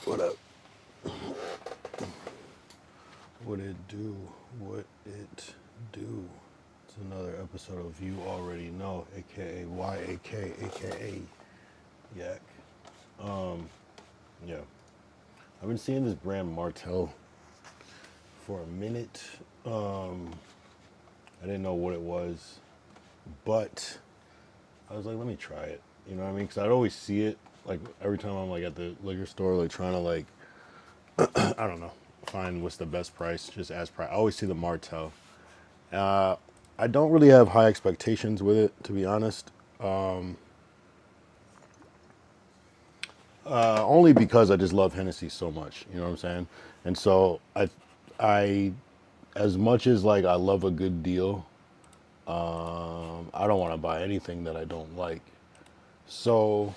What up? What it do? What it do? It's another episode of You Already Know, aka YAK, aka Yak. Um, yeah. I've been seeing this brand Martell for a minute. I didn't know what it was, but I was like, let me try it. You know what I mean? Because I'd always see it, like every time I'm like at the liquor store, like trying to like, I don't know, find what's the best price, just ask price. I always see the Martell. Uh, I don't really have high expectations with it, to be honest. Only because I just love Hennessy so much. You know what I'm saying? And so I, as much as like I love a good deal, I don't want to buy anything that I don't like. So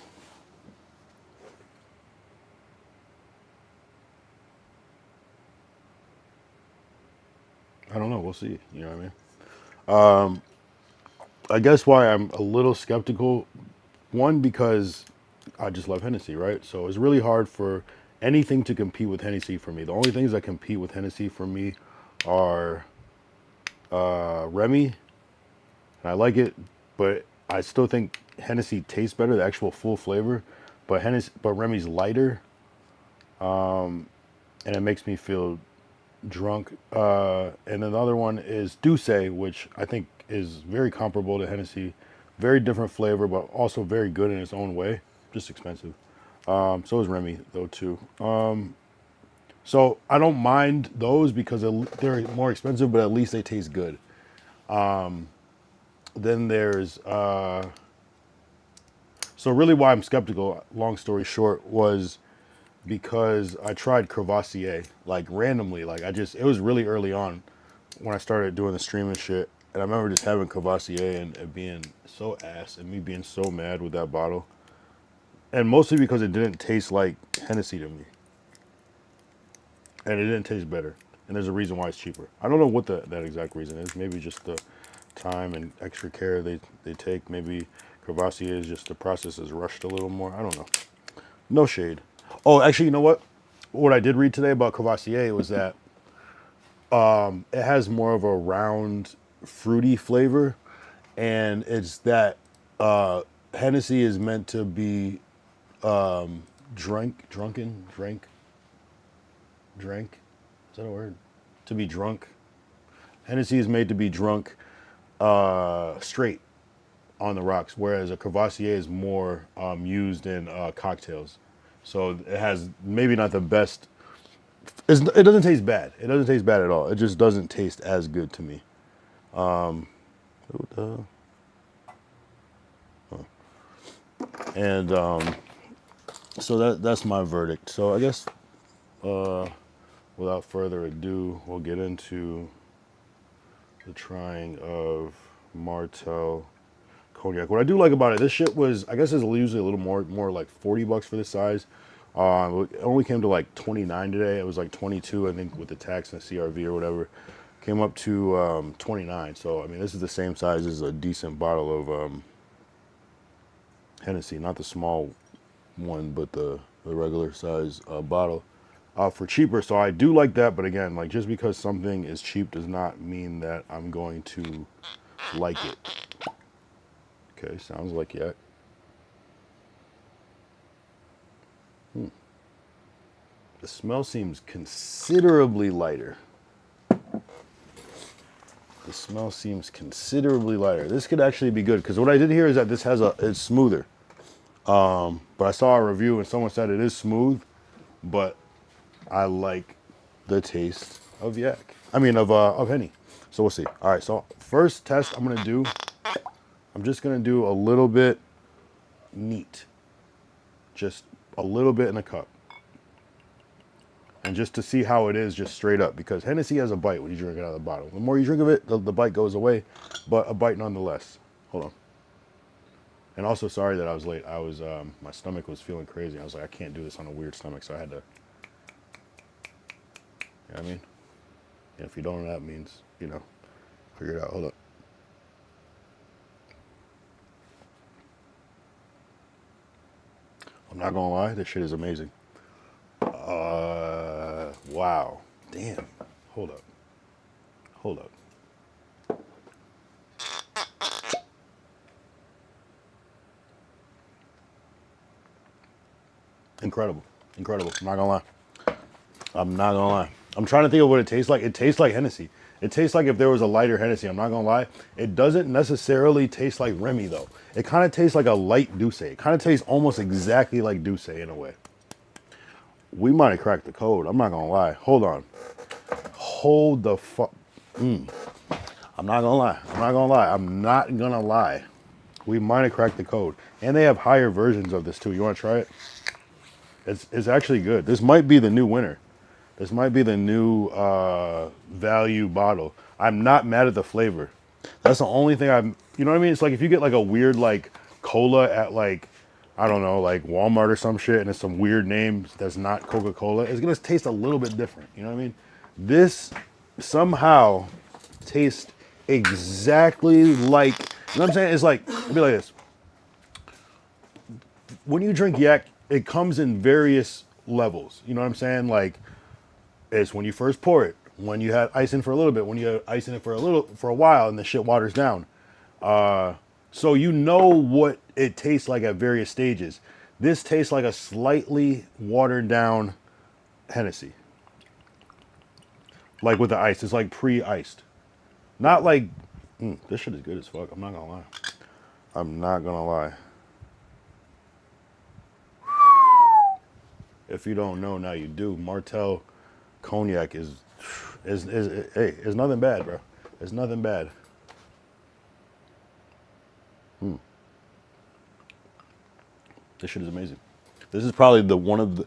I don't know. We'll see. You know what I mean? I guess why I'm a little skeptical. One, because I just love Hennessy, right? So it's really hard for anything to compete with Hennessy for me. The only things that compete with Hennessy for me are Remy, and I like it, but I still think Hennessy tastes better, the actual full flavor. But Remy's lighter, and it makes me feel drunk. And another one is Douce, which I think is very comparable to Hennessy. Very different flavor, but also very good in its own way. Just expensive. So is Remy, though, too. So I don't mind those because they're more expensive, but at least they taste good. Then there's so really why I'm skeptical. Long story short, was because I tried Crevassier like randomly. Like it was really early on when I started doing the streaming shit, and I remember just having Crevassier and it being so ass and me being so mad with that bottle, and mostly because it didn't taste like Hennessy to me, and it didn't taste better. And there's a reason why it's cheaper. I don't know what that exact reason is. Maybe just the time and extra care they take. Maybe Crevassier is just the process is rushed a little more. I don't know. No shade. Oh, actually, you know what? What I did read today about Crevassier was that it has more of a round, fruity flavor, and it's that Hennessy is meant to be drank. Is that a word? To be drunk. Hennessy is made to be drunk straight on the rocks, whereas a Crevassier is more used in cocktails. So it has maybe not the best. It doesn't taste bad. It doesn't taste bad at all. It just doesn't taste as good to me. What the- And so that's my verdict. So I guess without further ado, we'll get into the trying of Martell Cognac. What I do like about it, this shit was, I guess it's usually a little more like 40 bucks for this size. It only came to like 29 today. It was like 22, I think, with the tax and the CRV or whatever. Came up to 29. So, I mean, this is the same size as a decent bottle of Hennessy, not the small one, but the regular size bottle for cheaper. So I do like that. But again, like just because something is cheap does not mean that I'm going to like it. Okay, sounds like yak. The smell seems considerably lighter. The smell seems considerably lighter. This could actually be good because what I did hear is that it's smoother. But I saw a review and someone said it is smooth, but I like the taste of yak. I mean of Henny. So we'll see. All right. So first test I'm just gonna do a little bit neat, just a little bit in a cup, and just to see how it is, just straight up. Because Hennessy has a bite when you drink it out of the bottle. The more you drink of it, the bite goes away, but a bite nonetheless. Hold on. And also, sorry that I was late. I was my stomach was feeling crazy. I was like, I can't do this on a weird stomach, so I had to. You know what I mean? And if you don't know what that means, figure it out. Hold up. I'm not gonna lie, this shit is amazing. Wow. Damn. Hold up. Hold up. Incredible. Incredible. I'm not gonna lie. I'm not gonna lie. I'm trying to think of what it tastes like. It tastes like Hennessy. It tastes like if there was a lighter Hennessy. I'm not gonna lie. It doesn't necessarily taste like Remy though. It kind of tastes like a light Douce. It kind of tastes almost exactly like Douce in a way. We might have cracked the code. I'm not gonna lie. Hold on. Hold the fuck. I'm not gonna lie. I'm not gonna lie. I'm not gonna lie. We might have cracked the code. And they have higher versions of this too. You wanna try it? It's actually good. This might be the new winner. This might be the new value bottle. I'm not mad at the flavor. That's the only thing you know what I mean? It's like if you get like a weird like cola at like, I don't know, like Walmart or some shit and it's some weird name that's not Coca-Cola, it's gonna taste a little bit different. You know what I mean? This somehow tastes exactly like, you know what I'm saying? It's like, it'd be like this. When you drink yak, it comes in various levels. You know what I'm saying? Like, it's when you first pour it, when you had ice in for a little bit, when you had ice in it for a while, and the shit waters down. So you know what it tastes like at various stages. This tastes like a slightly watered down Hennessy, like with the ice. It's like pre-iced, not like this shit is good as fuck. I'm not gonna lie. I'm not gonna lie. If you don't know, now you do. Martell Cognac is hey, it's nothing bad, bro. It's nothing bad. This shit is amazing. This is probably the one of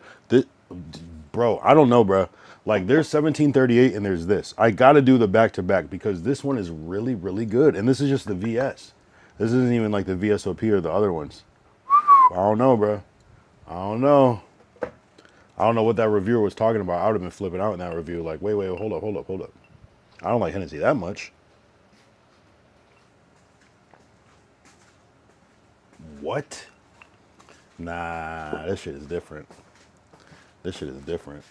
bro. I don't know, bro. Like there's 1738 and there's this. I got to do the back to back because this one is really really good, and this is just the VS. This isn't even like the VSOP or the other ones. I don't know, bro. I don't know. I don't know what that reviewer was talking about. I would have been flipping out in that review. Like, wait, hold up, hold up, hold up. I don't like Hennessy that much. What? Nah, this shit is different. This shit is different.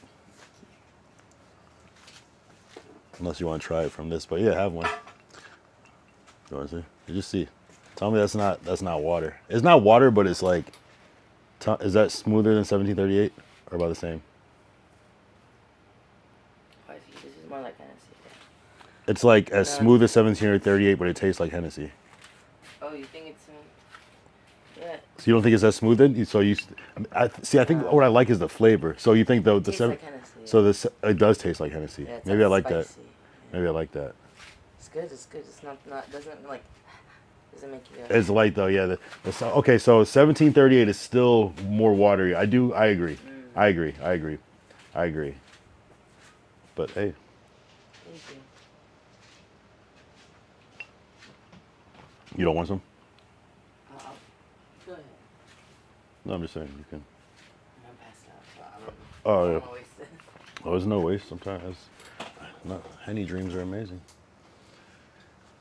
Unless you want to try it from this, but yeah, have one. You want to see? Did you see? Tell me that's not water. It's not water, but it's like, is that smoother than 1738 or about the same? I think this is more like Hennessy. It's like as smooth as 1738, but it tastes like Hennessy. Oh, you think it's smooth? Yeah. So you don't think it's as smooth then? So I think what I like is the flavor. So you think though the tastes like Hennessy, yeah. So this it does taste like Hennessy. Yeah, Maybe I like spicy. that. Yeah. Maybe I like that. It's good. It's good. It's not doesn't like doesn't make you. It's light though. Yeah. Okay. So 1738 is still more watery. I agree. I agree. I agree. I agree. But hey. Thank you. You don't want some? Go ahead. No, I'm just saying you can. I'm passed out, so I don't. Oh I yeah. don't waste it. Oh, there's no waste. Sometimes, Henny dreams are amazing.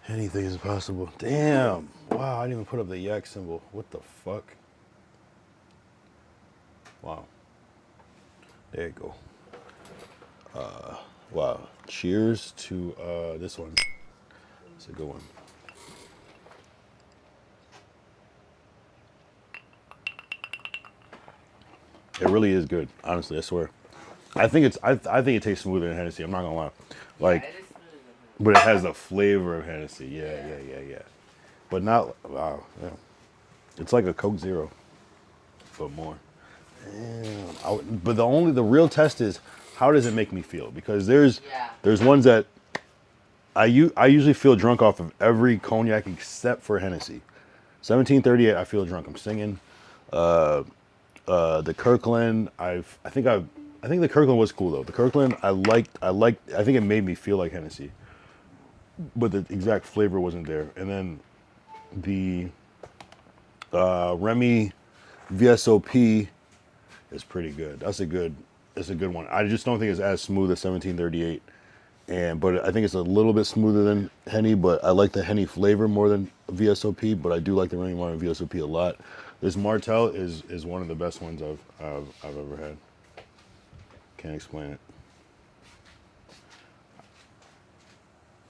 Anything is possible. Damn. Wow, I didn't even put up the yak symbol. What the fuck? Wow. There you go. Wow. Cheers to this one. It's a good one. It really is good. Honestly, I swear. I think it tastes smoother than Hennessy. I'm not gonna lie. Like, Yeah, it is smoother than but it has the flavor of Hennessy. Yeah. But not wow. Yeah. It's like a Coke Zero, but more. Damn. But the real test is how does it make me feel? Because there's ones that I usually feel drunk off of every cognac except for Hennessy. 1738, I feel drunk. I'm singing. The Kirkland, I think the Kirkland was cool though. The Kirkland, I think it made me feel like Hennessy, but the exact flavor wasn't there. And then the Remy VSOP is pretty good. It's a good one. I just don't think it's as smooth as 1738. But I think it's a little bit smoother than Henny, but I like the Henny flavor more than VSOP, but I do like the Remy Martin VSOP a lot. This Martell is one of the best ones I've ever had. Can't explain it.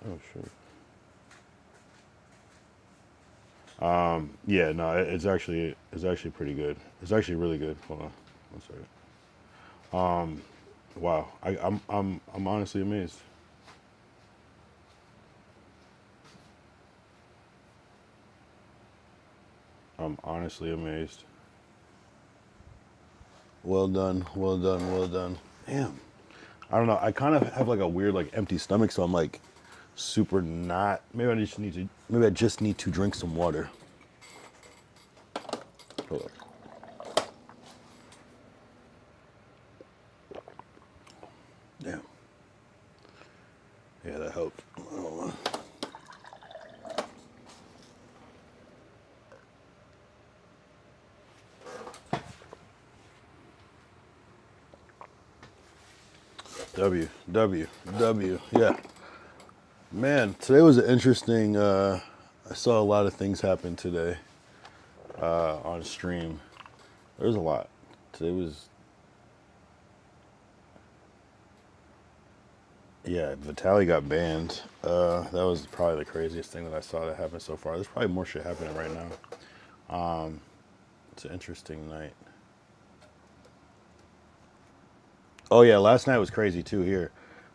Oh shit. Yeah, no, it's actually pretty good. It's actually really good. Hold on, one second. Wow, I'm honestly amazed. I'm honestly amazed. Well done, well done, well done. Damn. I don't know. I kind of have like a weird like empty stomach, so I'm like super not. Maybe I just need to drink some water. Hold on. Damn. Yeah, that helped. Hold on. W. Yeah. Man, today was an interesting. I saw a lot of things happen today on stream. There was a lot. Today was, yeah, Vitaly got banned. That was probably the craziest thing that I saw that happened so far. There's probably more shit happening right now. It's an interesting night. Oh yeah, last night was crazy too here.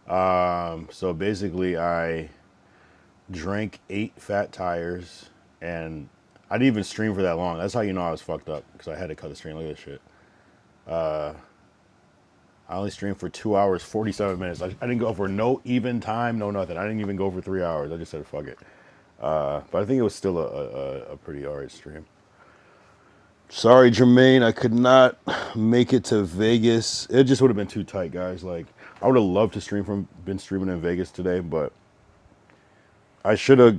So basically, I drank 8 fat tires, and I didn't even stream for that long. That's how you know I was fucked up because I had to cut the stream. Look at this shit. I only streamed for 2 hours 47 minutes. I didn't go for no even time, no nothing. I didn't even go for 3 hours. I just said fuck it. But I think it was still a pretty alright stream. Sorry, Jermaine, I could not make it to Vegas. It just would have been too tight, guys. Like I would have loved to been streaming in Vegas today, but I should have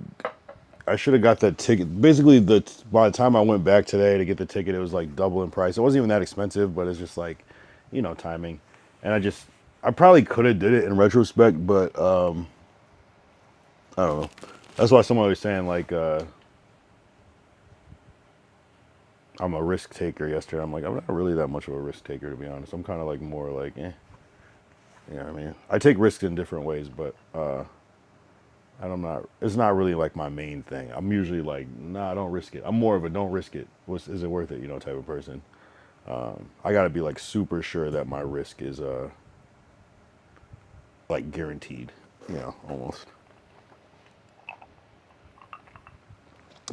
I should have got that ticket. Basically, by the time I went back today to get the ticket, it was like double in price. It wasn't even that expensive, but it's just like, timing. And I probably could have did it in retrospect, but I don't know. That's why someone was saying like I'm a risk taker yesterday. I'm like, I'm not really that much of a risk taker to be honest. I'm kind of like more like, you know what I mean? I take risks in different ways, but I'm not. It's not really like my main thing. I'm usually like, nah, don't risk it. I'm more of a don't risk it. Is it worth it? Type of person. I gotta be like super sure that my risk is like guaranteed. Almost.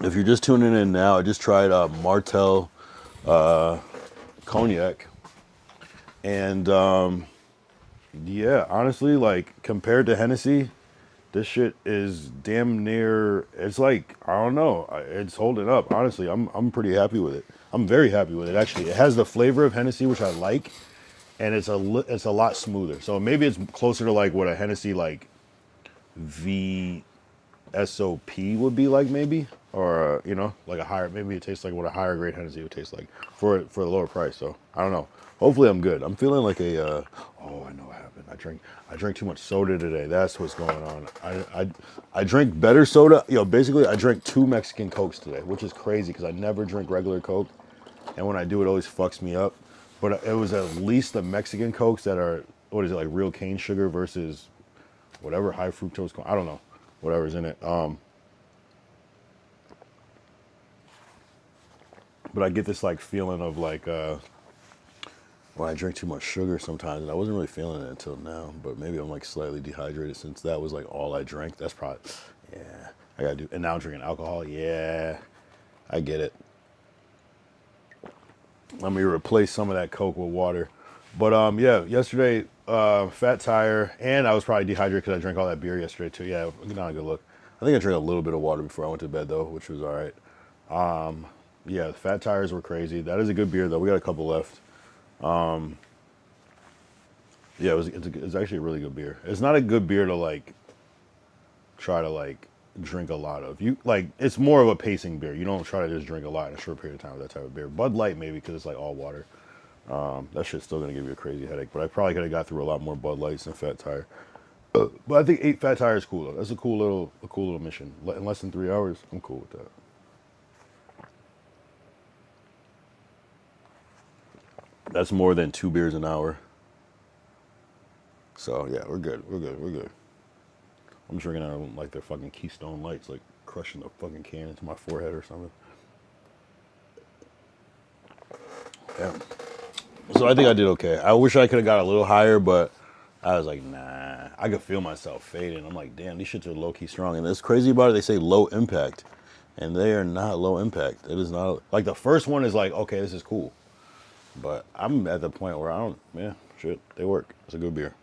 If you're just tuning in now, I just tried Martell Cognac, and yeah, honestly, like compared to Hennessy, this shit is damn near. It's like I don't know. It's holding up. Honestly, I'm pretty happy with it. I'm very happy with it. Actually, it has the flavor of Hennessy, which I like, and it's a lot smoother. So maybe it's closer to like what a Hennessy like VSOP would be like, maybe, or like a higher. Maybe it tastes like what a higher grade Hennessy would taste like for the lower price. So I don't know. Hopefully, I'm good. I'm feeling like a. Oh, I know what happened. I drank too much soda today. That's what's going on. I drink better soda. Basically, I drank 2 Mexican Cokes today, which is crazy because I never drink regular Coke, and when I do, it always fucks me up. But it was at least the Mexican Cokes that are, what is it, like real cane sugar versus whatever high fructose corn. I don't know, whatever's in it. But I get this like feeling of like when I drink too much sugar sometimes, and I wasn't really feeling it until now. But maybe I'm like slightly dehydrated since that was like all I drank. That's probably, yeah. I gotta do. And now I'm drinking alcohol. Yeah, I get it. Let me replace some of that Coke with water. But yeah, yesterday, fat tire, and I was probably dehydrated because I drank all that beer yesterday too. Yeah, not a good look. I think I drank a little bit of water before I went to bed though, which was all right. Yeah, the fat tires were crazy. That is a good beer though. We got a couple left. Yeah, it's actually a really good beer. It's not a good beer to like try to like drink a lot of. You like it's more of a pacing beer. You don't try to just drink a lot in a short period of time with that type of beer. Bud Light maybe because it's like all water. That shit's still gonna give you a crazy headache. But I probably could have got through a lot more Bud Lights than Fat Tire. But I think 8 Fat Tire is cool though. That's a cool little mission. In less than 3 hours, I'm cool with that. That's more than 2 beers an hour. So yeah, we're good. We're good. We're good. I'm drinking out of like their fucking Keystone Lights, like crushing the fucking can into my forehead or something. Yeah. So I think I did okay. I wish I could have got a little higher, but I was like, nah. I could feel myself fading. I'm like, damn, these shits are low key strong. And that's crazy about it. They say low impact, and they are not low impact. It is not like the first one is like, okay, this is cool, but I'm at the point where I don't. Yeah, shit, they work. It's a good beer.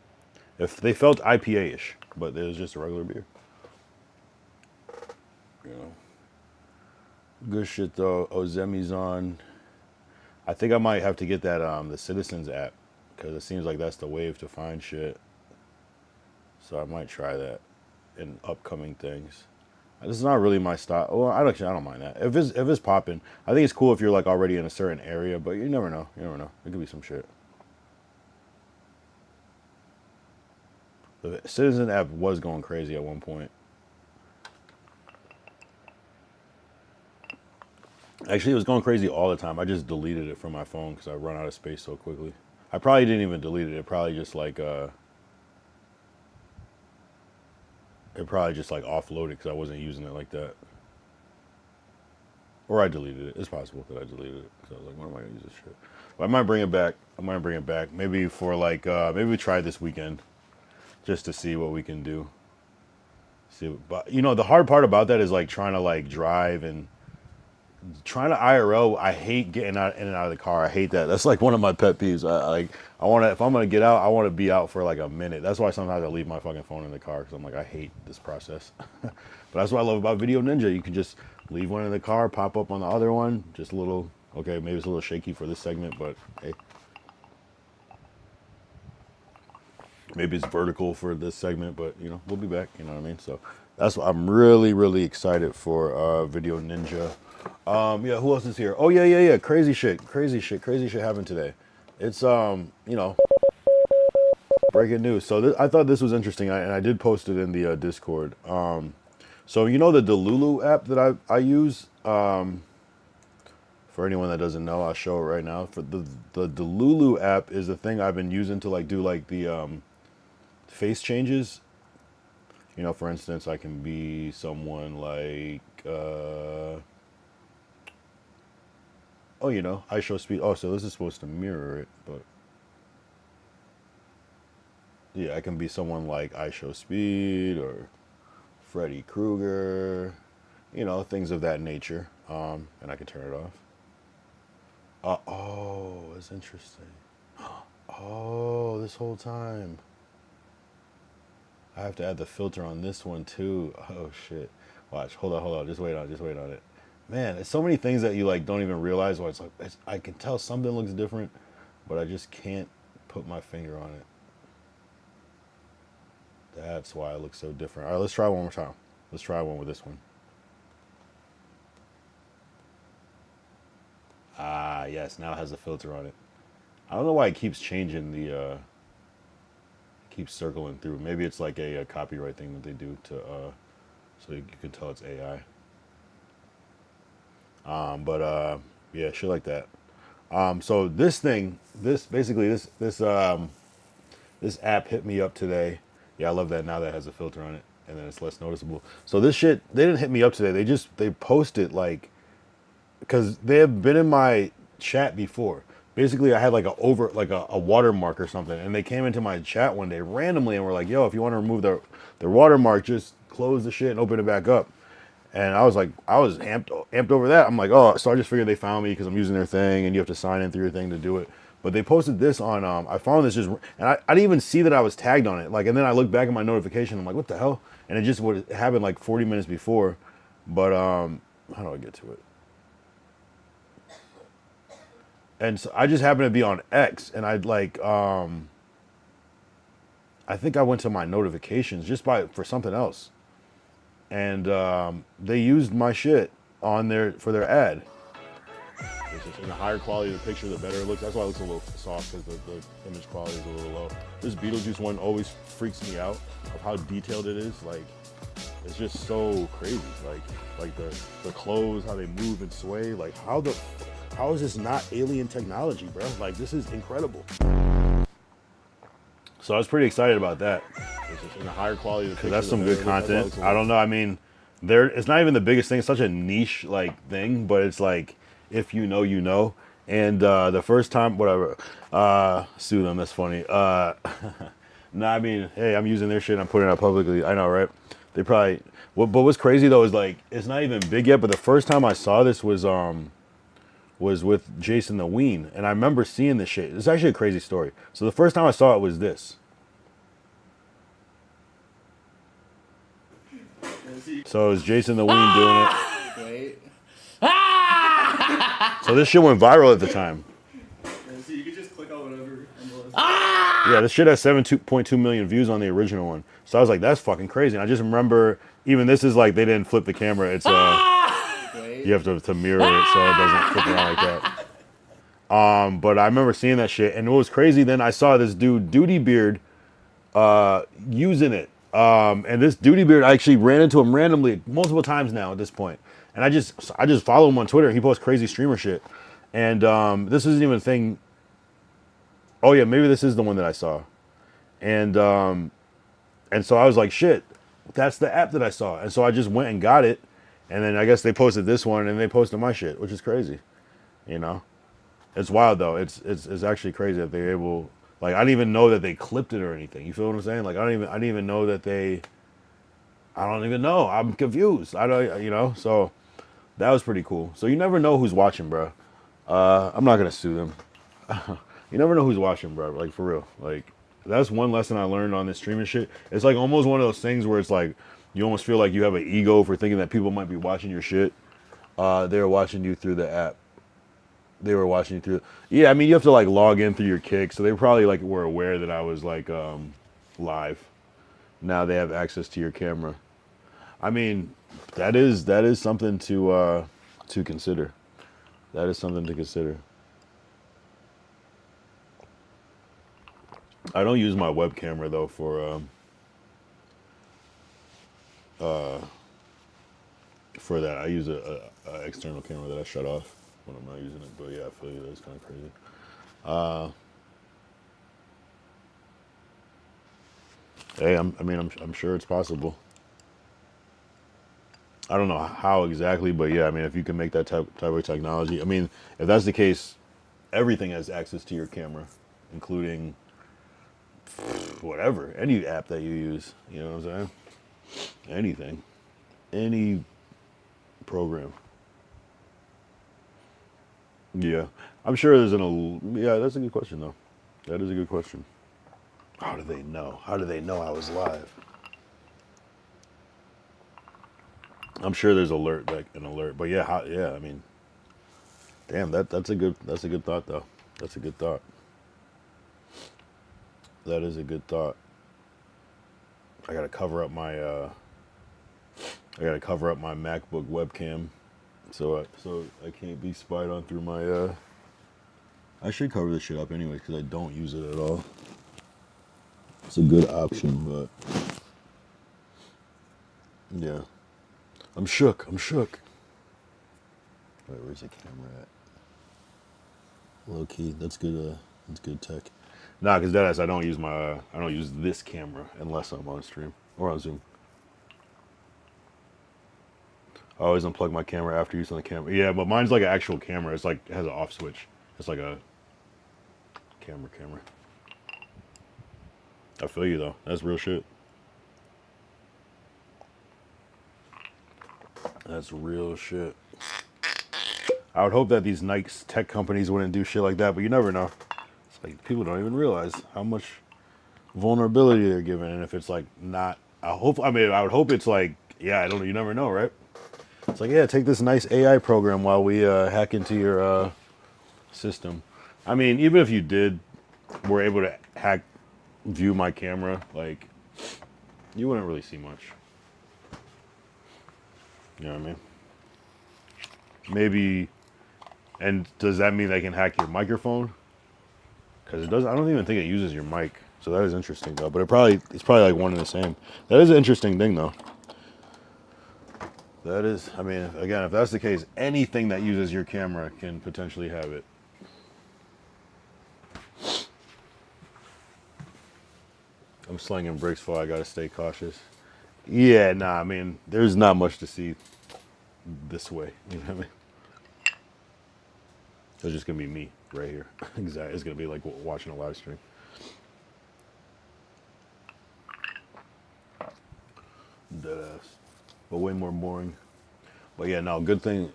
If they felt IPA-ish, but it was just a regular beer. You know, good shit though. Ozemi's on. I think I might have to get that the Citizens app because it seems like that's the wave to find shit. So I might try that in upcoming things. This is not really my style. Well, I don't mind that. If it's popping, I think it's cool if you're like already in a certain area, but you never know. You never know. It could be some shit. The Citizen app was going crazy at one point. Actually, it was going crazy all the time. I just deleted it from my phone because I run out of space so quickly. I probably didn't even delete it. It probably just like offloaded because I wasn't using it like that. Or I deleted it. It's possible that I deleted it because I was like, when am I gonna use this shit? But I might bring it back. Maybe for like maybe we try this weekend just to see what we can do. But you know, the hard part about that is like trying to like drive and trying to IRL. I hate getting out in and out of the car. I hate that. That's like one of my pet peeves. I want to, if I'm gonna get out, I want to be out for like a minute. That's why sometimes I leave my fucking phone in the car because I'm like, I hate this process. But that's what I love about Video Ninja. You can just leave one in the car, pop up on the other one. Just a little. Okay, maybe it's a little shaky for this segment, but hey. Maybe it's vertical for this segment, but you know, we'll be back. You know what I mean? So that's what I'm really, really excited for Video Ninja. Yeah, who else is here? Oh yeah. Crazy shit happened today. It's you know, breaking news. So I thought this was interesting, and I did post it in the Discord. So you know the Delulu app that I use. For anyone that doesn't know, I'll show it right now. For the Delulu app is the thing I've been using to like do like the face changes. You know, for instance, I can be someone like oh, you know, I show speed. Oh, so this is supposed to mirror it, but yeah, I can be someone like I show speed or Freddy Krueger, you know, things of that nature. And I can turn it off. Oh, it's interesting. Oh, this whole time I have to add the filter on this one too. Oh shit! Watch. Hold on. Just wait on it. Man, it's so many things that you like don't even realize. Why it's like I can tell something looks different, but I just can't put my finger on it. That's why it looks so different. All right, let's try one more time. Let's try one with this one. Ah, yes. Now it has a filter on it. I don't know why it keeps changing the. Keeps circling through. Maybe it's like a copyright thing that they do to so you can tell it's AI. But yeah, shit like that. So this app hit me up today. Yeah, I love that now that has a filter on it and then it's less noticeable. So this shit, they didn't hit me up today. They posted like, because they have been in my chat before. Basically, I had like a watermark or something, and they came into my chat one day randomly and were like, "Yo, if you want to remove their watermark, just close the shit and open it back up." And I was like, I was amped over that. I'm like, oh, so I just figured they found me because I'm using their thing, and you have to sign in through your thing to do it. But they posted this on. I found this just, and I didn't even see that I was tagged on it. Like, and then I looked back at my notification. I'm like, what the hell? And it just would happen like 40 minutes before. But how do I get to it? And so I just happened to be on X, and I'd like, I think I went to my notifications just for something else, and they used my shit on for their ad. It's just in the higher quality of the picture, the better it looks. That's why it looks a little soft because the image quality is a little low. This Beetlejuice one always freaks me out of how detailed it is. Like, it's just so crazy. Like the clothes, how they move and sway. Like how is this not alien technology, bro? Like, this is incredible. So I was pretty excited about that. It's just in a higher quality of Because that's pictures some and good everything. That's content. why I don't know. I mean, it's not even the biggest thing. It's such a niche like thing, but it's like if you know, you know. And the first time, whatever, sue them. That's funny. No, I mean, hey, I'm using their shit. And I'm putting it out publicly. I know, right? They probably. But what's crazy though is like it's not even big yet. But the first time I saw this was with Jason the Ween, and I remember seeing this shit. It's actually a crazy story. So the first time I saw it was this. So it was Jason the Ween doing it. Wait. So this shit went viral at the time. So you can just click on whatever on the list. Yeah, this shit has 7.2 million views on the original one. So I was like, that's fucking crazy. And I just remember, even this is like, they didn't flip the camera. It's, Wait. you have to mirror it so it doesn't flip around like that. But I remember seeing that shit. And what was crazy, then I saw this dude, Duty Beard, using it. And this Duty Beard, I actually ran into him randomly multiple times now at this point. And I just follow him on Twitter. He posts crazy streamer shit. And this isn't even a thing. Oh yeah, maybe this is the one that I saw. And so I was like, shit, that's the app that I saw. And so I just went and got it. And then I guess they posted this one and they posted my shit, which is crazy. You know? It's wild though. It's actually crazy that they're able, like, I didn't even know that they clipped it or anything. You feel what I'm saying? Like I didn't even know that I don't even know. I'm confused. I don't, you know, so that was pretty cool. So you never know who's watching, bro. I'm not gonna sue them. You never know who's watching, bro. Like for real. Like that's one lesson I learned on this streaming shit. It's like almost one of those things where it's like you almost feel like you have an ego for thinking that people might be watching your shit. They're watching you through the app. They were watching you through. Yeah, I mean you have to like log in through your Kick, so they probably like were aware that I was like live. Now they have access to your camera. I mean, that is something to consider. That is something to consider. I don't use my web camera though for that. I use a external camera that I shut off when I'm not using it. But yeah, I feel you. That's kind of crazy. Hey, I'm sure it's possible. I don't know how exactly, but yeah, I mean, if you can make that type of technology, I mean, if that's the case, everything has access to your camera, including whatever, any app that you use. You know what I'm saying? Anything, any program. Yeah, I'm sure there's yeah, that's a good question though. That is a good question. How do they know? How do they know I was live? I'm sure there's an alert, but yeah, yeah. I mean, damn, that's a good thought though. That's a good thought. That is a good thought. I gotta cover up my MacBook webcam, so I can't be spied on through my. I should cover this shit up anyway because I don't use it at all. It's a good option, but yeah, I'm shook. Wait, where's the camera at? Low key, that's good. That's good tech. Nah, because deadass, I don't use this camera unless I'm on stream or on Zoom. I always unplug my camera after using the camera. Yeah, but mine's like an actual camera. It's like it has an off switch. It's like a camera. I feel you though. That's real shit. That's real shit. I would hope that these nice tech companies wouldn't do shit like that, but you never know. It's like people don't even realize how much vulnerability they're given, and if it's like not, I would hope it's like, yeah, I don't know, you never know, right? It's like, yeah, take this nice AI program while we hack into your system. I mean, even if you were able to view my camera, like, you wouldn't really see much. You know what I mean? Maybe, and does that mean they can hack your microphone? Because it does. I don't even think it uses your mic. So that is interesting though. But it's probably like one and the same. That is an interesting thing though. That is. I mean, again, if that's the case, anything that uses your camera can potentially have it. I'm slinging bricks for. I gotta stay cautious. Yeah, nah. I mean, there's not much to see this way. You know what I mean? It's just gonna be me right here. Exactly. It's gonna be like watching a live stream. Dead ass. But way more boring. But yeah, no. Good thing.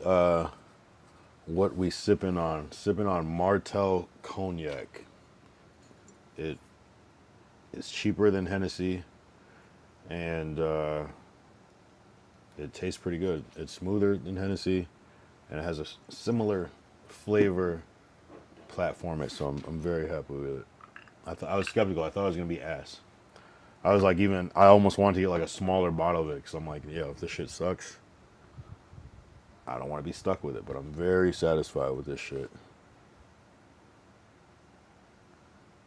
What we sipping on? Sipping on Martell Cognac. It is cheaper than Hennessy, and it tastes pretty good. It's smoother than Hennessy, and it has a similar flavor platform. So I'm very happy with it. I was skeptical. I thought it was gonna be ass. I was like, I almost wanted to get like a smaller bottle of it because I'm like, yeah, if this shit sucks, I don't want to be stuck with it. But I'm very satisfied with this shit.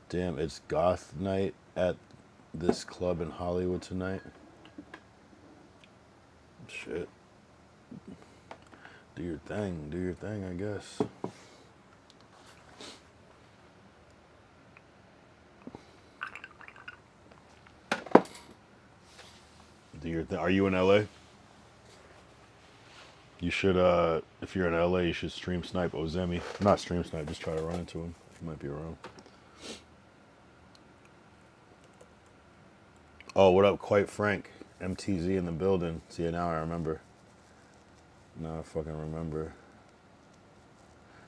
Damn, it's goth night at this club in Hollywood tonight. Shit. Do your thing, I guess. Do your thing. Are you in LA? You should, if you're in LA, you should stream snipe Ozemi. Not stream snipe, just try to run into him. He might be around. Oh, what up, Quite Frank? MTZ in the building. See, now I remember. Now I fucking remember.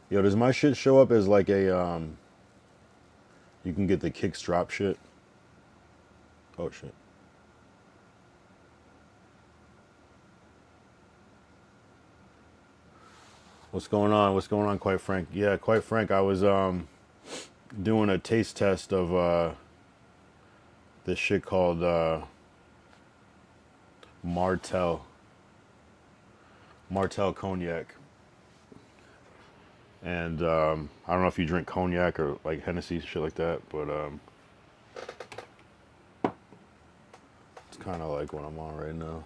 Yo, does my shit show up as like a, you can get the kicks drop shit? Oh, shit. What's going on? What's going on, Quite Frank? Yeah, Quite Frank, I was, doing a taste test of, this shit called, Martell Cognac. And I don't know if you drink cognac or like Hennessy, shit like that, but it's kind of like what I'm on right now.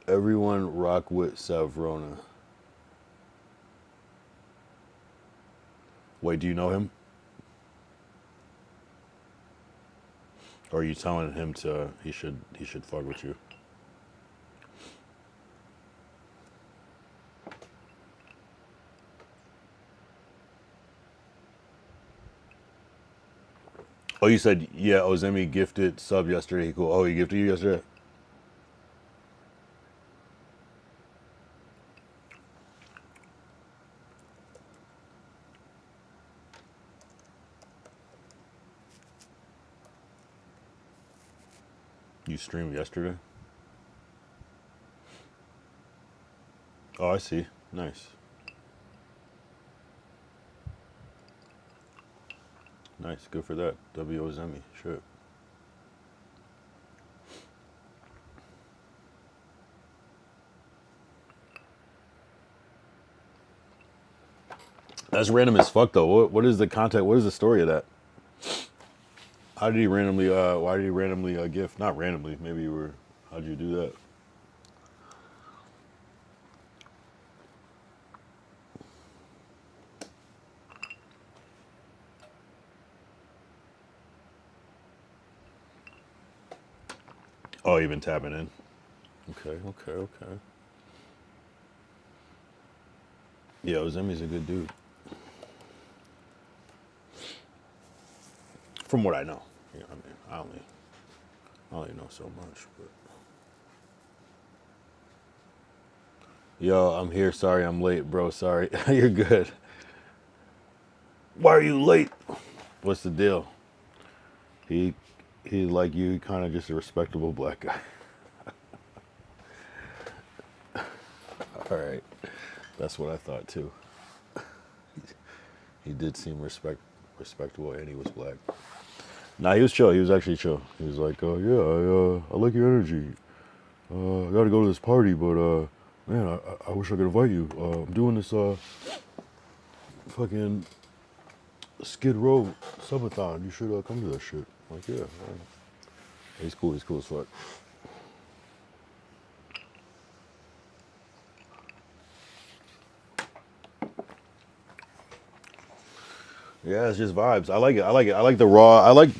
Everyone rock with Savrona. Wait, do you know him? Or are you telling him he should fuck with you? Oh, you said, yeah, Ozemi gifted sub yesterday. Cool. Oh, he gifted you yesterday? You streamed yesterday? Oh, I see. Nice. Nice. Good for that. W Ozemi. Shit. That's random as fuck, though. What is the content? What is the story of that? How did he randomly, why did he randomly gift? Not randomly. Maybe you were, how'd you do that? Oh, you've been tapping in. Okay. Yeah, Ozemi's a good dude. From what I know. You know what I mean? I only know so much, but. Yo, I'm here. Sorry I'm late, bro. Sorry. You're good. Why are you late? What's the deal? He like you, kind of just a respectable black guy. All right. That's what I thought too. He did seem respectable, and he was black. Nah, he was chill. He was actually chill. He was like, yeah, I like your energy. I gotta go to this party, but man, I wish I could invite you. I'm doing this fucking Skid Row subathon. You should come to that shit. I'm like, yeah. He's cool. He's cool as fuck. Yeah, it's just vibes. I like it. I like it. I like the raw. I like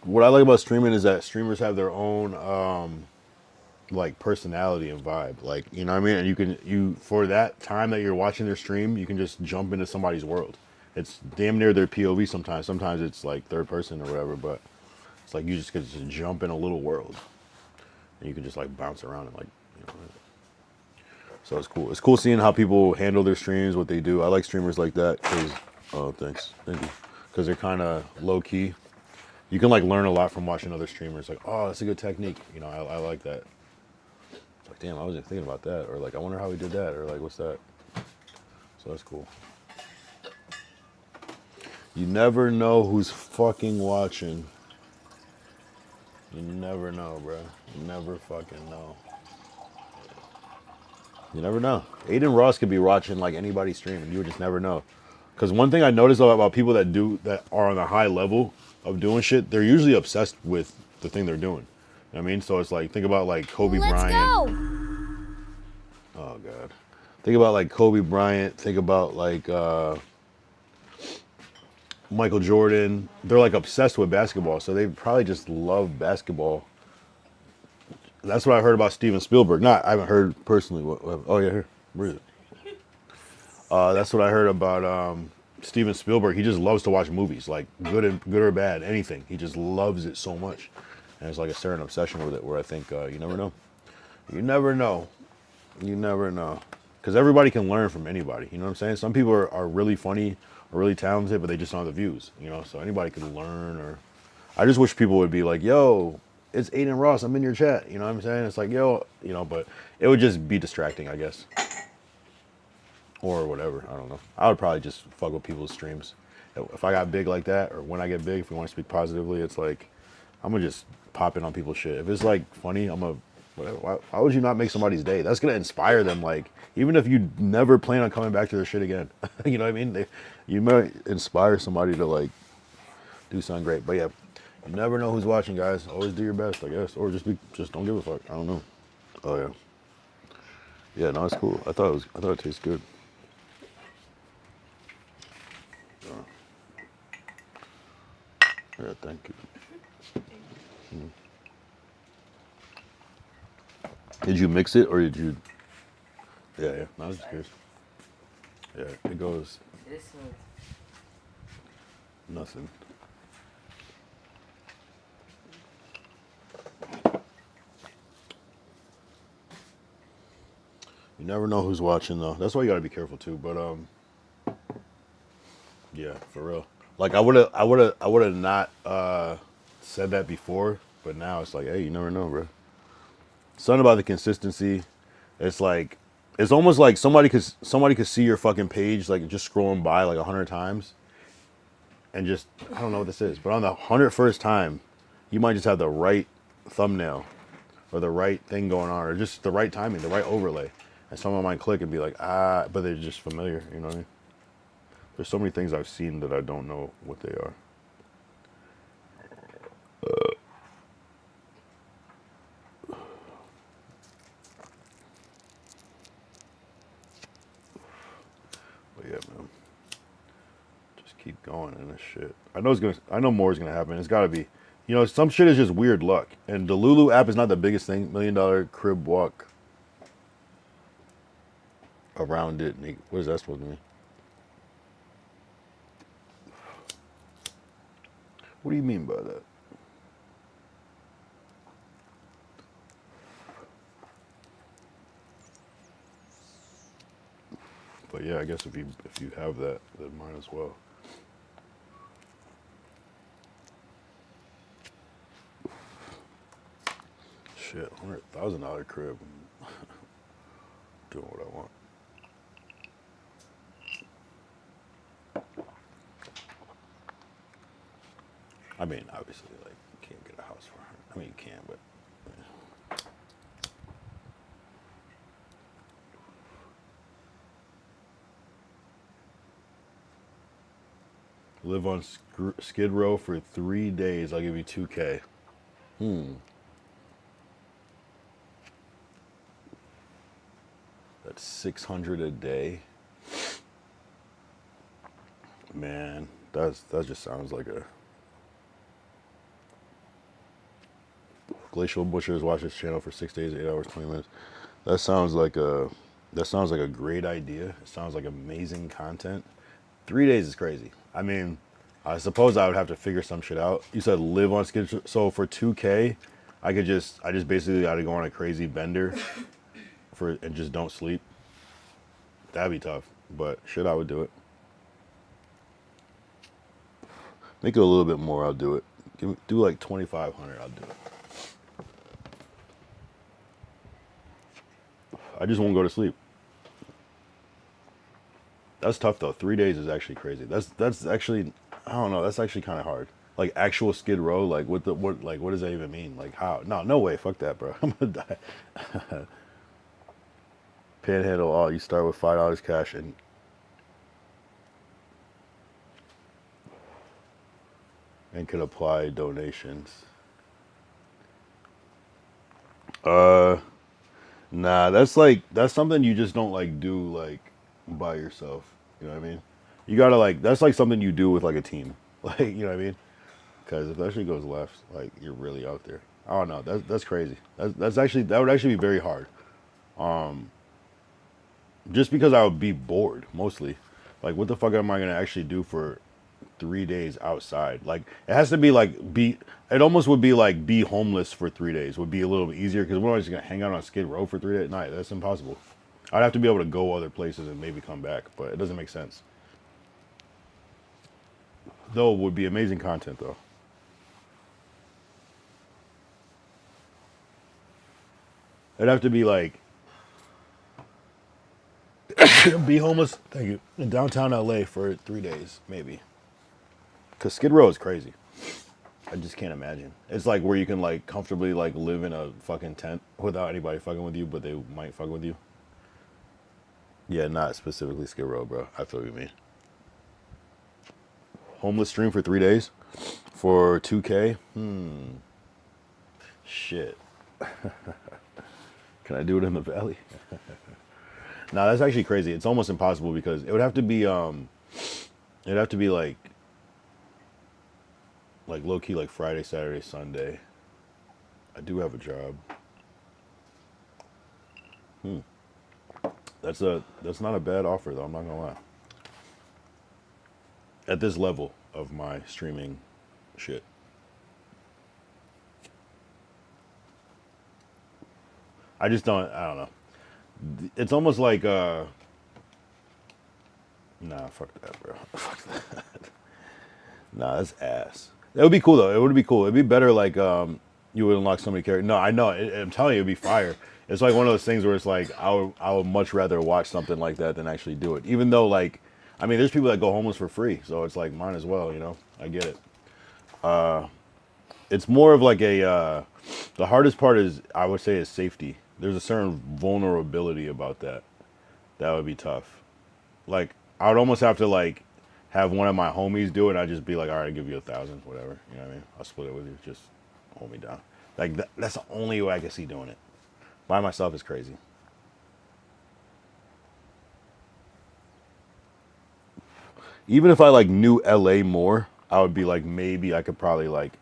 what I like about streaming is that streamers have their own like personality and vibe. Like, you know what I mean? And you for that time that you're watching their stream, you can just jump into somebody's world. It's damn near their POV sometimes. Sometimes it's like third person or whatever, but it's like you just could just jump in a little world and you can just like bounce around and like, you know. So it's cool. It's cool seeing how people handle their streams, what they do. I like streamers like that because, oh, thanks, thank you, because they're kind of low key. You can like learn a lot from watching other streamers. Like, oh, that's a good technique. You know, I like that. It's like, damn, I wasn't thinking about that, or like, I wonder how he did that, or like, what's that? So that's cool. You never know who's fucking watching. You never know, bro. You never fucking know. You never know. Aiden Ross could be watching like anybody's stream, and you would just never know. Because one thing I noticed about people that are on a high level of doing shit, they're usually obsessed with the thing they're doing. You know what I mean? So it's like, think about like Kobe Bryant. Oh god. Think about like Kobe Bryant. Think about like Michael Jordan. They're like obsessed with basketball, so they probably just love basketball. That's what I heard about Steven Spielberg. Not, I haven't heard personally. Oh yeah, here, where is it? That's what I heard about Steven Spielberg. He just loves to watch movies, like good or bad, anything. He just loves it so much, and it's like a certain obsession with it. Where I think you never know. You never know. You never know. Because everybody can learn from anybody. You know what I'm saying? Some people are really funny or really talented, but they just don't have the views. You know, so anybody can learn. Or I just wish people would be like, "Yo, it's Aiden Ross. I'm in your chat." You know what I'm saying? It's like, yo, you know, but it would just be distracting, I guess, or whatever. I don't know. I would probably just fuck with people's streams. If I got big like that, or when I get big, if we want to speak positively, it's like I'm gonna just pop in on people's shit. If it's like funny, I'm gonna whatever. Why would you not make somebody's day? That's gonna inspire them. Like even if you never plan on coming back to their shit again, you know what I mean? You might inspire somebody to like do something great. But yeah, you never know who's watching, guys. Always do your best, I guess, or just don't give a fuck. I don't know. Oh yeah, yeah. No, it's cool. I thought it tastes good. Yeah, thank you. Did you mix it or did you? Yeah, yeah. No, I was just curious. Yeah, it goes It is smooth. nothing. You never know who's watching though. That's why you gotta be careful too. But yeah, for real. Like I would have not said that before, but now it's like, hey, you never know, bro. Something about the consistency. It's like it's almost like somebody could see your fucking page like just scrolling by like 100 times, and just I don't know what this is, but on the 101st time, you might just have the right thumbnail or the right thing going on, or just the right timing, the right overlay, and someone might click and be like, ah, but they're just familiar. You know what I mean? There's so many things I've seen that I don't know what they are. But yeah, man, just keep going in this shit. I know more is gonna happen. It's gotta be. You know, some shit is just weird luck. And the Lulu app is not the biggest thing. $1 million crib walk around it. What is that supposed to mean? What do you mean by that? But yeah, I guess if you have that, then might as well. Shit, $100,000 crib. Doing what I want. I mean, obviously, like you can't get a house for her. I mean, you can, but live on Skid Row for 3 days. I'll give you 2K. That's 600 a day. Man, That just sounds like a Glacial Butchers watch this channel for 6 days, 8 hours, 20 minutes. That sounds like a great idea. It sounds like amazing content. 3 days is crazy. I mean, I suppose I would have to figure some shit out. You said live on schedule. So for 2K, I just basically got to go on a crazy bender and just don't sleep. That'd be tough, but shit, I would do it. Make it a little bit more, I'll do it. Do like 2,500, I'll do it. I just won't go to sleep. That's tough though. 3 days is actually crazy. That's actually, I don't know. That's actually kind of hard. Like actual Skid Row. Like what does that even mean? Like how? No way. Fuck that, bro. I'm gonna die. Panhandle all. You start with $5 cash and can apply donations. Nah, that's something you just don't like do like by yourself. You know what I mean? You gotta like that's like something you do with like a team. Like you know what I mean? Because if that shit goes left, like you're really out there. I don't know. That's crazy. That would actually be very hard. Just because I would be bored mostly. Like what the fuck am I gonna actually do for 3 days outside? Like it has to be like be. It almost would be like be homeless for 3 days would be a little bit easier because we're just gonna hang out on Skid Row for 3 days. Night. That's impossible. I'd have to be able to go other places and maybe come back, but it doesn't make sense. Though it would be amazing content though. It'd have to be like be homeless. Thank you. In downtown LA for 3 days, maybe. Cause Skid Row is crazy. I just can't imagine. It's like where you can like comfortably like live in a fucking tent without anybody fucking with you, but they might fuck with you. Yeah, not specifically Skid Row, bro. I feel what you mean. Homeless stream for 3 days for 2K. Shit. Can I do it in the valley? Nah, that's actually crazy. It's almost impossible because it would have to be like low key like Friday, Saturday, Sunday. I do have a job. That's not a bad offer though, I'm not gonna lie. At this level of my streaming shit. I don't know. It's almost like nah, fuck that, bro. Fuck that. Nah, that's ass. It would be cool though. It would be cool. It'd be better like you would unlock so many characters. No, I know. I'm telling you, it'd be fire. It's like one of those things where it's like I would much rather watch something like that than actually do it. Even though like, I mean, there's people that go homeless for free, so it's like mine as well. You know, I get it. It's more of like a. The hardest part is I would say is safety. There's a certain vulnerability about that. That would be tough. Like I would almost have to like have one of my homies do it. I'd just be like, all right, I'll give you 1,000, whatever. You know what I mean? I'll split it with you. Just hold me down. Like that's the only way I can see doing it. By myself is crazy. Even if I like knew LA more, I would be like, maybe I could probably like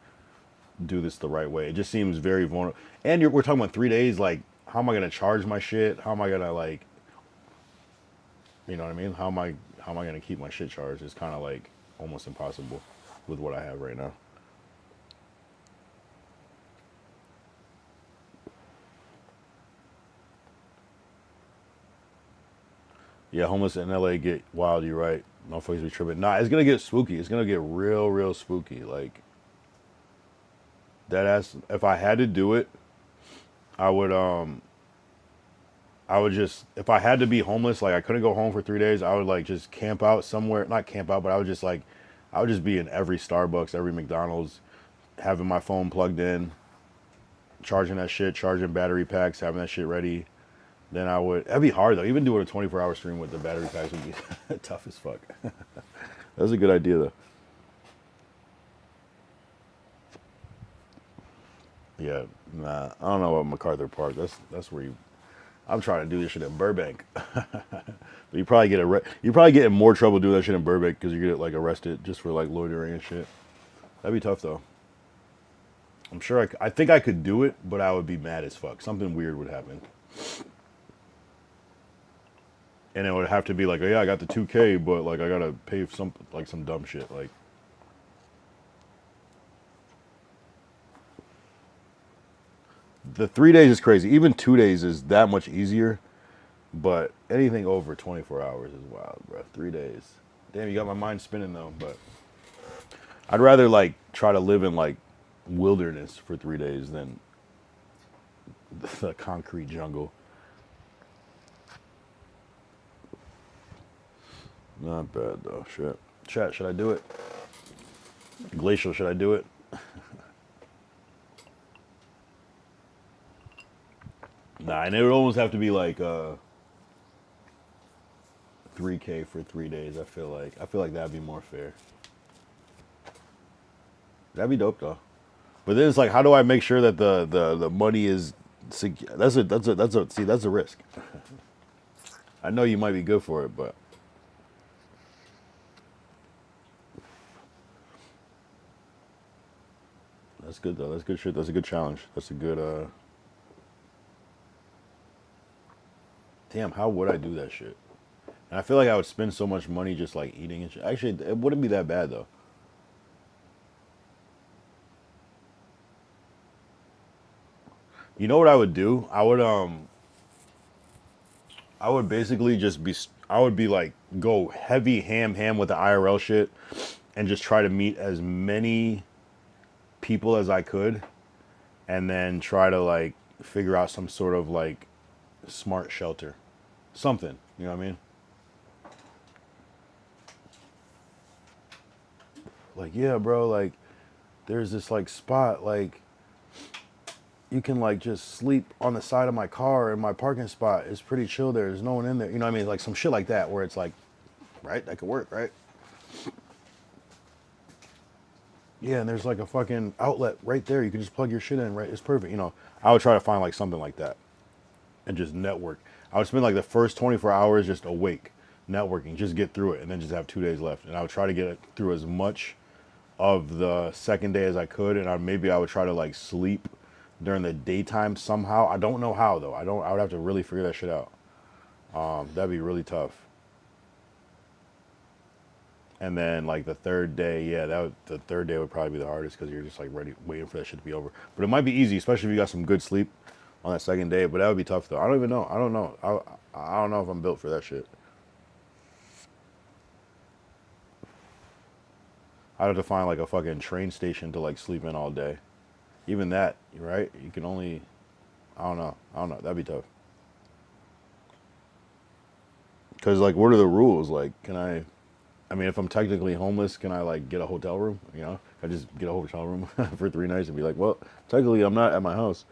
do this the right way. It just seems very vulnerable. And we're talking about 3 days. Like, how am I gonna charge my shit? How am I gonna like, you know what I mean? How am I gonna keep my shit charged? It's kind of like almost impossible with what I have right now. Yeah, homeless in LA get wild. You're right. Motherfuckers be tripping. Nah, it's gonna get spooky. It's gonna get real spooky. Like that ass. If I had to do it, I would I would just if I had to be homeless, like I couldn't go home for 3 days, I would like just camp out somewhere. Not camp out, but I would just like I would just be in every Starbucks, every McDonald's, having my phone plugged in, charging that shit, charging battery packs, having that shit ready. Then I would. That'd be hard though. Even doing a 24-hour stream with the battery packs would be tough as fuck. That's a good idea though. Yeah, nah, I don't know about MacArthur Park. That's where you I'm trying to do this shit in Burbank. But you probably you probably get in more trouble doing that shit in Burbank because you get like arrested just for like loitering and shit. That'd be tough though. I'm sure I think I could do it, but I would be mad as fuck. Something weird would happen. And it would have to be like, oh yeah, I got the 2K, but like I gotta pay some dumb shit. Like the 3 days is crazy. Even 2 days is that much easier. But anything over 24 hours is wild, bro. 3 days. Damn, you got my mind spinning though. But I'd rather like try to live in like wilderness for 3 days than the concrete jungle. Not bad though. Shit. Chat, should I do it? Glacial, should I do it? Nah, and it would almost have to be like 3K for 3 days. I feel like that'd be more fair. That'd be dope though. But then it's like, how do I make sure that the money is secure? That's a risk. I know you might be good for it, but that's good though. That's good shit. That's a good challenge. That's a good damn, how would I do that shit? And I feel like I would spend so much money just like eating and shit. Actually, it wouldn't be that bad though. You know what I would do? I would basically I would be like go heavy ham with the IRL shit and just try to meet as many people as I could and then try to like figure out some sort of like smart shelter. Something, you know what I mean? Like, yeah, bro, like there's this like spot like you can like just sleep on the side of my car in my parking spot. It's pretty chill there. There's no one in there. You know what I mean? Like some shit like that where it's like, right, that could work, right? Yeah, and there's like a fucking outlet right there. You can just plug your shit in, right? It's perfect. You know, I would try to find like something like that and just network. I would spend like the first 24 hours just awake, networking, just get through it, and then just have 2 days left. And I would try to get it through as much of the second day as I could, and maybe I would try to like sleep during the daytime somehow. I don't know how though. I would have to really figure that shit out. That'd be really tough. And then like the third day, yeah, the third day would probably be the hardest because you're just like ready, waiting for that shit to be over. But it might be easy, especially if you got some good sleep on that second day. But that would be tough though. I don't even know. I don't know. I don't know if I'm built for that shit. I'd have to find like a fucking train station to like sleep in all day. Even that, right? You can only, I don't know. I don't know. That'd be tough. Because like, what are the rules? Like, I mean, if I'm technically homeless, can I like get a hotel room? You know, I just get a hotel room for 3 nights and be like, well, technically I'm not at my house.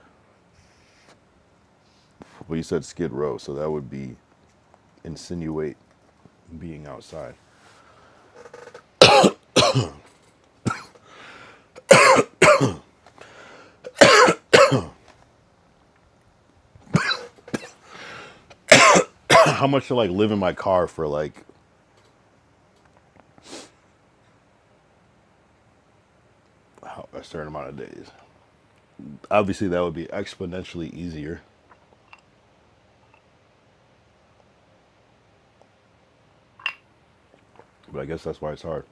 But you said Skid Row, so that would be insinuate being outside. How much to like live in my car for like a certain amount of days? Obviously, that would be exponentially easier. But I guess that's why it's hard.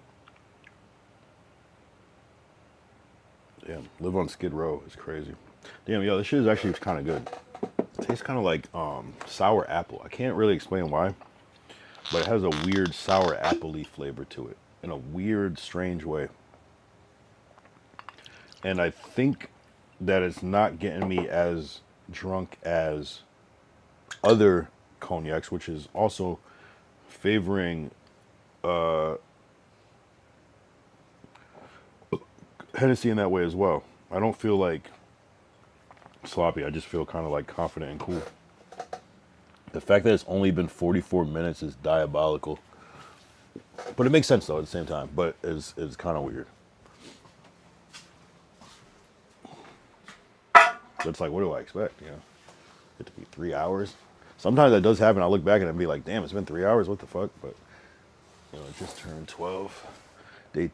Damn, live on Skid Row is crazy. Damn, yo, this shit is actually kind of good. It tastes kind of like sour apple. I can't really explain why, but it has a weird sour apple-y flavor to it in a weird, strange way. And I think that it's not getting me as drunk as other cognacs, which is also favoring Hennessy in that way as well. I don't feel like sloppy. I just feel kind of like confident and cool. The fact that it's only been 44 minutes is diabolical. But it makes sense though at the same time. But it's kind of weird. It's like, what do I expect? You know, it to be 3 hours. Sometimes that does happen. I look back and I'd be like, damn, it's been 3 hours. What the fuck? But it just turned 12. Day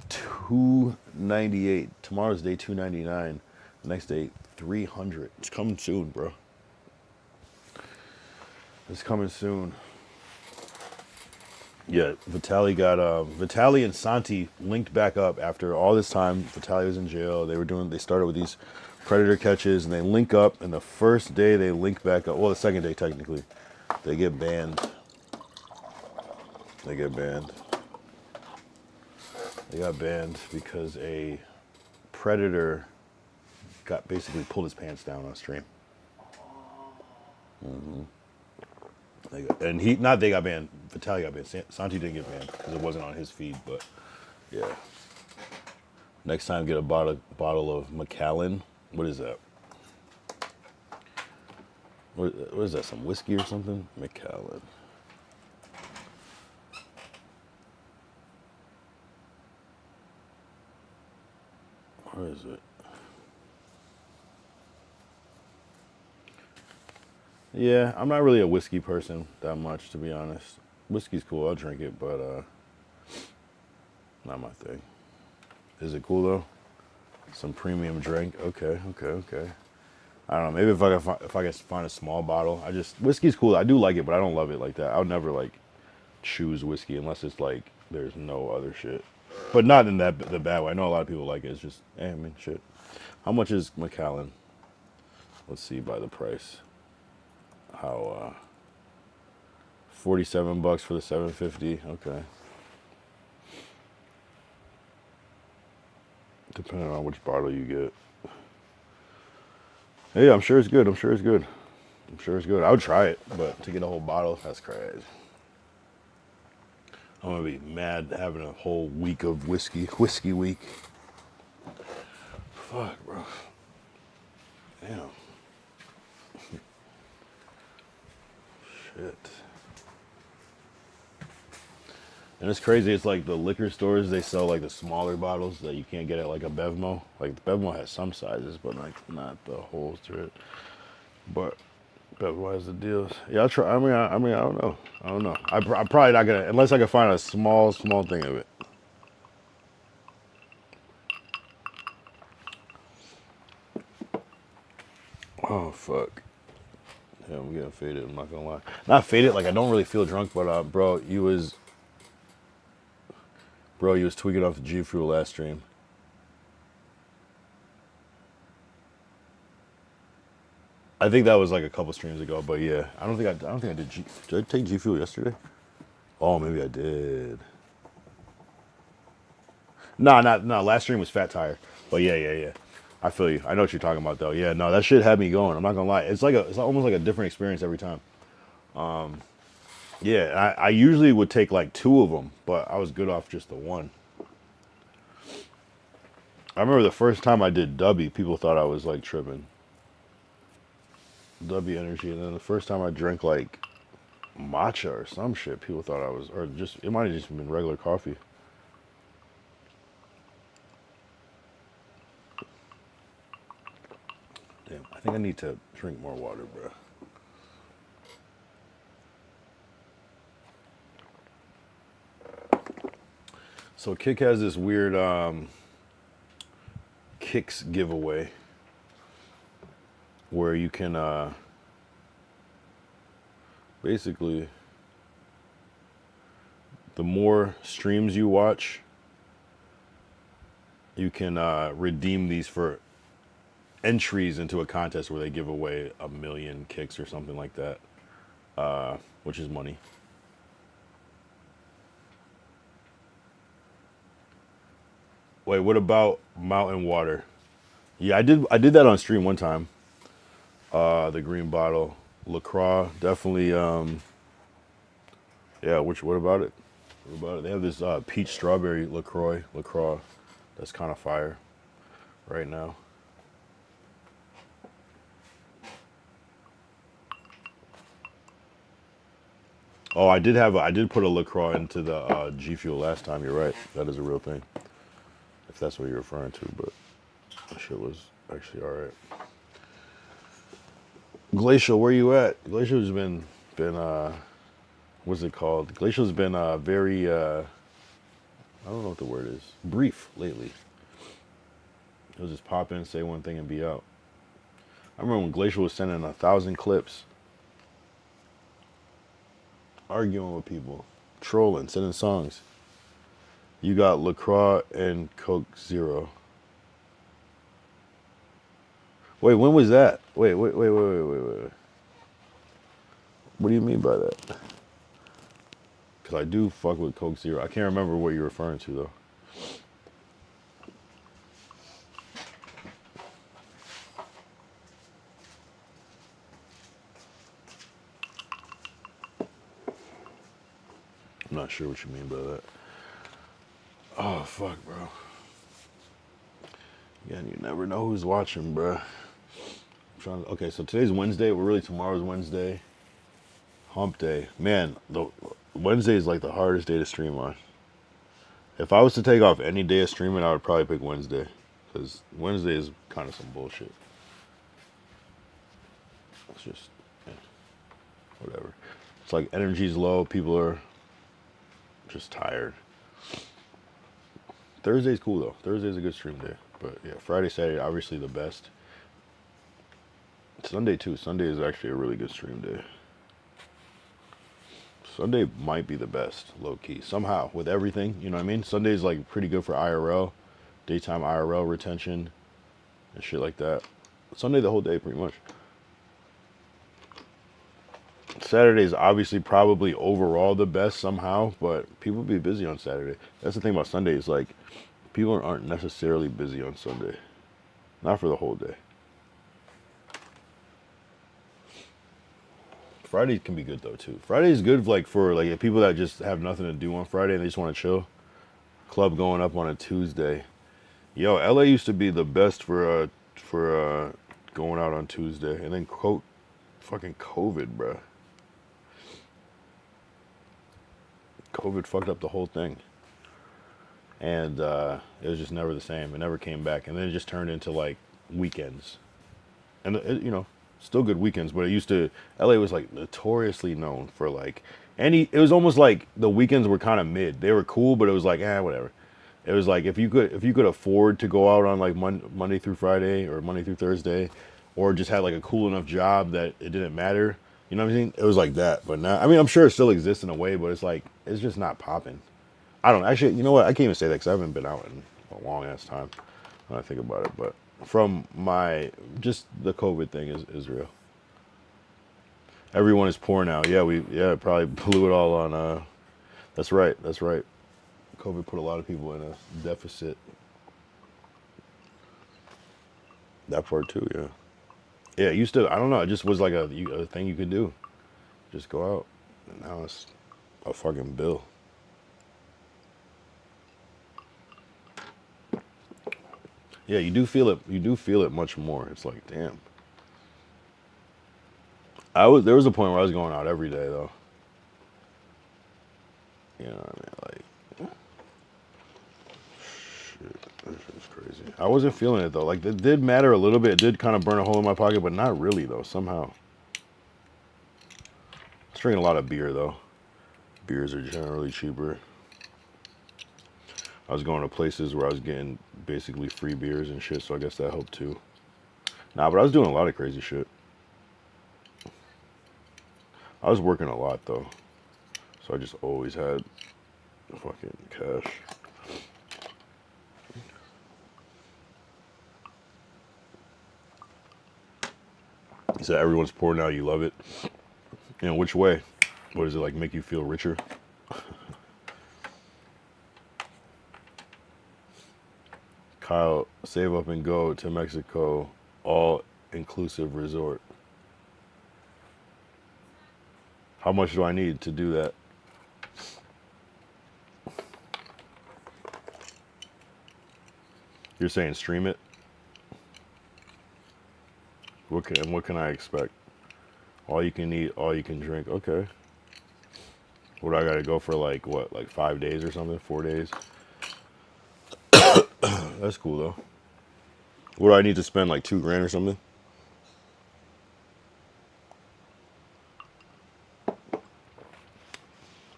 298. Tomorrow's day 299. The next day 300. It's coming soon, bro. It's coming soon. Yeah, Vitali and Santi linked back up after all this time. Vitali was in jail. They started with these predator catches and they link up, and the first day they link back up, well, the second day technically, they get banned. They got banned because a predator basically pulled his pants down on stream. They got banned. Vitali got banned. Santi didn't get banned because it wasn't on his feed. But yeah, next time get a bottle of Macallan. What is that? What is that? Some whiskey or something? Macallan. Where is it? Yeah, I'm not really a whiskey person that much, to be honest. Whiskey's cool, I'll drink it, but not my thing. Is it cool though? Some premium drink. Okay. I don't know. Maybe if I can find a small bottle. Whiskey's cool. I do like it, but I don't love it like that. I would never like choose whiskey unless it's like there's no other shit. But not in the bad way. I know a lot of people like it. It's just, I mean, shit. How much is Macallan? Let's see by the price. How 47 bucks for the 750. Okay. Depending on which bottle you get. Yeah, I'm sure it's good. I would try it, but to get a whole bottle, that's crazy. I'm gonna be mad having a whole week of whiskey week. Fuck, bro. Damn. Shit. And it's crazy. It's like the liquor stores, they sell like the smaller bottles that you can't get at like a Bevmo. Like the Bevmo has some sizes, but like not the whole to it. But Bevmo has the deals. Yeah, I'll try. I mean, I don't know. I'm probably not gonna, unless I can find a small thing of it. Oh fuck. Yeah, I'm getting faded. I'm not gonna lie. Not faded. Like I don't really feel drunk, but bro, you was tweaking off the G Fuel last stream. I think that was like a couple streams ago, but yeah, I don't think I did. Did I take G Fuel yesterday? Oh, maybe I did. No. Last stream was Fat Tire, but yeah. I feel you. I know what you're talking about though. Yeah, no, that shit had me going. I'm not gonna lie. It's almost like a different experience every time. Yeah, I usually would take like 2 of them, but I was good off just the one. I remember the first time I did Dubby, people thought I was like tripping. Dubby Energy, and then the first time I drank like matcha or some shit, people thought I was, or just, it might have just been regular coffee. Damn, I think I need to drink more water, bro. So Kick has this weird Kicks giveaway where you can basically, the more streams you watch, you can redeem these for entries into a contest where they give away 1 million kicks or something like that, which is money. Wait, what about Mountain Water? Yeah, I did that on stream one time. The green bottle, LaCroix, definitely. Yeah, what about it? What about it? They have this peach strawberry LaCroix, that's kind of fire right now. Oh, I did put a LaCroix into the G Fuel last time. You're right. That is a real thing. If that's what you're referring to, but that shit was actually all right. Glacial, where you at? Glacial's been what's it called? Glacial's been very I don't know what the word is. Brief lately. He'll just pop in, say one thing, and be out. I remember when Glacial was sending 1,000 clips, arguing with people, trolling, sending songs. You got LaCroix and Coke Zero. Wait, when was that? Wait. What do you mean by that? Because I do fuck with Coke Zero. I can't remember what you're referring to, though. I'm not sure what you mean by that. Oh, fuck, bro. Again, you never know who's watching, bro. Okay, so today's Wednesday. Well, really, tomorrow's Wednesday. Hump day. Man, Wednesday is like the hardest day to stream on. If I was to take off any day of streaming, I would probably pick Wednesday. Because Wednesday is kind of some bullshit. It's just, yeah, whatever. It's like energy's low. People are just tired. Thursday's cool, though. Thursday's a good stream day. But yeah, Friday, Saturday, obviously the best. Sunday, too. Sunday is actually a really good stream day. Sunday might be the best, low key. Somehow, with everything, you know what I mean? Sunday's like pretty good for IRL, daytime IRL retention, and shit like that. Sunday the whole day, pretty much. Saturday is obviously probably overall the best somehow, but people be busy on Saturday. That's the thing about Sunday is like, people aren't necessarily busy on Sunday. Not for the whole day. Friday can be good though too. Friday is good like for like people that just have nothing to do on Friday and they just want to chill. Club going up on a Tuesday. Yo, LA used to be the best for going out on Tuesday, and then fucking COVID, bruh. COVID fucked up the whole thing, and it was just never the same. It never came back, and then it just turned into like weekends, and you know. Still good weekends, but it used to. LA was like notoriously known for like it was almost like the weekends were kind of mid. They were cool, but it was like whatever. It was like if you could afford to go out on like Monday through Friday or Monday through Thursday, or just had like a cool enough job that it didn't matter. You know what I mean? It was like that. But now, I mean, I'm sure it still exists in a way, but it's like it's just not popping. I don't actually. You know what? I can't even say that because I haven't been out in a long ass time when I think about it, but. From just the COVID thing is real. Everyone is poor now. Yeah, probably blew it all on. That's right. COVID put a lot of people in a deficit. That part too, yeah. Yeah, it used to. I don't know. It just was like a thing you could do. Just go out. And now it's a fucking bill. Yeah, you do feel it. You do feel it much more. It's like, damn. There was a point where I was going out every day though. You know what I mean? Like, shit, this is crazy. I wasn't feeling it though. Like, it did matter a little bit. It did kind of burn a hole in my pocket, but not really though. Somehow. I was drinking a lot of beer though. Beers are generally cheaper. I was going to places where I was getting basically free beers and shit, so I guess that helped too. Nah, but I was doing a lot of crazy shit. I was working a lot though, so I just always had fucking cash. You said everyone's poor now, you love it. In which way? What does it like make you feel richer? Kyle, save up and go to Mexico, all-inclusive resort. How much do I need to do that? You're saying stream it? What can I expect? All you can eat, all you can drink. Okay. What do I gotta go for like 5 days or something? 4 days? That's cool though. What do I need to spend like $2,000 or something?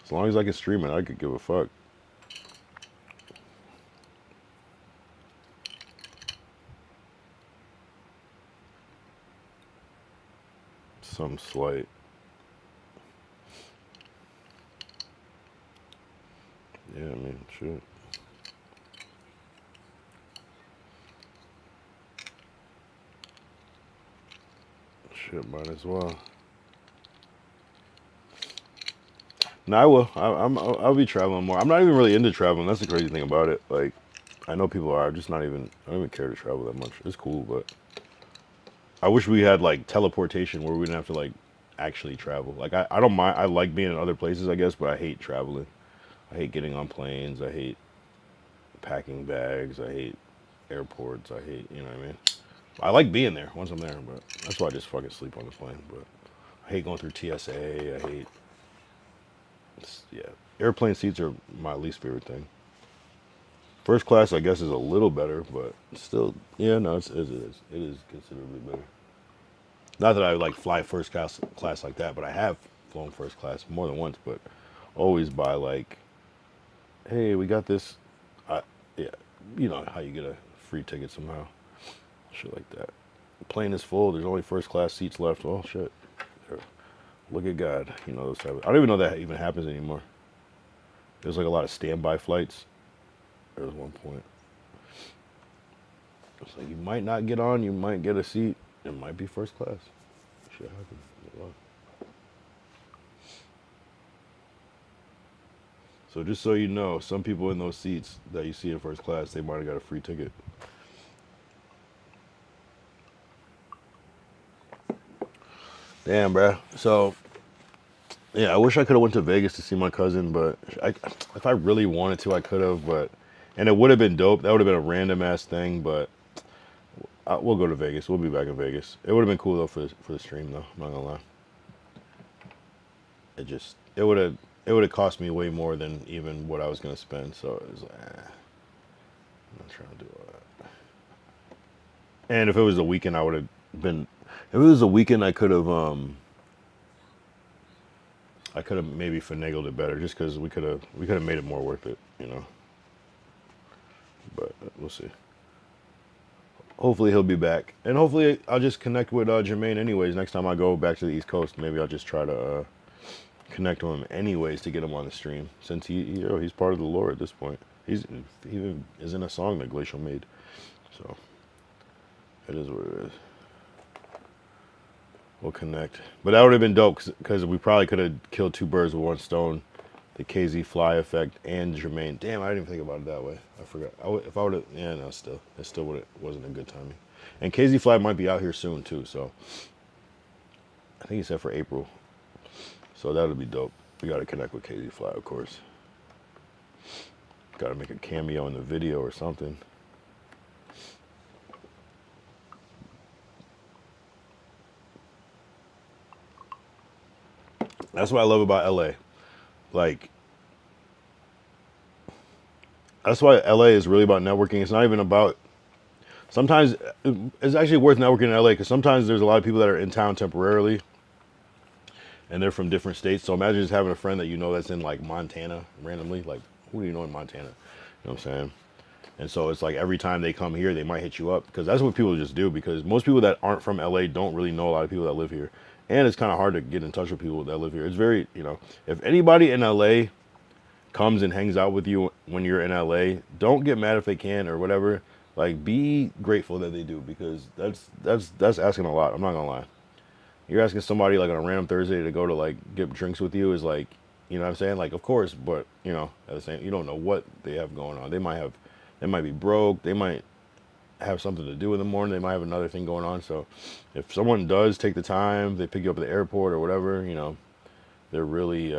As long as I can stream it, I could give a fuck. Some slight. Yeah, I mean, shit. Shit, might as well. No, I will. I'll be traveling more. I'm not even really into traveling. That's the crazy thing about it. Like, I know people are. I'm just not even. I don't even care to travel that much. It's cool, but I wish we had like teleportation where we didn't have to like actually travel. Like, I don't mind. I like being in other places, I guess, but I hate traveling. I hate getting on planes. I hate packing bags. I hate airports. I hate. You know what I mean? I like being there once I'm there, but that's why I just fucking sleep on the plane. But I hate going through TSA. I hate. Yeah, airplane seats are my least favorite thing. First class, I guess, is a little better, but still, yeah, no, it is considerably better. Not that I would like fly first class like that, but I have flown first class more than once, but always by like, hey, we got this. Yeah, you know how you get a free ticket somehow, shit like that. The plane is full. There's only first class seats left. Oh shit, look at God. You know those type of. I don't even know that even happens anymore. There's like a lot of standby flights. There was one point. It's like you might not get on, you might get a seat. It might be first class. Shit happens. So just so you know, some people in those seats that you see in first class, they might have got a free ticket. Damn, bruh. So, yeah, I wish I could have went to Vegas to see my cousin, but if I really wanted to, I could have. But and it would have been dope. That would have been a random ass thing. But we'll go to Vegas. We'll be back in Vegas. It would have been cool though for the stream though. I'm not gonna lie. It would have cost me way more than even what I was gonna spend. So it was like, I'm not trying to do all that. And if it was a weekend, I would have been. If it was a weekend, I could have maybe finagled it better, just because we could have made it more worth it, you know. But we'll see. Hopefully he'll be back, and hopefully I'll just connect with Jermaine anyways. Next time I go back to the East Coast, maybe I'll just try to connect with him anyways to get him on the stream, since he's part of the lore at this point. He even is in a song that Glacial made, so it is what it is. We'll connect, but that would have been dope because we probably could have killed two birds with one stone. The KZ Fly effect and Jermaine. Damn, I didn't even think about it that way. I forgot. If I would have, yeah, no, it still wasn't a good timing. And KZ Fly might be out here soon too, so I think he said for April. So that would be dope. We got to connect with KZ Fly, of course. Got to make a cameo in the video or something. That's what I love about LA. Like, that's why LA is really about networking. It's not even about. Sometimes it's actually worth networking in LA because sometimes there's a lot of people that are in town temporarily, and they're from different states. So imagine just having a friend that you know that's in like Montana randomly. Like, who do you know in Montana? You know what I'm saying? And so it's like every time they come here, they might hit you up because that's what people just do. Because most people that aren't from LA don't really know a lot of people that live here, and it's kind of hard to get in touch with people that live here. It's very, if anybody in LA comes and hangs out with you when you're in LA, don't get mad if they can or whatever. Like, be grateful that they do, because that's asking a lot. I'm not gonna lie. You're asking somebody like on a random Thursday to go to like get drinks with you is like, you know what I'm saying? Like, of course, but at the same, you don't know what they have going on. They might be broke. They might have something to do in the morning. They might have another thing going on. So if someone does take the time, they pick you up at the airport or whatever, they're really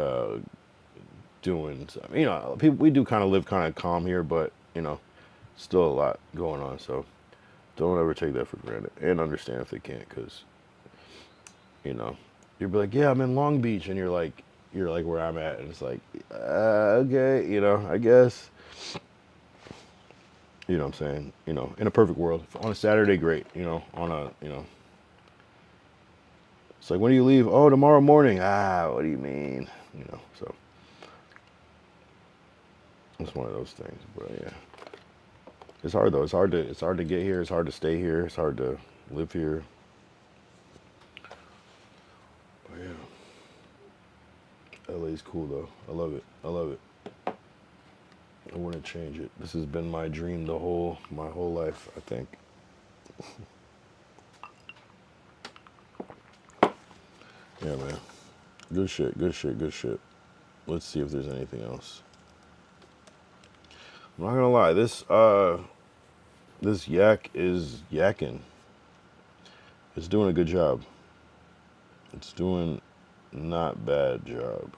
doing. People, we do kind of live kind of calm here, but still a lot going on. So don't ever take that for granted, and understand if they can't, because you'll be like, yeah, I'm in Long Beach, and you're like where I'm at, and it's like, okay, I guess. You know what I'm saying? In a perfect world, on a Saturday, great. It's like, when do you leave? Oh, tomorrow morning. What do you mean? So It's one of those things, but yeah. It's hard though. It's hard to get here. It's hard to stay here. It's hard to live here. But yeah. LA's cool though. I love it. I love it. I wouldn't change it. This has been my dream my whole life, I think. Yeah, man. Good shit, good shit, good shit. Let's see if there's anything else. I'm not gonna lie, this yak is yakking. It's doing a good job. It's doing not bad job.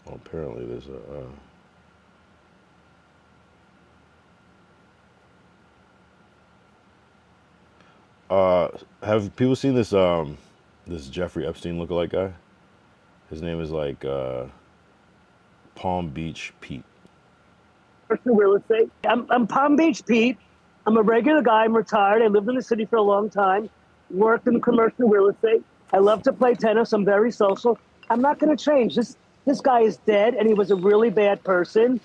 Well, apparently there's have people seen this Jeffrey Epstein lookalike guy? His name is like Palm Beach Pete. Commercial real estate. I'm Palm Beach Pete. I'm a regular guy. I'm retired. I lived in the city for a long time. Worked in commercial real estate. I love to play tennis. I'm very social. I'm not going to change. This guy is dead, and he was a really bad person.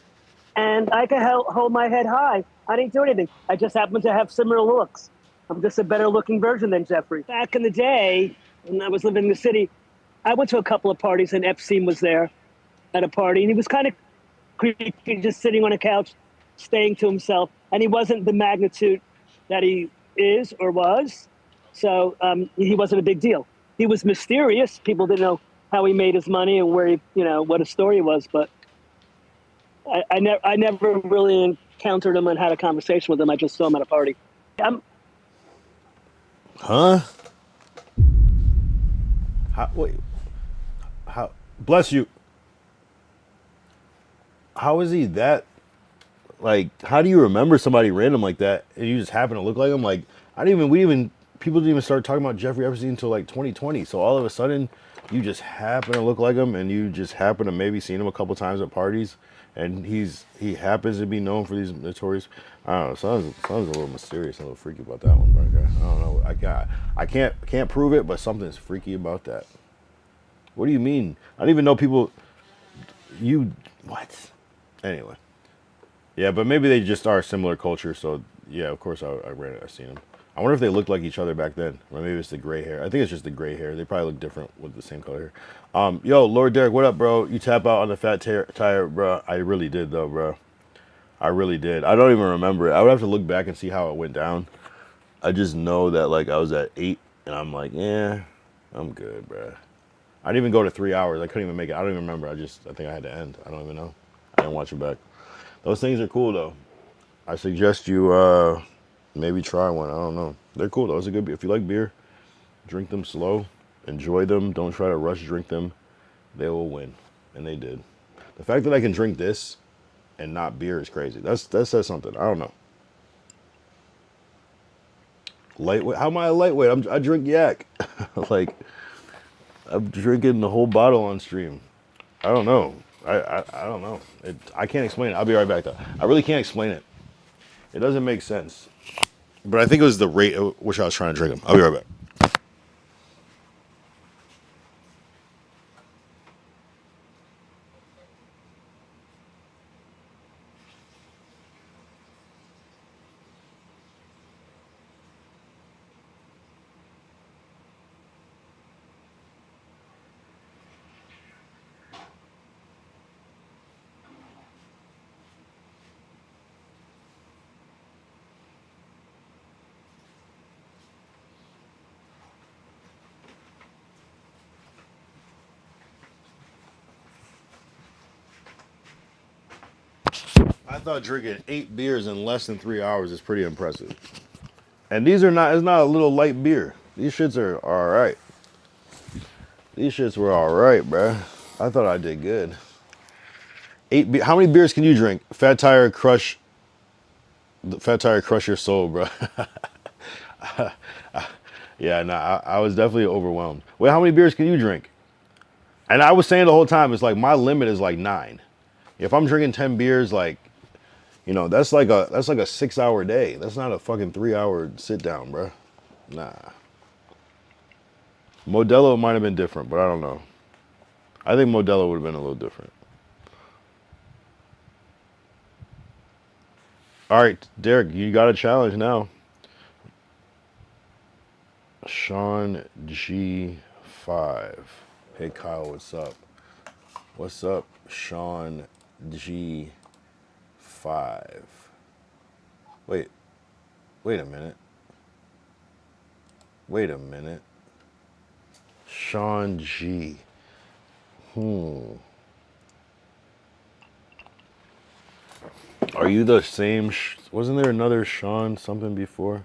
And I can hold my head high. I didn't do anything. I just happen to have similar looks. I'm just a better looking version than Jeffrey. Back in the day, when I was living in the city, I went to a couple of parties, and Epstein was there at a party, and he was kind of creepy, just sitting on a couch, staying to himself. And he wasn't the magnitude that he is or was. So he wasn't a big deal. He was mysterious. People didn't know how he made his money and where he, what his story was. But I never really encountered him and had a conversation with him. I just saw him at a party. Huh? Wait. How? Bless you. How is he that? Like, how do you remember somebody random like that and you just happen to look like him? Like, people didn't even start talking about Jeffrey Epstein until like 2020. So all of a sudden, you just happen to look like him, and you just happen to maybe seen him a couple times at parties, and he happens to be known for these notorious. I don't know. Sounds a little mysterious, and a little freaky about that one, but I don't know. I can't prove it, but something's freaky about that. What do you mean? I don't even know people. What? Anyway. Yeah, but maybe they just are similar culture. So yeah, of course I've seen them. I wonder if they looked like each other back then, or maybe it's the gray hair. I think it's just the gray hair. They probably look different with the same color hair. Yo, Lord Derek, what up, bro? You tap out on the fat tire, bro. I really did though, bro. I really did. I don't even remember it. I would have to look back and see how it went down. I just know that like I was at 8, and I'm like, yeah, I'm good, bro. I didn't even go to 3 hours. I couldn't even make it. I don't even remember. I think I had to end. I don't even know. I didn't watch it back. Those things are cool though. I suggest you maybe try one. I don't know. They're cool though. It's a good beer. If you like beer, drink them slow. Enjoy them. Don't try to rush drink them. They will win. And they did. The fact that I can drink this and not beer is crazy. That says something. I don't know. Lightweight. How am I a lightweight? I drink yak. Like, I'm drinking the whole bottle on stream. I don't know. I don't know. I can't explain it. I'll be right back though. I really can't explain it. It doesn't make sense. But I think it was the rate at which I was trying to drink them. I'll be right back. I thought drinking 8 beers in less than 3 hours is pretty impressive. And it's not a little light beer. These shits are alright. These shits were alright, bruh. I thought I did good. How many beers can you drink? Fat Tire crush your soul, bro. Yeah, nah, I was definitely overwhelmed. Wait, how many beers can you drink? And I was saying the whole time, it's like my limit is like 9. If I'm drinking 10 beers, like, You know, that's like a 6 hour day. That's not a fucking 3 hour sit down, bruh. Nah. Modelo might have been different, but I don't know. I think Modelo would have been a little different. All right, Derek, you got a challenge now. Sean G5. Hey Kyle, what's up? What's up, Sean G5? Wait a minute. Wait a minute. Sean G. Are you the same? Wasn't there another Sean something before?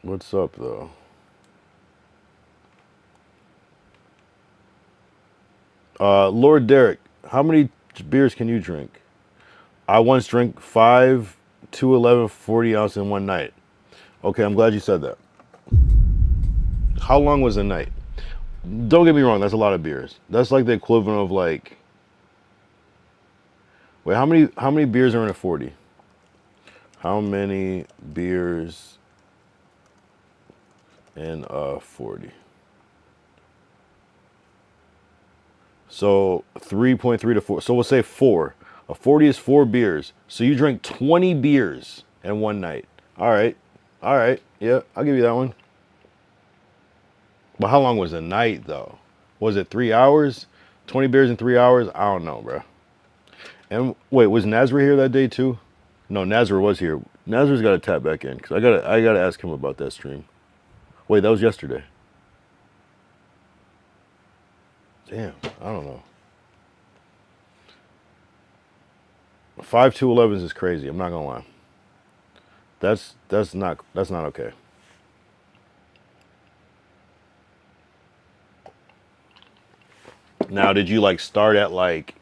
What's up, though? Lord Derek, how many beers can you drink? I once drank 5, 2, 11, 40 ounce in one night. Okay, I'm glad you said that. How long was a night? Don't get me wrong, that's a lot of beers. That's like the equivalent of like. Wait, how many beers are in a 40? How many beers in a 40? So 3.3 to 4. So we'll say 4. A 40 is 4 beers. So you drink 20 beers in one night. All right. All right. Yeah, I'll give you that one. But how long was the night, though? Was it 3 hours? 20 beers in 3 hours? I don't know, bro. And wait, was Nazra here that day, too? No, Nazra was here. Nazra's got to tap back in, because I gotta ask him about that stream. Wait, that was yesterday. Damn, I don't know. 5 to 11s is crazy. I'm not gonna lie. That's not okay. Now, did you like start at like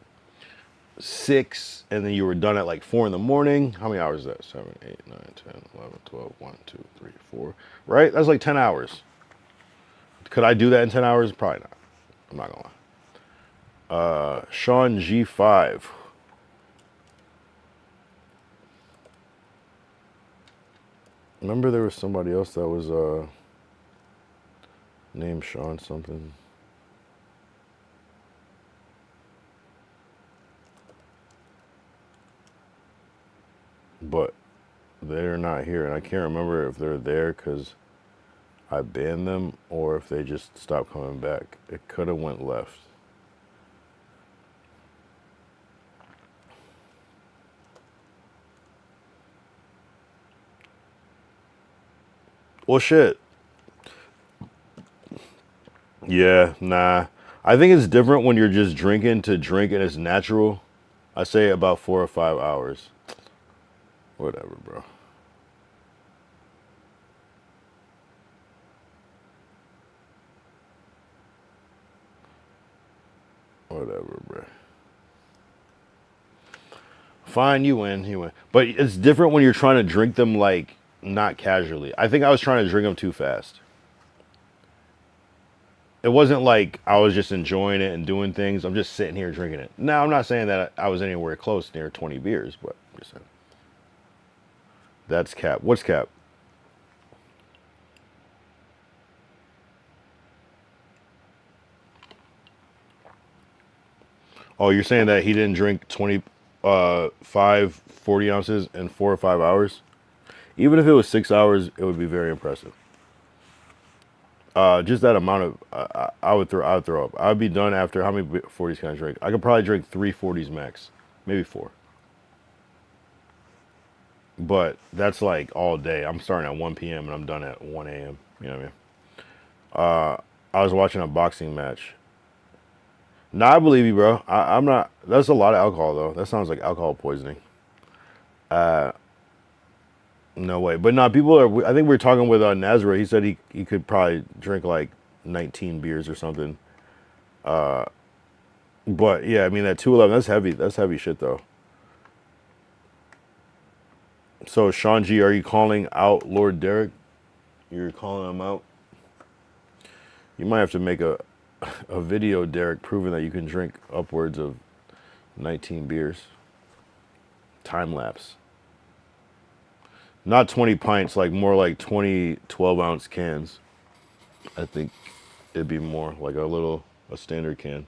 6 and then you were done at like 4 in the morning? How many hours is that? 7, 8, 9, 10, 11, 12, 1, 2, 3, 4. Right? That's like 10 hours. Could I do that in 10 hours? Probably not. I'm not gonna lie. Sean G5. Remember there was somebody else that was named Sean something. But they're not here, and I can't remember if they're there because I banned them or if they just stopped coming back. It could have went left. Well, shit. Yeah, nah. I think it's different when you're just drinking to drink and it's natural. I say about 4 or 5 hours. Whatever, bro. Whatever, bro. Fine, you win. You win. But it's different when you're trying to drink them like not casually. I think I was trying to drink them too fast. It wasn't like I was just enjoying it and doing things. I'm just sitting here drinking it. Now, I'm not saying that I was anywhere close near 20 beers, but I'm just saying. That's cap. What's cap? Oh, you're saying that he didn't drink 40 ounces in 4 or 5 hours? Even if it was 6 hours, it would be very impressive. Just that amount of, I would throw up. I would be done after, how many 40s can I drink? I could probably drink 3 40s max, maybe 4. But that's like all day. I'm starting at 1 p.m. and I'm done at 1 a.m. You know what I mean? I was watching a boxing match. Nah, I believe you, bro. I'm not. That's a lot of alcohol, though. That sounds like alcohol poisoning. No way. But nah, people are. I think we were talking with Nazra. He said he could probably drink like 19 beers or something. But yeah, I mean that 211. That's heavy. That's heavy shit, though. So Sean G, are you calling out Lord Derek? You're calling him out. You might have to make a video, Derek, proving that you can drink upwards of 19 beers. time lapse. Not 20 pints, like more like 20 12-ounce cans. I think it'd be more like a standard can.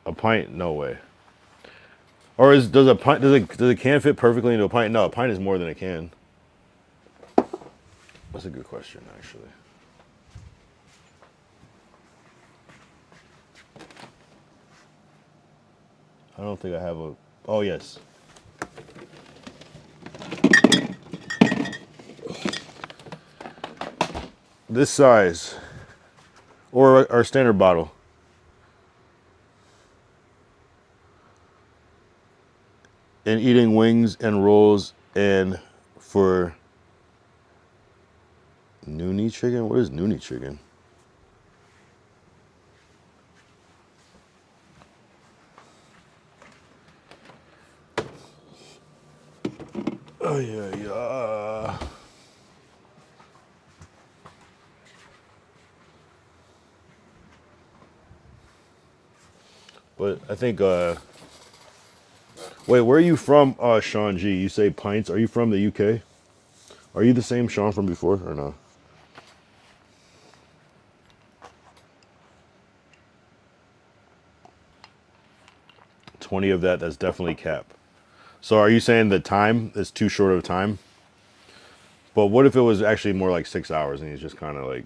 A pint, no way. Or does a can fit perfectly into a pint? No, a pint is more than a can. That's a good question, actually. I don't think I have a. Oh yes. This size, or our standard bottle. And eating wings and rolls and for noonie chicken? What is noonie chicken? Oh yeah. But I think wait, where are you from, Sean G? You say pints. Are you from the UK? Are you the same Sean from before or no? $20 of that's definitely cap. So are you saying the time is too short of time? But what if it was actually more like 6 hours and he's just kind of like,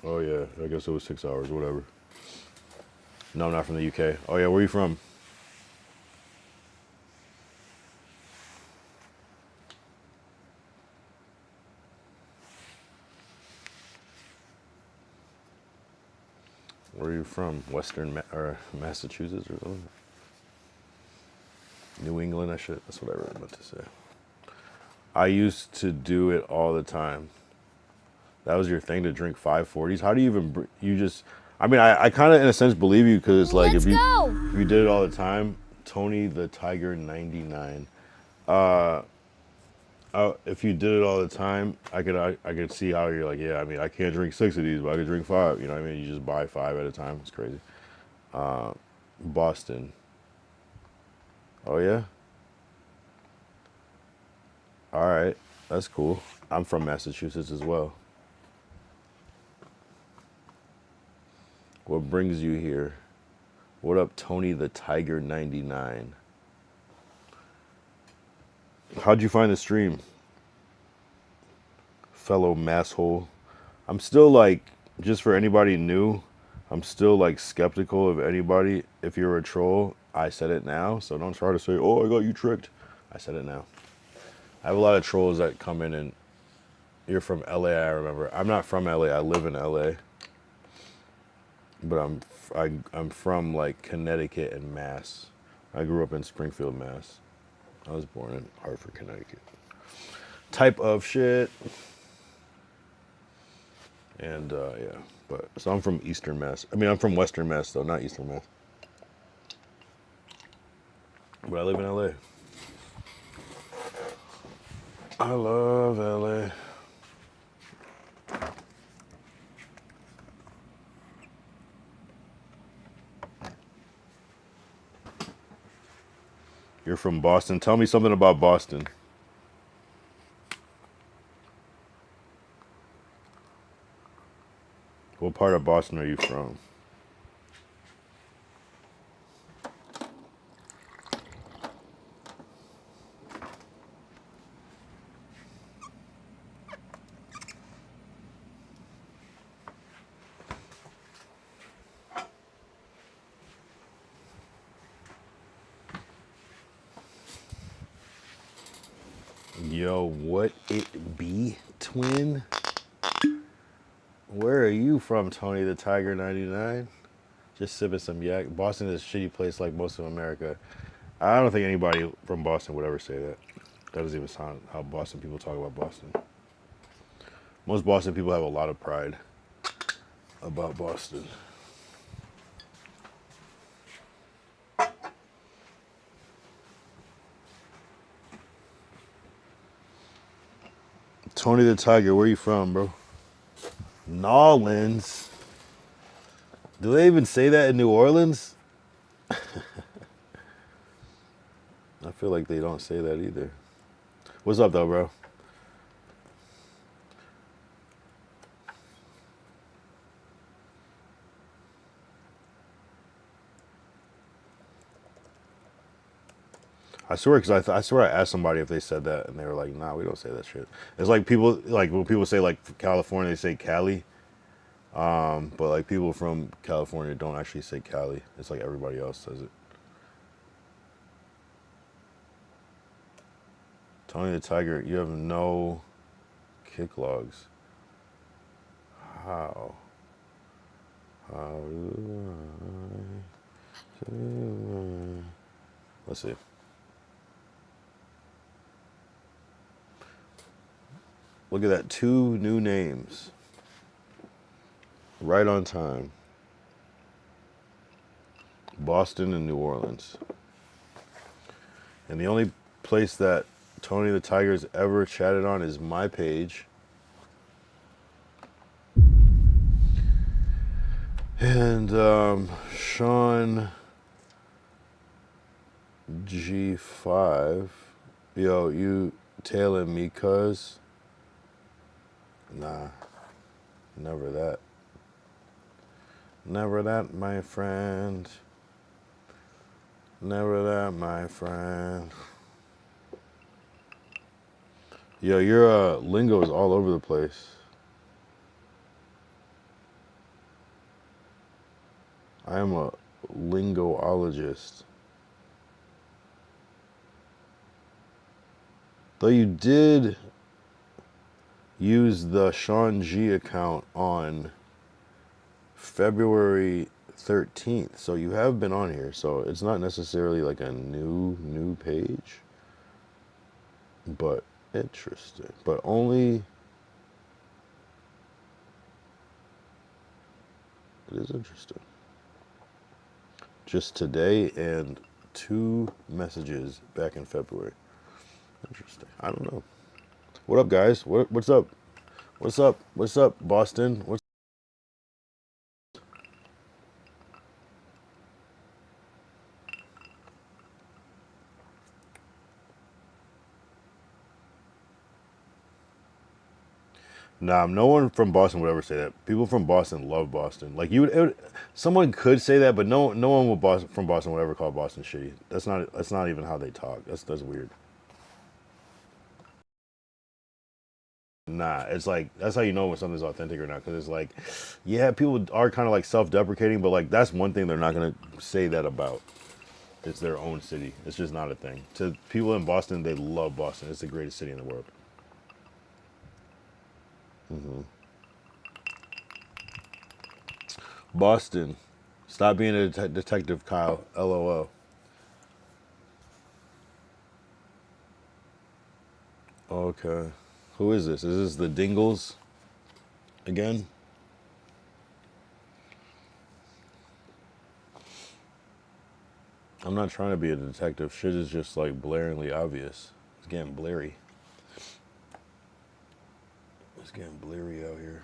oh yeah, I guess it was 6 hours, whatever. No, I'm not from the UK. Oh yeah, where are you from? Where are you from? Or Massachusetts or something? New England, that's what I really meant to say. I used to do it all the time. That was your thing, to drink 540s? How do you even, I mean, I kind of in a sense believe you, because it's like if you did it all the time. Tony the Tiger 99. If you did it all the time, I could see how you're like, yeah, I mean, I can't drink 6 of these, but I could drink 5. You know what I mean? You just buy 5 at a time. It's crazy. Boston. Oh yeah? All right. That's cool. I'm from Massachusetts as well. What brings you here? What up, Tony the Tiger 99? How'd you find the stream? Fellow masshole. I'm still like, just for anybody new, I'm still like skeptical of anybody. If you're a troll, I said it now, so don't try to say, oh, I got you tricked. I said it now. I have a lot of trolls that come in and, you're from LA, I remember. I'm not from LA, I live in LA. But I'm from like Connecticut and Mass. I grew up in Springfield, Mass. I was born in Hartford, Connecticut. Type of shit. And yeah, so I'm from Eastern Mass. I mean, I'm from Western Mass though, not Eastern Mass. But I live in LA. I love LA. You're from Boston. Tell me something about Boston. What part of Boston are you from? Yo, what it be, twin? Where are you from, Tony the Tiger 99? Just sipping some yak. Boston is a shitty place like most of America. I don't think anybody from Boston would ever say that. That doesn't even sound how Boston people talk about Boston. Most Boston people have a lot of pride about Boston. Tony the Tiger, where you from, bro? Nolans. Do they even say that in New Orleans? feel like they don't say that either. What's up, though, bro? I swear, because I swear I asked somebody if they said that, and they were like, "Nah, we don't say that shit." It's like people, like when people say like California, they say Cali, but like people from California don't actually say Cali. It's like everybody else says it. Tony the Tiger, you have no kick logs. How? How do I? Let's see. Look at that. 2 new names. Right on time. Boston and New Orleans. And the only place that Tony the Tiger's ever chatted on is my page. And Sean G5. Yo, you tailing me, cuz? Nah, never that. Never that, my friend. Never that, my friend. Yo, your lingo is all over the place. I am a lingoologist. Though you did use the Sean G account on February 13th. So you have been on here. So it's not necessarily like a new page. But interesting. But only... It is interesting. Just today and 2 messages back in February. Interesting. I don't know. What up, guys? What's up? What's up? What's up, Boston? What's Nah, no one from Boston would ever say that. People from Boston love Boston. Like someone could say that, but no one from Boston would ever call Boston shitty. That's not even how they talk. That's weird. Nah, it's like that's how you know when something's authentic or not. Because it's like, yeah, people are kind of like self-deprecating, but like that's one thing they're not gonna say that about. It's their own city. It's just not a thing. To people in Boston, they love Boston. It's the greatest city in the world. Boston. Stop being a detective, Kyle. LOL. Okay. Who is this? Is this the Dingles again? I'm not trying to be a detective. Shit is just like blaringly obvious. It's getting blurry. It's getting blurry out here.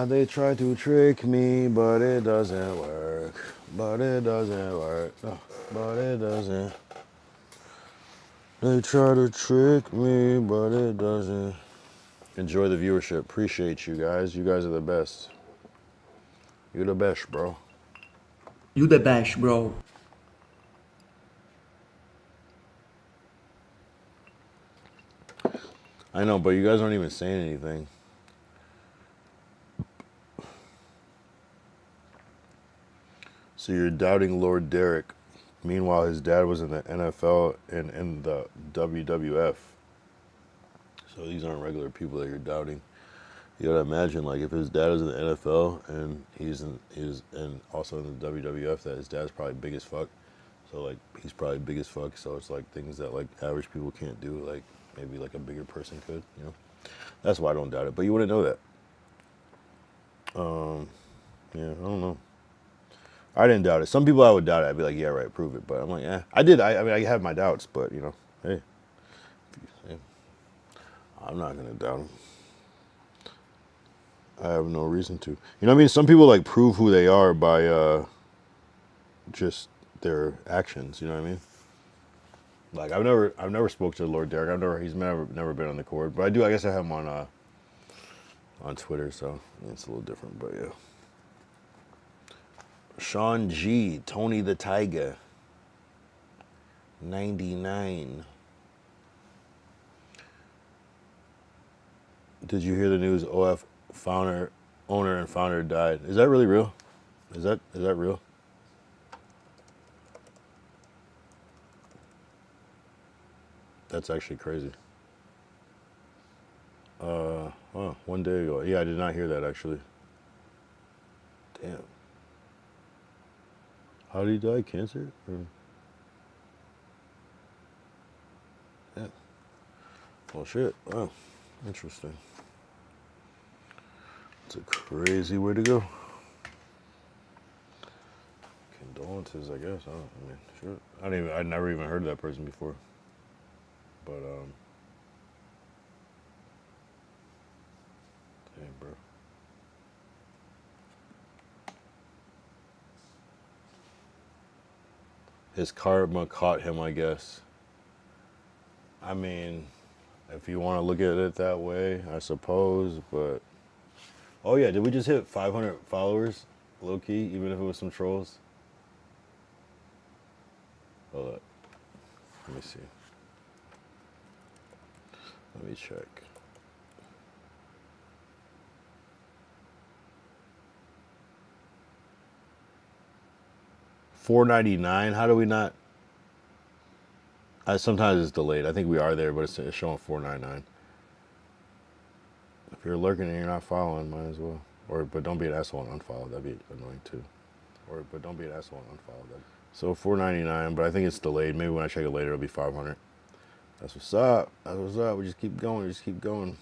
They try to trick me, but it doesn't work. But it doesn't work. No, but it doesn't. They try to trick me, but it doesn't. Enjoy the viewership. Appreciate you guys. You guys are the best. You're the best, bro. You the best, bro. I know, but you guys aren't even saying anything. So you're doubting Lord Derek. Meanwhile, his dad was in the NFL and in the WWF. So these aren't regular people that you're doubting. You gotta imagine, like, if his dad is in the NFL and he's also in the WWF, that his dad's probably big as fuck. So like, he's probably big as fuck. So it's like things that like average people can't do, like maybe like a bigger person could. You know, that's why I don't doubt it. But you wouldn't know that. Yeah, I don't know. I didn't doubt it. Some people I would doubt it. I'd be like, yeah, right, prove it. But I'm like, yeah, I did. I mean, I have my doubts, but you know, hey, I'm not gonna doubt him. I have no reason to. You know what I mean? Some people like prove who they are just their actions. You know what I mean? Like I've never spoke to Lord Derek. He's never been on the court, but I do. I guess I have him on Twitter, so it's a little different. But yeah, Sean G, Tony the Tiger, 99. Did you hear the news? OF owner and founder died. Is that really real? Is that real? That's actually crazy. Oh, 1 day ago. Yeah, I did not hear that actually. Damn. How did he die? Cancer? Yeah. Well, shit. Wow. Interesting. It's a crazy way to go. Condolences, I guess. I mean, sure. I never even heard of that person before. But, dang, bro. His karma caught him, I guess. I mean, if you want to look at it that way, I suppose, but... Oh, yeah, did we just hit 500 followers? Low-key, even if it was some trolls? Hold up. Let me see. Let me check. $4.99. How do we not? Sometimes it's delayed. I think we are there, but it's showing $4.99. If you're lurking and you're not following, might as well. But don't be an asshole and unfollow. That'd be annoying too. But don't be an asshole and unfollow that. So $4.99, but I think it's delayed. Maybe when I check it later, it'll be 500. That's what's up. That's what's up. We just keep going. We just keep going.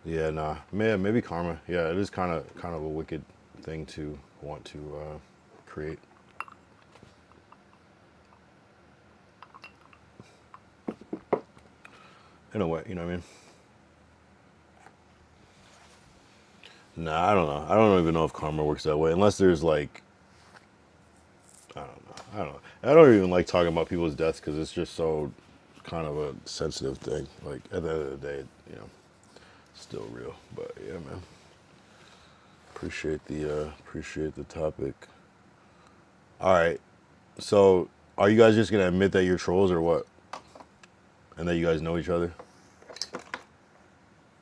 Yeah, nah. Man, maybe karma. Yeah, it is kind of a wicked thing to want to create. In a way, you know what I mean? Nah, I don't know. I don't even know if karma works that way. Unless there's like, I don't know. I don't know. I don't even like talking about people's deaths because it's just so kind of a sensitive thing. Like, at the end of the day, you know, still real. But yeah, man. Appreciate the topic. All right. So, are you guys just gonna admit that you're trolls or what? And that you guys know each other?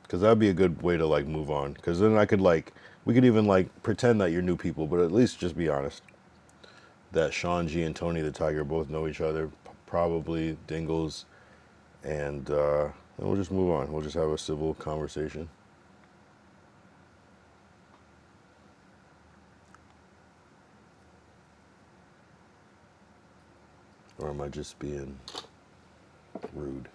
Because that'd be a good way to like move on. Because then we could even like pretend that you're new people, but at least just be honest. That Sean G and Tony the Tiger both know each other, probably Dingles, and then we'll just move on. We'll just have a civil conversation. Or am I just being rude?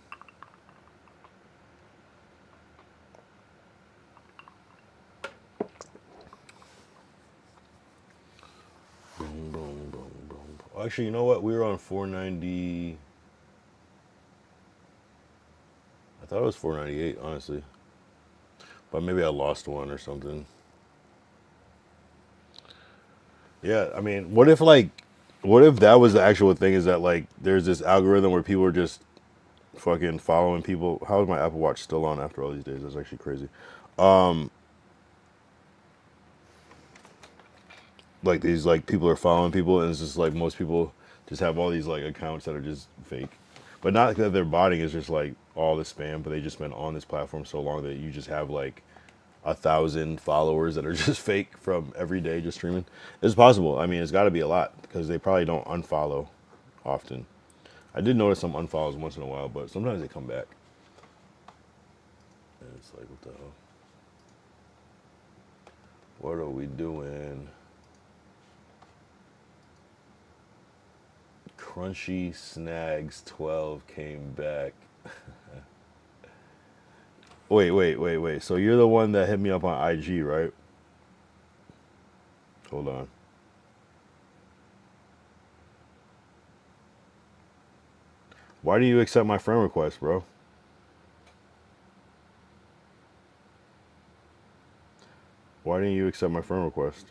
Boom, boom, boom, boom. Actually, you know what? We were on 490. I thought it was 498, honestly. But maybe I lost one or something. Yeah, I mean, what if that was the actual thing, is that like there's this algorithm where people are just fucking following people. How is my Apple Watch still on after all these days? That's actually crazy. Like these like people are following people, and it's just like most people just have all these like accounts that are just fake. But not that they're botting, it's just like all the spam, but they just been on this platform so long that you just have like 1,000 followers that are just fake from every day just streaming. It's possible. I mean, it's got to be a lot because they probably don't unfollow often. I did notice some unfollows once in a while, but sometimes they come back. And it's like, what the hell? What are we doing? Crunchy Snags 12 came back. Wait. So you're the one that hit me up on IG, right? Hold on. Why do you accept my friend request, bro? Why didn't you accept my friend request?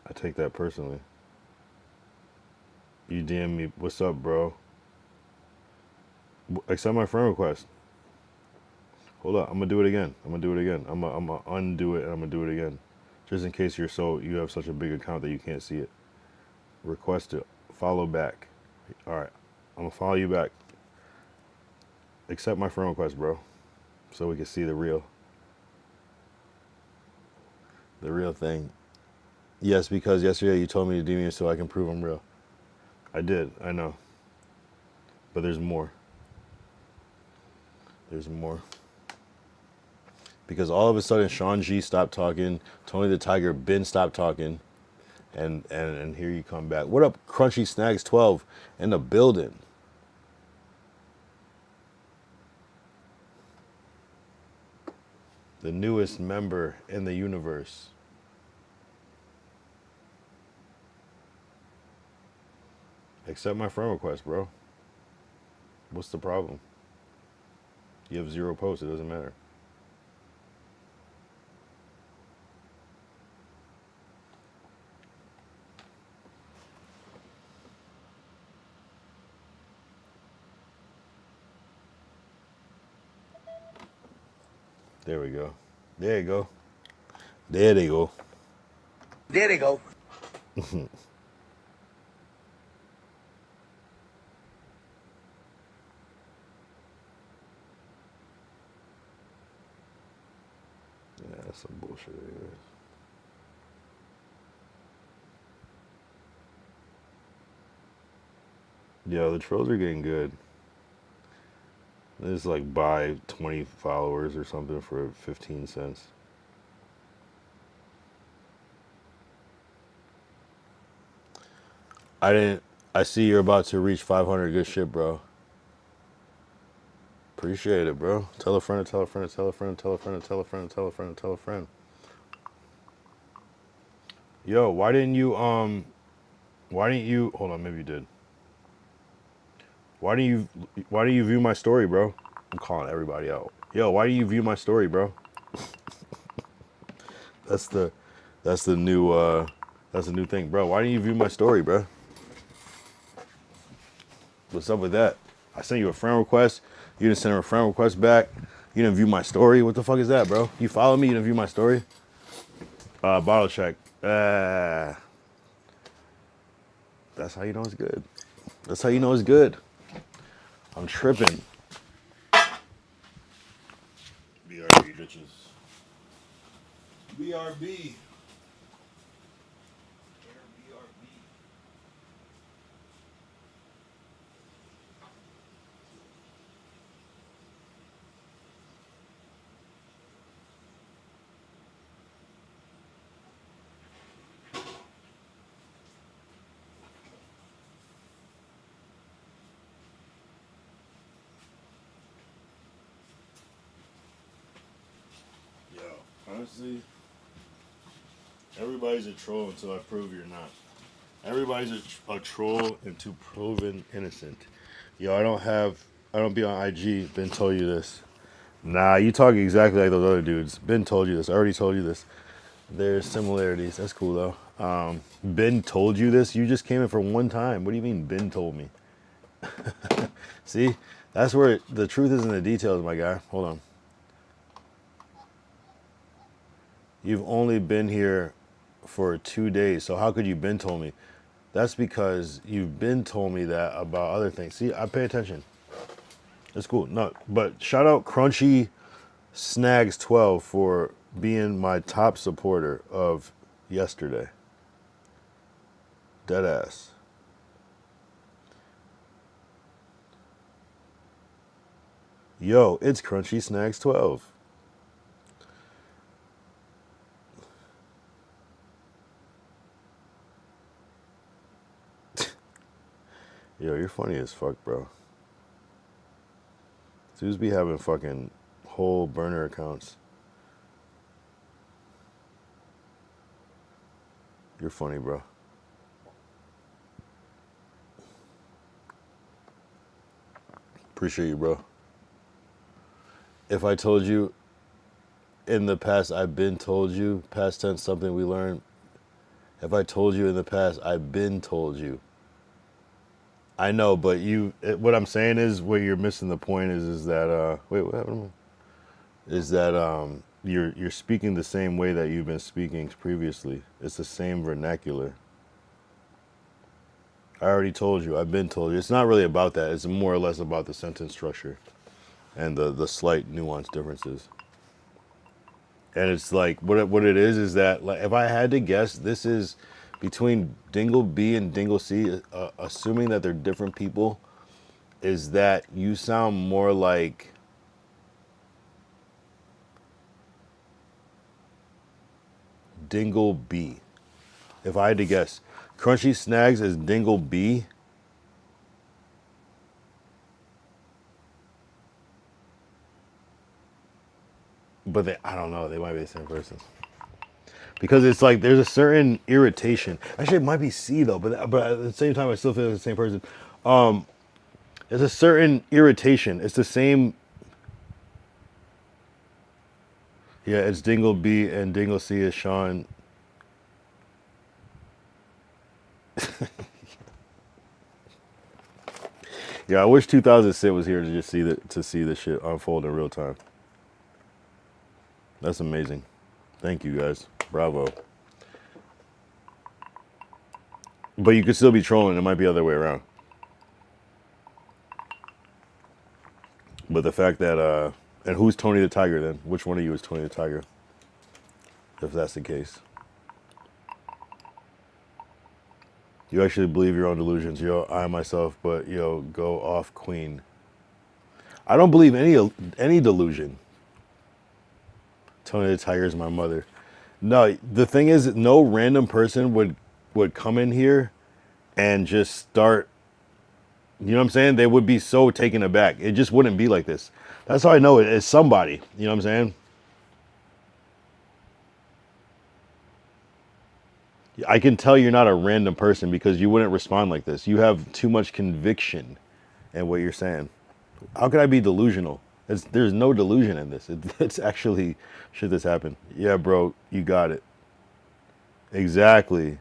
I take that personally. You DM me, what's up, bro? Accept my friend request. Hold up, I'm gonna do it again. I'm gonna undo it and I'm gonna do it again. Just in case you have such a big account that you can't see it. Request it. Follow back. Alright. I'm gonna follow you back. Accept my friend request, bro. So we can see the real thing. Yes, because yesterday you told me to DM me so I can prove I'm real. I did, I know. But there's more. There's more. Because all of a sudden Sean G stopped talking, Tony the Tiger Ben stopped talking, and here you come back. What up, Crunchy Snags 12 in the building? The newest member in the universe. Accept my friend request, bro. What's the problem? You have 0 posts, it doesn't matter. There we go. There you go. There they go. There they go. Yeah, that's some bullshit anyways. Yeah, the trolls are getting good. It's like buy 20 followers or something for 15 cents. I see you're about to reach 500. Good shit, bro. Appreciate it, bro. Tell a friend, tell a friend, tell a friend, tell a friend, tell a friend, tell a friend, tell a friend. Yo, why didn't you hold on, maybe you did. Why didn't you view my story, bro? I'm calling everybody out. Yo, why do you view my story, bro? That's the new thing, bro. Why didn't you view my story, bro? What's up with that? I sent you a friend request. You didn't send a friend request back. You didn't view my story. What the fuck is that, bro? You follow me, you didn't view my story? Bottle check. That's how you know it's good. That's how you know it's good. I'm tripping. BRB, bitches. BRB. Yo, honestly, everybody's a troll until I prove you're not. Everybody's a troll until proven innocent. Yo, I don't be on IG. Ben told you this. Nah, you talk exactly like those other dudes. Ben told you this. I already told you this. There's similarities. That's cool though. Ben told you this. You just came in for one time. What do you mean Ben told me? See, that's where the truth is in the details, my guy. Hold on. You've only been here for 2 days, so how could you Ben told me? That's because you've been told me that about other things. See, I pay attention. It's cool. No, but shout out Crunchy Snags 12 for being my top supporter of yesterday. Deadass. Yo, it's Crunchy Snags 12. Yo, you're funny as fuck, bro. Dudes be having fucking whole burner accounts. You're funny, bro. Appreciate you, bro. If I told you in the past, I've been told you, past tense, something we learned. If I told you in the past, I've been told you. I know, but what I'm saying is, what you're missing the point is that, wait, what happened? Is that you're speaking the same way that you've been speaking previously. It's the same vernacular. I already told you. I've been told you. It's not really about that. It's more or less about the sentence structure and the slight nuance differences. And it's like what it is that, like, if I had to guess, this is between Dingle B and Dingle C, assuming that they're different people, is that you sound more like Dingle B. If I had to guess, Crunchy Snags is Dingle B. But I don't know, they might be the same person. Because it's like there's a certain irritation. Actually, it might be C though, but at the same time, I still feel it's the same person. There's a certain irritation. It's the same. Yeah, it's Dingle B and Dingle C is Sean. Yeah, I wish 2000 Sit was here to just see the shit unfold in real time. That's amazing. Thank you guys. Bravo. But you could still be trolling. It might be the other way around. But the fact that and who's Tony the Tiger then? Which one of you is Tony the Tiger? If that's the case. You actually believe your own delusions. Yo, I myself, but yo, go off queen. I don't believe any delusion. Tony the Tiger is my mother. No, the thing is, no random person would come in here and just start, you know what I'm saying? They would be so taken aback. It just wouldn't be like this. That's how I know it's somebody. You know what I'm saying? I can tell you're not a random person because you wouldn't respond like this. You have too much conviction in what you're saying. How could I be delusional? There's no delusion in this. It's actually shit that's happened. Yeah, bro, you got it. Exactly.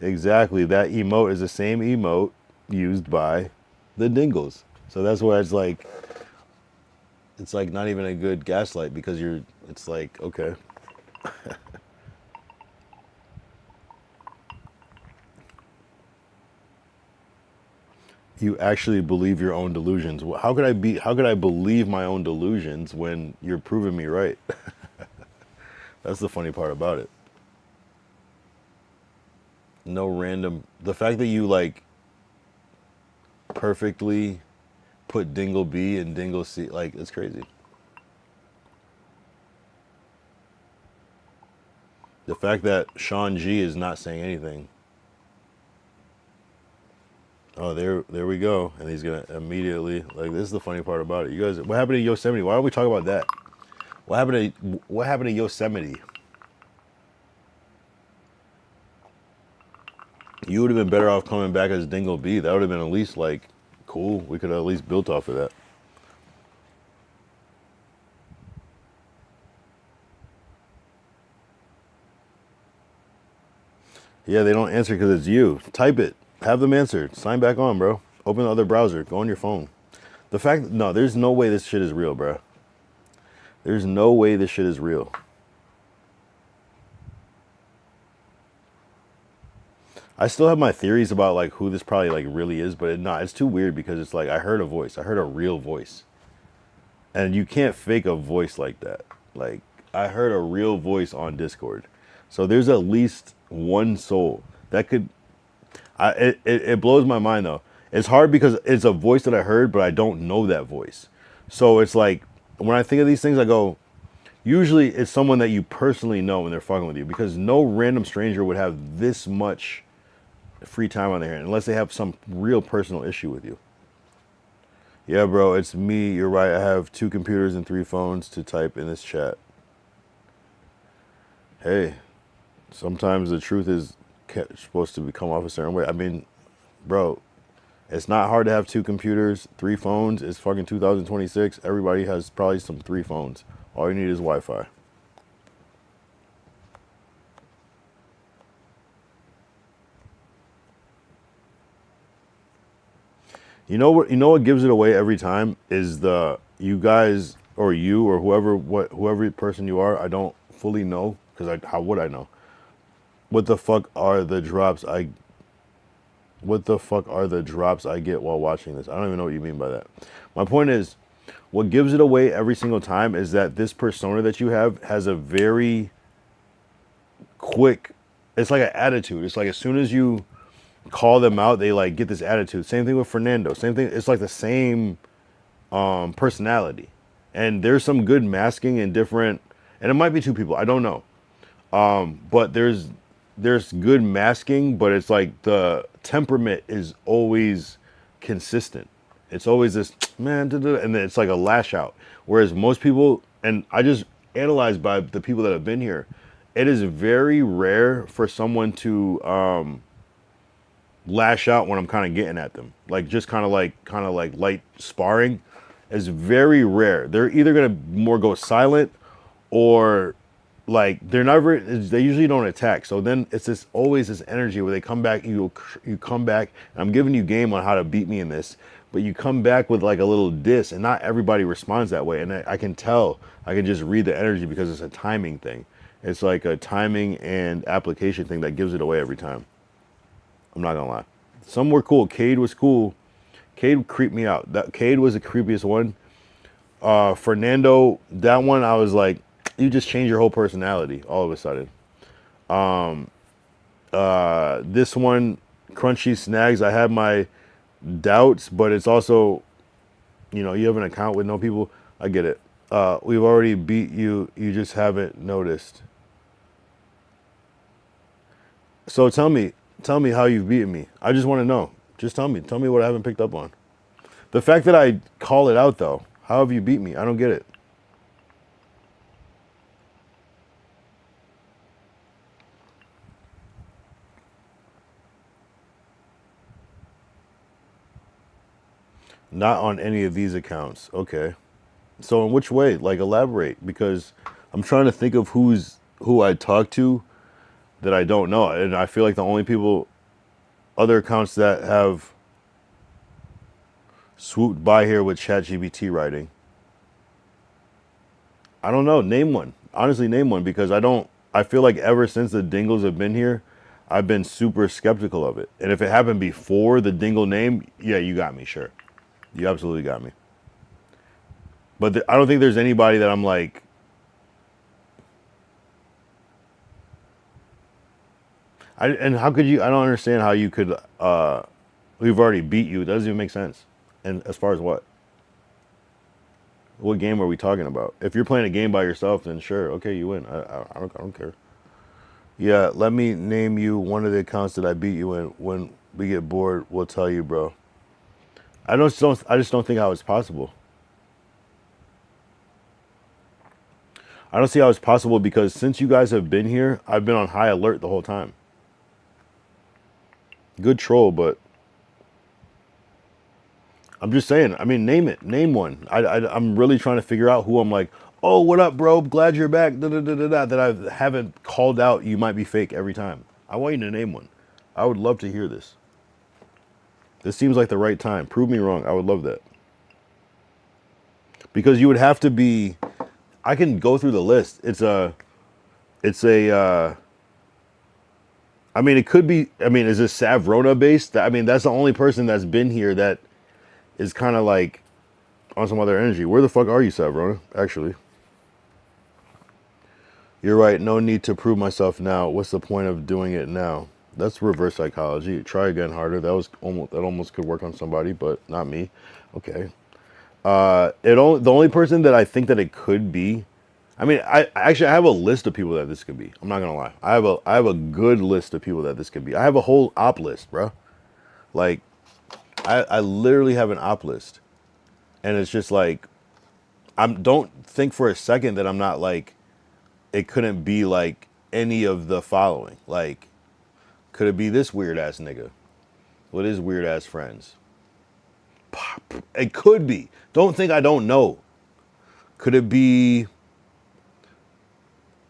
Exactly. That emote is the same emote used by the Dingles. So that's why it's like not even a good gaslight because it's like, okay. You actually believe your own delusions. How could I believe my own delusions when you're proving me right? That's the funny part about it. No random, the fact that you like perfectly put Dingle B and Dingle C, like, it's crazy. The fact that Sean G is not saying anything. Oh, there we go. And he's gonna immediately, like, this is the funny part about it. You guys, what happened to Yosemite? Why don't we talk about that? What happened to Yosemite? You would have been better off coming back as Dingle B. That would have been at least like cool. We could have at least built off of that. Yeah, they don't answer because it's you. Type it. Have them answer. Sign back on, bro. Open the other browser. Go on your phone. The fact, no, there's no way this shit is real, bro. There's no way this shit is real. I still have my theories about like who this probably like really is, but it's too weird because it's like I heard a voice. I heard a real voice. And you can't fake a voice like that. Like, I heard a real voice on Discord. So there's at least one soul that could. It blows my mind though. It's hard because it's a voice that I heard, but I don't know that voice. So it's like when I think of these things, I go, usually it's someone that you personally know when they're fucking with you, because no random stranger would have this much free time on their hand unless they have some real personal issue with you. Yeah, bro, it's me. You're right. I have 2 computers and 3 phones to type in this chat. Hey, sometimes the truth is supposed to come off a certain way. I mean, bro, It's not hard to have 2 computers, 3 phones. It's fucking 2026. Everybody has probably some 3 phones. All you need is Wi-Fi. You know what? You know what gives it away every time is you guys or you or whoever person you are. I don't fully know because how would I know? What the fuck are the drops I? What the fuck are the drops I get while watching this? I don't even know what you mean by that. My point is, what gives it away every single time is that this persona that you have has a very quick. It's like an attitude. It's like as soon as you call them out, they like get this attitude. Same thing with Fernando. Same thing. It's like the same personality. And there's some good masking and different. And it might be 2 people. I don't know. But there's good masking, but it's like the temperament is always consistent. It's always this man, and then it's like a lash out. Whereas most people, and I just analyzed by the people that have been here, it is very rare for someone to lash out when I'm kind of getting at them. Like just kind of like light sparring is very rare. They're either gonna more go silent or like they usually don't attack. So then it's this always this energy where they come back, you come back, and I'm giving you game on how to beat me in this, but you come back with like a little diss, and not everybody responds that way. And I can tell, I can just read the energy because it's a timing thing. It's like a timing and application thing that gives it away every time. I'm not gonna lie. Some were cool. Cade was cool. Cade creeped me out. That Cade was the creepiest one. Fernando, that one I was like, you just change your whole personality all of a sudden. This one, Crunchy Snags, I had my doubts, but it's also, you know, you have an account with no people. I get it. We've already beat you. You just haven't noticed. So tell me how you've beaten me. I just want to know. Just tell me what I haven't picked up on. The fact that I call it out though, how have you beat me? I don't get it. Not on any of these accounts. Okay. So in which way? Like elaborate, because I'm trying to think of who I talk to that I don't know. And I feel like the only people, other accounts that have swooped by here with ChatGPT writing. I don't know. Name one. Honestly, name one, because I feel like ever since the Dingles have been here, I've been super skeptical of it. And if it happened before the Dingle name, yeah, you got me, sure. You absolutely got me. But I don't think there's anybody that I'm like, and how could you, I don't understand how you could, we've already beat you. It doesn't even make sense. And as far as what? What game are we talking about? If you're playing a game by yourself, then sure, okay, you win. I don't care. Yeah, let me name you one of the accounts that I beat you in. When we get bored, we'll tell you, bro. I just don't think how it's possible. I don't see how it's possible because since you guys have been here, I've been on high alert the whole time. Good troll, but I'm just saying. I mean, name it. Name one. I'm really trying to figure out who I'm like, oh, what up, bro? Glad you're back. Da, da, da, da, da, that I haven't called out. You might be fake every time. I want you to name one. I would love to hear this. This seems like the right time. Prove me wrong. I would love that. Because you would have to be, I can go through the list. I mean, it could be, I mean, is this Savrona based? I mean, that's the only person that's been here that is kind of like on some other energy. Where the fuck are you, Savrona? Actually. You're right. No need to prove myself now. What's the point of doing it now? That's reverse psychology. Try again harder. That almost could work on somebody, but not me. Okay. The only person that I think that it could be, I mean, I have a list of people that this could be. I'm not gonna lie. I have a good list of people that this could be. I have a whole op list, bro. Like, I literally have an op list, and it's just like, don't think for a second that I'm not like, it couldn't be like any of the following. Like, could it be this weird ass nigga with his weird ass friends? It could be. Don't think I don't know. Could it be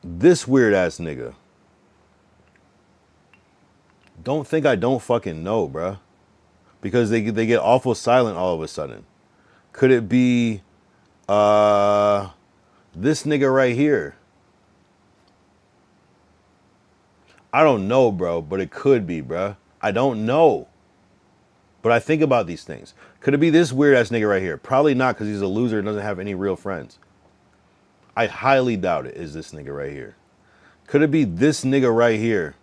this weird ass nigga? Don't think I don't fucking know, bruh. Because they get awful silent all of a sudden. Could it be this nigga right here? I don't know, bro, but it could be, bruh. I don't know. But I think about these things. Could it be this weird ass nigga right here? Probably not, because he's a loser and doesn't have any real friends. I highly doubt it is this nigga right here. Could it be this nigga right here?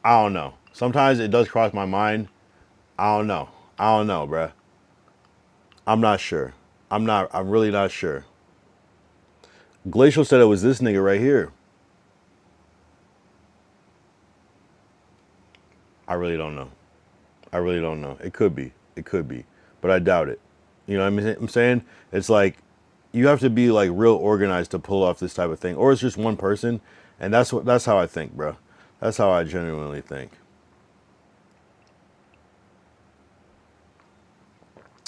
I don't know. Sometimes it does cross my mind. I don't know. I don't know, bruh. I'm not sure. I'm really not sure. Glacial said it was this nigga right here. I really don't know. I really don't know. It could be. It could be. But I doubt it. You know what I'm saying? It's like you have to be like real organized to pull off this type of thing. Or it's just one person. And that's how I think, bro. That's how I genuinely think.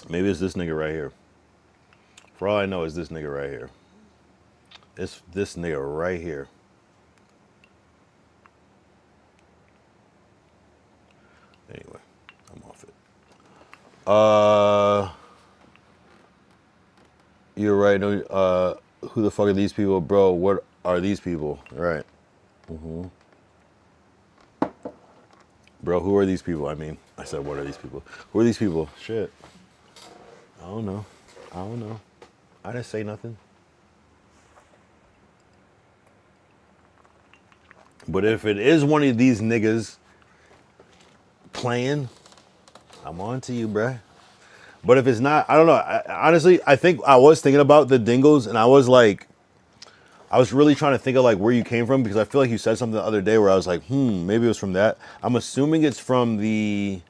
Maybe it's this nigga right here. For all I know, it's this nigga right here. It's this nigga right here. Anyway, I'm off it. You're right. No, who the fuck are these people, bro? What are these people? Right. Bro, who are these people? I mean, I said, what are these people? Who are these people? Shit. I don't know. I don't know. I didn't say nothing. But if it is one of these niggas playing, I'm on to you, bruh. But if it's not, I don't know. Honestly, I think I was thinking about the Dingles, and I was really trying to think of like where you came from, because I feel like you said something the other day where I was like, maybe it was from that. I'm assuming it's from the.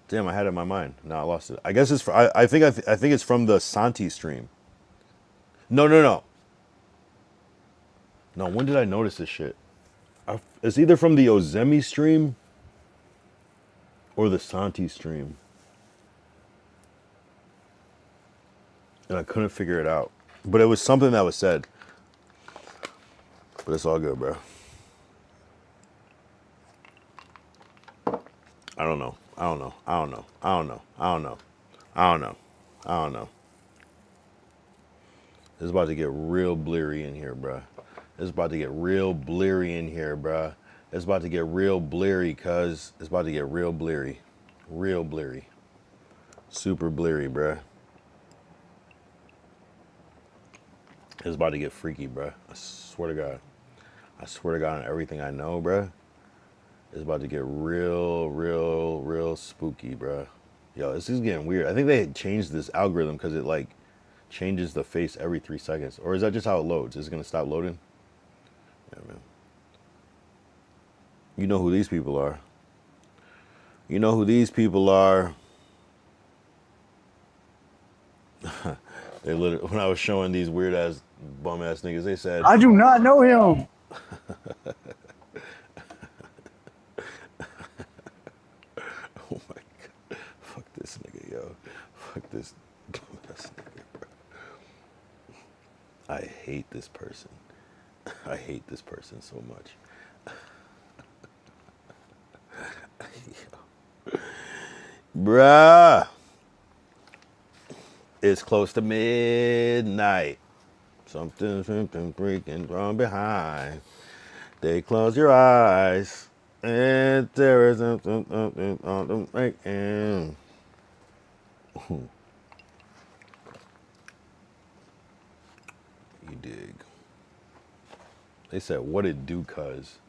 Damn, I had it in my mind. No, I lost it. I guess it's. I think it's from the Santi stream. No. No, when did I notice this shit? It's either from the Ozemi stream or the Santi stream. And I couldn't figure it out. But it was something that was said. But it's all good, bro. I don't know. It's about to get real bleary in here, bruh. It's about to get real bleary in here, bruh. It's about to get real bleary, cuz. It's about to get real bleary. Real bleary. Super bleary, bruh. It's about to get freaky, bruh. I swear to God. I swear to God on everything I know, bruh. It's about to get real spooky, bruh. Yo, this is getting weird. I think they changed this algorithm because it, like, changes the face every 3 seconds. Or is that just how it loads? Is it going to stop loading? Yeah, man. You know who these people are. You know who these people are. They literally, when I was showing these weird ass bum ass niggas, they said, I do not know him. oh my God. Fuck this nigga, yo. Fuck this bum ass nigga, bro. I hate this person. I hate this person so much. Yo. Bruh. It's close to midnight. Something freaking from behind. They close your eyes. And there is something on the making. You dig. They said, what it do, cuz?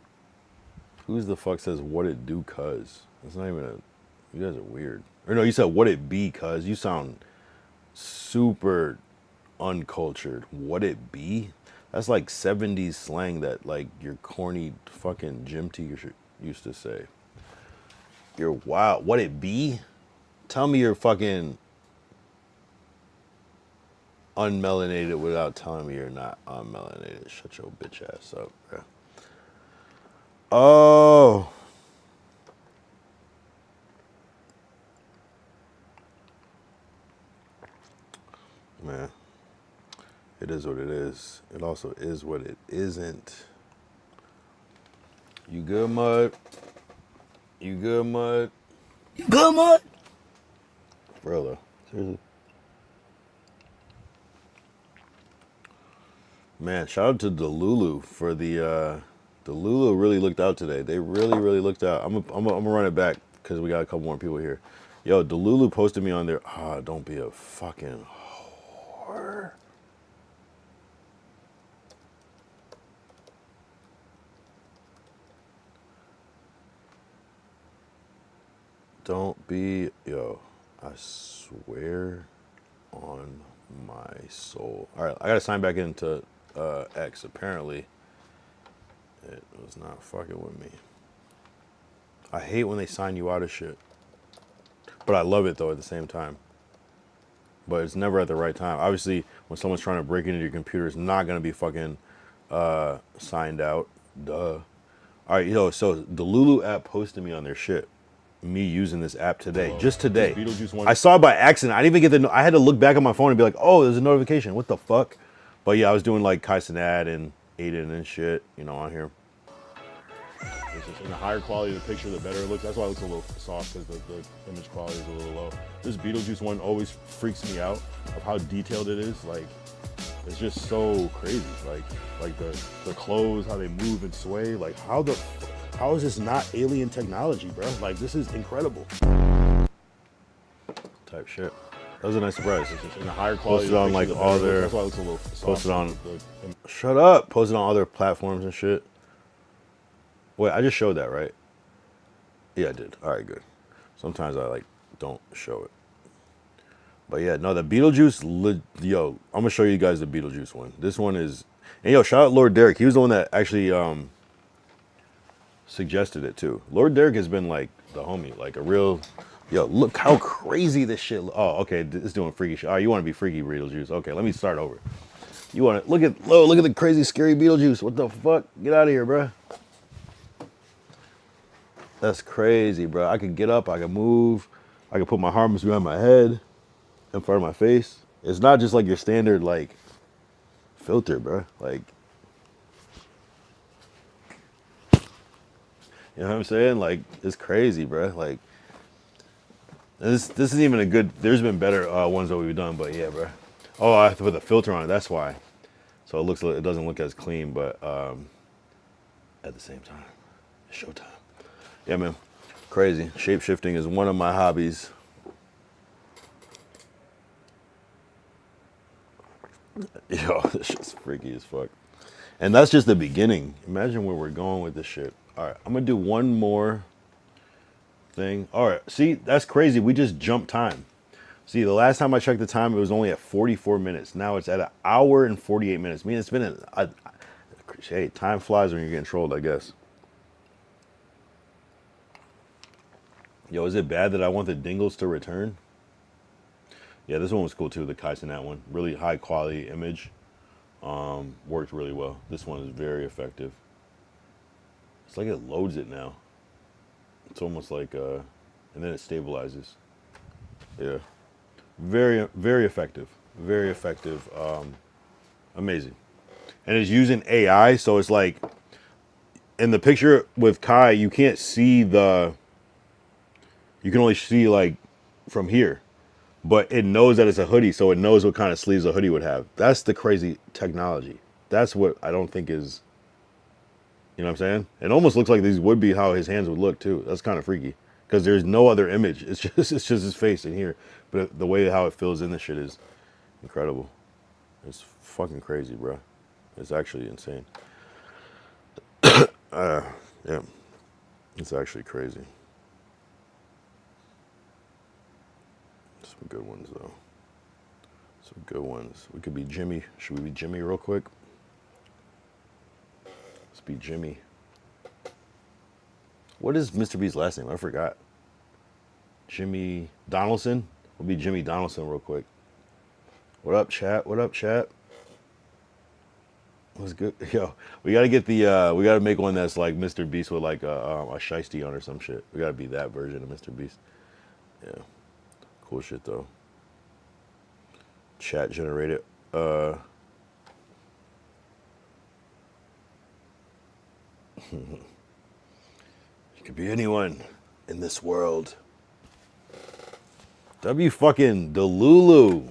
Who's the fuck says what it do, cuz? It's not even a. You guys are weird. Or no, you said what it be, cuz. You sound super uncultured. What it be? That's like 70s slang that like your corny fucking gym teacher used to say. You're wild. What it be? Tell me you're fucking. unmelanated without telling me you're not unmelanated. Shut your bitch ass up, bro. Oh. Man. It is what it is. It also is what it isn't. You good, Mud? You good, Mud? You good, Mud? For real, though. Seriously. Man, shout out to Delulu for the Delulu really looked out today. They really, really looked out. I'm gonna run it back because we got a couple more people here. Yo, Delulu posted me on there. Ah, don't be a fucking whore. Don't be, yo, I swear on my soul. All right, I gotta sign back into X. Apparently, it was not fucking with me. I hate when they sign you out of shit. But I love it though at the same time. But it's never at the right time. Obviously, when someone's trying to break into your computer, it's not gonna be fucking signed out. Duh. All right, yo, so the Lulu app posted me on their shit. Me using this app today, just today. I saw it by accident. I didn't even get the. I had to look back on my phone and be like, "Oh, there's a notification. What the fuck?" But yeah, I was doing like Kai Cenat and Aiden and shit, you know, on here. And the higher quality of the picture, the better it looks. That's why it looks a little soft because the image quality is a little low. This Beetlejuice one always freaks me out of how detailed it is. Like, it's just so crazy. Like the clothes, how they move and sway. Like how is this not alien technology, bro? Like, this is incredible. Type shit. That was a nice surprise. And the higher quality. Posted on like all their. That's why it looks a little soft. Posted on. Shut up. Posted on other platforms and shit. Wait, I just showed that, right? Yeah, I did. All right, good. Sometimes I like don't show it. But yeah, no, the Beetlejuice, yo, I'm gonna show you guys the Beetlejuice one. This one is, and yo, shout out Lord Derek. He was the one that actually suggested it too. Lord Derek has been like the homie, like a real, yo, look how crazy this shit. Oh, okay, it's doing freaky shit. Oh, you want to be freaky Beetlejuice? Okay, let me start over. You want to look at the crazy, scary Beetlejuice? What the fuck? Get out of here, bro. That's crazy, bro. I could get up, I could move, I could put my arms behind my head, in front of my face. It's not just like your standard like filter, bro. Like, you know what I'm saying? Like, it's crazy, bro. Like, this isn't even a good. There's been better ones that we've done, but yeah, bro. Oh, I have to put the filter on it. That's why. So it doesn't look as clean, but at the same time, it's showtime. Yeah, man. Crazy. Shape shifting is one of my hobbies. Yo, this shit's freaky as fuck. And that's just the beginning. Imagine where we're going with this shit. All right, I'm gonna do one more thing. All right, see, that's crazy. We just jumped time. See, the last time I checked the time, it was only at 44 minutes. Now it's at an hour and 48 minutes. I mean, it's been hey, time flies when you're getting trolled, I guess. Yo, is it bad that I want the Dingles to return? Yeah, this one was cool too, the Kai Cenat one. Really high quality image. Worked really well. This one is very effective. It's like it loads it now. It's almost like, and then it stabilizes. Yeah. Very, very effective. Very effective. Amazing. And it's using AI, so it's like, in the picture with Kai, you can't see you can only see like from here. But it knows that it's a hoodie, so it knows what kind of sleeves a hoodie would have. That's the crazy technology. That's what I don't think is, you know what I'm saying? It almost looks like these would be how his hands would look too. That's kind of freaky because there's no other image. It's just his face in here. But the way how it fills in the shit is incredible. It's fucking crazy, bro. It's actually insane. Yeah, it's actually crazy. Some good ones, though. Some good ones. We could be Jimmy. Should we be Jimmy real quick? Let's be Jimmy. What is Mr. B's last name? I forgot. Jimmy Donaldson? We'll be Jimmy Donaldson real quick. What up, chat? What up, chat? What's good? Yo, we gotta get the we gotta make one that's like Mr. Beast with like a shiesty on or some shit. We gotta be that version of Mr. Beast. Yeah, cool shit though. Chat generated. It could be anyone in this world. W fucking Delulu.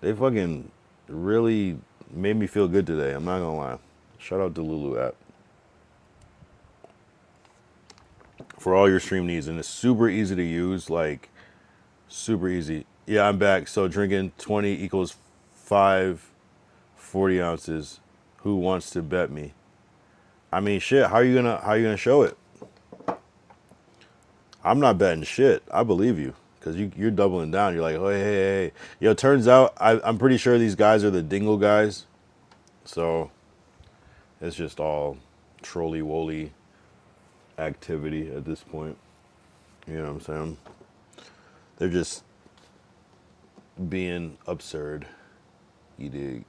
They fucking really made me feel good today. I'm not gonna lie. Shout out Delulu app for all your stream needs, and it's super easy to use. Like super easy. Yeah, I'm back. So drinking 20 equals 5 40 ounces. Who wants to bet me? I mean, shit. How you gonna show it? I'm not betting shit. I believe you because you're doubling down. You're like, oh hey. Yo, turns out I'm pretty sure these guys are the Dingle guys. So it's just all trolley woolly activity at this point. You know what I'm saying? They're just being absurd. You dig?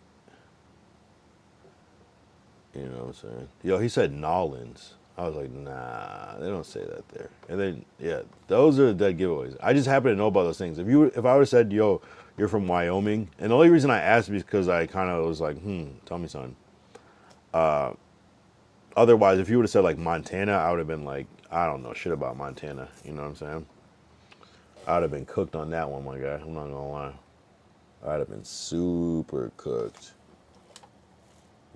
You know what I'm saying? Yo, he said Nolans. I was like, nah, they don't say that there. And then, yeah, those are the dead giveaways. I just happen to know about those things. If I would have said, yo, you're from Wyoming, and the only reason I asked is because I kind of was like, tell me something. Otherwise, if you would have said like Montana, I would have been like, I don't know shit about Montana. You know what I'm saying? I would have been cooked on that one, my guy. I'm not gonna lie. I'd have been super cooked.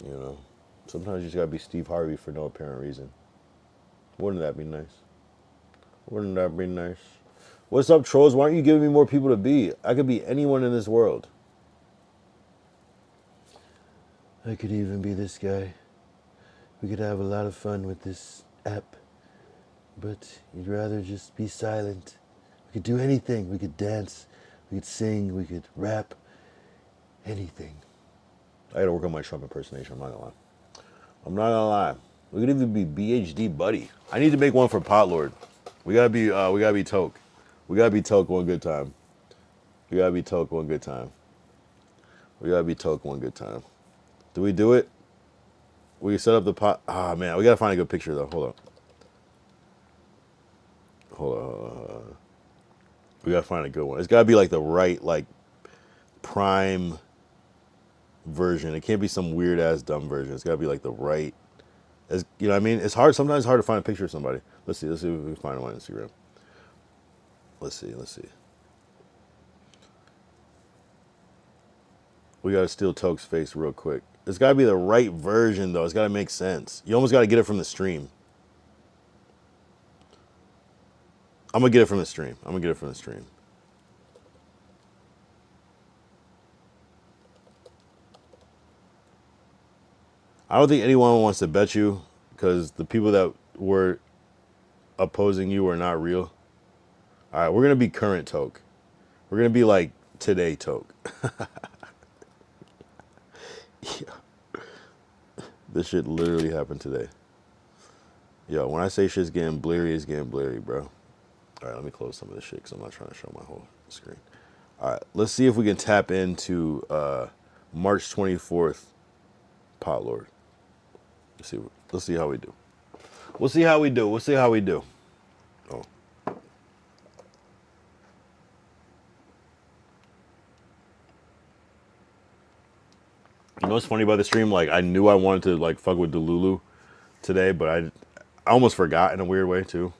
You know? Sometimes you just gotta be Steve Harvey for no apparent reason. Wouldn't that be nice? Wouldn't that be nice? What's up, trolls? Why aren't you giving me more people to be? I could be anyone in this world. I could even be this guy. We could have a lot of fun with this app. But you'd rather just be silent. We could do anything. We could dance. We could sing. We could rap. Anything. I gotta work on my Trump impersonation. I'm not gonna lie. I'm not gonna lie. We could even be BHD buddy. I need to make one for Potlord. We gotta be Toke. We gotta be Toke one good time. We gotta be Toke one good time. We gotta be Toke one good time. Do we do it? We set up the pot. Ah, man, we gotta find a good picture though. Hold on. We gotta find a good one. It's gotta be like the right, like prime version. It can't be some weird ass dumb version. It's gotta be like the right. As you know what I mean? It's hard. Sometimes it's hard to find a picture of somebody. Let's see if we can find one on Instagram. Let's see. We gotta steal Toke's face real quick. It's gotta be the right version though. It's gotta make sense. You almost gotta get it from the stream. I'm gonna get it from the stream. I don't think anyone wants to bet you because the people that were opposing you are not real. All right, we're gonna be current Toke. We're gonna be like today Toke. Yeah. This shit literally happened today. Yo, when I say shit's getting blurry, it's getting blurry, bro. All right, let me close some of this shit because I'm not trying to show my whole screen. All right, let's see if we can tap into March 24th Potlord. Let's see how we do. We'll see how we do. Oh. You know what's funny about the stream? Like, I knew I wanted to like fuck with Delulu today, but I almost forgot in a weird way too.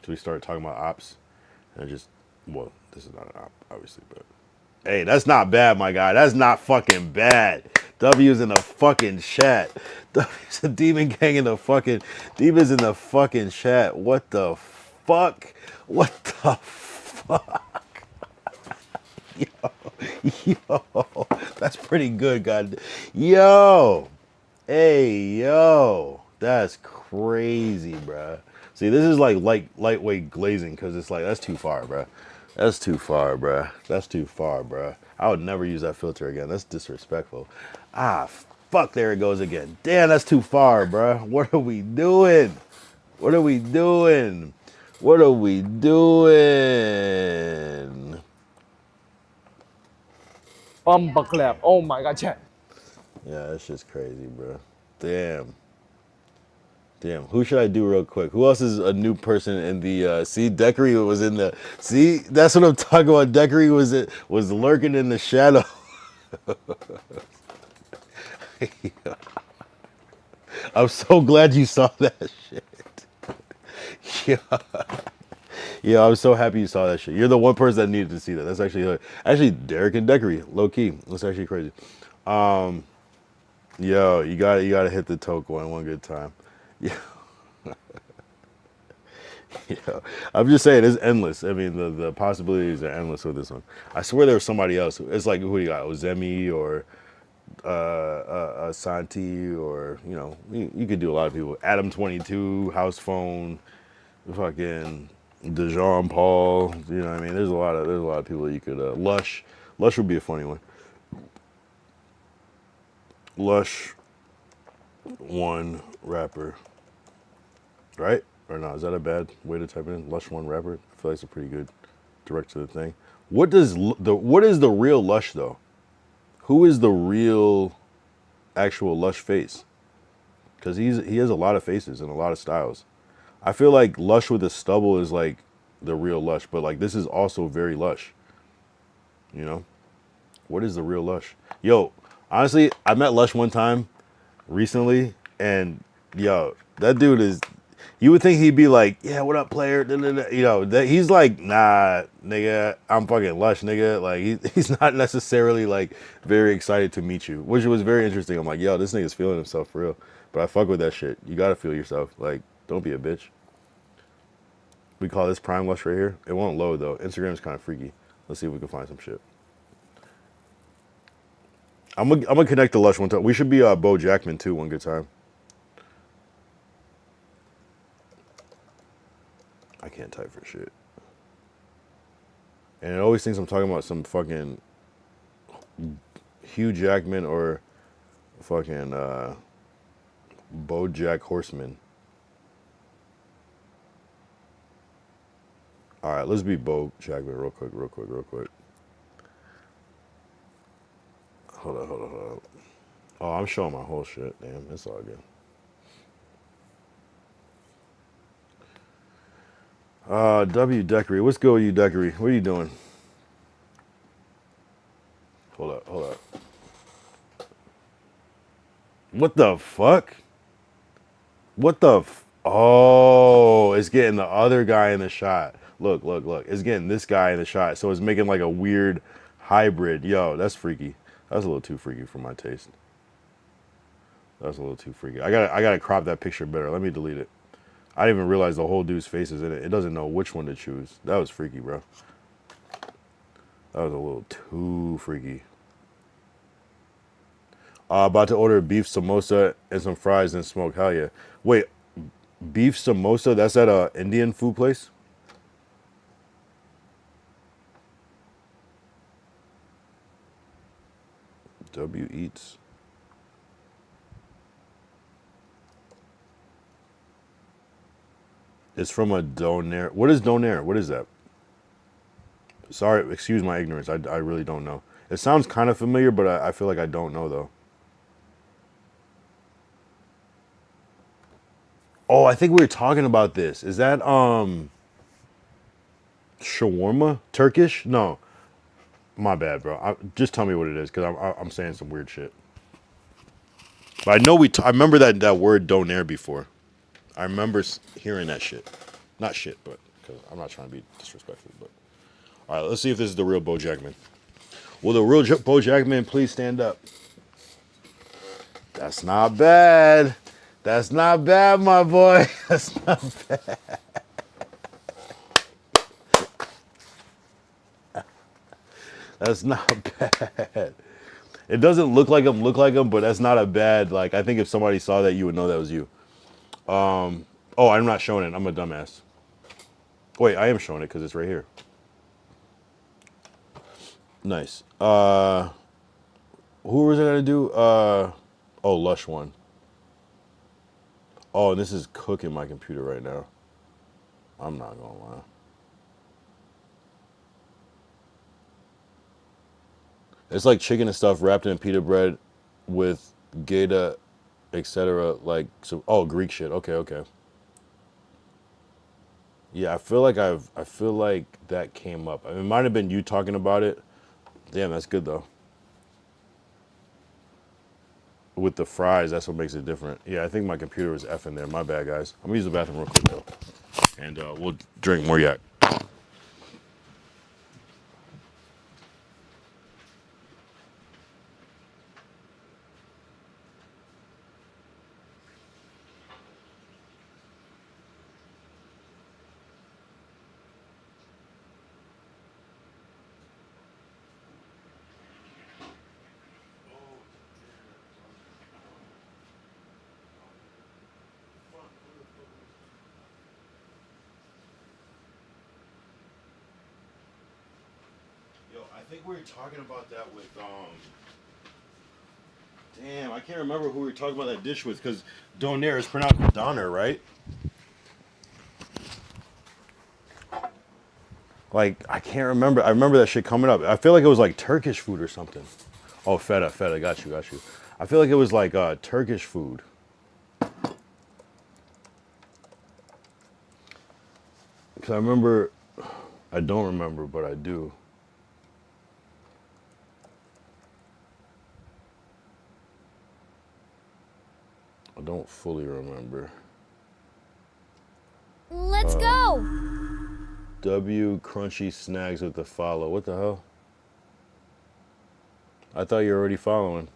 So we started talking about ops, and this is not an op, obviously, but hey, that's not bad, my guy. That's not fucking bad. W's in the fucking chat. W's a demon gang in the fucking demons in the fucking chat. What the fuck? What the fuck? Yo, that's pretty good, God. Yo, hey, yo, that's crazy, bruh. See, this is like lightweight glazing because it's like that's too far, bruh. That's too far, bruh. I would never use that filter again. That's disrespectful. Ah, fuck, there it goes again. Damn, that's too far, bruh. What are we doing? What are we doing? Bumba clap. Oh my god, chat. Yeah, that's just crazy, bro. Damn. Damn. Who should I do real quick? Who else is a new person in the see Decory was in the see that's what I'm talking about. Decory was lurking in the shadow. I'm so glad you saw that shit. Yeah. Yeah, I'm so happy you saw that shit. You're the one person that needed to see that. That's actually Derek and Decory, low key. That's actually crazy. Yo, you gotta hit the toke one good time. Yeah, yeah. I'm just saying it's endless. I mean the possibilities are endless with this one. I swear there was somebody else. It's like who do you got? Ozemi or Santi or you could do a lot of people. Adam 22, House Phone, fucking DeJean Paul. You know what I mean? There's a lot of people that you could. Lush would be a funny one. Lush one rapper, right? Or no? Is that a bad way to type it in? Lush one rapper. I feel like it's a pretty good direct to the thing. What is the real Lush though? Who is the real actual Lush face? Because he has a lot of faces and a lot of styles. I feel like Lush with a stubble is like the real Lush, but like this is also very Lush. You know, what is the real Lush? Yo, honestly, I met Lush one time recently, and yo, that dude is. You would think he'd be like, yeah, what up, player? Da, da, da. You know, that he's like, nah, nigga, I'm fucking Lush, nigga. Like he's not necessarily like very excited to meet you, which was very interesting. I'm like, yo, this nigga's feeling himself for real. But I fuck with that shit. You gotta feel yourself. Like, don't be a bitch. We call this Prime Lush right here. It won't load though. Instagram's kind of freaky. Let's see if we can find some shit. I'm gonna connect to Lush one time. We should be Bo Jackman too one good time. I can't type for shit. And it always thinks I'm talking about some fucking Hugh Jackman or fucking BoJack Horseman. All right, let's be Bo Jackman real quick. Hold on. Oh, I'm showing my whole shit. Damn, it's all good. W Decory. What's good with you, Decory? What are you doing? Hold up. What the fuck? Oh, it's getting the other guy in the shot. Look. It's getting this guy in the shot. So it's making like a weird hybrid. Yo, that's freaky. That's a little too freaky for my taste. That's a little too freaky. I gotta crop that picture better. Let me delete it. I didn't even realize the whole dude's face is in it. It doesn't know which one to choose. That was freaky, bro. That was a little too freaky. About to order beef samosa and some fries and smoke. Hell yeah. Wait, beef samosa? That's at a Indian food place? W Eats. It's from a donair. What is donair? What is that? Sorry, excuse my ignorance. I really don't know. It sounds kind of familiar, but I feel like I don't know though. Oh, I think we were talking about this. Is that shawarma? Turkish? No. My bad, bro. Just tell me what it is, because I'm saying some weird shit. But I know I remember that word donair before. I remember hearing that shit. Not shit, but because I'm not trying to be disrespectful. But all right, let's see if this is the real Bo Jackman. Will the real Bo Jackman please stand up? That's not bad. That's not bad, my boy. That's not bad. That's not bad. It doesn't look like him, but that's not a bad, like, I think if somebody saw that, you would know that was you. Oh, I'm not showing it. I'm a dumbass. Wait, I am showing it because it's right here. Nice. Who was I gonna do? Oh, Lush one. Oh, and this is cooking my computer right now. I'm not gonna lie. It's like chicken and stuff wrapped in pita bread with Gouda, etc. Like so. Oh, Greek shit. Okay, okay. Yeah, I feel like that came up. I mean, it might have been you talking about it. Damn, that's good though. With the fries, that's what makes it different. Yeah, I think my computer was effing there. My bad, guys. I'm gonna use the bathroom real quick though, and we'll drink more yak. Yo, I think we were talking about that with Damn, I can't remember who we were talking about that dish with because doner is pronounced doner, right? Like I can't remember. I remember that shit coming up. I feel like it was like Turkish food or something. Oh, feta, feta. Got you, got you. I feel like it was like Turkish food. Because I remember, I don't remember, but I do. I don't fully remember. Let's go! W crunchy snags with the follow. What the hell? I thought you were already following.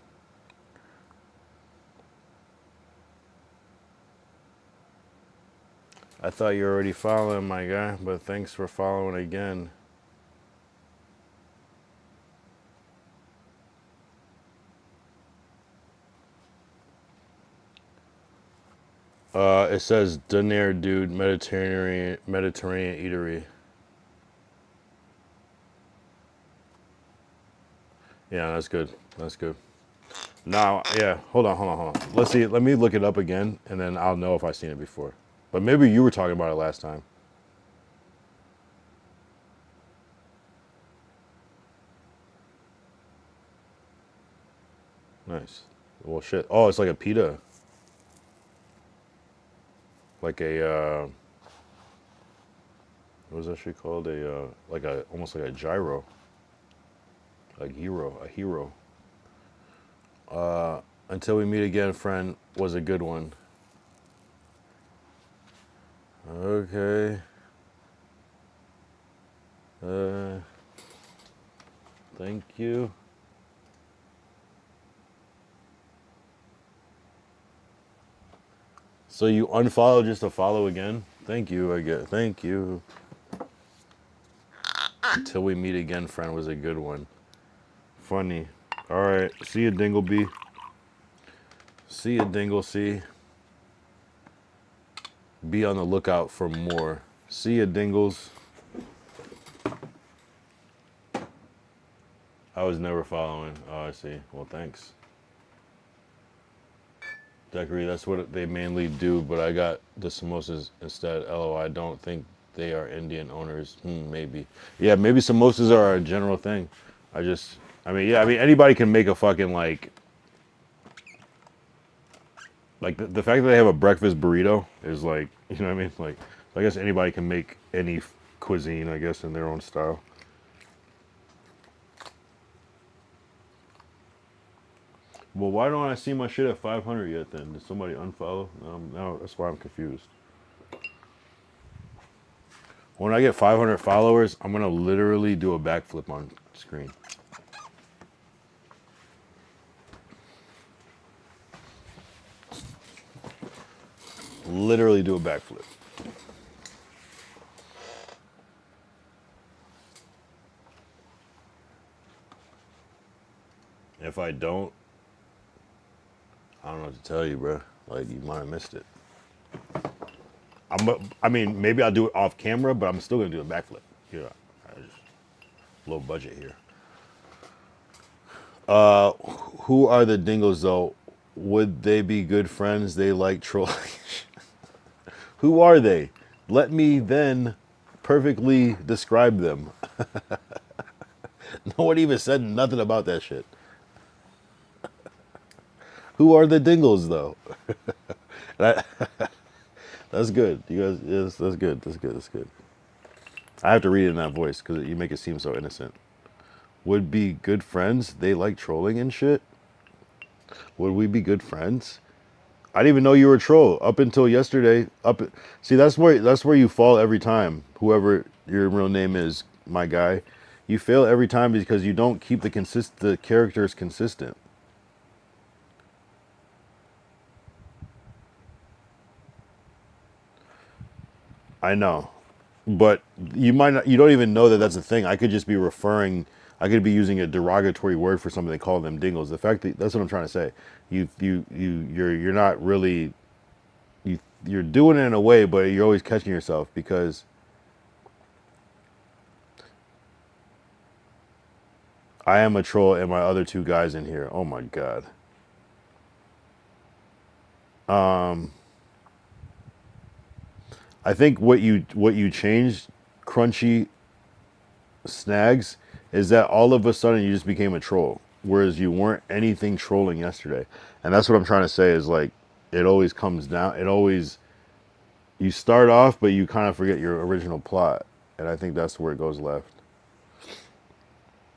I thought you were already following, my guy, but thanks for following again. It says Donair Dude Mediterranean Eatery. Yeah, that's good. That's good. Now, yeah, hold on. Let's see. Let me look it up again, and then I'll know if I've seen it before. But maybe you were talking about it last time. Nice. Well, shit. Oh, it's like a pita. Like a, what was that shit called? Like a, almost like a gyro. A hero. Until we meet again, friend, was a good one. Okay. Thank you. So you unfollow just to follow again? Thank you, I guess. Thank you. Until we meet again, friend, was a good one. Funny. All right. See you, Dingleby. See you, Dinglesea. Be on the lookout for more. See you, Dingles. I was never following. Oh, I see. Well, thanks. Decory, that's what they mainly do, but I got the samosas instead. LO, I don't think they are Indian owners. Maybe. Yeah, maybe samosas are a general thing. I mean, anybody can make a fucking, like the fact that they have a breakfast burrito is like, you know what I mean? Like, I guess anybody can make any cuisine, I guess, in their own style. Well, why don't I see my shit at 500 yet then? Did somebody unfollow? No, that's why I'm confused. When I get 500 followers, I'm going to literally do a backflip on screen. Literally do a backflip. If I don't know what to tell you, bro. Like, you might have missed it. I mean, maybe I'll do it off camera, but I'm still gonna do a backflip. Yeah, low budget here. Who are the Dingles though? Would they be good friends? They like trolling. Who are they? Let me then perfectly describe them. No one even said nothing about that shit. Who are the Dingles though? That, that's good. You guys, yes, that's good. That's good. That's good. I have to read it in that voice because you make it seem so innocent. Would be good friends. They like trolling and shit. Would we be good friends? I didn't even know you were a troll up until yesterday. See, that's where you fall every time. Whoever your real name is, my guy, you fail every time because you don't keep the characters consistent. I know, but you might not. You don't even know that that's a thing. I could just be referring. I could be using a derogatory word for something. They call them dingles. The fact that that's what I'm trying to say. You're not really you're doing it in a way, but you're always catching yourself because I am a troll and my other two guys in here. Oh my god. I think what you changed, Crunchy Snags, is that all of a sudden you just became a troll, whereas you weren't anything trolling yesterday. And that's what I'm trying to say is like it always comes down. It always you start off, but you kind of forget your original plot, and I think that's where it goes left.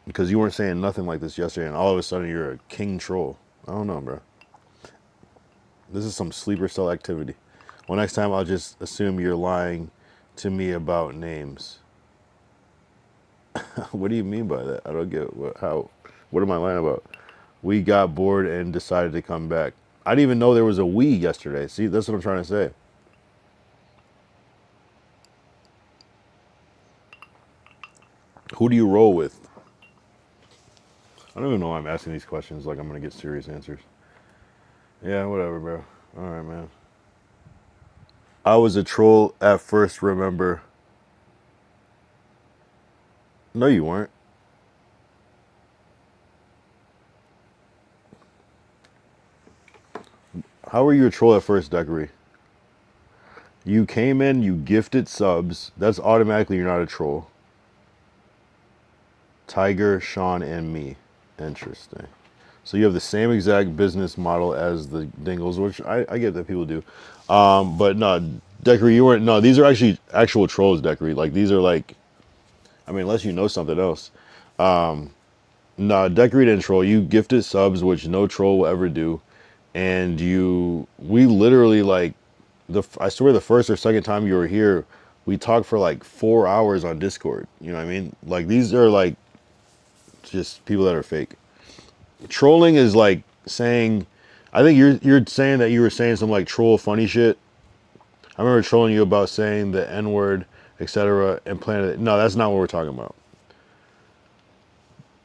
Because you weren't saying nothing like this yesterday, and all of a sudden you're a king troll. I don't know, bro. This is some sleeper cell activity. Well, next time I'll just assume you're lying to me about names. What do you mean by that? I don't get how. What am I lying about? We got bored and decided to come back. I didn't even know there was a we yesterday. See, that's what I'm trying to say. Who do you roll with? I don't even know why I'm asking these questions like I'm going to get serious answers. Yeah, whatever, bro. All right, man. I was a troll at first, remember? No, you weren't. How were you a troll at first, Decory? You came in, you gifted subs. That's automatically you're not a troll. Tiger, Sean, and me. Interesting. So you have the same exact business model as the Dingles, which I get that people do. But no, Decory, you weren't. No, these are actually actual trolls, Decory. Like these are like, I mean, unless you know something else. No, Decory didn't troll. You gifted subs, which no troll will ever do. And we literally like, I swear the first or second time you were here, we talked for like 4 hours on Discord. You know what I mean? Like these are like just people that are fake. Trolling is like saying, I think you're saying that you were saying some like troll funny shit. I remember trolling you about saying the N word, etc. and planted. No, that's not what we're talking about.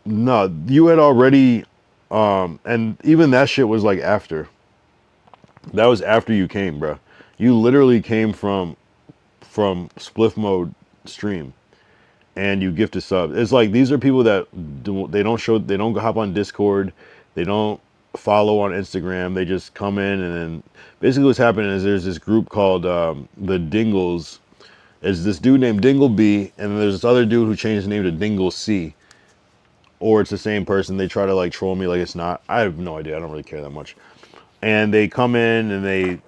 No, you had already, and even that shit was like after. That was after you came, bro. You literally came from Spliff Mode stream, and you gifted subs. It's like these are people that they don't hop on Discord, they don't follow on Instagram. They just come in, and then basically what's happening is there's this group called the Dingles. It's this dude named Dingle B, and then there's this other dude who changed his name to Dingle C. Or it's the same person. They try to like troll me like it's not. I have no idea. I don't really care that much. And they come in and they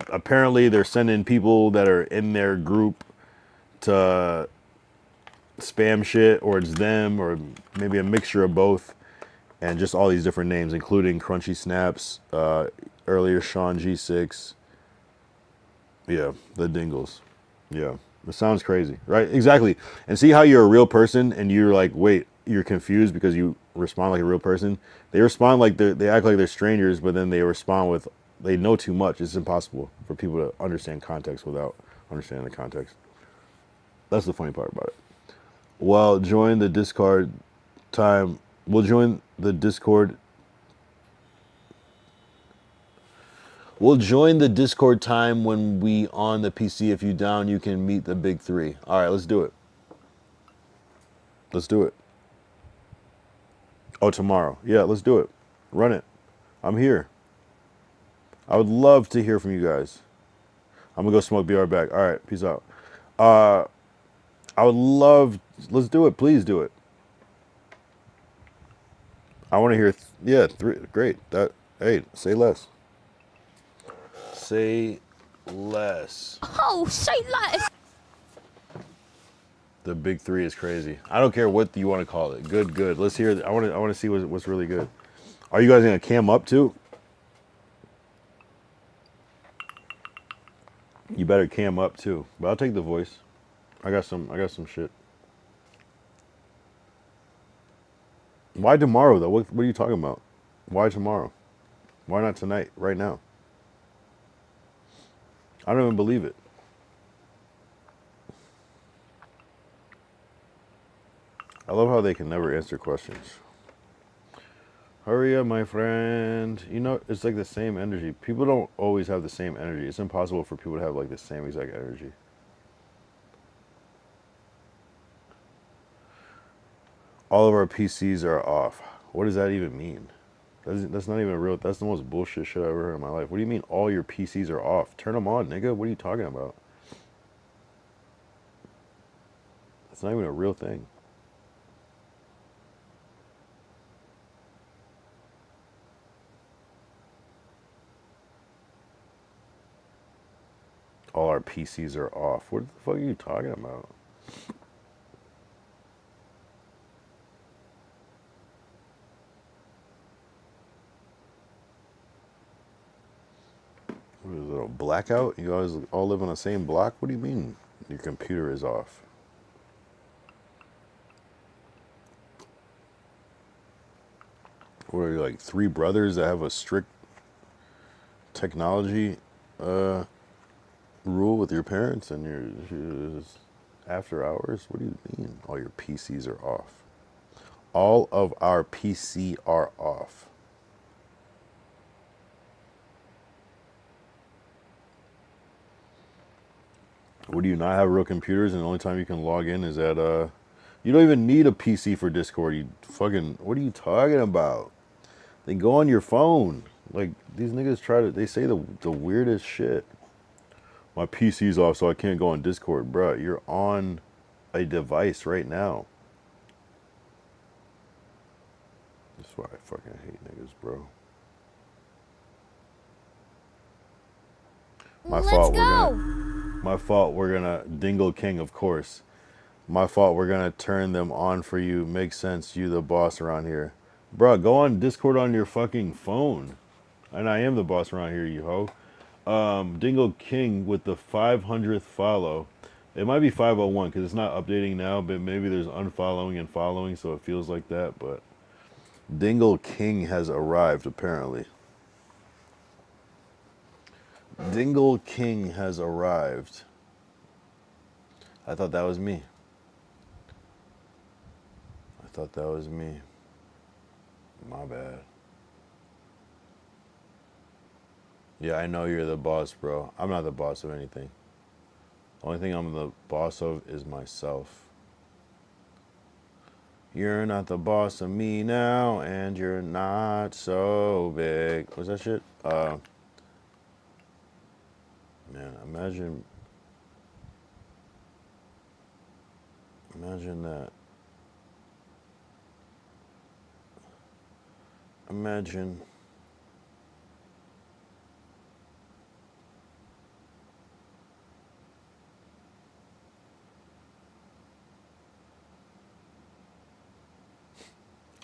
apparently they're sending people that are in their group to spam shit, or it's them, or maybe a mixture of both, and just all these different names, including Crunchy Snaps, earlier Sean G6. Yeah, the Dingles. Yeah, it sounds crazy, right? Exactly. And see how you're a real person, and you're like, wait, you're confused because you respond like a real person. They respond like they act like they're strangers, but then they respond with they know too much. It's impossible for people to understand context without understanding the context. That's the funny part about it. Well, join the Discord time. We'll join the Discord. We'll join the Discord time when we on the PC. If you down, you can meet the big three. All right, let's do it. Let's do it. Oh, tomorrow. Yeah, let's do it. Run it. I'm here. I would love to hear from you guys. I'm gonna go smoke. Be right back. All right, peace out. I would love. Let's do it. Please do it. I want to hear. Yeah, three. Great. That. Hey, say less. Say less. Oh, say less. The big three is crazy. I don't care what you want to call it. Good, good. Let's hear. I want to. I want to see what's really good. Are you guys gonna cam up too? You better cam up too. But I'll take the voice. I got some. I got some shit. Why tomorrow though? What are you talking about? Why tomorrow? Why not tonight? Right now? I don't even believe it. I love how they can never answer questions. Hurry up, my friend. You know, it's like the same energy. People don't always have the same energy. It's impossible for people to have like the same exact energy. All of our PCs are off. What does that even mean? That's not even a real. That's the most bullshit shit I've ever heard in my life. What do you mean all your PCs are off? Turn them on, nigga. What are you talking about? That's not even a real thing. All our PCs are off. What the fuck are you talking about? What is it, a blackout? You guys all live on the same block? What do you mean your computer is off? What are you, like three brothers that have a strict technology rule with your parents and you're just after hours? What do you mean all your PCs are off? All of our PC are off. What, do you not have real computers and the only time you can log in is at you don't even need a PC for Discord. You fucking, what are you talking about? They go on your phone. Like these niggas they say the weirdest shit. My PC's off so I can't go on Discord, bruh. You're on a device right now. That's why I fucking hate niggas, bro. My fault we're gonna Dingle King, of course. My fault we're gonna turn them on for you. Makes sense, you the boss around here. Bruh, go on Discord on your fucking phone. And I am the boss around here, you hoe. Dingle King with the 500th follow. It might be 501 because it's not updating now, but maybe there's unfollowing and following, so it feels like that. But Dingle King has arrived, apparently. Dingle King has arrived. I thought that was me. I thought that was me. My bad. Yeah, I know you're the boss, bro. I'm not the boss of anything. The only thing I'm the boss of is myself. You're not the boss of me now, and you're not so big. What's that shit? Man, imagine that. Imagine.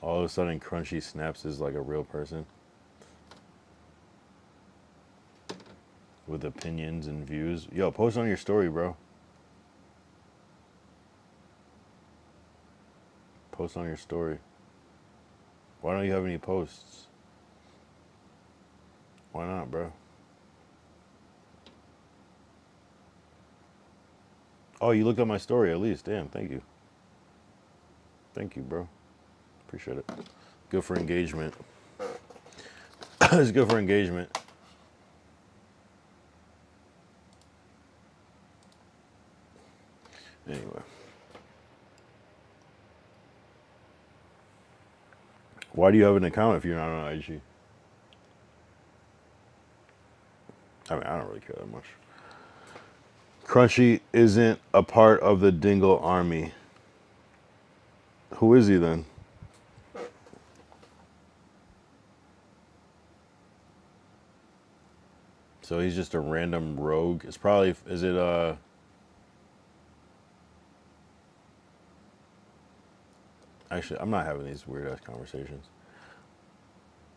All of a sudden, Crunchy Snaps is like a real person. With opinions and views. Yo, post on your story, bro. Post on your story. Why don't you have any posts? Why not, bro? Oh, you looked at my story at least. Damn, thank you. Thank you, bro. Appreciate it. Good for engagement. It's good for engagement. Anyway. Why do you have an account if you're not on IG? I mean, I don't really care that much. Crunchy isn't a part of the Dingle army. Who is he then? So he's just a random rogue. It's probably, is it, actually, I'm not having these weird ass conversations.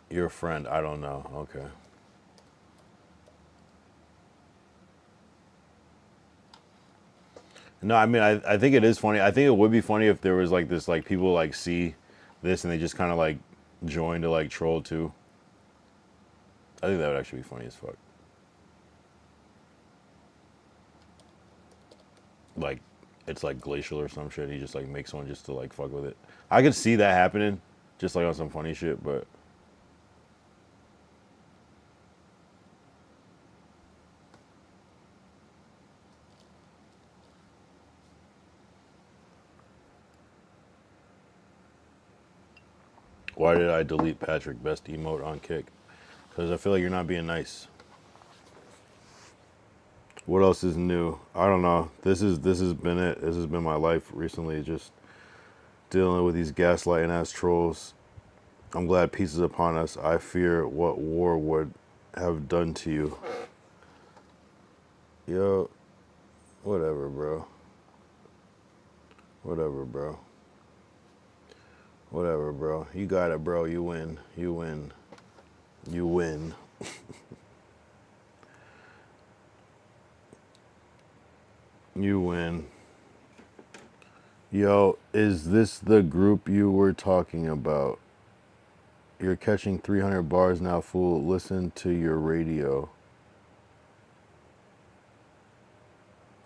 Your friend, I don't know. Okay. No, I mean, I think it is funny. I think it would be funny if there was like this, like people like see this and they just kind of like join to like troll too. I think that would actually be funny as fuck. Like, it's like glacial or some shit. He just like makes one just to like fuck with it. I could see that happening, just like on some funny shit, but. Why did I delete Patrick? Best emote on Kick. Because I feel like you're not being nice. What else is new? I don't know. This has been it. This has been my life recently. Just dealing with these gaslighting ass trolls. I'm glad peace is upon us. I fear what war would have done to you. Yo, whatever, bro. Whatever, bro. Whatever, bro. You got it, bro. You win. You win. You win. You win. Yo, is this the group you were talking about? You're catching 300 bars now, fool. Listen to your radio.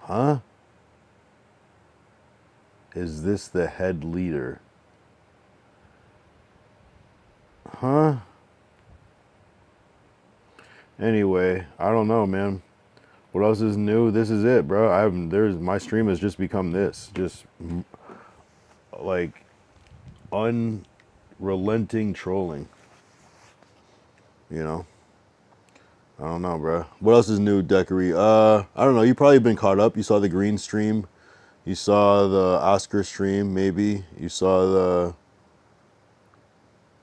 Huh? Is this the head leader? Huh? Anyway, I don't know, man. What else is new? This is it, bro. My stream has just become this. Just like unrelenting trolling. You know? I don't know, bro. What else is new, Decory? I don't know. You probably been caught up. You saw the Green stream. You saw the Oscar stream, maybe. You saw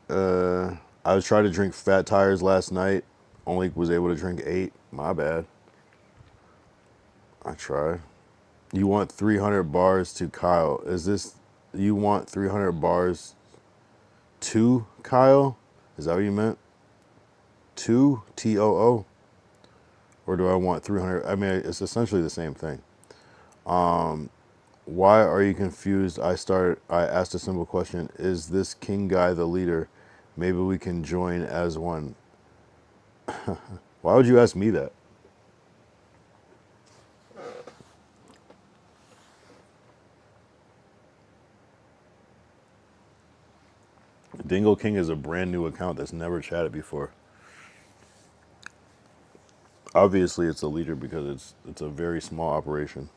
I was trying to drink Fat Tires last night. Only was able to drink 8. My bad. I tried. You want 300 bars to Kyle. Is this, you want 300 bars to Kyle? Is that what you meant? To T-O-O? Or do I want 300? I mean, it's essentially the same thing. Why are you confused? I asked a simple question. Is this king guy the leader? Maybe we can join as one. Why would you ask me that? Dingo King is a brand new account that's never chatted before. Obviously, it's a leader because it's a very small operation.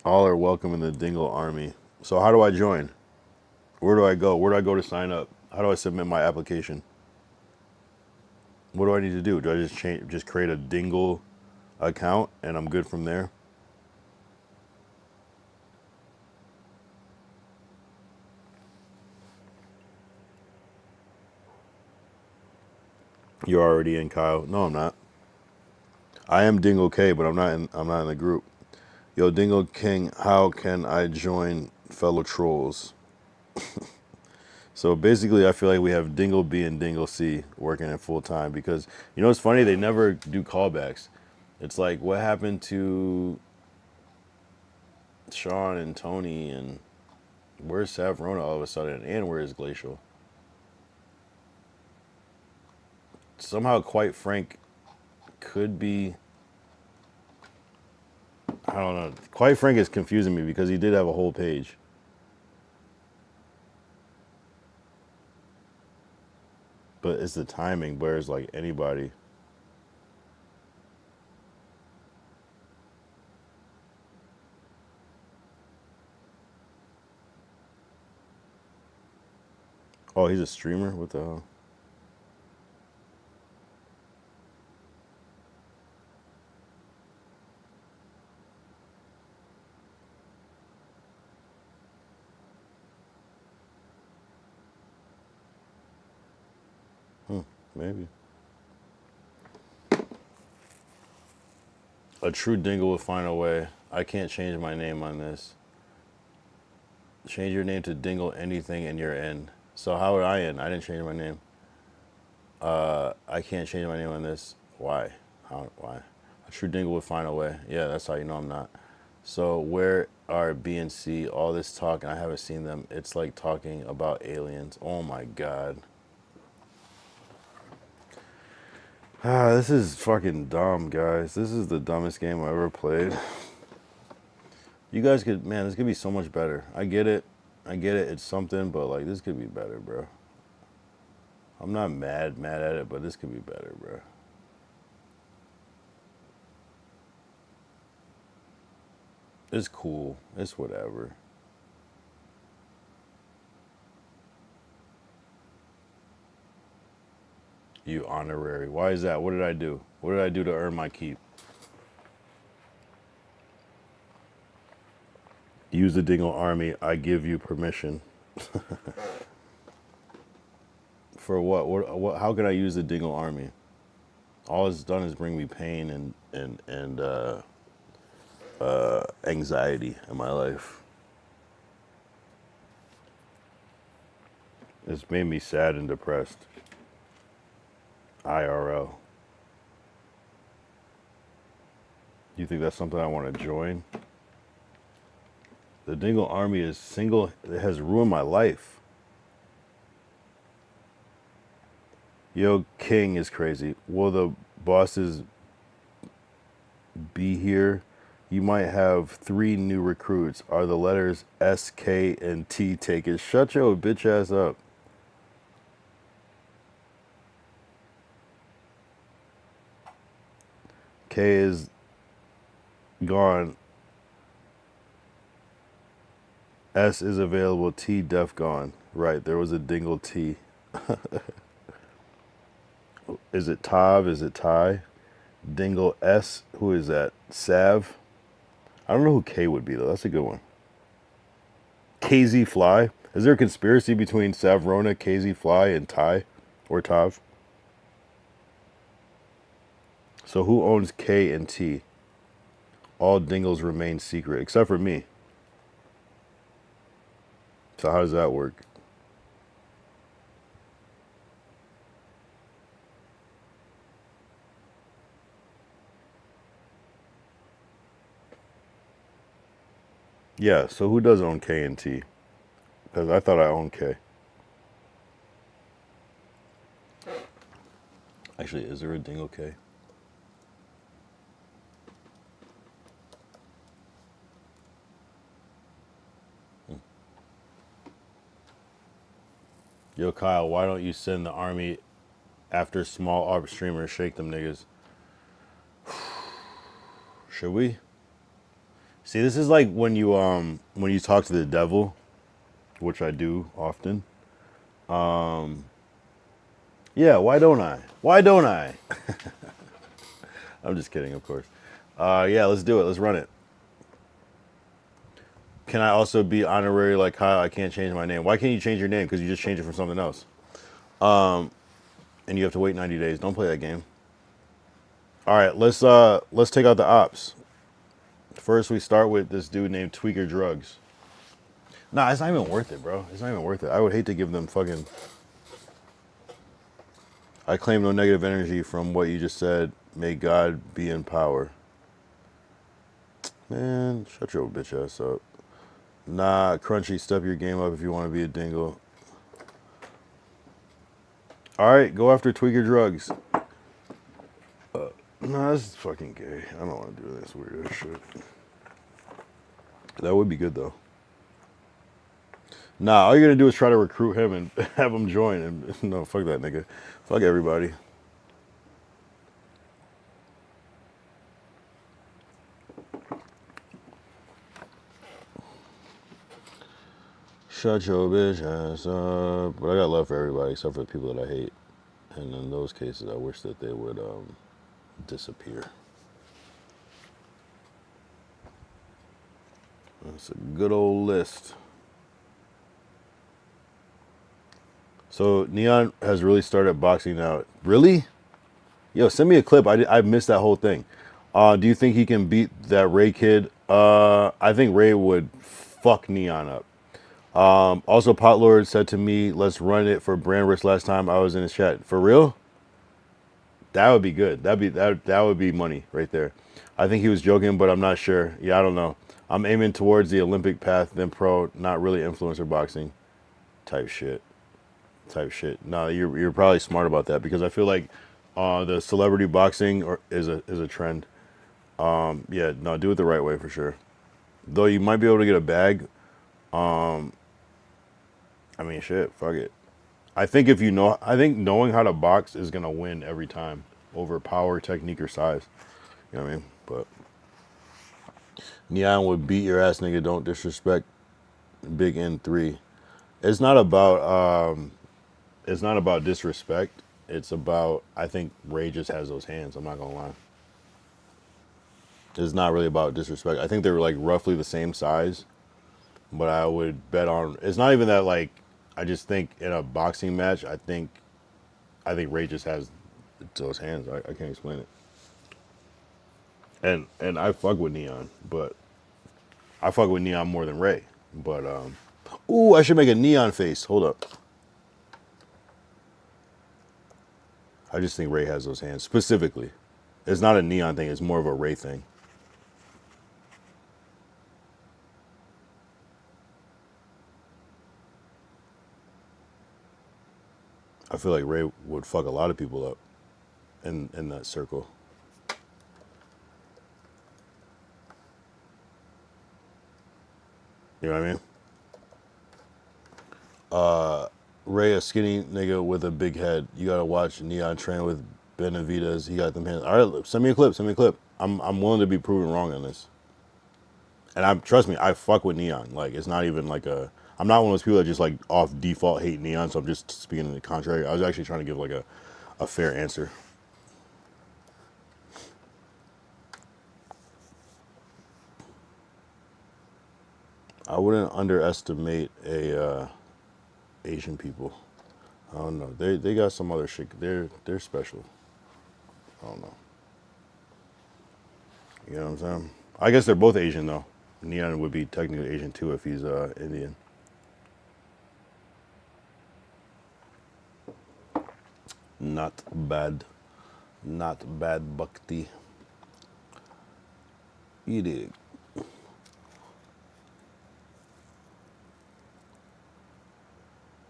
All are welcome in the Dingo army. So how do I join? Where do I go? Where do I go to sign up? How do I submit my application? What do I need to do? Do I just create a Dingle account and I'm good from there? You're already in, Kyle. No, I'm not. I am Dingo K, but I'm not in the group. Yo, Dingo King, how can I join fellow trolls? So basically, I feel like we have Dingo B and Dingo C working at full time because, you know, it's funny, they never do callbacks. It's like, what happened to Sean and Tony and where's Savrona all of a sudden and where's Glacial? Somehow Quite Frank could be, I don't know. Quite Frank is confusing me because he did have a whole page. But it's the timing, whereas like anybody. Oh, he's a streamer? What the hell? Maybe. A true dingle will find a way. I can't change my name on this. Change your name to Dingle anything and you're in. So how are I in? I didn't change my name. I can't change my name on this. Why? Why? A true dingle would find a way. Yeah, that's how you know I'm not. So where are B and C? All this talk and I haven't seen them. It's like talking about aliens. Oh my god. This is fucking dumb, guys. This is the dumbest game I ever played. You guys could, man, this could be so much better. I get it. It's something, but like this could be better, bro. I'm not mad at it, but this could be better, bro. It's cool. It's whatever. You honorary. Why is that? What did I do? What did I do to earn my keep? Use the Dingle Army. I give you permission. For what? What? How can I use the Dingle Army? All it's done is bring me pain and anxiety in my life. It's made me sad and depressed. IRL. You think that's something I want to join? The Dingle Army is single. It has ruined my life. Yo, King is crazy. Will the bosses be here? You might have 3 new recruits. Are the letters S, K, and T taken? Shut your bitch ass up. K is gone. S is available. T def gone. Right, there was a Dingle T. Is it Tav? Is it Ty? Dingle S. Who is that? Sav? I don't know who K would be, though. That's a good one. KZ Fly? Is there a conspiracy between Savrona, KZ Fly, and Ty? Or Tav? So who owns K and T? All Dingles remain secret, except for me. So how does that work? Yeah, so who does own K and T? Because I thought I owned K. Actually, is there a Dingle K? Yo, Kyle, why don't you send the army after small ARP streamers? Shake them niggas. Should we? See, this is like when you talk to the devil, which I do often. Yeah, why don't I? Why don't I? I'm just kidding, of course. Yeah, let's do it. Let's run it. Can I also be honorary like Kyle? I can't change my name. Why can't you change your name? Because you just changed it from something else. And you have to wait 90 days. Don't play that game. All right, let's take out the ops. First, we start with this dude named Tweaker Drugs. Nah, it's not even worth it, bro. It's not even worth it. I would hate to give them fucking... I claim no negative energy from what you just said. May God be in power. Man, shut your bitch ass up. Nah, Crunchy, step your game up if you want to be a dingle. All right, go after Tweaker Drugs. Nah, this is fucking gay. I don't want to do this weird ass shit. That would be good, though. Nah, all you're going to do is try to recruit him and have him join. And no, fuck that nigga. Fuck everybody. Shut your bitch ass up. But I got love for everybody except for the people that I hate. And in those cases, I wish that they would disappear. That's a good old list. So Neon has really started boxing now. Really? Yo, send me a clip. I missed that whole thing. Do you think he can beat that Ray kid? I think Ray would fuck Neon up. Also, Potlord said to me, "Let's run it for brand risk." Last time I was in his chat, for real, that would be good. That would be money right there. I think he was joking, but I'm not sure. Yeah, I don't know. I'm aiming towards the Olympic path, then pro, not really influencer boxing type shit. No, you're probably smart about that because I feel like the celebrity boxing is a trend. Yeah, no, do it the right way for sure. Though you might be able to get a bag. I mean, shit, fuck it. I think I think knowing how to box is gonna win every time over power, technique, or size. You know what I mean? But Neon would beat your ass, nigga. Don't disrespect Big N3. It's not about disrespect. It's about I think Ray just has those hands. I'm not gonna lie. It's not really about disrespect. I think they're like roughly the same size, but I would bet on. It's not even that like. I just think in a boxing match, I think Ray just has those hands. I can't explain it. And I fuck with Neon, but I fuck with Neon more than Ray. But ooh, I should make a Neon face. Hold up. I just think Ray has those hands specifically. It's not a Neon thing. It's more of a Ray thing. I feel like Ray would fuck a lot of people up in that circle. You know what I mean? Ray, a skinny nigga with a big head. You gotta watch Neon train with Benavides. He got them hands. All right, send me a clip. Send me a clip. I'm willing to be proven wrong on this. And trust me, I fuck with Neon. Like it's not even like a. I'm not one of those people that just like off default hate Neon. So I'm just speaking to the contrary. I was actually trying to give like a fair answer. I wouldn't underestimate Asian people. I don't know. They got some other shit. They're special. I don't know. You know what I'm saying? I guess they're both Asian though. Neon would be technically Asian too if he's Indian. Not bad. Not bad, Bhakti. You dig.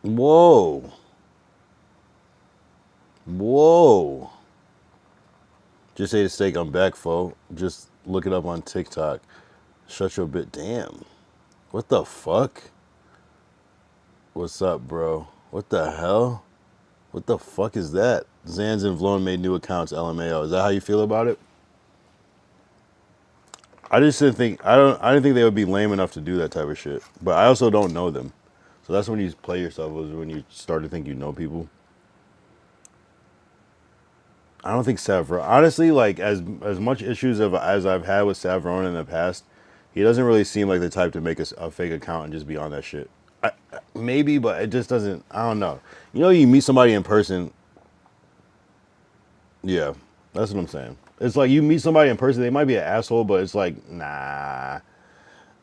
Whoa. Whoa. Just ate a steak. I'm back, fo. Just look it up on TikTok. Shut your bit. Damn. What the fuck? What's up, bro? What the hell? What the fuck is that? Zans and Vlone made new accounts. LMAO. Is that how you feel about it? I just didn't think. I didn't think they would be lame enough to do that type of shit. But I also don't know them. So that's when you play yourself. Was when you start to think you know people. I don't think Savron. Honestly, like as much issues as I've had with Savron in the past, he doesn't really seem like the type to make a fake account and just be on that shit. Maybe, but it just doesn't. I don't know. You know, you meet somebody in person. Yeah, that's what I'm saying. It's like you meet somebody in person. They might be an asshole, but it's like nah.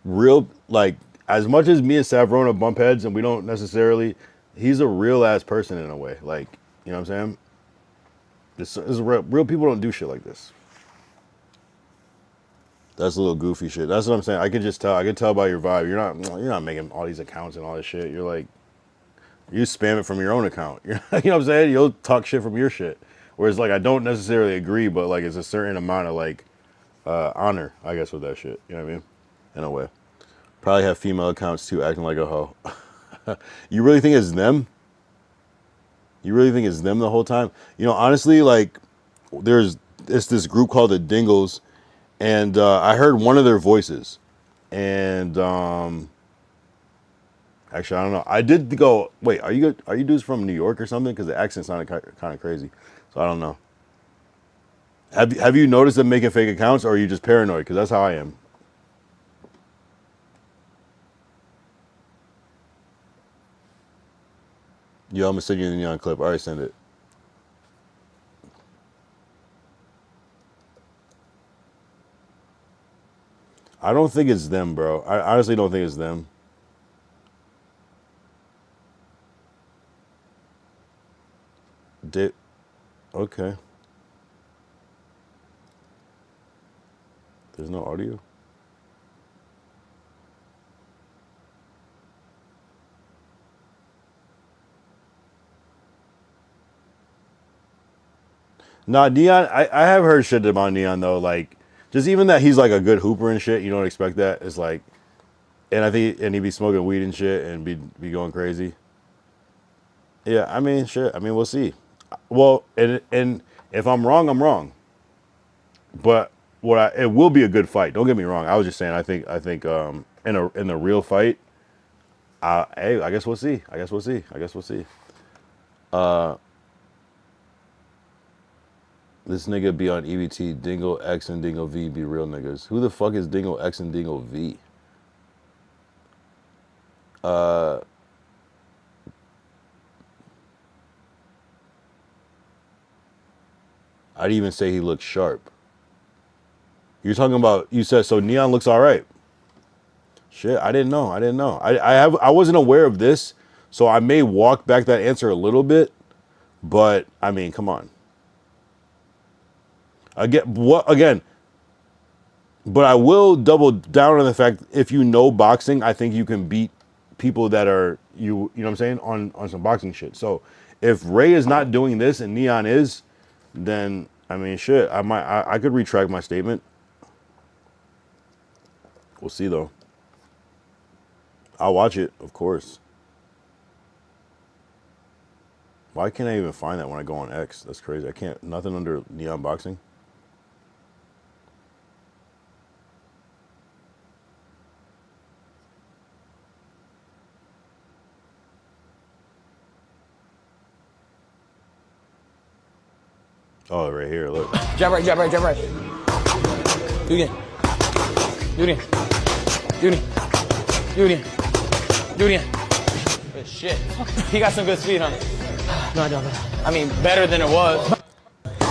Real like as much as me and Savron bump heads, and we don't necessarily. He's a real ass person in a way. Like you know what I'm saying. This is real people don't do shit like this. That's a little goofy shit. That's what I'm saying. I can just tell. I can tell by your vibe. You're not making all these accounts and all this shit. You're like, you spam it from your own account. You know what I'm saying? You'll talk shit from your shit. Whereas like I don't necessarily agree, but like it's a certain amount of like honor, I guess, with that shit. You know what I mean? In a way. Probably have female accounts too, acting like a hoe. You really think it's them? You really think it's them the whole time? You know, honestly, like it's this group called the Dingles, and I heard one of their voices, and actually I don't know. I did go. Wait, are you dudes from New York or something? Because the accent sounded kind of crazy, so I don't know. Have you noticed them making fake accounts, or are you just paranoid? Because that's how I am. Yo, I'm gonna send you the Neon clip. All right, send it. I don't think it's them, bro. I honestly don't think it's them. Did okay. There's no audio. Nah, Neon. I have heard shit about Neon though. Like, just even that he's like a good hooper and shit. You don't expect that. It's like, and I think and he be smoking weed and shit and be going crazy. Yeah, I mean, shit. I mean, we'll see. Well, and if I'm wrong, I'm wrong. But it will be a good fight. Don't get me wrong. I was just saying. I think in the real fight, hey, I guess we'll see. I guess we'll see. I guess we'll see. This nigga be on EBT. Dingo X and Dingo V be real niggas. Who the fuck is Dingo X and Dingo V? I'd even say he looks sharp. You're talking about, you said, so Neon looks all right. Shit, I didn't know. I didn't know. I wasn't aware of this, so I may walk back that answer a little bit, but I mean, come on. Again, but I will double down on the fact if you know boxing, I think you can beat people that are you know what I'm saying on some boxing shit. So if Ray is not doing this and Neon is, then I mean shit, I could retract my statement. We'll see though. I'll watch it, of course. Why can't I even find that when I go on X? That's crazy. I can't, nothing under Neon Boxing. Oh, right here, look. Jab right, jab right, jab right. Do it again. Do it again. Do it again. Do it again. Do it again. Good shit. He got some good speed, huh? No, I don't. I mean, better than it was.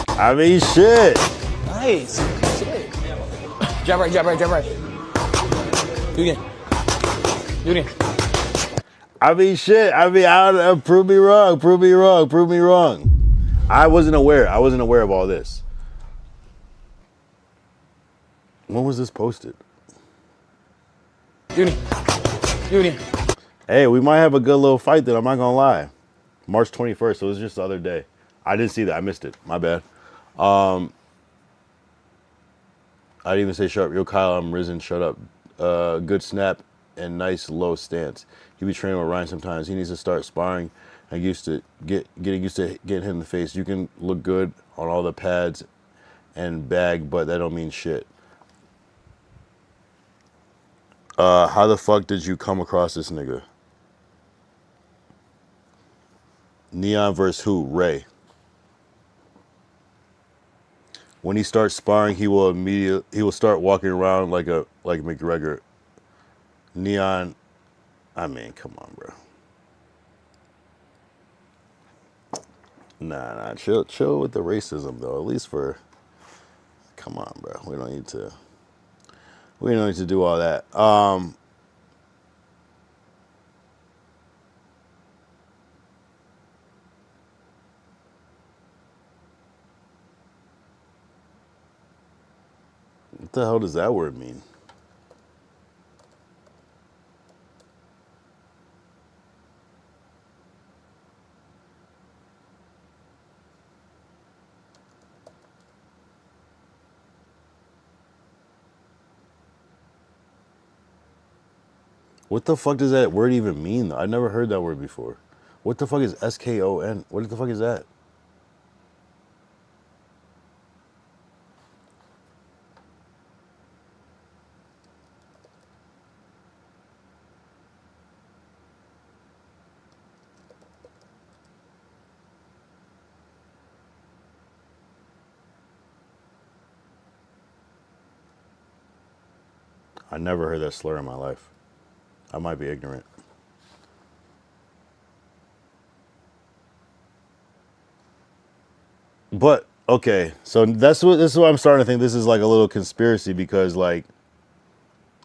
I mean, shit. Nice. Shit. Jab right, jab right, jab right. Do it again. Do it again. I mean, shit. I mean, prove me wrong. Prove me wrong. Prove me wrong. I wasn't aware. I wasn't aware of all this. When was this posted? Do it again. Do it again. Hey, we might have a good little fight then. I'm not gonna lie. March 21st. So it was just the other day. I didn't see that. I missed it. My bad. I didn't even say sharp. Yo, Kyle, I'm risen. Shut up. Good snap and nice low stance. He be training with Ryan sometimes. He needs to start sparring and getting used to getting hit in the face. You can look good on all the pads and bag, but that don't mean shit. How the fuck did you come across this nigga? Neon versus who? Ray. When he starts sparring, he will start walking around like McGregor. Neon, I mean, come on, bro. Nah, chill with the racism though. At least come on, bro. We don't need to do all that. What the hell does that word mean? What the fuck does that word even mean? I never heard that word before. What the fuck is SKON? What the fuck is that? I never heard that slur in my life. I might be ignorant. Okay, so this is what I'm starting to think. This is like a little conspiracy because like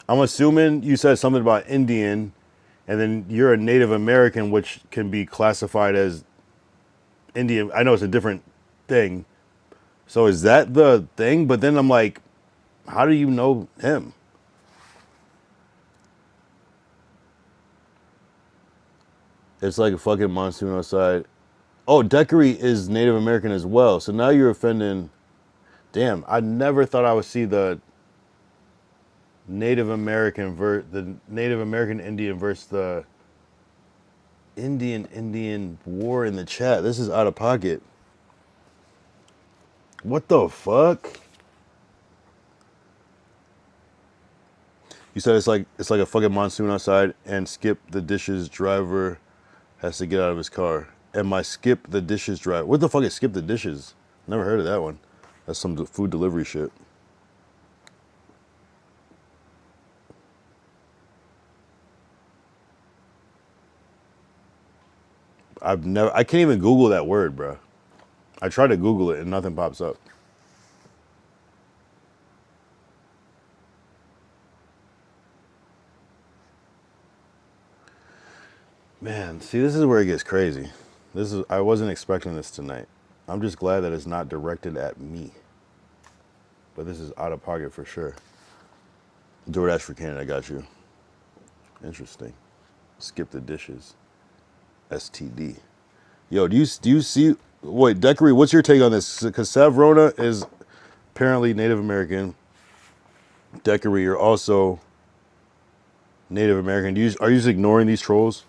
I'm assuming you said something about Indian, and then you're a Native American, which can be classified as Indian. I know it's a different thing. So is that the thing? But then I'm like, how do you know him? It's like a fucking monsoon outside. Oh, Daiquiri is Native American as well. So now you're offending. Damn, I never thought I would see the the Native American Indian versus the Indian war in the chat. This is out of pocket. What the fuck? You said it's like a fucking monsoon outside, and Skip the dishes driver has to get out of his car. And my Skip the dishes driver. What the fuck is Skip the dishes? Never heard of that one. That's some food delivery shit. I can't even Google that word, bro. I tried to Google it and nothing pops up. Man, see, this is where it gets crazy. I wasn't expecting this tonight. I'm just glad that it's not directed at me. But this is out of pocket for sure. DoorDash for Canada, I got you. Interesting. Skip the dishes. STD. Yo, do you see? Wait, Daiquiri, what's your take on this? Because Savrona is apparently Native American. Daiquiri, you're also Native American. Are you just ignoring these trolls?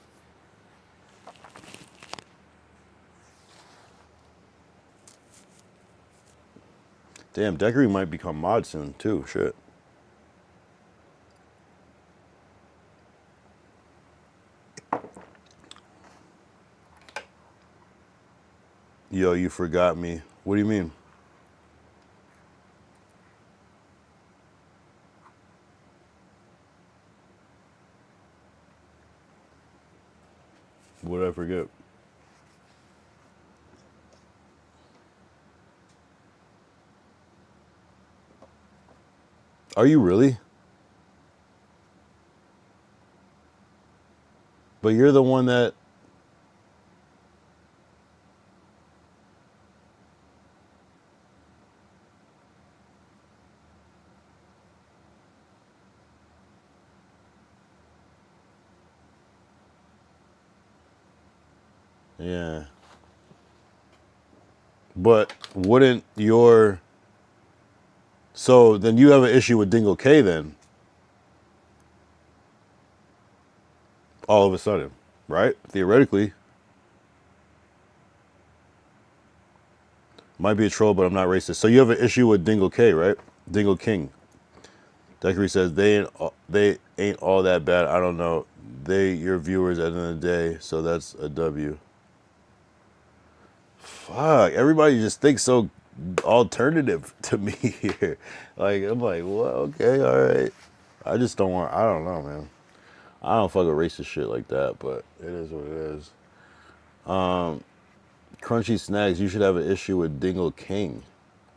Damn, Daiquiri might become mod soon too. Shit. Yo, you forgot me. What do you mean? What did I forget? Are you really? But you're the one that. Yeah. But wouldn't your. So then you have an issue with Dingo K then? All of a sudden, right? Theoretically. Might be a troll, but I'm not racist. So you have an issue with Dingo K, right? Dingo King. Daiquiri says they ain't all that bad. I don't know. They your viewers at the end of the day, so that's a W. Fuck, everybody just thinks so alternative to me here. Like I'm like, well, okay, all right. I just don't want. I don't know, man. I don't fuck with racist shit like that, but it is what it is. Crunchy Snags, you should have an issue with Dingle King,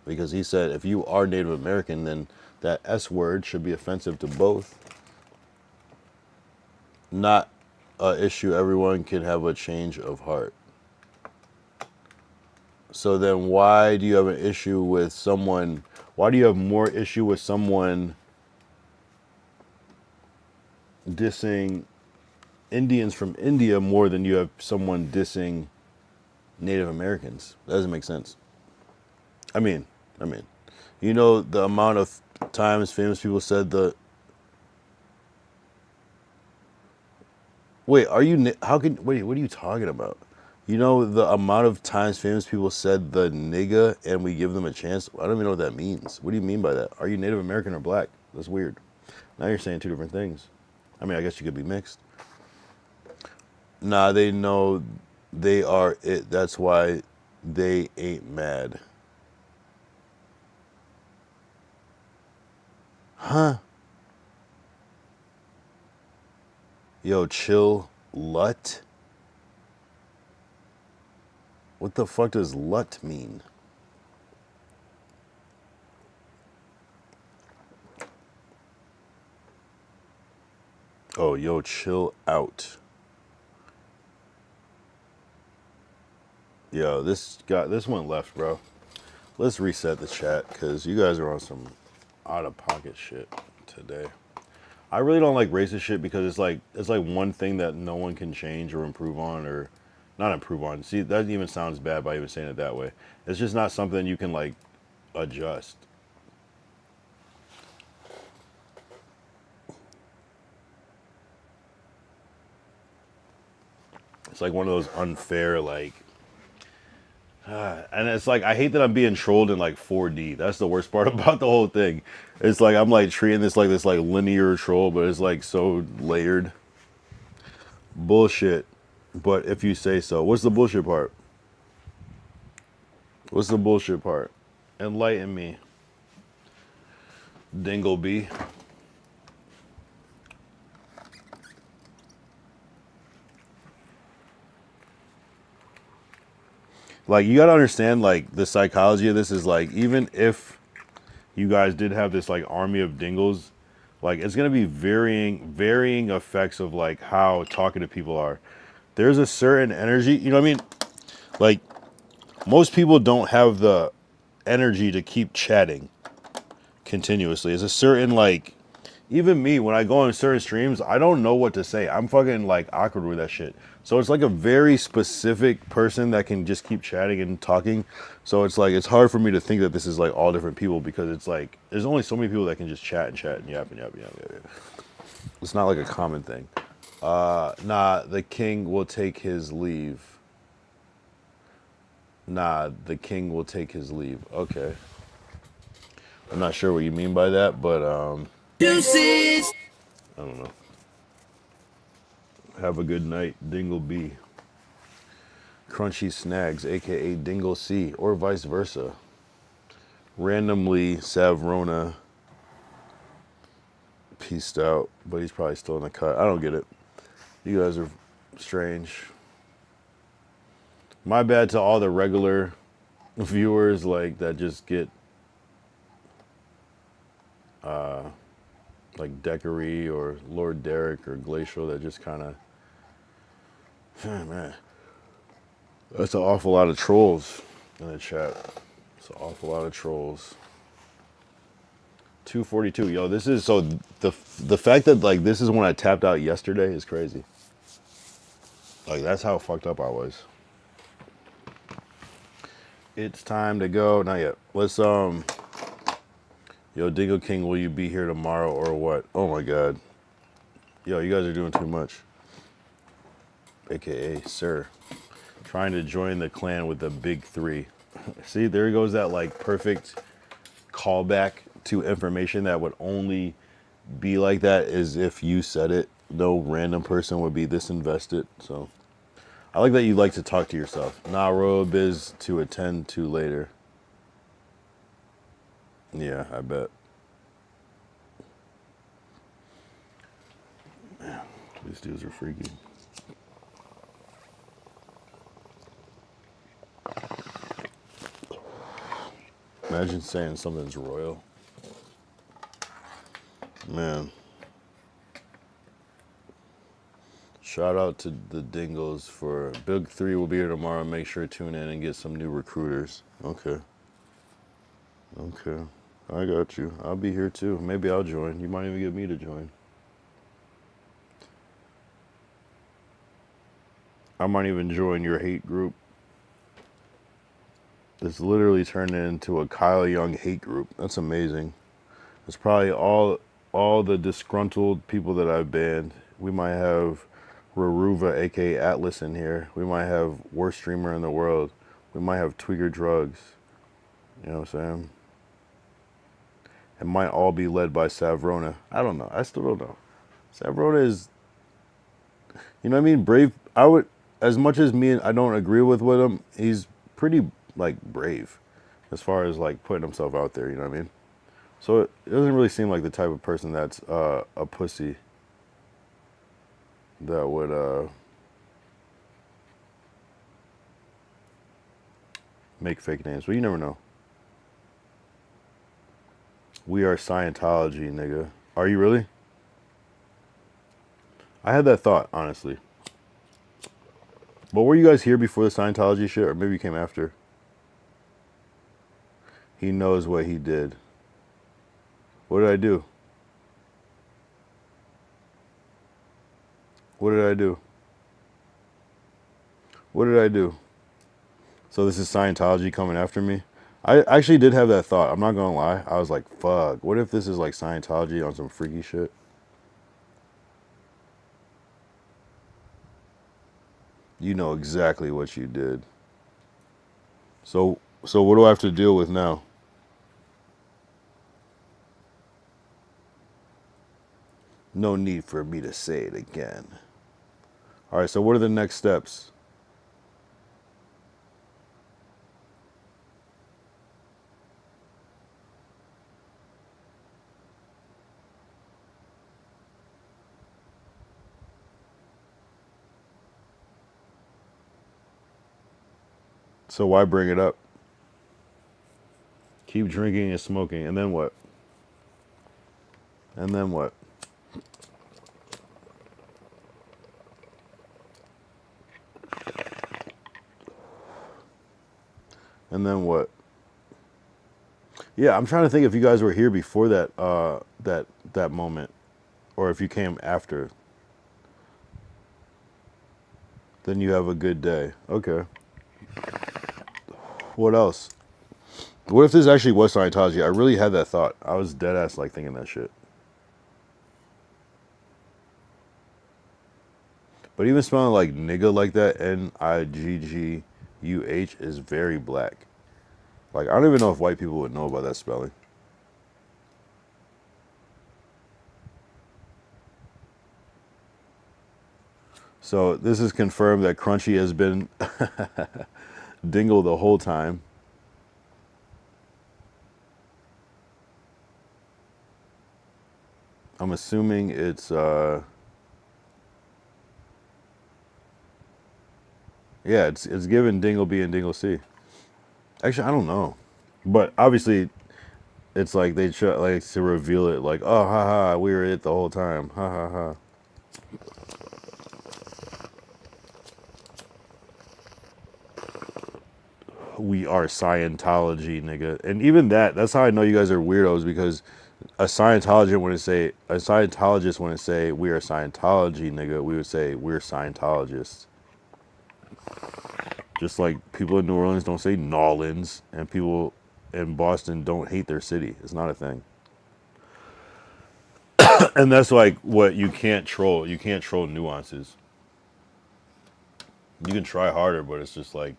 because he said if you are Native American, then that S word should be offensive to both. Not a issue. Everyone can have a change of heart. So then why do you have an issue with someone? Why do you have more issue with someone dissing Indians from India more than you have someone dissing Native Americans? That doesn't make sense. I mean, you know the amount of times famous people said the. Wait, are you? How can? Wait, what are you talking about? You know the amount of times famous people said the nigga and we give them a chance? I don't even know what that means. What do you mean by that? Are you Native American or black? That's weird. Now you're saying two different things. I mean, I guess you could be mixed. Nah, they know they are it. That's why they ain't mad. Huh? Yo, chill, lut? What the fuck does lut mean? Oh, yo, chill out. Yo, this went left, bro. Let's reset the chat because you guys are on some out of pocket shit today. I really don't like racist shit because it's like one thing that no one can change or improve on or not improve on. See, that even sounds bad by even saying it that way. It's just not something you can like adjust. It's like one of those unfair like and it's like I hate that I'm being trolled in like 4D. That's the worst part about the whole thing. It's like I'm like treating this like linear troll, but it's like so layered. Bullshit. But if you say so. What's the bullshit part? What's the bullshit part? Enlighten me. Dingleby. Like you gotta understand like the psychology of this is like even if you guys did have this like army of dingles, like it's gonna be varying effects of like how talkative people are. There's a certain energy, you know what I mean? Like most people don't have the energy to keep chatting continuously. It's a certain like even me when I go on certain streams, I don't know what to say. I'm fucking like awkward with that shit. So it's like a very specific person that can just keep chatting and talking. So it's like it's hard for me to think that this is like all different people because it's like there's only so many people that can just chat and yap and yap. It's not like a common thing. Nah, the king will take his leave. Nah, the king will take his leave. Okay. I'm not sure what you mean by that, but Deuces. I don't know. Have a good night, Dingle B. Crunchy Snags, aka Dingle C, or vice versa. Randomly, Savrona pieced out, but he's probably still in the cut. I don't get it. You guys are strange. My bad to all the regular viewers like that just get like Decory or Lord Derek or Glacial that just kind of man. That's an awful lot of trolls in the chat. It's an awful lot of trolls. 242. Yo, this is so the fact that like this is when I tapped out yesterday is crazy. Like that's how fucked up I was. It's time to go. Not yet. Let's yo, Dingo King, will you be here tomorrow or what? Oh my god. Yo, you guys are doing too much. AKA sir. Trying to join the clan with the big three. See, there goes that like perfect callback to information that would only be like that is if you said it. No random person would be this invested. So I like that you like to talk to yourself. Nah, Royal Biz to attend to later. Yeah, I bet. Man, these dudes are freaky. Imagine saying something's royal. Man. Shout out to the Dingles for Big 3 will be here tomorrow. Make sure to tune in and get some new recruiters. Okay. Okay. I got you. I'll be here too. Maybe I'll join. You might even get me to join. I might even join your hate group. It's literally turned into a Kyle Young hate group. That's amazing. It's probably all the disgruntled people that I've banned. We might have Raruva, aka Atlas, in here. We might have worst streamer in the world. We might have Twigger Drugs. You know what I'm saying? It might all be led by Savrona. I don't know. I still don't know. Savrona is, you know what I mean? Brave. I would, as much as me, I don't agree with him. He's pretty like brave, as far as like putting himself out there. You know what I mean? So it doesn't really seem like the type of person that's a pussy that would make fake names. But you never know. We are Scientology, nigga. Are you really? I had that thought, honestly. But were you guys here before the Scientology shit, or maybe you came after? He knows what he did. What did I do? What did I do? What did I do? So this is Scientology coming after me? I actually did have that thought. I'm not gonna lie. I was like, fuck, what if this is like Scientology on some freaky shit? You know exactly what you did. So what do I have to deal with now? No need for me to say it again. All right, so what are the next steps? So why bring it up? Keep drinking and smoking, and then what? And then what? And then what? Yeah, I'm trying to think if you guys were here before that moment, or if you came after. Then you have a good day. Okay. What else? What if this actually was Scientology? I really had that thought. I was dead ass like thinking that shit. But even smelling like nigga like that, Niggguh, is very black. Like, I don't even know if white people would know about that spelling. So this is confirmed that Crunchy has been Dingle the whole time. I'm assuming it's yeah, it's given Dingle B and Dingle C. Actually, I don't know, but obviously, it's like they try like to reveal it, like, oh, haha, we were it the whole time, ha ha ha. We are Scientology, nigga, and even that's how I know you guys are weirdos, because a Scientologist wouldn't say we are Scientology, nigga. We would say we're Scientologists. Just like people in New Orleans don't say Nolans, and people in Boston don't hate their city. It's not a thing. And that's like what you can't troll. You can't troll nuances. You can try harder, but it's just like,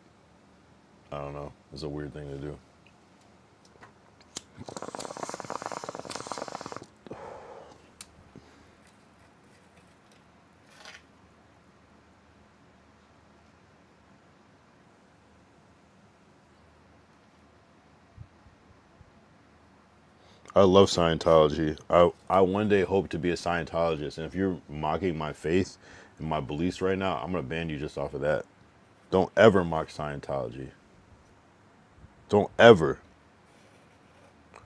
I don't know. It's a weird thing to do. I love Scientology. I one day hope to be a Scientologist. And if you're mocking my faith and my beliefs right now, I'm going to ban you just off of that. Don't ever mock Scientology. Don't ever.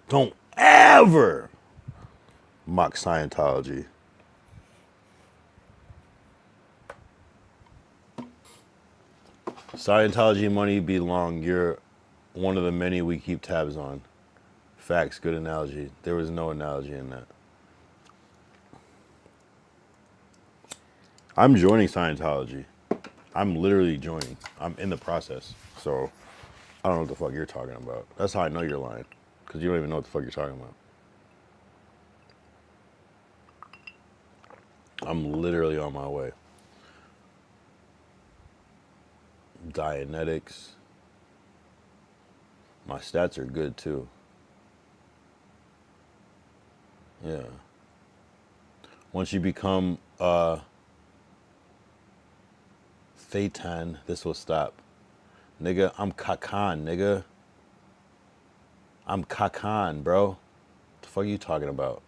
Don't ever mock Scientology. Scientology money be long. You're one of the many we keep tabs on. Facts, good analogy. There was no analogy in that. I'm joining Scientology. I'm literally joining. I'm in the process. So I don't know what the fuck you're talking about. That's how I know you're lying. Because you don't even know what the fuck you're talking about. I'm literally on my way. Dianetics. My stats are good too. Yeah. Once you become Phaeton, this will stop. Nigga, I'm Kakan, nigga. I'm Kakan, bro. What the fuck are you talking about?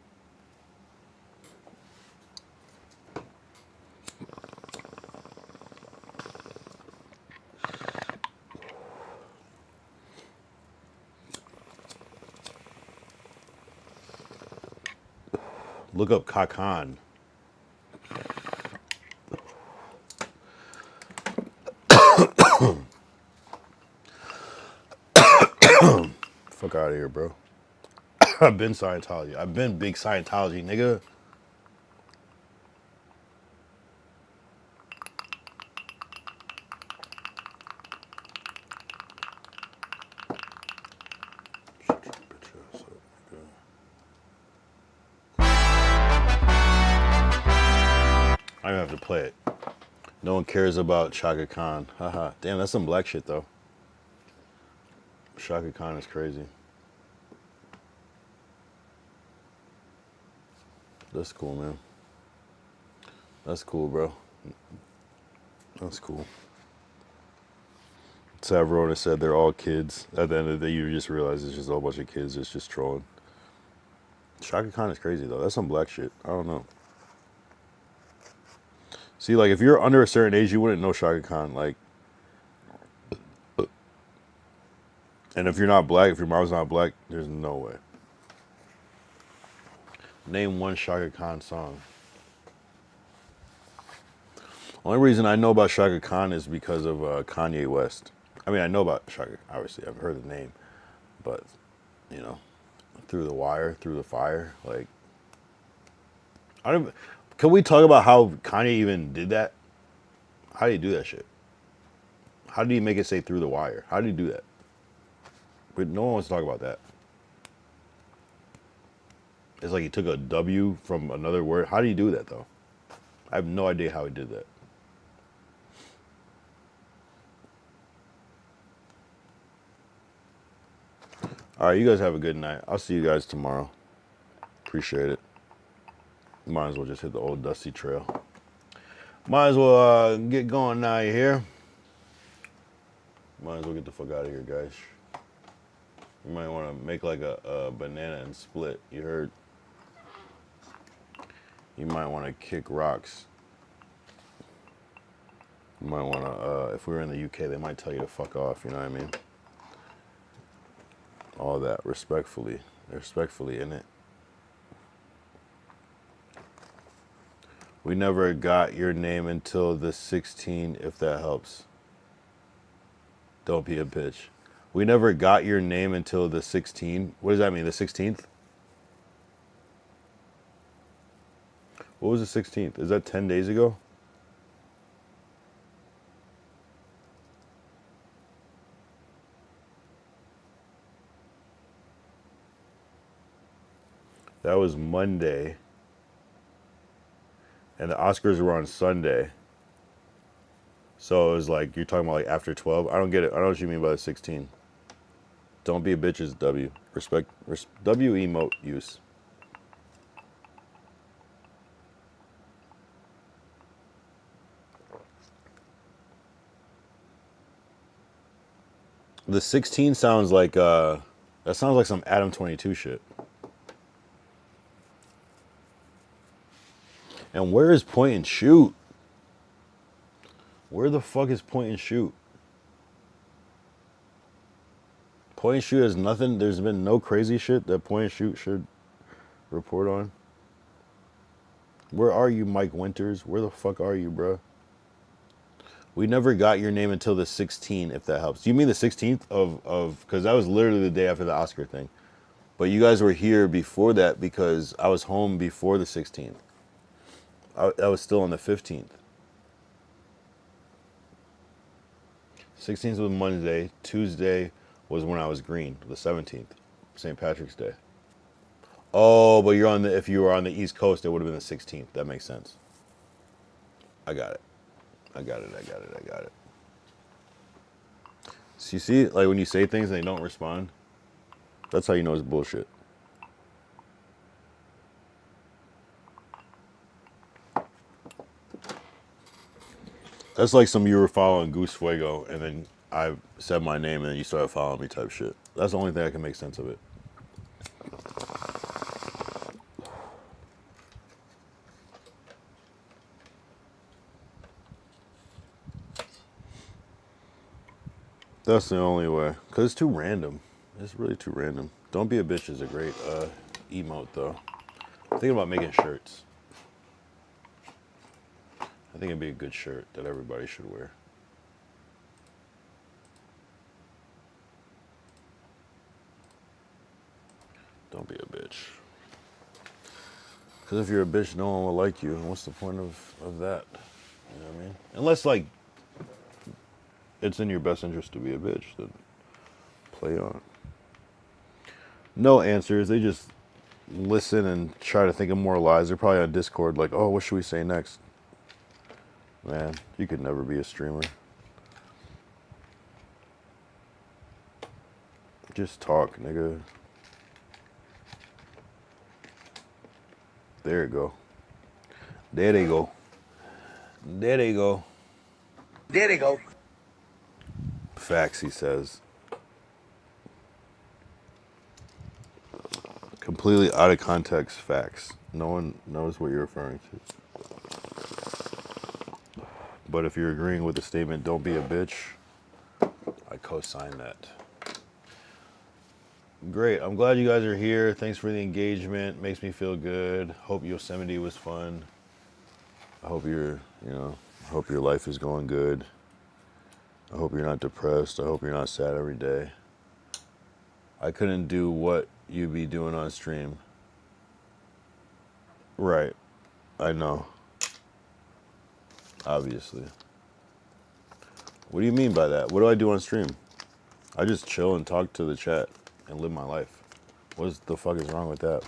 Look up Kakan. out of here, bro. I've been Scientology. I've been big Scientology, nigga. I don't have to play it. No one cares about Chaka Khan. Haha. Damn, that's some black shit, though. Chaka Khan is crazy. That's cool, man. That's cool, bro. That's cool. Savrona said they're all kids. At the end of the day, you just realize it's just a whole bunch of kids that's just trolling. Chaka Khan is crazy, though. That's some black shit. I don't know. See, like, if you're under a certain age, you wouldn't know Shaka Khan. Like, and if you're not black, if your mom's not black, there's no way. Name one Shaka Khan song. Only reason I know about Shaka Khan is because of Kanye West. I mean, I know about Shaka, obviously. I've heard the name. But, you know, through the wire, through the fire, like, I don't. Can we talk about how Kanye even did that? How did he do that shit? How did he make it say through the wire? How did he do that? But no one wants to talk about that. It's like he took a W from another word. How did he do that, though? I have no idea how he did that. All right, you guys have a good night. I'll see you guys tomorrow. Appreciate it. Might as well just hit the old dusty trail. Might as well get going now, you hear? Might as well get the fuck out of here, guys. You might want to make like a banana and split. You heard? You might want to kick rocks. You might want to, if we were in the UK, they might tell you to fuck off, you know what I mean? All that, respectfully. Respectfully, innit? We never got your name until the 16, if that helps. Don't be a bitch. We never got your name until the 16. What does that mean, the 16th? What was the 16th? Is that 10 days ago? That was Monday. And the Oscars were on Sunday. So it was like, you're talking about like after 12? I don't get it. I don't know what you mean by the 16. Don't be a bitch is W. Respect, W emote use. The 16 sounds like, that sounds like some Adam 22 shit. And where is point and shoot? Where the fuck is point and shoot? Point and shoot has nothing. There's been no crazy shit that point and shoot should report on. Where are you, Mike Winters? Where the fuck are you, bro? We never got your name until the 16th, if that helps. Do you mean the 16th of because that was literally the day after the Oscar thing. But you guys were here before that because I was home before the 16th. I was still on the 15th. 16th was Monday. Tuesday was when I was green, the 17th, St. Patrick's Day. Oh, but you're on the, if you were on the East Coast, it would have been the 16th. That makes sense. I got it. I got it. So you see, like when you say things and they don't respond, that's how you know it's bullshit. That's like some you were following Goose Fuego and then I said my name and then you started following me type shit. That's the only thing I can make sense of it. That's the only way. Because it's too random. It's really too random. Don't be a bitch is a great emote, though. I'm thinking about making shirts. I think it'd be a good shirt that everybody should wear. Don't be a bitch. Because if you're a bitch, no one will like you. And what's the point of that? You know what I mean? Unless, like, it's in your best interest to be a bitch, then play on. No answers. They just listen and try to think of more lies. They're probably on Discord like, oh, what should we say next? Man, you could never be a streamer. Just talk, nigga. There you go. There they go. There they go. There they go. Facts, he says. Completely out of context facts. No one knows what you're referring to. But if you're agreeing with the statement, don't be a bitch, I co-sign that. Great. I'm glad you guys are here. Thanks for the engagement. Makes me feel good. Hope Yosemite was fun. I hope I hope your life is going good. I hope you're not depressed. I hope you're not sad every day. I couldn't do what you be doing on stream. Right. I know. Obviously. What do you mean by that? What do I do on stream? I just chill and talk to the chat and live my life. What the fuck is wrong with that?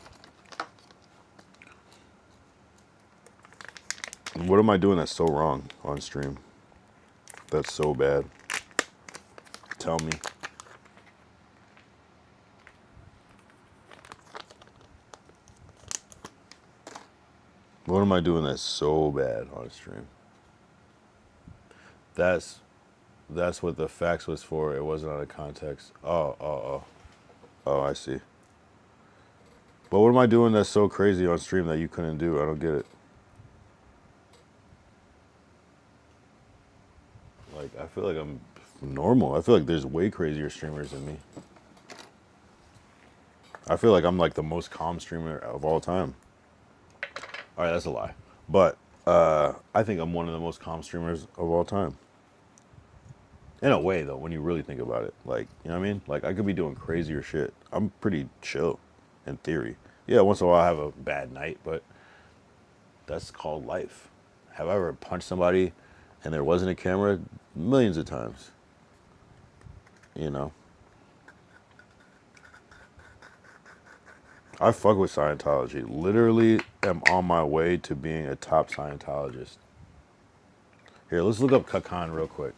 What am I doing that's so wrong on stream? That's so bad. Tell me. What am I doing that's so bad on stream? That's what the facts was for. It wasn't out of context. Oh, I see. But what am I doing that's so crazy on stream that you couldn't do? I don't get it. Like, I feel like I'm normal. I feel like there's way crazier streamers than me. I feel like I'm like the most calm streamer of all time. All right, that's a lie. But I think I'm one of the most calm streamers of all time. In a way, though, when you really think about it. Like, you know what I mean? Like, I could be doing crazier shit. I'm pretty chill, in theory. Yeah, once in a while I have a bad night, but that's called life. Have I ever punched somebody and there wasn't a camera? Millions of times. You know? I fuck with Scientology. Literally am on my way to being a top Scientologist. Here, let's look up Kakan real quick.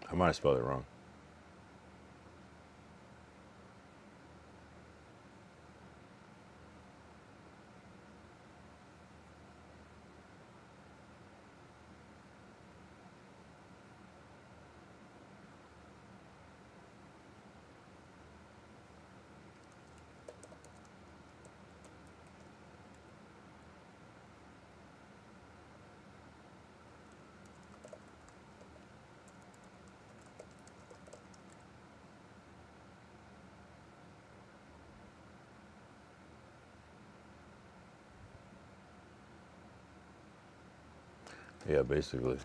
I might have spelled it wrong. Yeah, basically.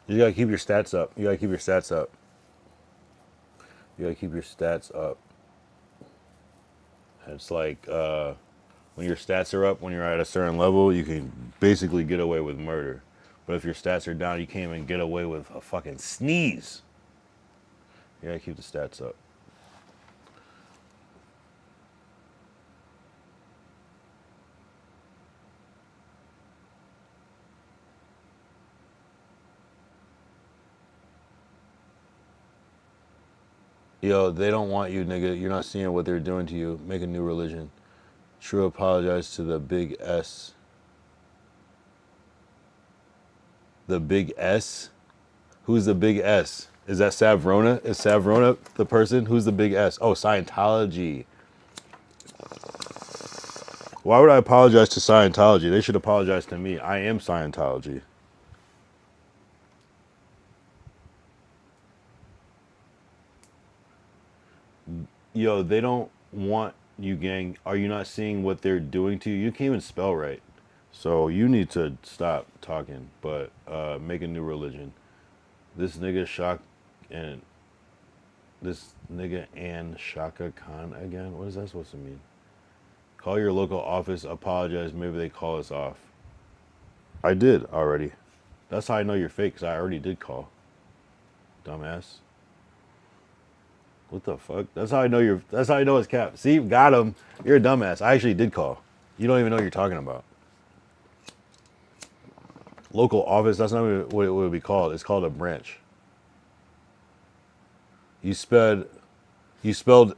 You gotta keep your stats up. You gotta keep your stats up. You gotta keep your stats up. And it's like when your stats are up, when you're at a certain level, you can basically get away with murder. But if your stats are down, you can't even get away with a fucking sneeze. You gotta keep the stats up. Yo, they don't want you, nigga. You're not seeing what they're doing to you. Make a new religion. True apologize to the big S. The big S? Who's the big S? Is that Savrona? Is Savrona the person? Who's the big S? Oh, Scientology. Why would I apologize to Scientology? They should apologize to me. I am Scientology. Yo, they don't want you, gang. Are you not seeing what they're doing to you? You can't even spell right. So you need to stop talking, but make a new religion. This nigga Shock and this nigga and Shaka Khan again. What is that supposed to mean? Call your local office, apologize. Maybe they call us off. I did already. That's how I know you're fake, because I already did call. Dumbass. What the fuck? That's how I know you're. That's how I know it's cap. See, got him. You're a dumbass. I actually did call. You don't even know what you're talking about. Local office. That's not what it would be called. It's called a branch. You spelled. You spelled.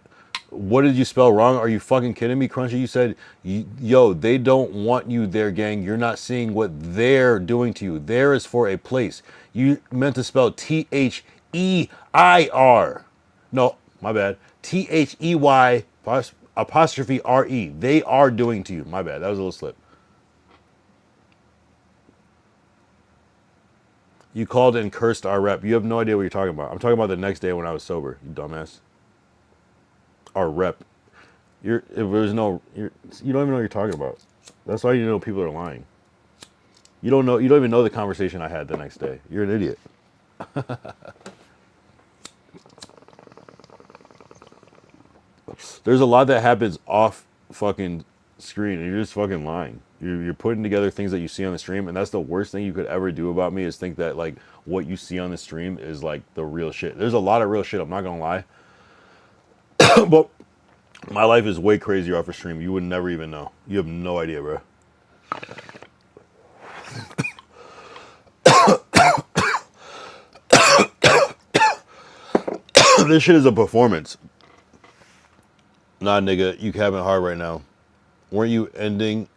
What did you spell wrong? Are you fucking kidding me, Crunchy? You said, yo, they don't want you there, gang. You're not seeing what they're doing to you. There is for a place. You meant to spell Their. No, my bad. They apostrophe re. They are doing to you. My bad. That was a little slip. You called and cursed our rep. You have no idea what you're talking about. I'm talking about the next day when I was sober, you dumbass. Our rep. You don't even know what you're talking about. That's why you know people are lying. You don't even know the conversation I had the next day. You're an idiot. There's a lot that happens off fucking screen, and you're just fucking lying. You're putting together things that you see on the stream, and that's the worst thing you could ever do about me, is think that like what you see on the stream is like the real shit. There's a lot of real shit, I'm not gonna lie. But my life is way crazier off a stream. You would never even know. You have no idea, bro. This shit is a performance. Nah, nigga, you having hard right now. Weren't you ending?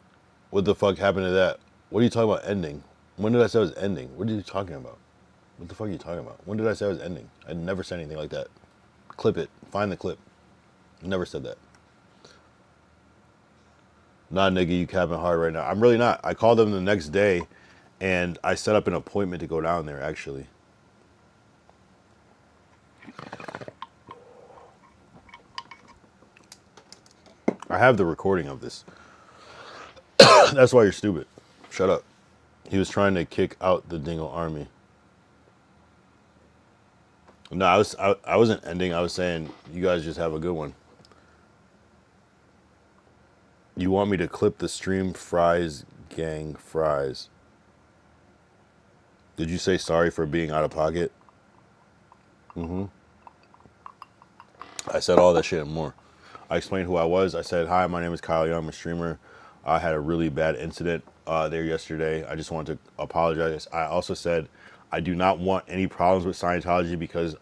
What the fuck happened to that? What are you talking about ending? When did I say I was ending? What are you talking about? What the fuck are you talking about? When did I say I was ending? I never said anything like that. Clip it. Find the clip. Never said that. Nah, nigga, you capping hard right now. I'm really not. I called them the next day, and I set up an appointment to go down there, actually. I have the recording of this. That's why you're stupid. Shut up. He was trying to kick out the Dingle army. No, I wasn't ending. I was saying you guys just have a good one. You want me to clip the stream? Fries, gang, fries. Did you say sorry for being out of pocket? I said all that shit and more. I explained who I was. I said, hi, my name is Kyle Young. I'm a streamer. I had a really bad incident there yesterday. I just wanted to apologize. I also said I do not want any problems with Scientology, because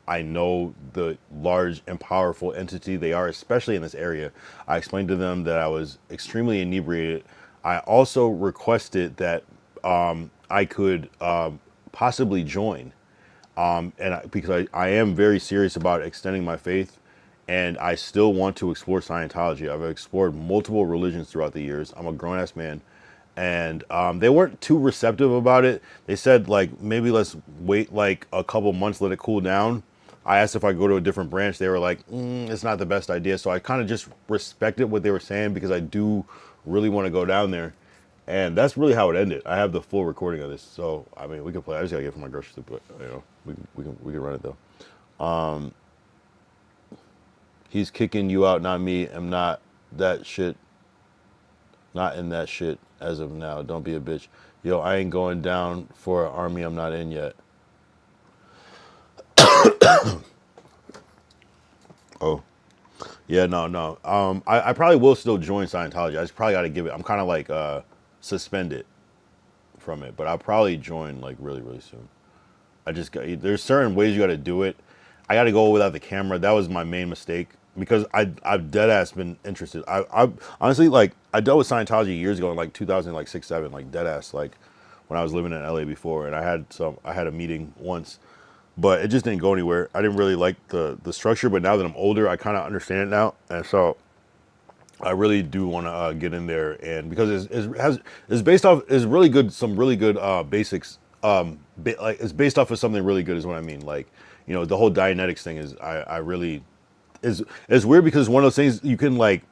I know the large and powerful entity they are, especially in this area. I explained to them that I was extremely inebriated. I also requested that I could possibly join, because I am very serious about extending my faith, and I still want to explore Scientology. I've explored multiple religions throughout the years. I'm a grown-ass man. And they weren't too receptive about it. They said, like, maybe let's wait like a couple months, let it cool down. I asked if I go to a different branch. They were like, it's not the best idea. So I kind of just respected what they were saying, because I do really want to go down there. And that's really how it ended. I have the full recording of this. So, I mean, we can play. I just got to get it from my grocery store, but, you know, we can run it, though. He's kicking you out, not me. I'm not that shit. Not in that shit as of now. Don't be a bitch. Yo, I ain't going down for an army I'm not in yet. Oh. Yeah, no. I probably will still join Scientology. I just probably got to give it. I'm kind of like suspended from it, but I'll probably join like really, really soon. There's certain ways you got to do it. I got to go without the camera. That was my main mistake, because I've dead ass been interested. I honestly, like, I dealt with Scientology years ago in like 2006, 7, like dead ass, like when I was living in LA before, and I had a meeting once, but it just didn't go anywhere. I didn't really like the structure, but now that I'm older, I kind of understand it now, and so I really do want to get in there, and because it's based off some really good basics. Like, it's based off of something really good is what I mean. Like, you know, the whole Dianetics thing is I really is weird, because it's one of those things you can, like,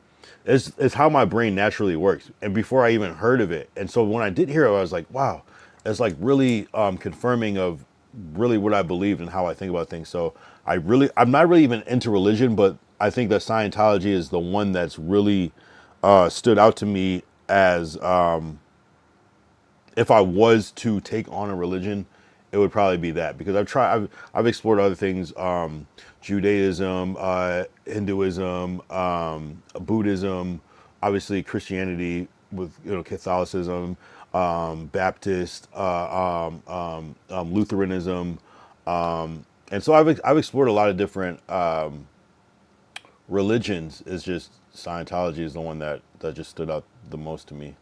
it's how my brain naturally works. And before I even heard of it, and so when I did hear it, I was like, wow, it's like really confirming of really what I believe and how I think about things. So I'm not really even into religion, but I think that Scientology is the one that's really stood out to me as if I was to take on a religion, it would probably be that, because I've explored other things, Judaism, Hinduism, Buddhism, obviously Christianity with Catholicism, Baptist, Lutheranism, and so I've explored a lot of different religions. It's just Scientology is the one that just stood out the most to me.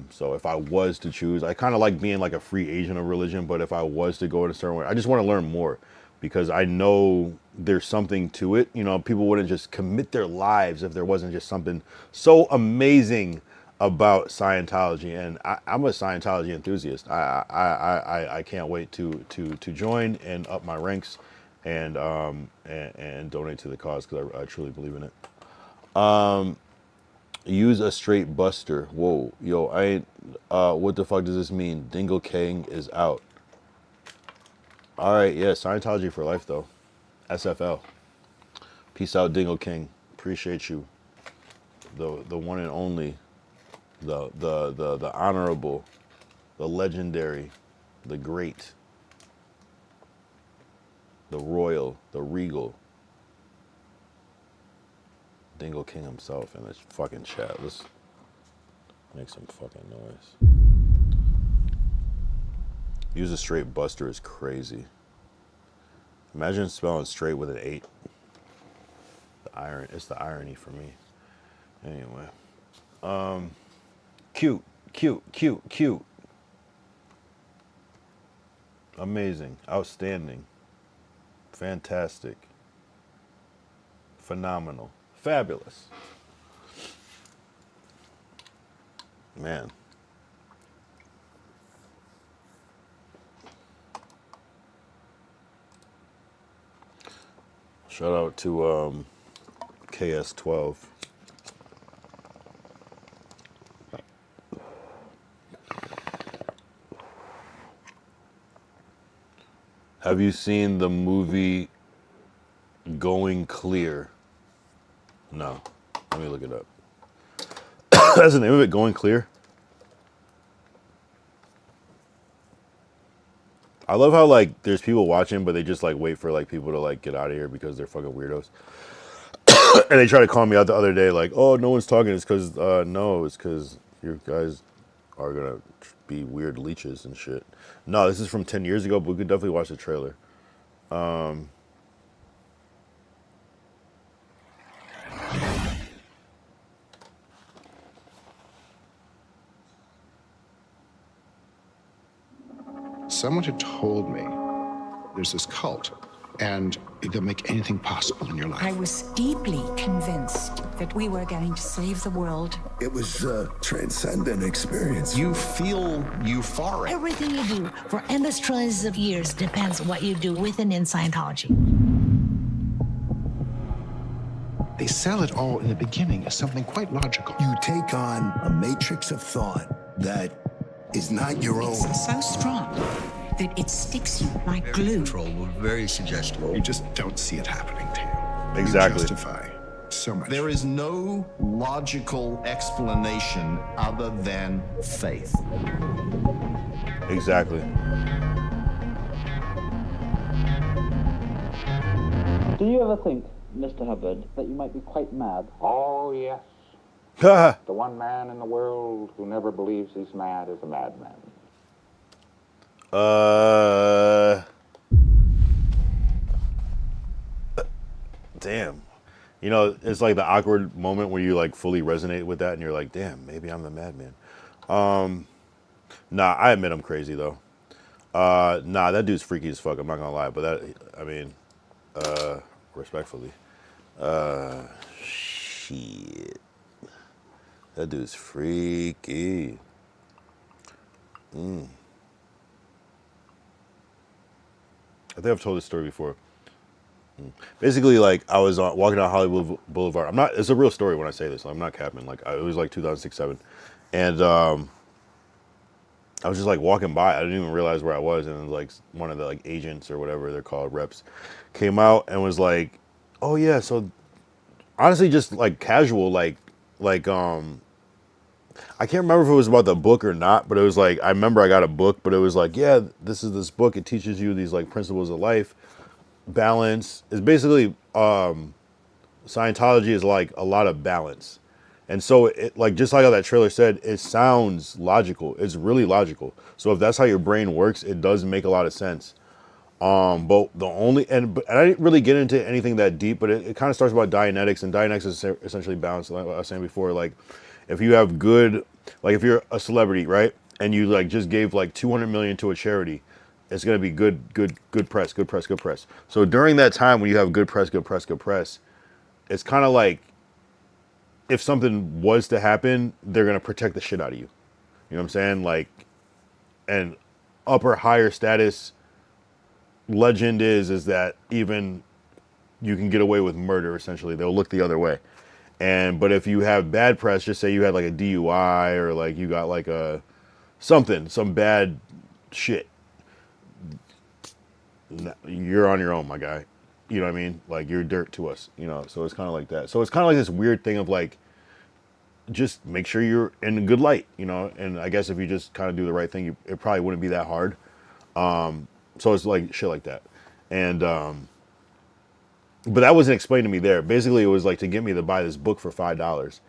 So if I was to choose, I kind of like being like a free agent of religion, but if I was to go in a certain way, I just want to learn more, because I know there's something to it. People wouldn't just commit their lives if there wasn't just something so amazing about Scientology. And I'm a Scientology enthusiast. I can't wait to join and up my ranks and donate to the cause, because I truly believe in it. Use a straight buster. Whoa, yo, I ain't. What the fuck does this mean? Dingle Kang is out. All right, yeah, Scientology for life though. SFL. Peace out, Dingle King. Appreciate you. The one and only, the honorable, the legendary, the great, the royal, the regal. Dingle King himself in this fucking chat. Let's make some fucking noise. Use a straight buster is crazy. Imagine spelling straight with an 8. It's the irony for me. Anyway. Cute. Amazing. Outstanding. Fantastic. Phenomenal. Fabulous. Man. Shout out to KS12. Have you seen the movie Going Clear? No. Let me look it up. That's the name of it, Going Clear? I love how like there's people watching, but they just like wait for like people to like get out of here because they're fucking weirdos. And they try to call me out the other day like, oh, no one's talking. It's because, no, it's because you guys are going to be weird leeches and shit. No, this is from 10 years ago, but we could definitely watch the trailer. Someone had told me there's this cult, and they'll make anything possible in your life. I was deeply convinced that we were going to save the world. It was a transcendent experience. You feel euphoric. Everything you do for endless trillions of years depends on what you do with and in Scientology. They sell it all in the beginning as something quite logical. You take on a matrix of thought that is not your own. It's so strong that it sticks you like glue. Very suggestible. You just don't see it happening to you. Exactly. You justify so much. There is no logical explanation other than faith. Exactly. Do you ever think, Mr. Hubbard, that you might be quite mad? Oh, yes. The one man in the world who never believes he's mad is a madman. Damn. You know, it's like the awkward moment where you like fully resonate with that and you're like, damn, maybe I'm the madman. Nah, I admit I'm crazy though. Nah, that dude's freaky as fuck, I'm not gonna lie, but that, I mean, respectfully. Shit. That dude's freaky. I think I've told this story before. Basically, like I was walking down Hollywood Boulevard. I'm not. It's a real story when I say this. I'm not capping. Like it was like 2006, 7, and I was just like walking by. I didn't even realize where I was, and like one of the like agents or whatever they're called, reps, came out and was like, "Oh yeah." So honestly, just like casual, like I can't remember if it was about the book or not, but it was like I remember I got a book, but it was like, yeah, this is this book. It teaches you these like principles of life, balance. It's basically Scientology is like a lot of balance. And so it like just like how that trailer said, it sounds logical. It's really logical. So if that's how your brain works, it does make a lot of sense. But the only but I didn't really get into anything that deep, but it kind of starts about Dianetics, and Dianetics is essentially balance. Like I was saying before, like if you have good, like if you're a celebrity, right, and you like just gave like 200 million to a charity, it's gonna be good press, good press, good press. So during that time when you have good press, good press, good press, it's kind of like if something was to happen, they're gonna protect the shit out of you. You know what I'm saying? Like, and upper higher status legend is that even you can get away with murder. Essentially, they'll look the other way. And but if you have bad press, just say you had like a DUI or like you got like a some bad shit, you're on your own, my guy. You know what I mean? Like you're dirt to us. You know, so it's kind of like that. So it's kind of like this weird thing of like, just make sure you're in a good light, you know. And I guess if you just kind of do the right thing, it probably wouldn't be that hard. So it's like shit like that, and but that wasn't explained to me there. Basically, it was like to get me to buy this book for $5,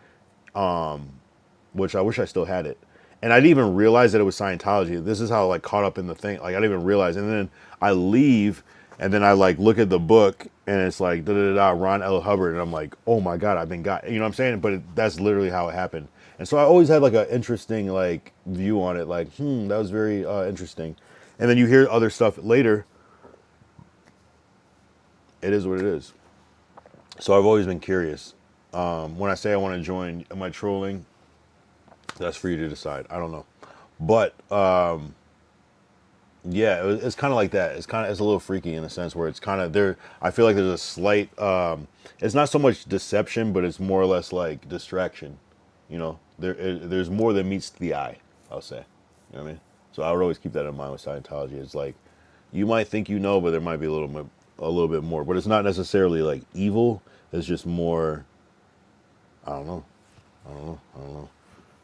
which I wish I still had it. And I didn't even realize that it was Scientology. This is how like caught up in the thing. Like I didn't even realize. And then I leave, and then I like look at the book, and it's like da da da Ron L. Hubbard, and I'm like, oh my god, I've been got. You know what I'm saying? But that's literally how it happened. And so I always had like an interesting like view on it. Like, that was very interesting. And then you hear other stuff later. It is what it is. So I've always been curious. When I say I want to join, am I trolling? That's for you to decide. I don't know. But yeah, it's kind of like that. It's a little freaky in the sense where it's kind of there. I feel like there's a slight. It's not so much deception, but it's more or less like distraction. You know, there's more than meets the eye. I'll say. You know what I mean? So I would always keep that in mind with Scientology. It's like you might think you know, but there might be a little bit more. But it's not necessarily like evil. It's just more. I don't know. I don't know.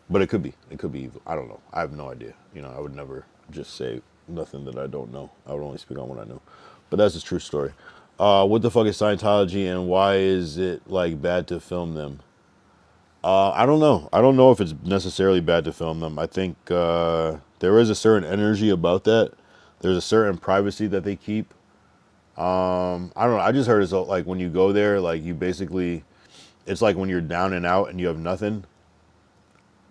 But it could be. It could be evil. I don't know. I have no idea. You know, I would never just say nothing that I don't know. I would only speak on what I know. But that's a true story. What the fuck is Scientology, and why is it like bad to film them? I don't know. I don't know if it's necessarily bad to film them. I think there is a certain energy about that. There's a certain privacy that they keep. I don't know. I just heard it's like when you go there, like you basically, it's like when you're down and out and you have nothing,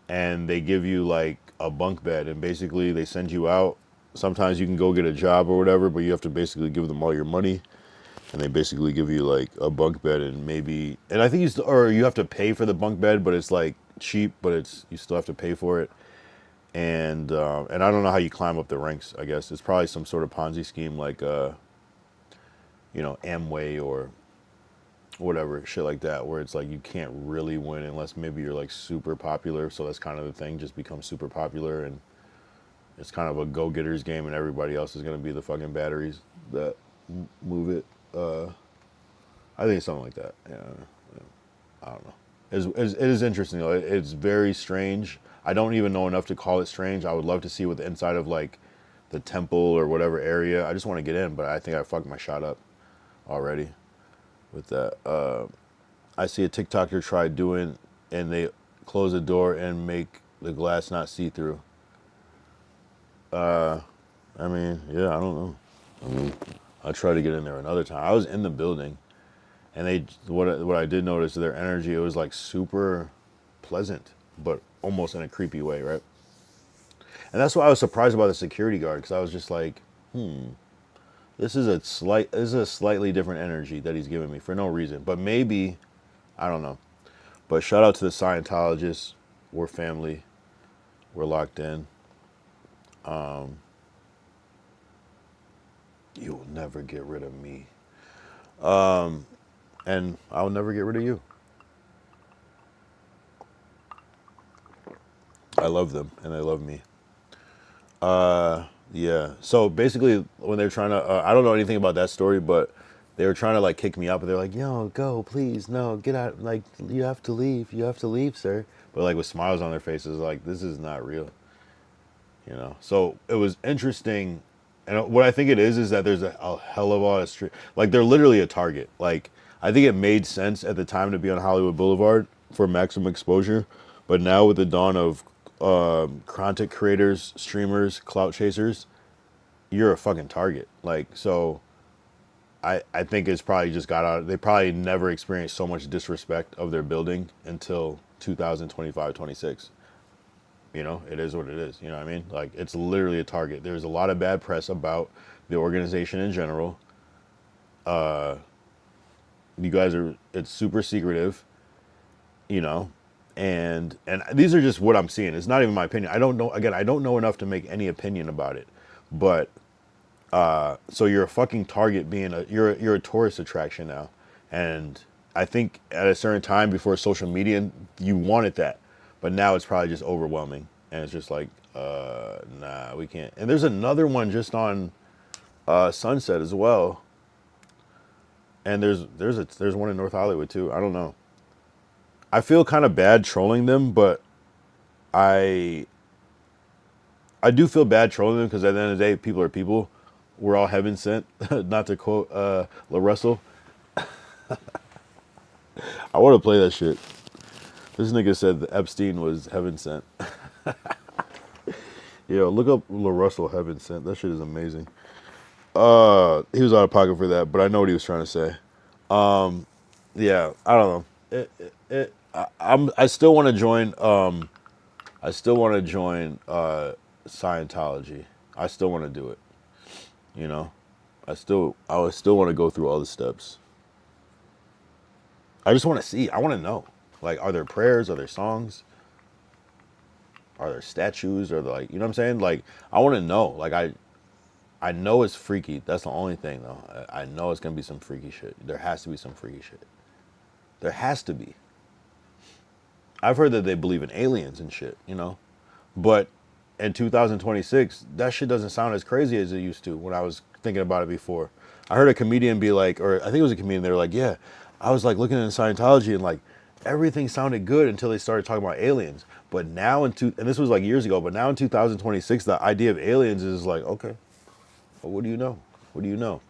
and they give you like a bunk bed, and basically they send you out. Sometimes you can go get a job or whatever, but you have to basically give them all your money, and they basically give you like a bunk bed, and maybe, and I think you have to pay for the bunk bed, but it's like cheap, but you still have to pay for it. And I don't know how you climb up the ranks. I guess it's probably some sort of Ponzi scheme, like Amway or whatever, shit like that, where it's like you can't really win unless maybe you're like super popular. So that's kind of the thing, just become super popular, and it's kind of a go-getters game, and everybody else is going to be the fucking batteries that move it. I think it's something like that. Yeah, I don't know. It is interesting though. It's very strange. I don't even know enough to call it strange. I would love to see what the inside of like the temple or whatever area. I just want to get in, but I think I fucked my shot up already with that. I see a TikToker try doing, and they close the door and make the glass not see-through. I mean, yeah, I don't know. I mean, I tried to get in there another time. I was in the building, and what I did notice, their energy, it was like super pleasant, but almost in a creepy way, right? And that's why I was surprised about the security guard, because I was just like, this is a slightly different energy that he's giving me for no reason. But maybe, I don't know. But shout out to the Scientologists. We're family. We're locked in. You'll never get rid of me. And I'll never get rid of you. I love them, and they love me. Yeah. So basically, when they're trying to, I don't know anything about that story, but they were trying to like kick me out, but they're like, "Yo, go, please, no, get out! Like, you have to leave, sir." But like with smiles on their faces, like this is not real, you know. So it was interesting, and what I think it is that there's a hell of a lot of street, like they're literally a target. Like I think it made sense at the time to be on Hollywood Boulevard for maximum exposure, but now with the dawn of content creators, streamers, clout chasers, you're a fucking target. Like, so I think it's probably just got out. They probably never experienced so much disrespect of their building until 2025, 26. You know, it is what it is. You know what I mean? Like, it's literally a target. There's a lot of bad press about the organization in general. You guys it's super secretive, you know, and these are just what I'm seeing. It's not even my opinion. I don't know. Again, I don't know enough to make any opinion about it, but so you're a fucking target, being you're a tourist attraction now, and I think at a certain time before social media, you wanted that, but now it's probably just overwhelming, and it's just like, nah, we can't. And there's another one just on Sunset as well, and there's one in North Hollywood too. I don't know. I feel kind of bad trolling them, but I do feel bad trolling them because at the end of the day, people are people. We're all heaven sent. Not to quote La Russell. I want to play that shit. This nigga said that Epstein was heaven sent. Yo, look up La Russell heaven sent. That shit is amazing. He was out of pocket for that, but I know what he was trying to say. Yeah, I don't know. I still want to join. I still want to join Scientology. I still want to do it. You know, I would still want to go through all the steps. I just want to see. I want to know. Like, are there prayers? Are there songs? Are there statues? Or like, you know what I'm saying? Like, I want to know. Like, I know it's freaky. That's the only thing, though. I know it's gonna be some freaky shit. There has to be some freaky shit. There has to be. I've heard that they believe in aliens and shit, you know, but in 2026, that shit doesn't sound as crazy as it used to when I was thinking about it before. I heard a comedian be like, or I think it was a comedian, they were like, yeah, I was like looking into Scientology and like everything sounded good until they started talking about aliens. But now and this was like years ago, but now in 2026, the idea of aliens is like, okay, well, what do you know? What do you know?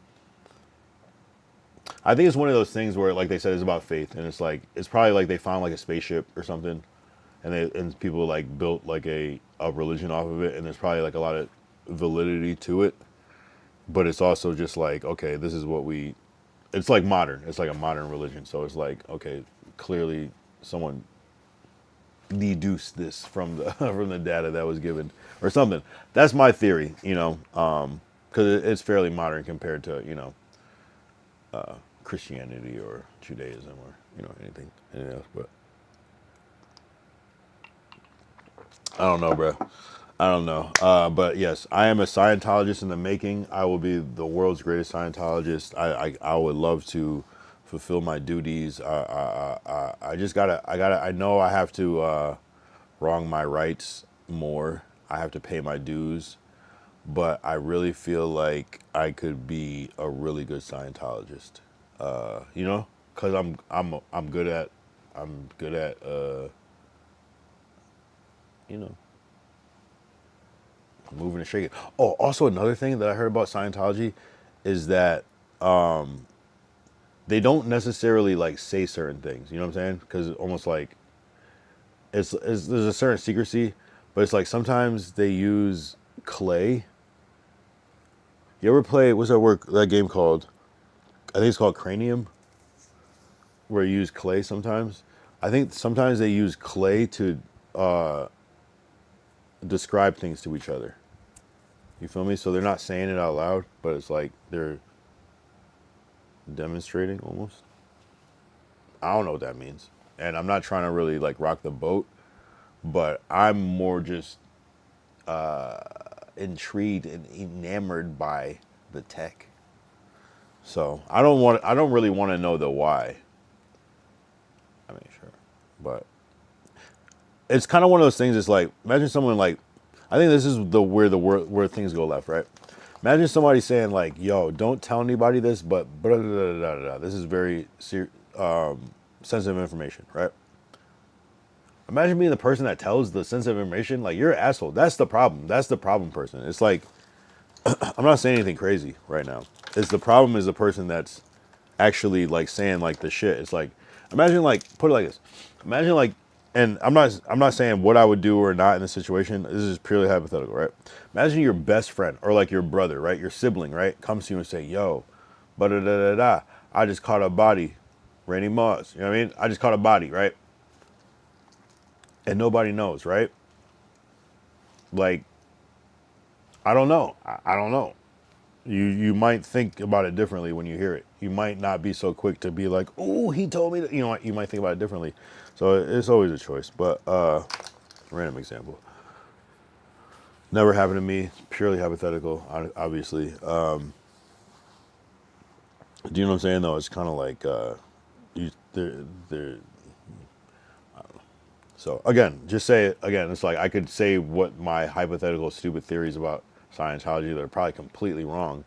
I think it's one of those things where, like they said, it's about faith, and it's like it's probably like they found like a spaceship or something, and people like built like a religion off of it, and there's probably like a lot of validity to it, but it's also just like, okay, this is what it's like modern. It's like a modern religion, so it's like, okay, clearly someone deduced this from the from the data that was given or something. That's my theory, you know, because it's fairly modern compared to, you know, Christianity or Judaism or, you know, anything else. But I don't know, bro. I don't know. But yes, I am a Scientologist in the making. I will be the world's greatest Scientologist. I would love to fulfill my duties. I just I know I have to wrong my rights more. I have to pay my dues, but I really feel like I could be a really good Scientologist. You know, because I'm good at you know, moving and shaking. Oh, also another thing that I heard about Scientology is that they don't necessarily like say certain things. You know what I'm saying? Because almost like there's a certain secrecy, but it's like sometimes they use clay. You ever play, what's that game called? I think it's called Cranium, where you use clay sometimes. I think sometimes they use clay to describe things to each other. You feel me? So they're not saying it out loud, but it's like they're demonstrating almost. I don't know what that means. And I'm not trying to really like rock the boat, but I'm more just intrigued and enamored by the tech. So I don't really want to know the why. I mean, sure, but it's kind of one of those things. It's like, imagine someone like, I think this is where things go left, right? Imagine somebody saying like, "Yo, don't tell anybody this, but blah, blah, blah, blah, blah. This is very sensitive information," right? Imagine being the person that tells the sensitive information. Like, you're an asshole. That's the problem. That's the problem person. It's like, I'm not saying anything crazy right now. It's the problem is the person that's actually like saying like the shit. It's like, imagine like, put it like this. Imagine like, and I'm not saying what I would do or not in this situation. This is purely hypothetical, right? Imagine your best friend or like your brother, right? Your sibling, right? Comes to you and say, "Yo, da da da da, I just caught a body, Randy Moss." You know what I mean? I just caught a body, right? And nobody knows, right? Like, I don't know. I don't know. You might think about it differently when you hear it. You might not be so quick to be like, "Oh, he told me that." You know what? You might think about it differently. So it's always a choice. But random example. Never happened to me. It's purely hypothetical, obviously. Do you know what I'm saying? Though it's kind of like they're. So again, just say it again. It's like I could say what my hypothetical stupid theories about Scientology that are probably completely wrong.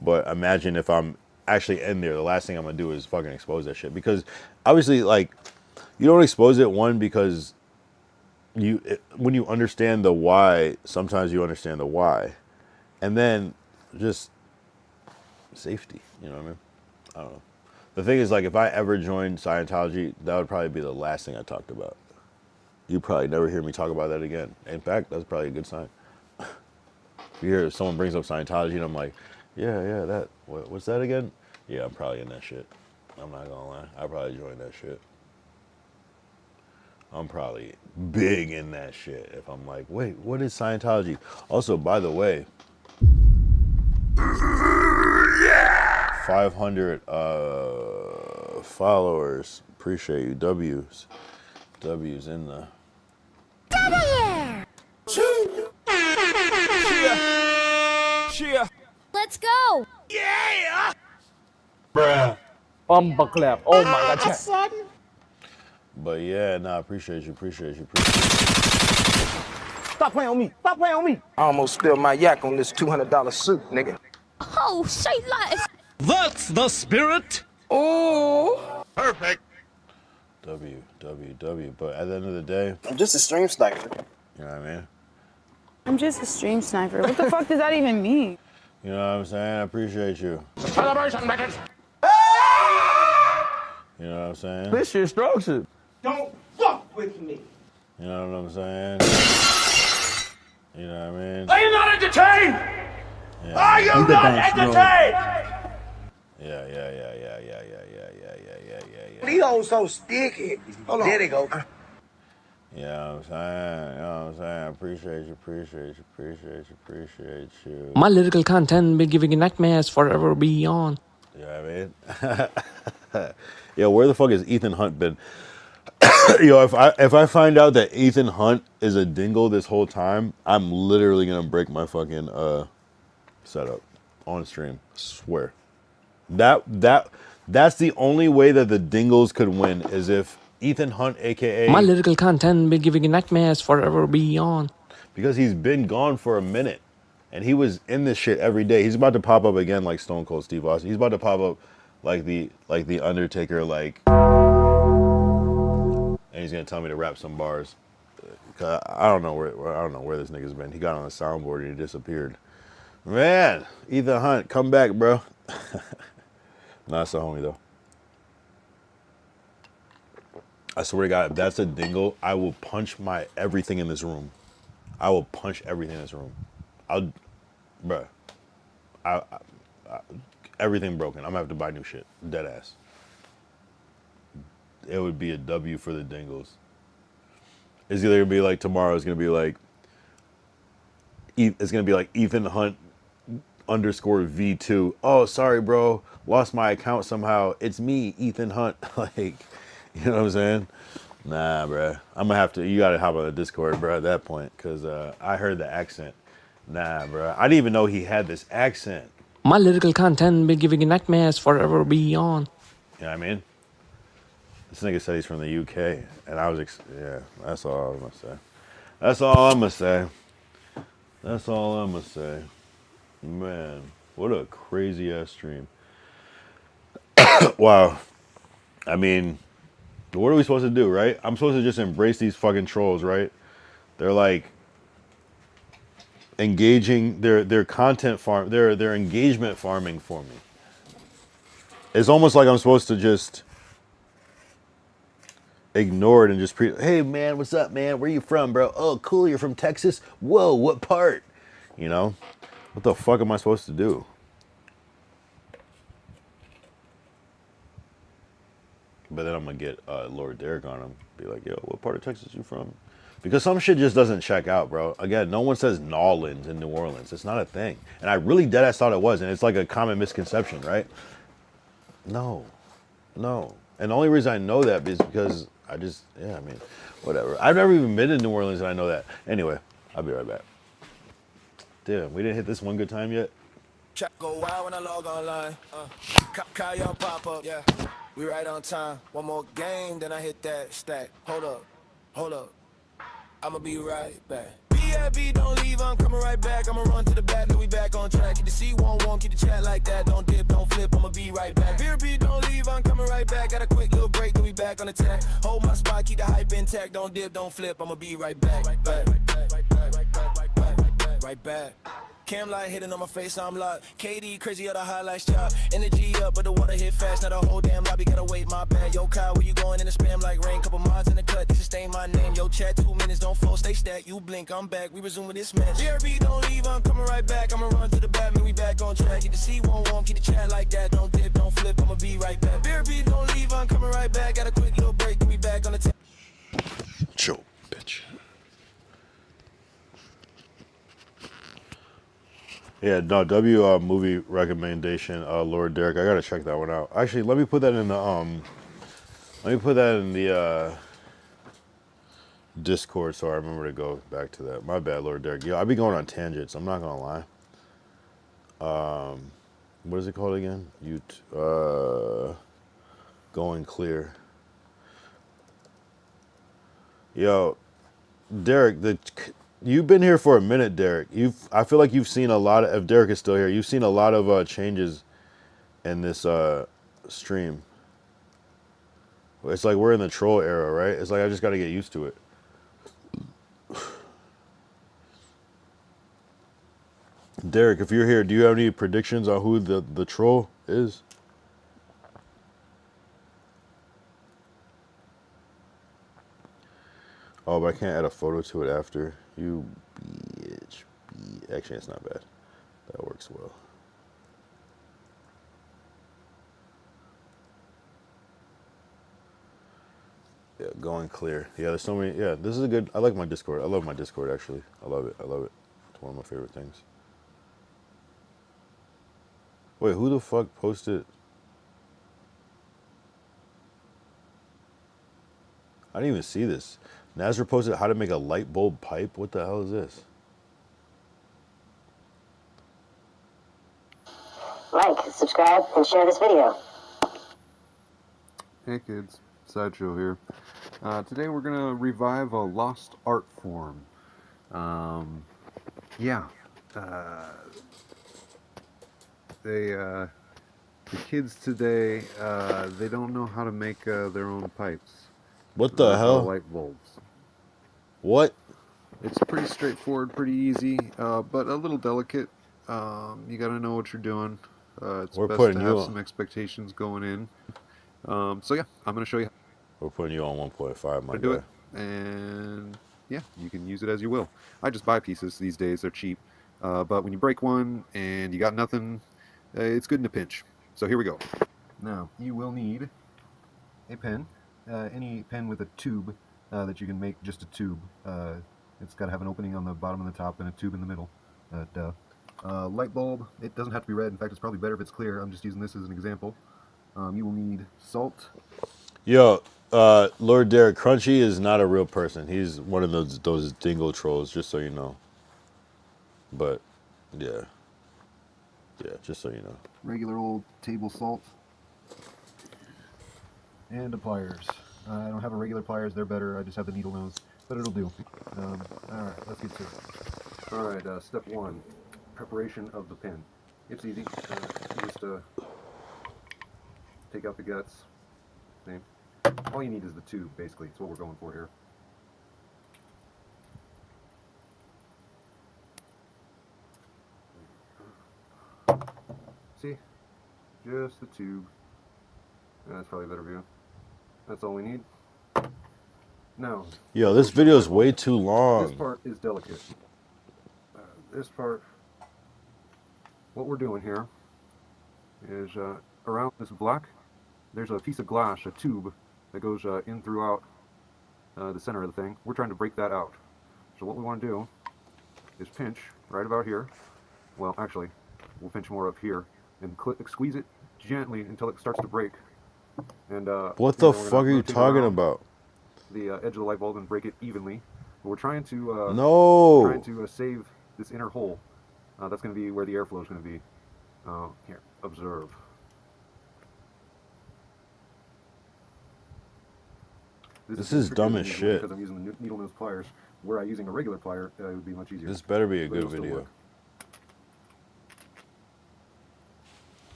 But imagine if I'm actually in there, the last thing I'm gonna do is fucking expose that shit. Because obviously, like, you don't expose it, one, because when you understand the why, sometimes you understand the why. And then just safety, you know what I mean? I don't know. The thing is, like, if I ever joined Scientology, that would probably be the last thing I talked about. You probably never hear me talk about that again. In fact, that's probably a good sign. You hear if someone brings up Scientology and I'm like, yeah, that, what's that again? Yeah, I'm probably in that shit. I'm not gonna lie. I probably joined that shit. I'm probably big in that shit if I'm like, wait, what is Scientology? Also, by the way, 500 followers. Appreciate you. W's in the... Cheer. Let's go. Yeah. Bruh. Bumper clap. Oh my god. Chat. But yeah, nah, appreciate you. Stop playing on me. Stop playing on me. I almost spilled my yak on this $200 suit, nigga. Oh, say less. That's the spirit. Oh. Perfect. W. But at the end of the day, I'm just a stream sniper. You know what I mean? I'm just a stream sniper. What the fuck does that even mean? You know what I'm saying? I appreciate you. Celebration, bitches. You know what I'm saying? This shit strokes it. Don't fuck with me. You know what I'm saying? You know what I mean? Are you not entertained? Yeah. Are you not entertained? Yeah. These hoes so sticky. Hold on. There they go. Yeah, I'm saying, you know what I'm saying? I appreciate you. My lyrical content be giving you nightmares forever beyond. You know what I mean? Yo, where the fuck has Ethan Hunt been? Yo, if I find out that Ethan Hunt is a dingle this whole time, I'm literally gonna break my fucking setup on stream. Swear. That's the only way that the dingles could win is if Ethan Hunt, aka my lyrical content be giving you nightmares forever beyond. Because he's been gone for a minute, and he was in this shit every day. He's about to pop up again like Stone Cold Steve Austin. He's about to pop up like the Undertaker, like, and he's gonna tell me to rap some bars. I don't know where this nigga's been. He got on the soundboard and he disappeared. Man, Ethan Hunt, come back, bro. Nah, it's a homie though. I swear to God, if that's a dingle, I will punch everything in this room. I will punch everything in this room. Bruh. Everything broken. I'm gonna have to buy new shit. Dead ass. It would be a W for the dingles. It's either gonna be like tomorrow. It's gonna be like Ethan Hunt _ V2. Oh, sorry, bro. Lost my account somehow. It's me, Ethan Hunt. Like, you know what I'm saying? Nah, bruh. I'm gonna have to. You gotta hop on the Discord, bruh, at that point, cause I heard the accent. Nah, bruh. I didn't even know he had this accent. My lyrical content been giving you nightmares forever beyond. You know what I mean? This nigga said he's from the UK, and I was, yeah, that's all I'm gonna say. That's all I'm gonna say. That's all I'm gonna say. Man, what a crazy ass stream. Wow. I mean, what are we supposed to do, right? I'm supposed to just embrace these fucking trolls, right? They're like engaging their content farm, their engagement farming for me. It's almost like I'm supposed to just ignore it and just hey man, what's up, man? Where you from, bro? Oh, cool, you're from Texas? Whoa, what part? You know? What the fuck am I supposed to do? But then I'm gonna get Lord Derek on him. Be like, yo, what part of Texas you from? Because some shit just doesn't check out, bro. Again, no one says Nolans in New Orleans. It's not a thing. And I really deadass thought it was, and it's like a common misconception, right? No. No. And the only reason I know that is because I just, yeah, I mean, whatever. I've never even been to New Orleans and I know that. Anyway, I'll be right back. Damn, we didn't hit this one good time yet? Check go wild when I log online. Call your pop up, yeah. We right on time. One more game, then I hit that stack. Hold up. I'ma be right back. BFB, don't leave, I'm coming right back. I'ma run to the back, then we back on track. Keep the C11, keep the chat like that. Don't dip, don't flip, I'ma be right back. BFB, don't leave, I'm coming right back. Got a quick little break, then we back on attack. Hold my spot, keep the hype intact. Don't dip, don't flip, I'ma be right back. Right back. Cam light hitting on my face, I'm locked. KD crazy, other highlights chop. Energy up, but the water hit fast. Now the whole damn lobby gotta wait, my bad. Yo, Kyle, where you going in the spam like rain? Couple mods in the cut, this sustain my name. Yo, chat, 2 minutes, don't fall, stay stacked. You blink, I'm back, we resuming this match. BRB, don't leave, I'm coming right back. I'ma run to the back, man, we back on track. Get the C11, keep the chat like that. Don't dip, don't flip, I'ma be right back. BRB, don't leave, I'm coming right back. Got a quick little break, then we back on the tap. Chill, bitch. Yeah, no, movie recommendation, Lord Derek. I gotta check that one out. Actually, let me put that in the Discord so I remember to go back to that. My bad, Lord Derek. Yo, I be going on tangents. I'm not gonna lie. What is it called again? Going clear. Yo, Derek, you've been here for a minute, Derek. I feel like you've seen a lot of, if Derek is still here, you've seen a lot of changes in this stream. It's like we're in the troll era, right? It's like I just got to get used to it. Derek, if you're here, do you have any predictions on who the troll is? Oh, but I can't add a photo to it after. You bitch. Actually, it's not bad. That works well. Yeah, going clear. Yeah, there's so many. Yeah, this is a good. I like my Discord. I love my Discord, actually. I love it. I love it. It's one of my favorite things. Wait, who the fuck posted? I didn't even see this. Nazar posted how to make a light bulb pipe. What the hell is this? Like, subscribe, and share this video. Hey kids, Sideshow here. Today we're gonna revive a lost art form. The kids today, they don't know how to make their own pipes. What the hell? Light bulbs. What? It's pretty straightforward, pretty easy, but a little delicate. You gotta know what you're doing. It's We're best putting to you have on. some expectations going in. So yeah, I'm gonna show you We're putting you on 1.5, my how to do guy. it, and yeah, you can use it as you will. I just buy pieces these days; they're cheap. But when you break one and you got nothing, it's good in a pinch. So here we go. Now you will need a pen, any pen with a tube that you can make just a tube. It's got to have an opening on the bottom and the top and a tube in the middle. Light bulb, it doesn't have to be red. In fact, it's probably better if it's clear. I'm just using this as an example. You will need salt. Yo, Lord Derek, Crunchy is not a real person. He's one of those dingo trolls, just so you know. But, yeah. Yeah, just so you know. Regular old table salt. And the pliers. I don't have a regular pliers, they're better. I just have the needle nose, but it'll do. Alright, let's get to it. Alright, step one, preparation of the pen. It's easy. Just take out the guts. See? All you need is the tube, basically. It's what we're going for here. See? Just the tube. That's probably a better view. That's all we need. Now, Yo, this video is way too long. this part is delicate. This part, what we're doing here is around this black, there's a piece of glass, a tube, that goes in throughout the center of the thing. We're trying to break that out. So what we want to do is pinch right about here. Well, actually, we'll pinch more up here and squeeze it gently until it starts to break. And what the fuck are you talking about? The edge of the light bulb and break it evenly. But we're trying to save this inner hole. That's going to be where the airflow is going to be. Here, observe. This is dumb as shit. Because I'm using the needle nose pliers. Were I using a regular plier, it would be much easier. This better be a good video.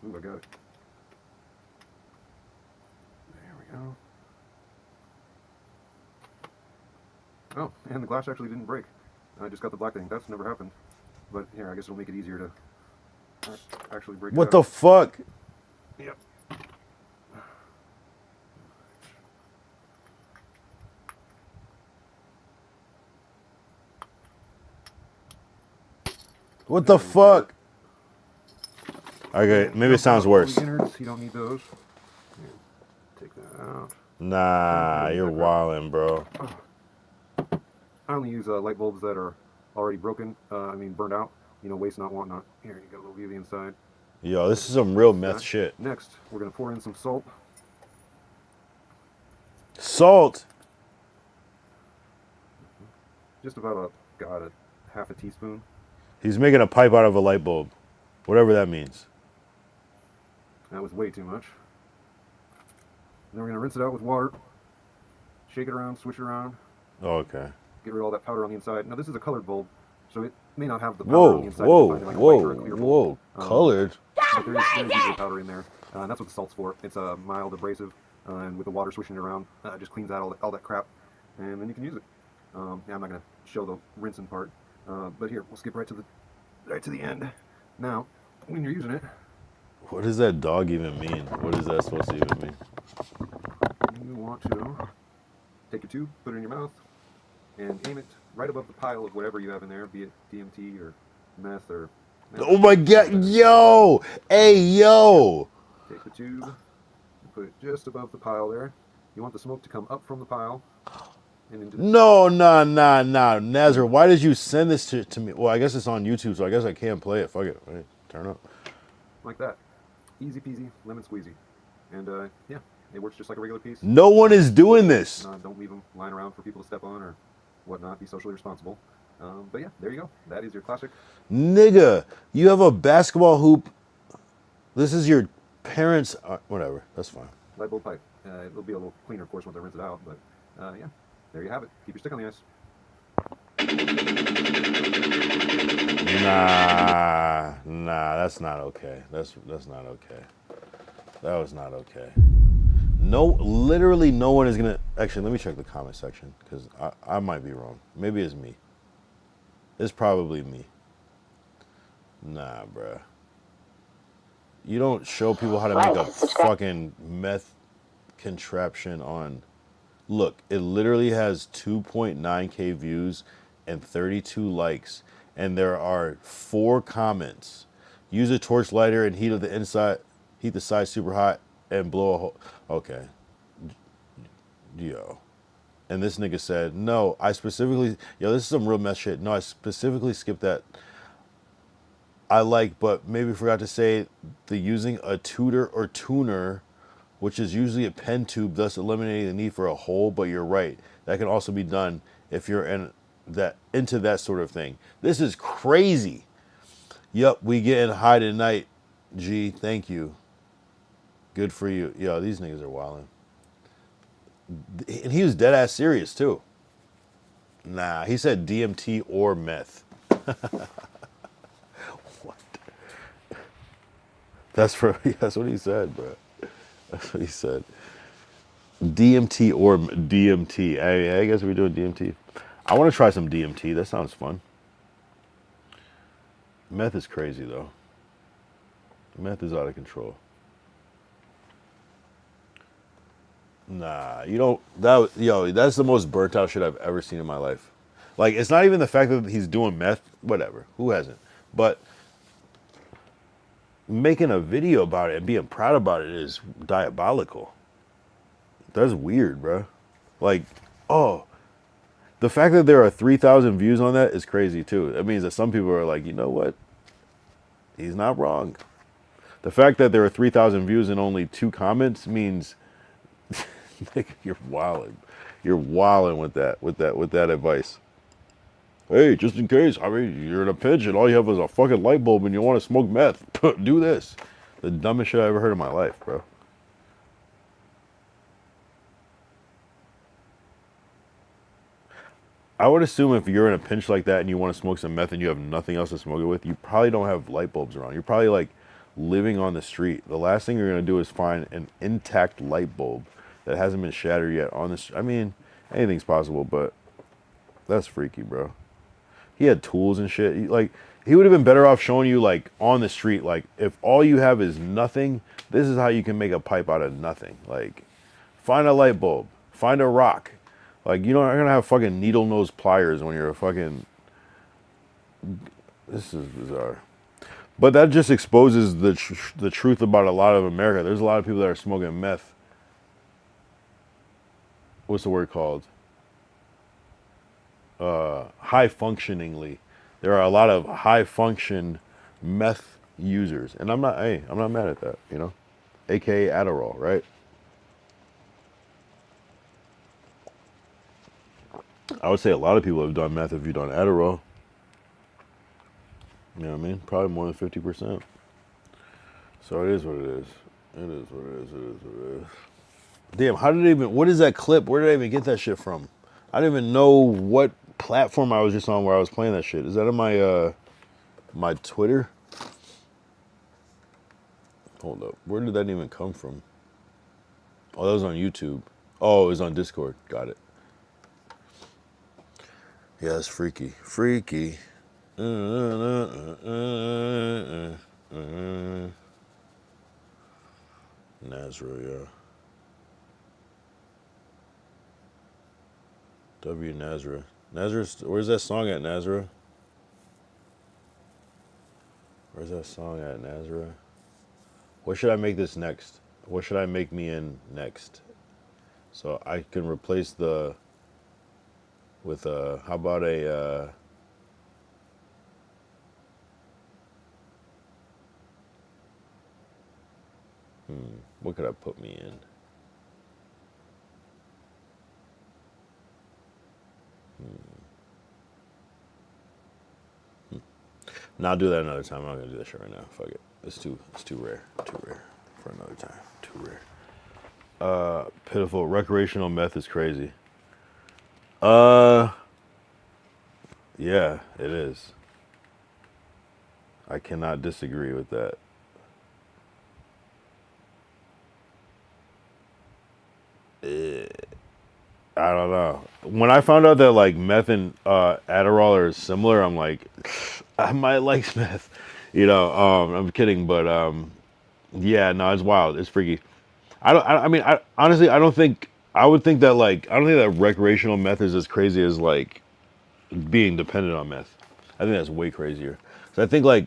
Ooh, I got it. There we go. Oh, and the glass actually didn't break. I just got the black thing. That's never happened. But here, I guess it'll make it easier to actually break it out. What the fuck? Yep. What the fuck? Okay, maybe it sounds worse. You don't need those. Here, take that out. Nah, you're wildin', bro. I only use light bulbs that are already broken, burned out. You know, waste not, want not. Here, you got a little view of the inside. Yo, this is some real meth shit. Next, we're going to pour in some salt. Salt? Just about a half a teaspoon. He's making a pipe out of a light bulb. Whatever that means. That was way too much. Then we're going to rinse it out with water. Shake it around, swish it around. Oh, okay. Get rid of all that powder on the inside. Now this is a colored bulb, so it may not have the powder on the inside. Whoa, colored? But there's usually powder in there. And that's what the salt's for. It's a mild abrasive, and with the water swishing it around, it just cleans out all that crap, and then you can use it. Yeah, I'm not going to show the rinsing part, but here, we'll skip right to the end. Now, when you're using it, what does that dog even mean? What is that supposed to even mean? you want to take your tube, put it in your mouth, and aim it right above the pile of whatever you have in there, be it DMT or meth or... Oh my god, yo! Hey, yo! Take the tube and put it just above the pile there. You want the smoke to come up from the pile and into the... No, Nazar, why did you send this to me? Well, I guess it's on YouTube, so I guess I can't play it. Fuck it. Right, turn up. Like that. Easy peasy, lemon squeezy. And, yeah, it works just like a regular piece. No one is doing this. Don't leave them lying around for people to step on or whatnot. Be socially responsible. But yeah, there you go. That is your classic. Nigga, you have a basketball hoop. This is your parents. Whatever, that's fine. Light bulb pipe. It'll be a little cleaner, of course, once I rinse it out. But yeah, there you have it. Keep your stick on the ice. Nah, that's not okay. That's not okay. That was not okay. No, literally no one is gonna. Actually, let me check the comment section because I might be wrong. Maybe it's me. It's probably me. Nah, bruh. You don't show people how to make a fucking meth contraption on. Look, it literally has 2.9K views and 32 likes, and there are 4 comments. Use a torch lighter and heat the side super hot and blow a hole. Okay. Yo. And this nigga said, no, I specifically, yo, this is some real mess shit. No, I specifically skipped that. But maybe forgot to say the using a tutor or tuner, which is usually a pen tube, thus eliminating the need for a hole. But you're right. That can also be done if you're into that sort of thing. This is crazy. Yup, we getting high tonight. G, thank you. Good for you. Yo, these niggas are wildin'. And he was dead ass serious too. Nah, he said DMT or meth. What? That's what he said, bro. That's what he said. DMT or DMT. I guess we're doing DMT. I want to try some DMT. That sounds fun. Meth is crazy though. Meth is out of control. Nah, you don't. That's the most burnt out shit I've ever seen in my life. Like, it's not even the fact that he's doing meth. Whatever. Who hasn't? But making a video about it and being proud about it is diabolical. That's weird, bro. Like, oh, the fact that there are 3,000 views on that is crazy too. That means that some people are like, you know what? He's not wrong. The fact that there are 3,000 views and only 2 comments means you're wilding. You're wilding with that advice. Hey, just in case, I mean, you're in a pinch and all you have is a fucking light bulb and you want to smoke meth. Do this. The dumbest shit I ever heard in my life, bro. I would assume if you're in a pinch like that and you want to smoke some meth and you have nothing else to smoke it with, you probably don't have light bulbs around. You're probably like living on the street. The last thing you're going to do is find an intact light bulb that hasn't been shattered yet on the street. I mean, anything's possible, but that's freaky, bro. He had tools and shit. He would have been better off showing you, like, on the street, like, if all you have is nothing, this is how you can make a pipe out of nothing. Like, find a light bulb. Find a rock. Like, you're not going to have fucking needle nose pliers when you're a fucking... This is bizarre. But that just exposes the truth about a lot of America. There's a lot of people that are smoking meth. What's the word called? High functioningly. There are a lot of high function meth users. And I'm not mad at that, you know? AKA Adderall, right? I would say a lot of people have done meth if you've done Adderall. You know what I mean? Probably more than 50%. So it is what it is. It is what it is. It is what it is. Damn, what is that clip? Where did I even get that shit from? I don't even know what platform I was just on where I was playing that shit. Is that on my my Twitter? Hold up. Where did that even come from? Oh, that was on YouTube. Oh, it was on Discord. Got it. Yeah, it's freaky. Freaky. Nazra, yeah. W Nazra. Nazra, where's that song at, Nazra? Where's that song at, Nazra? What should I make this next? What should I make me in next? So I can replace the with how about a what could I put me in? No, I'll do that another time. I'm not gonna do that shit right now. Fuck it. It's too rare. Too rare for another time. Too rare. Pitiful. Recreational meth is crazy. Yeah, it is. I cannot disagree with that. I don't know. When I found out that like meth and Adderall are similar, I'm like, I might like meth. You know, I'm kidding, but yeah, no, it's wild. It's freaky. I mean, honestly, I don't think I would think that like I don't think that recreational meth is as crazy as like being dependent on meth. I think that's way crazier. So I think like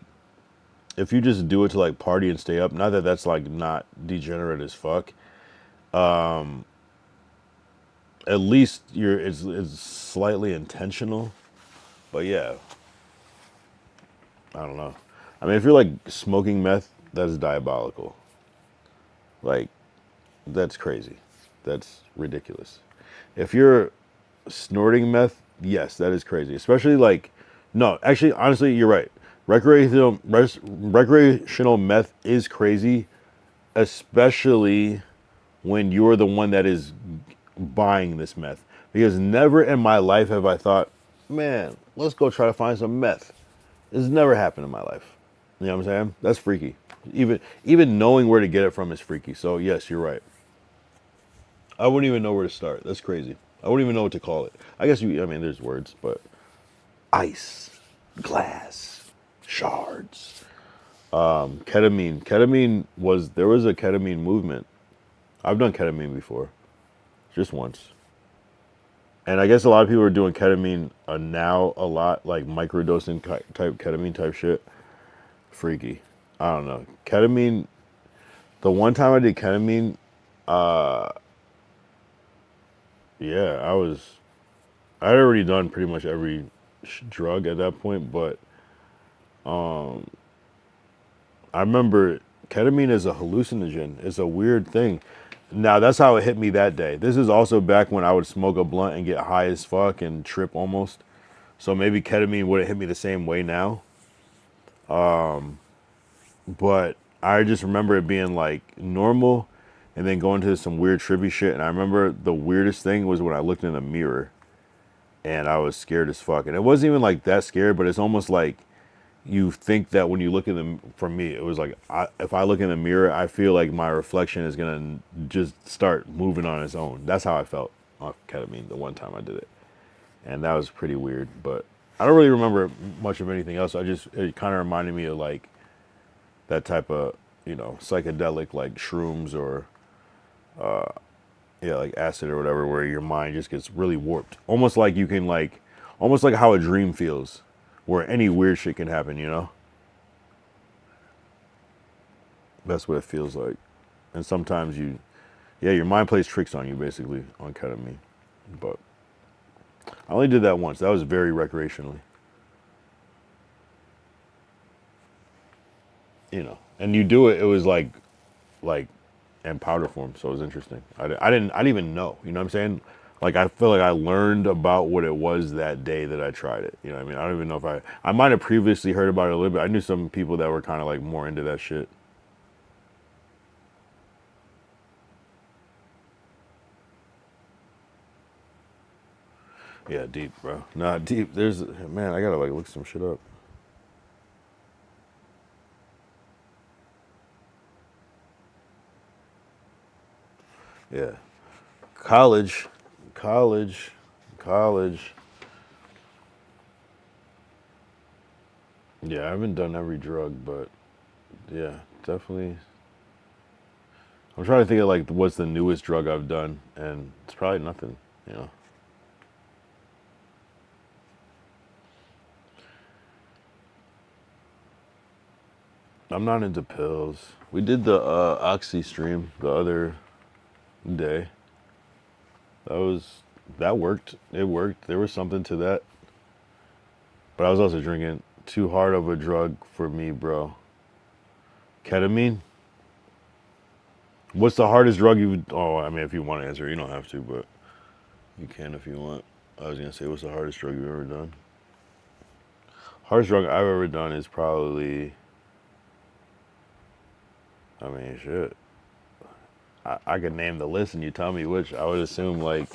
if you just do it to like party and stay up, not that that's like not degenerate as fuck. At least it's slightly intentional, but yeah, I don't know. I mean, if you're like smoking meth, that is diabolical. Like, that's crazy. That's ridiculous. If you're snorting meth, yes, that is crazy. Especially like, no, actually, honestly, you're right. recreational meth is crazy, especially when you're the one that is buying this meth. Because never in my life have I thought, man, let's go try to find some meth. It's never happened in my life. You know what I'm saying? That's freaky. Even knowing where to get it from is freaky. So yes, you're right. I wouldn't even know where to start. That's crazy. I wouldn't even know what to call it. I guess I mean, there's words, but ice, glass, shards, ketamine. There was a ketamine movement. I've done ketamine before, just once. And I guess a lot of people are doing ketamine now a lot, like microdosing type ketamine type shit. Freaky. I don't know. Ketamine, the one time I did ketamine, yeah, I had already done pretty much every drug at that point, but I remember ketamine is a hallucinogen. It's a weird thing. Now, that's how it hit me that day. This is also back when I would smoke a blunt and get high as fuck and trip almost. So maybe ketamine would have hit me the same way now. But I just remember it being like normal and then going to some weird trippy shit. And I remember the weirdest thing was when I looked in the mirror and I was scared as fuck. And it wasn't even like that scared, but it's almost like you think that when you look in the, for me, it was like, if I look in the mirror, I feel like my reflection is going to just start moving on its own. That's how I felt off ketamine the one time I did it. And that was pretty weird, but I don't really remember much of anything else. It kind of reminded me of like that type of, psychedelic like shrooms or, like acid or whatever, where your mind just gets really warped. Almost like almost like how a dream feels, where any weird shit can happen, That's what it feels like. And sometimes your mind plays tricks on you basically on ketamine. But I only did that once. That was very recreationally. And you do it was like in powder form, so it was interesting. I didn't even know, you know what I'm saying? Like I feel like I learned about what it was that day that I tried it. You know what I mean? I don't even know if I might have previously heard about it a little bit. I knew some people that were kind of like more into that shit. Yeah, deep, bro. Nah, deep. Man, I gotta like look some shit up. Yeah. College. Yeah, I haven't done every drug, but yeah, definitely. I'm trying to think of like what's the newest drug I've done, and it's probably nothing. I'm not into pills. We did the Oxy stream the other day. That worked. It worked. There was something to that. But I was also drinking too hard of a drug for me, bro. Ketamine? What's the hardest drug I mean, if you want to answer, you don't have to, but you can if you want. I was going to say, what's the hardest drug you've ever done? Hardest drug I've ever done is probably, I mean, shit. I could name the list and you tell me which. I would assume like,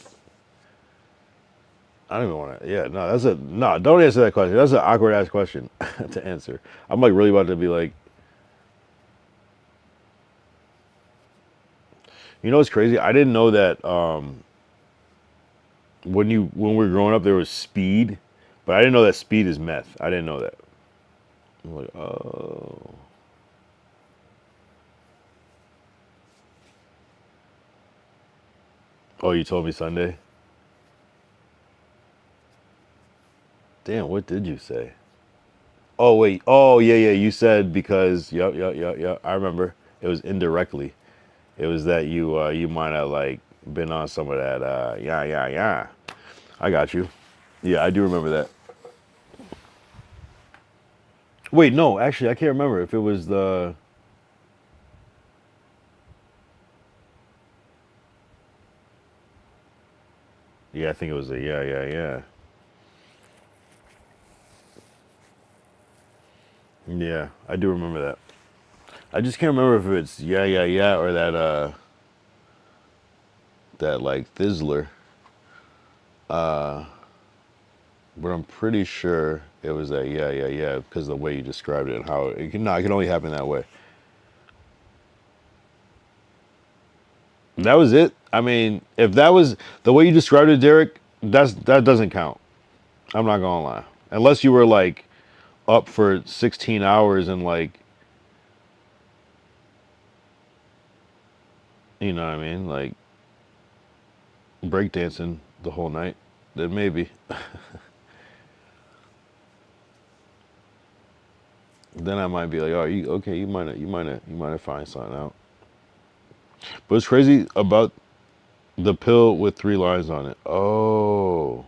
I don't even want to. Yeah, no. Don't answer that question. That's an awkward ass question to answer. I'm like really about to be like, what's crazy? I didn't know that when we were growing up there was speed, but I didn't know that speed is meth. I didn't know that. I'm like, oh. Oh, you told me Sunday? Damn, what did you say? Oh, wait. Oh, yeah. You said because, yep. I remember. It was indirectly. It was that you might have, like, been on some of that, yeah. I got you. Yeah, I do remember that. Wait, no, actually, I can't remember if it was the... Yeah, I think it was the yeah. Yeah, I do remember that. I just can't remember if it's yeah yeah yeah or that like Thizzler. But I'm pretty sure it was that yeah yeah yeah because of the way you described it and how it can no, it can only happen that way. That was it. I mean, if that was the way you described it, Derek, that doesn't count. I'm not gonna lie. Unless you were like up for 16 hours and like, you know what I mean, like breakdancing the whole night, then maybe. Then I might be like, oh, you okay? You might have find something out. But it's crazy about the pill with 3 lines on it. Oh.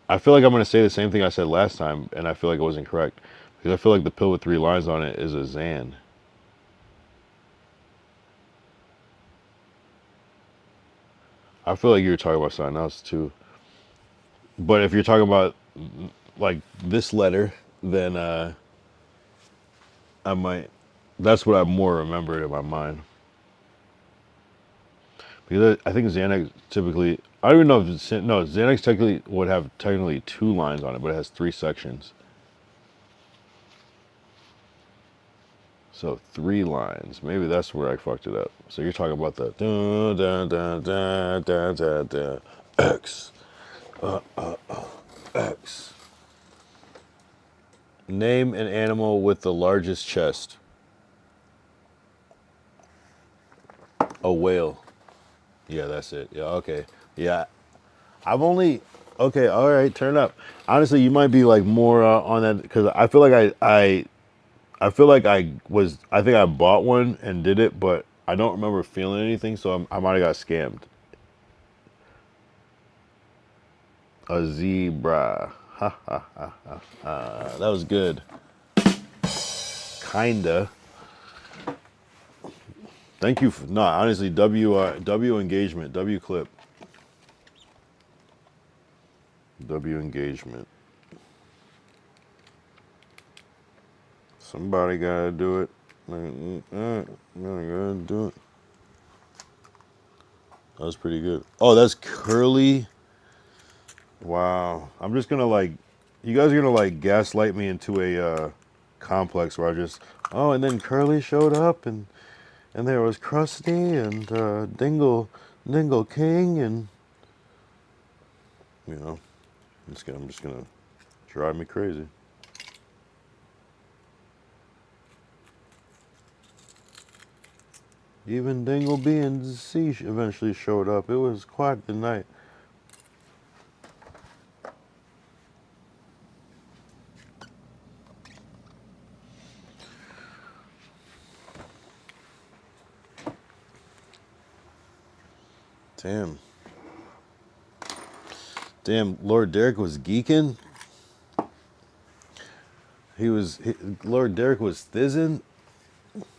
I feel like I'm going to say the same thing I said last time, and I feel like it wasn't correct. Because I feel like the pill with 3 lines on it is a Xan. I feel like you were talking about something else too. But if you're talking about like this letter, then I might. That's what I more remembered in my mind. Because I think Xanax typically. I don't even know if it's, no Xanax technically would have technically 2 lines on it, but it has 3 sections. So 3 lines. Maybe that's where I fucked it up. So you're talking about the dun, dun, dun, dun, dun, dun, dun, X. X. Name an animal with the largest chest. A whale. Yeah, that's it. Yeah, okay. Yeah. I've only okay, all right, turn up. Honestly, you might be like more on that cuz I feel like I feel like I think I bought one and did it, but I don't remember feeling anything, so I might have got scammed. A zebra. Ha ha ha ha. That was good. Kinda. Thank you for no, honestly, W engagement, W clip. W engagement. Somebody gotta do it. Gotta do it. That was pretty good. Oh, that's Curly. Wow. I'm just gonna like, you guys are gonna like gaslight me into a complex where I just, oh, and then Curly showed up and there was Krusty and Dingle King and, you know, I'm just gonna drive me crazy. Even Dingleby and C eventually showed up. It was quite the night. Damn. Damn, Lord Derek was geeking. Lord Derek was thizzing.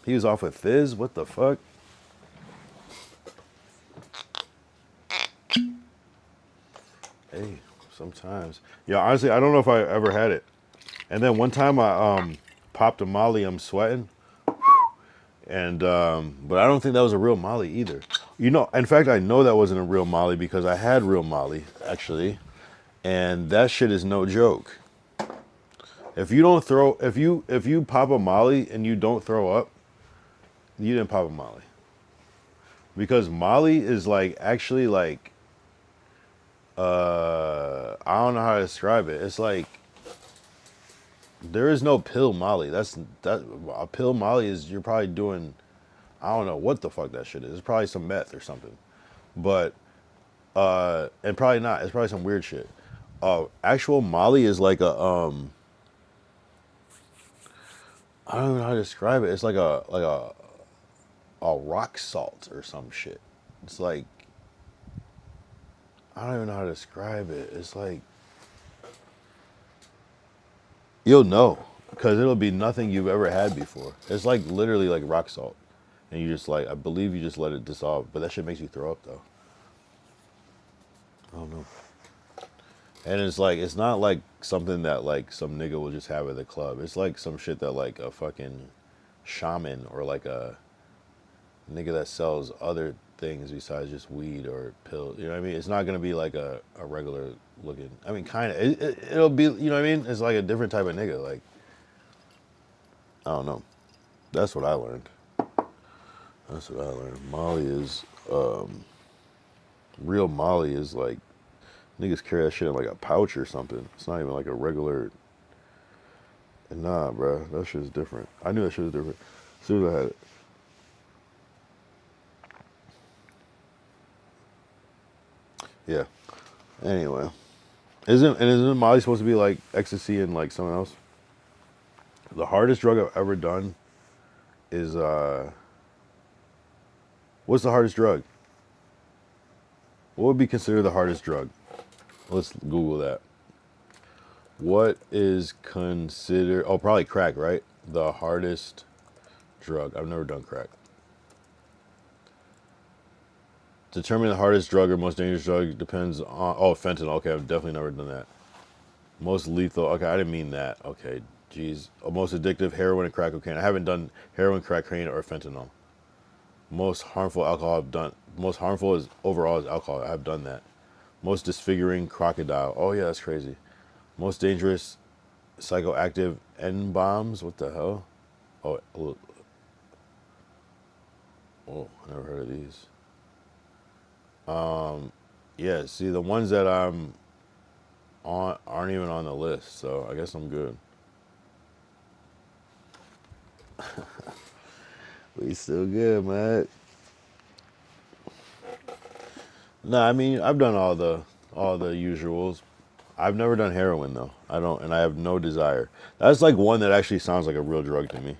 He was off with Fizz. What the fuck? Hey, sometimes. Yeah, honestly, I don't know if I ever had it. And then one time I popped a Molly. I'm sweating. And but I don't think that was a real Molly either. You know, in fact, I know that wasn't a real Molly because I had real Molly actually, and that shit is no joke. If you pop a Molly and you don't throw up, you didn't pop a Molly. Because Molly is like actually like I don't know how to describe it. It's like there is no pill Molly. That a pill Molly is you're probably doing I don't know what the fuck that shit is. It's probably some meth or something. But and probably not. It's probably some weird shit. Actual Molly is like a I don't know how to describe it. It's like a rock salt or some shit. It's like I don't even know how to describe it. It's like you'll know because it'll be nothing you've ever had before. It's like literally like rock salt, and you just like I believe you just let it dissolve, but that shit makes you throw up though. I don't know. And it's like, it's not like something that like some nigga will just have at the club. It's like some shit that like a fucking shaman or like a nigga that sells other things besides just weed or pills. You know what I mean? It's not gonna be like a regular looking. I mean, kind of. It'll be. You know what I mean? It's like a different type of nigga. Like, I don't know. That's what I learned. That's what I learned. Molly is real. Molly is like niggas carry that shit in like a pouch or something. It's not even like a regular. Nah, bro, that shit is different. I knew that shit was different as soon as I had it. Yeah. Anyway, isn't Molly supposed to be like ecstasy and like something else? The hardest drug I've ever done is what's the hardest drug? What would be considered the hardest drug? Let's Google that. What is considered? Oh, probably crack, right? The hardest drug. I've never done crack. Determining the hardest drug or most dangerous drug depends on. Oh, fentanyl. Okay, I've definitely never done that. Most lethal. Okay, I didn't mean that. Okay, geez. Most addictive, heroin and crack cocaine. I haven't done heroin, crack cocaine, or fentanyl. Most harmful alcohol I've done. Most harmful is overall is alcohol. I've done that. Most disfiguring crocodile. Oh yeah, that's crazy. Most dangerous psychoactive N bombs. What the hell? Oh, look. Oh, I never heard of these. Yeah. See, the ones that I'm on aren't even on the list, so I guess I'm good. We still good, man. Nah, I mean I've done all the usuals. I've never done heroin though. I don't, and I have no desire. That's like one that actually sounds like a real drug to me.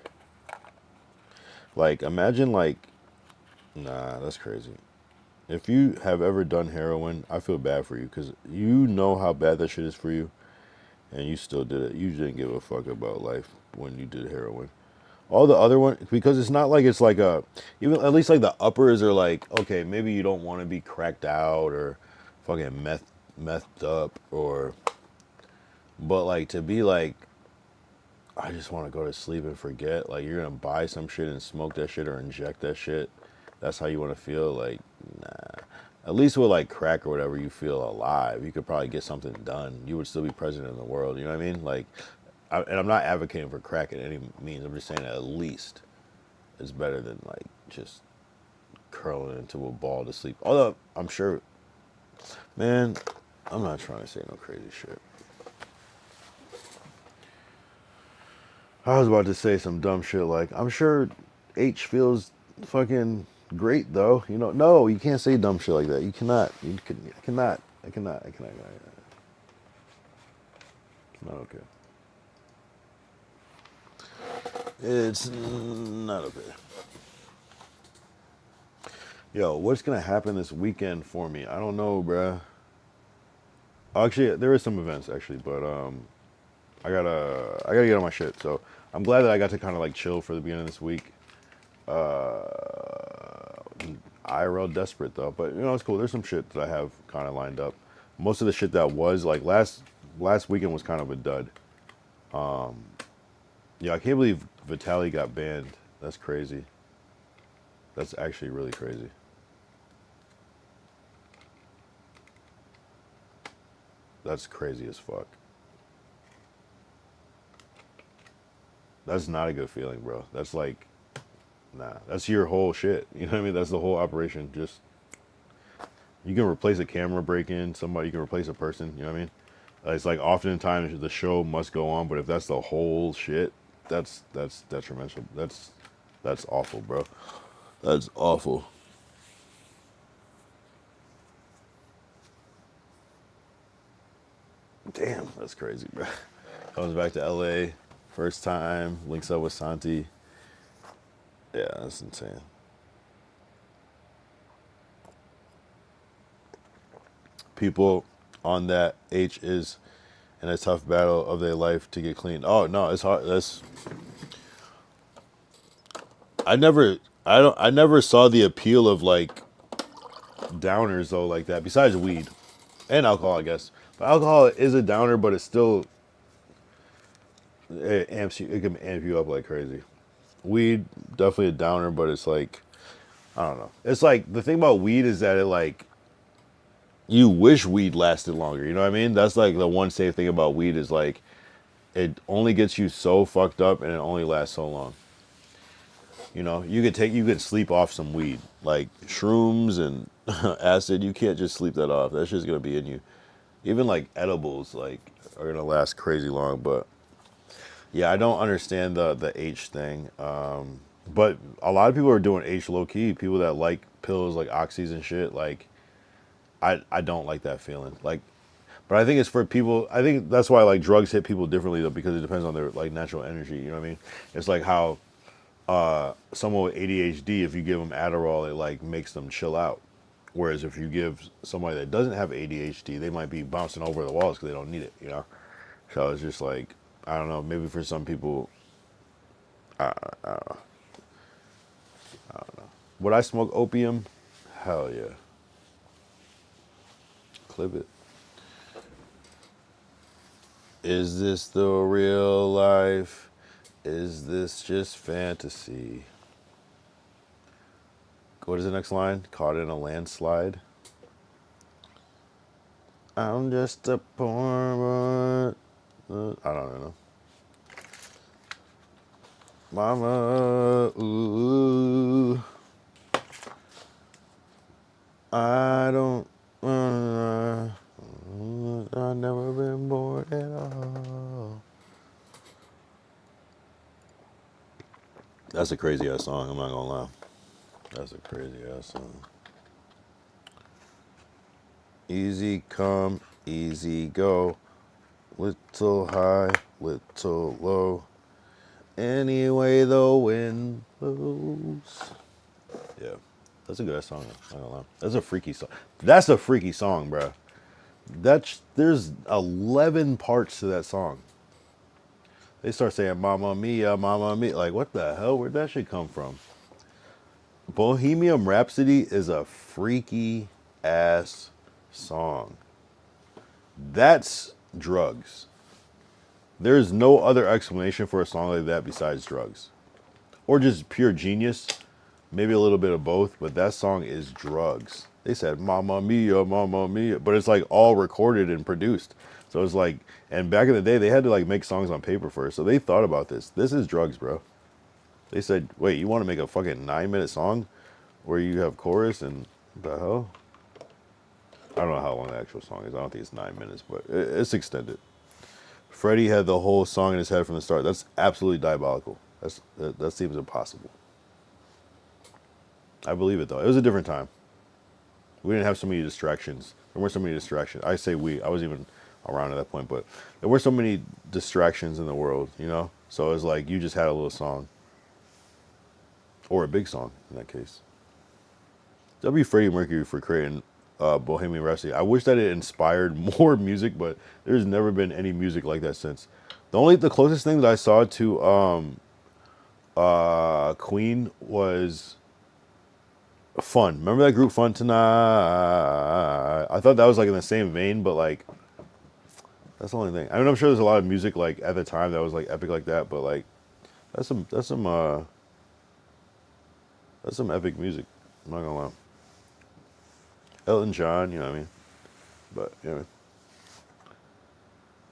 Like imagine like, nah, that's crazy. If you have ever done heroin, I feel bad for you because you know how bad that shit is for you, and you still did it. You didn't give a fuck about life when you did heroin. All the other one, because it's not like it's like a, even at least like the uppers are like, okay, maybe you don't want to be cracked out or fucking methed up or, but like to be like, I just want to go to sleep and forget. Like you're gonna buy some shit and smoke that shit or inject that shit. That's how you want to feel. Like, nah. At least with like crack or whatever, you feel alive. You could probably get something done. You would still be president in the world. You know what I mean? Like, and I'm not advocating for crack in any means. I'm just saying that at least it's better than like just curling into a ball to sleep. Although I'm sure, man, I'm not trying to say no crazy shit. I was about to say some dumb shit like, I'm sure H feels fucking great though. You know, no, you can't say dumb shit like that. You cannot. I cannot. It's not okay. It's not okay. Yo, what's gonna happen this weekend for me? I don't know, bruh. Actually, there is some events actually, but I gotta get on my shit. So I'm glad that I got to kind of like chill for the beginning of this week. IRL desperate though, but you know it's cool. There's some shit that I have kind of lined up. Most of the shit that was like last weekend was kind of a dud. Yeah, I can't believe Vitaly got banned. That's crazy. That's actually really crazy. That's crazy as fuck. That's not a good feeling, bro. That's like, nah, that's your whole shit. You know what I mean? That's the whole operation. Just, you can replace a camera break-in, somebody, you can replace a person, you know what I mean? It's like oftentimes the show must go on, but if that's the whole shit, that's detrimental. That's awful, bro. That's awful. Damn, that's crazy, bro. Comes back to LA, first time, links up with Santi. Yeah, that's insane. People on that H is in a tough battle of their life to get clean. Oh no, it's hard. I never saw the appeal of like downers though like that. Besides weed, And alcohol, I guess. But alcohol is a downer, but it's still it amps you. It can amp you up like crazy. Weed definitely a downer, but it's like I don't know. It's like the thing about weed is that it like you wish weed lasted longer. You know what I mean? That's like the one safe thing about weed is like it only gets you so fucked up and it only lasts so long. You know, you could sleep off some weed, like shrooms and acid. You can't just sleep that off. That shit's gonna be in you. Even like edibles, like are gonna last crazy long. But yeah, I don't understand the H thing. But a lot of people are doing H low key. People that like pills, like oxys and shit. Like I don't like that feeling. Like, but I think it's for people. I think that's why like drugs hit people differently though, because it depends on their like natural energy. You know what I mean? It's like how someone with ADHD, if you give them Adderall, it like makes them chill out. Whereas if you give somebody that doesn't have ADHD, they might be bouncing over the walls because they don't need it, you know? So it's just like, I don't know, maybe for some people, I don't know. I don't know. Would I smoke opium? Hell yeah. Clip it. Is this the real life? Is this just fantasy? What is the next line? Caught in a landslide. I'm just a poor boy. I don't know. Mama, ooh. I don't I've never been bored at all. That's a crazy ass song, I'm not gonna lie. That's a crazy ass song. Easy come, easy go. Little high, little low. Anyway, the wind blows. Yeah, that's a good ass song. I'm not gonna lie. That's a freaky song. That's a freaky song, bro. There's 11 parts to that song. They start saying "Mamma Mia, Mamma Mia." Like, what the hell? Where'd that shit come from? Bohemian Rhapsody is a freaky ass song. That's drugs. There's no other explanation for a song like that besides drugs. Or just pure genius. Maybe a little bit of both, but that song is drugs. They said Mamma Mia, Mamma Mia, but it's like all recorded and produced. So it's like, and back in the day, they had to like make songs on paper first. So they thought about this. This is drugs, bro. They said, wait, you want to make a fucking 9-minute song where you have chorus and what the hell? I don't know how long the actual song is. I don't think it's 9 minutes, but it's extended. Freddie had the whole song in his head from the start. That's absolutely diabolical. That seems impossible. I believe it though. It was a different time. We didn't have so many distractions. There weren't so many distractions. I say we. I wasn't even around at that point, but there were so many distractions in the world, you know? So it was like you just had a little song. Or a big song in that case. W. Freddie Mercury for creating Bohemian Rhapsody. I wish that it inspired more music, but there's never been any music like that since. The closest thing that I saw to Queen was Fun. Remember that group Fun Tonight? I thought that was like in the same vein, but like that's the only thing. I mean, I'm sure there's a lot of music like at the time that was like epic like that, but like that's some epic music. I'm not gonna lie. Elton John, you know what I mean? But you know,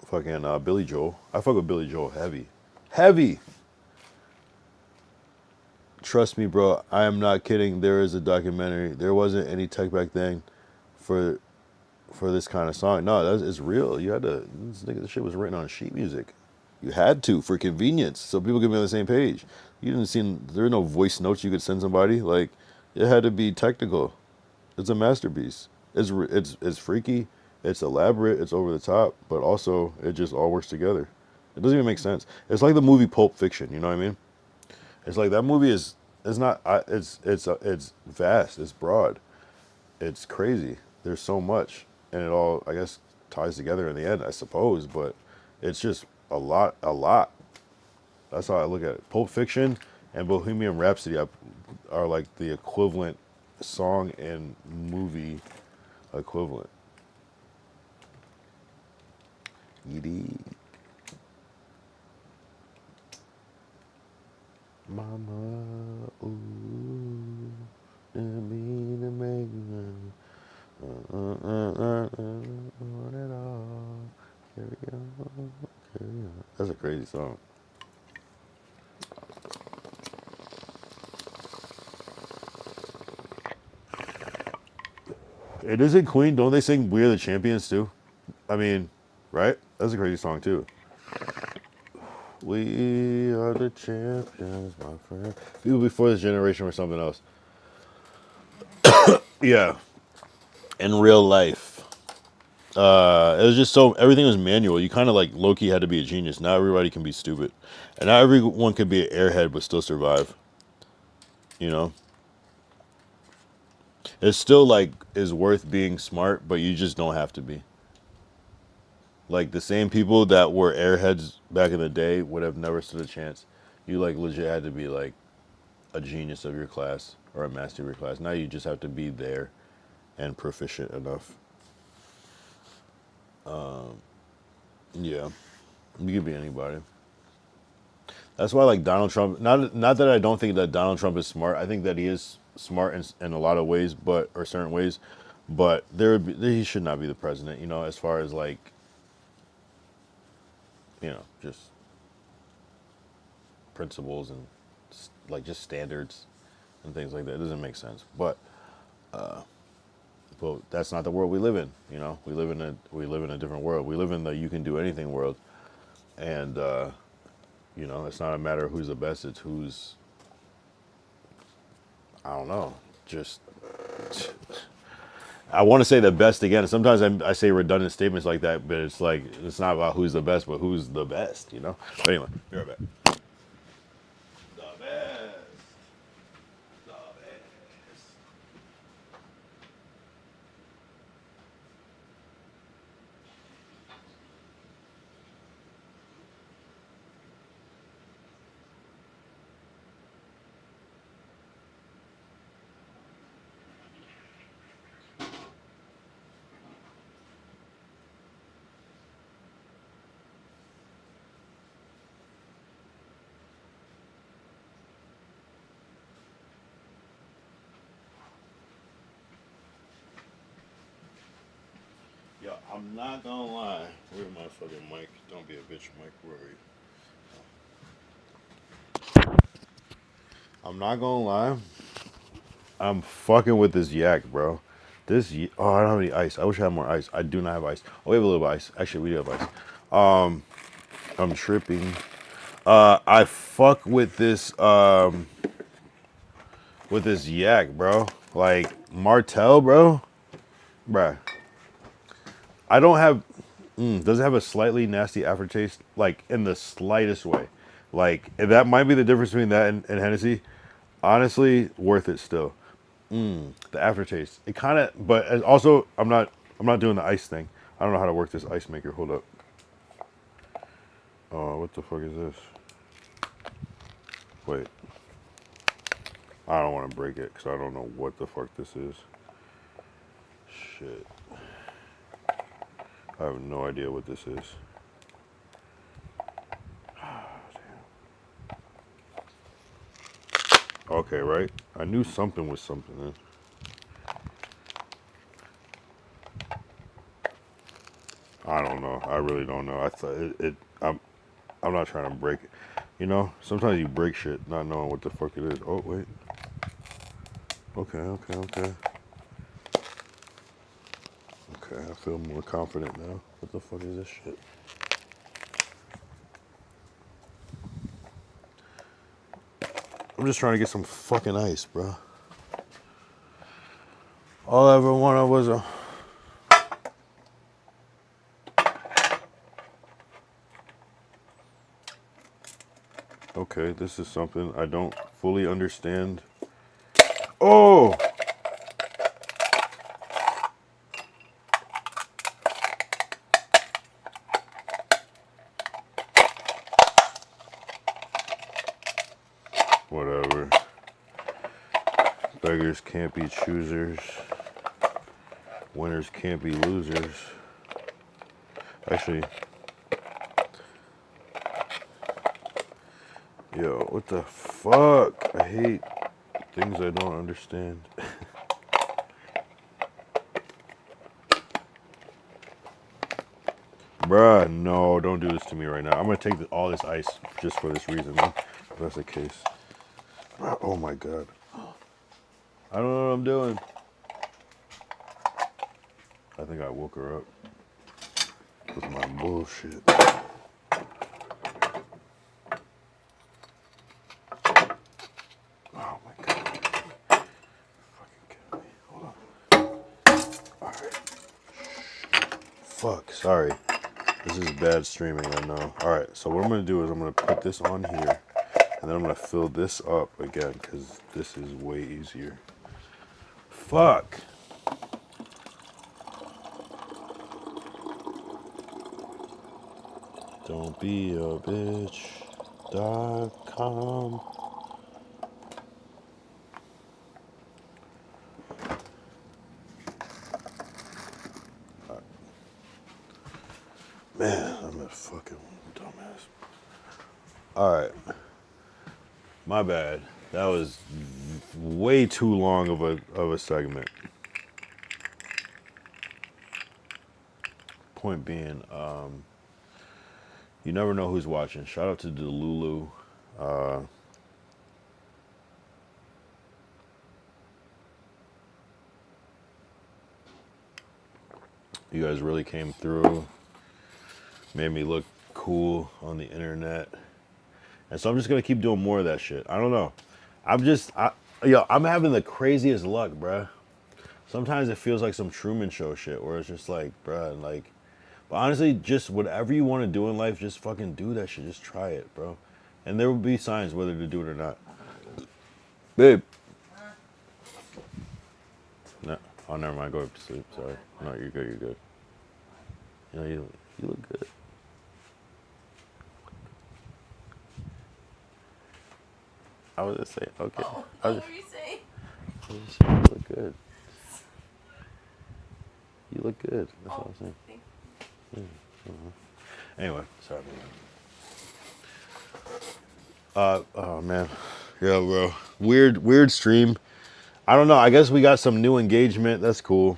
fucking Billy Joel. I fuck with Billy Joel heavy, heavy. Trust me, bro. I am not kidding. There is a documentary. There wasn't any tech back then for this kind of song. No, it's real. You had to. This shit was written on sheet music. You had to for convenience, so people could be on the same page. You didn't see. There were no voice notes you could send somebody. Like it had to be technical. It's a masterpiece. It's freaky. It's elaborate. It's over the top, but also it just all works together. It doesn't even make sense. It's like the movie Pulp Fiction. You know what I mean? It's like that movie is. It's not. It's vast. It's broad. It's crazy. There's so much, and it all I guess ties together in the end. I suppose, but it's just a lot. A lot. That's how I look at it. Pulp Fiction and Bohemian Rhapsody are like the equivalent song and movie equivalent. Edie. Mama, ooh, didn't mean to make you want it all. Carry on, carry on. That's a crazy song. It isn't Queen. Don't they sing "We Are the Champions" too? I mean, right? That's a crazy song too. We are the champions, my friend. People before this generation were something else. Yeah. In real life, it was just so everything was manual. You kind of like low key had to be a genius. Now everybody can be stupid, and not everyone could be an airhead but still survive. You know, it's still like is worth being smart, but you just don't have to be. Like the same people that were airheads back in the day would have never stood a chance. You like legit had to be like a genius of your class or a master of your class. Now you just have to be there and proficient enough. Yeah, you could be anybody. That's why like Donald Trump. Not that I don't think that Donald Trump is smart. I think that he is smart in a lot of ways, but or certain ways. But he should not be the president. You know, as far as like, you know, just principles and like just standards and things like that. It doesn't make sense. But that's not the world we live in. You know, we live in a different world. We live in the you can do anything world, and you know, it's not a matter of who's the best. It's who's, I don't know, just. I want to say the best again. Sometimes I say redundant statements like that, but it's like it's not about who's the best, but who's the best. You know. But anyway, be right back. The best. The best. Yo, I'm not gonna lie. Where's my fucking mic? Don't be a bitch, Mike. Where are you? I'm not gonna lie. I'm fucking with this yak, bro. Oh, I don't have any ice. I wish I had more ice. I do not have ice. Oh, we have a little bit of ice. Actually, we do have ice. I'm tripping. I fuck with this yak, bro. Like Martell, bro. Bruh. I don't have. Does it have a slightly nasty aftertaste? Like in the slightest way. Like that might be the difference between that and Hennessy. Honestly, worth it still. The aftertaste. It kind of, but also I'm not doing the ice thing. I don't know how to work this ice maker. Hold up. Oh, what the fuck is this? Wait. I don't want to break it because I don't know what the fuck this is. Shit. I have no idea what this is. Okay, right? I knew something was something then. I don't know. I really don't know. I thought I'm not trying to break it. You know, sometimes you break shit not knowing what the fuck it is. Oh, wait. Okay. Okay, I feel more confident now. What the fuck is this shit? I'm just trying to get some fucking ice, bro. All I ever wanted was a... Okay, this is something I don't fully understand. Oh! Whatever. Beggars can't be choosers. Winners can't be losers. Actually, Yo, what the fuck? I hate things I don't understand. Bruh, no, don't do this to me right now. I'm gonna take all this ice just for this reason, man. If that's the case. Bruh, oh my god. I don't know what I'm doing. I think I woke her up with my bullshit. Oh my god. Fucking kill me. Hold on. Alright. Fuck, sorry. This is bad streaming, I know. Alright, so what I'm gonna do is I'm gonna put this on here. And then I'm gonna fill this up again, because this is way easier. Fuck. Don't be a bitch.com. Man, I'm a fucking dumbass. Alright. My bad. That was way too long of a segment. Point being, you never know who's watching. Shout out to Delulu. You guys really came through. Made me look cool on the internet. And so I'm just gonna keep doing more of that shit. I don't know. I'm having the craziest luck, bruh. Sometimes it feels like some Truman Show shit where it's just like, bruh, like, but honestly, just whatever you want to do in life, just fucking do that shit. Just try it, bro. And there will be signs whether to do it or not. Babe. No. Oh, never mind. Go up to sleep. Sorry. No, you're good. You're good. You know, you look good. I was just saying, okay. Oh, what were you saying? I was just saying, you look good. You look good. That's all I'm saying. Yeah. Anyway, sorry. Oh man. Yeah, bro. Weird stream. I don't know. I guess we got some new engagement. That's cool.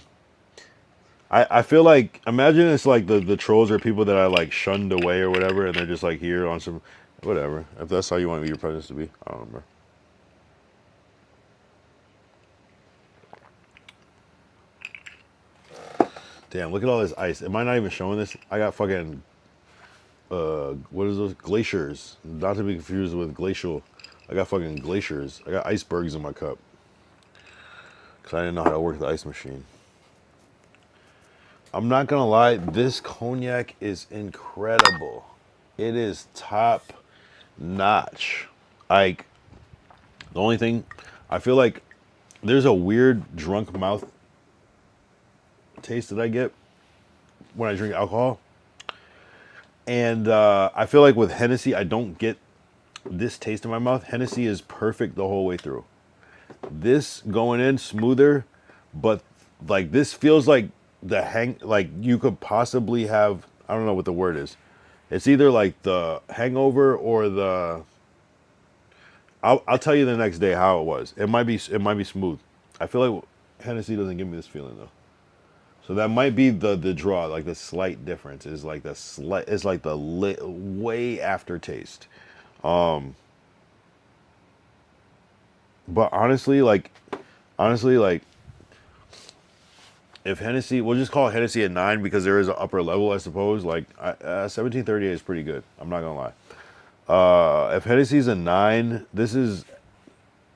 I feel like, imagine it's like the trolls are people that I like shunned away or whatever, and they're just like here on some, whatever. If that's how you want your presence to be, I don't remember. Damn, look at all this ice. Am I not even showing this? I got fucking, what is those? Glaciers. Not to be confused with glacial. I got fucking glaciers. I got icebergs in my cup. Because I didn't know how to work the ice machine. I'm not gonna lie, this cognac is incredible. It is top notch. Like, the only thing, I feel like there's a weird drunk mouth taste that I get when I drink alcohol. And I feel like with Hennessy, I don't get this taste in my mouth. Hennessy is perfect the whole way through. This going in smoother, but like this feels like like you could possibly have, I don't know what the word is. It's either like the hangover or the, I'll tell you the next day how it was. It might be smooth. I feel like Hennessy doesn't give me this feeling though. So that might be the draw, like the slight difference is like it's like the way aftertaste. But honestly, like if Hennessy, we'll just call Hennessy a 9 because there is an upper level, I suppose. Like 1738 is pretty good. I'm not gonna lie. If Hennessy's a 9, this is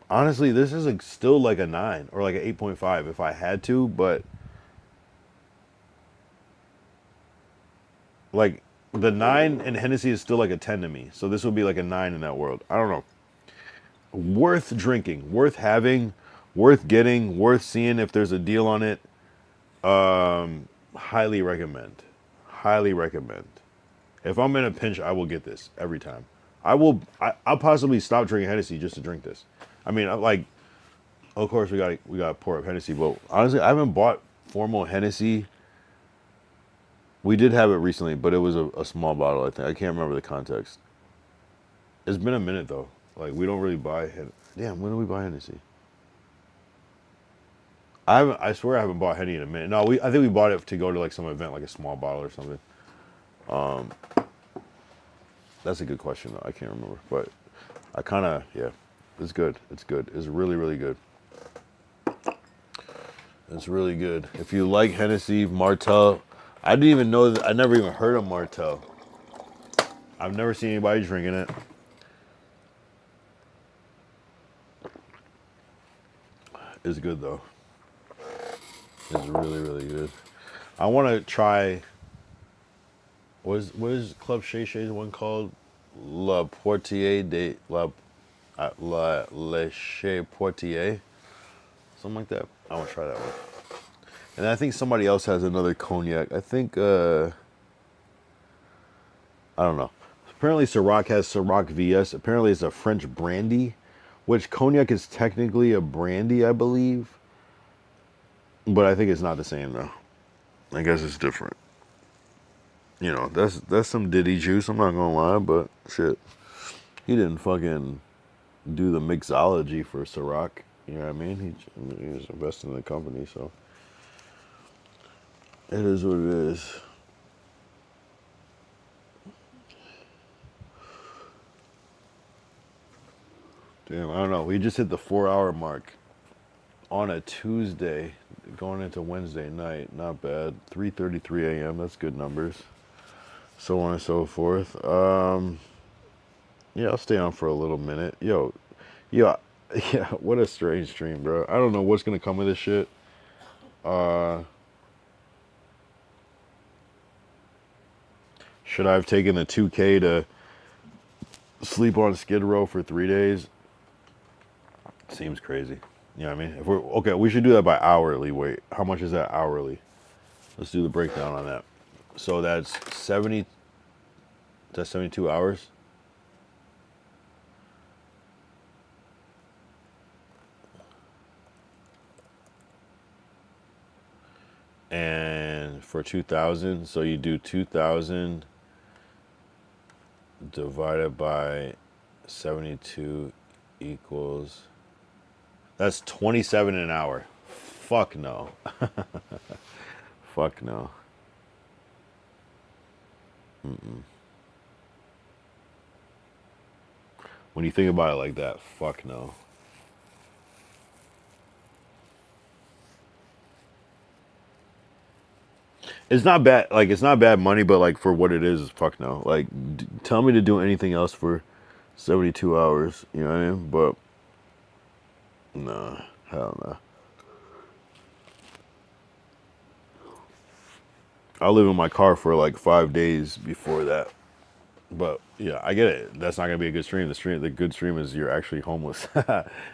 honestly like still like a 9 or like an 8.5 if I had to, but like the 9 in Hennessy is still like a 10 to me. So this would be like a 9 in that world. I don't know. Worth drinking, worth having, worth getting, worth seeing if there's a deal on it. Highly recommend. Highly recommend. If I'm in a pinch, I will get this every time. I'll possibly stop drinking Hennessy just to drink this. I mean, like, of course we got to pour up Hennessy, but honestly, I haven't bought formal Hennessy. We did have it recently, but it was a small bottle, I think. I can't remember the context. It's been a minute though. Like we don't really buy Damn, when do we buy Hennessy? I swear I haven't bought Henny in a minute. No, I think we bought it to go to like some event, like a small bottle or something. That's a good question though. I can't remember, but I kind of It's good. It's good. It's really really good. It's really good. If you like Hennessy, Martell, I didn't even know that. I never even heard of Martell. I've never seen anybody drinking it. It's good though. It's really really good. I want to try. What is Club Shay Shay's one called? La Portier de La Le Chez Portier, something like that. I want to try that one. And I think somebody else has another cognac. I think I don't know. Apparently Ciroc has Ciroc VS. Apparently it's a French brandy, which cognac is technically a brandy, I believe. But I think it's not the same though. I guess it's different. You know, that's some Diddy juice. I'm not gonna lie, but shit, he didn't fucking do the mixology for Ciroc. You know what I mean? He was investing in the company, so it is what it is. Damn, I don't know. We just hit the 4-hour mark on a Tuesday, going into Wednesday night. Not bad. 3:33 a.m. That's good numbers. So on and so forth. Yeah, I'll stay on for a little minute. Yo, yeah, what a strange stream, bro. I don't know what's gonna come of this shit. Should I have taken the 2K to sleep on Skid Row for 3 days? Seems crazy. You know what I mean? If we're okay, we should do that by hourly. Wait, how much is that hourly? Let's do the breakdown on that. So that's 70. That's 72 hours. And for 2,000, so you do 2,000 divided by 72 equals. That's 27 an hour. Fuck no. Fuck no. When you think about it like that, fuck no. It's not bad. Like it's not bad money, but like for what it is fuck no. Like tell me to do anything else for 72 hours. You know what I mean? But nah, hell no. I'll live in my car for like 5 days before that. But yeah, I get it. That's not gonna be a good stream. The good stream is you're actually homeless.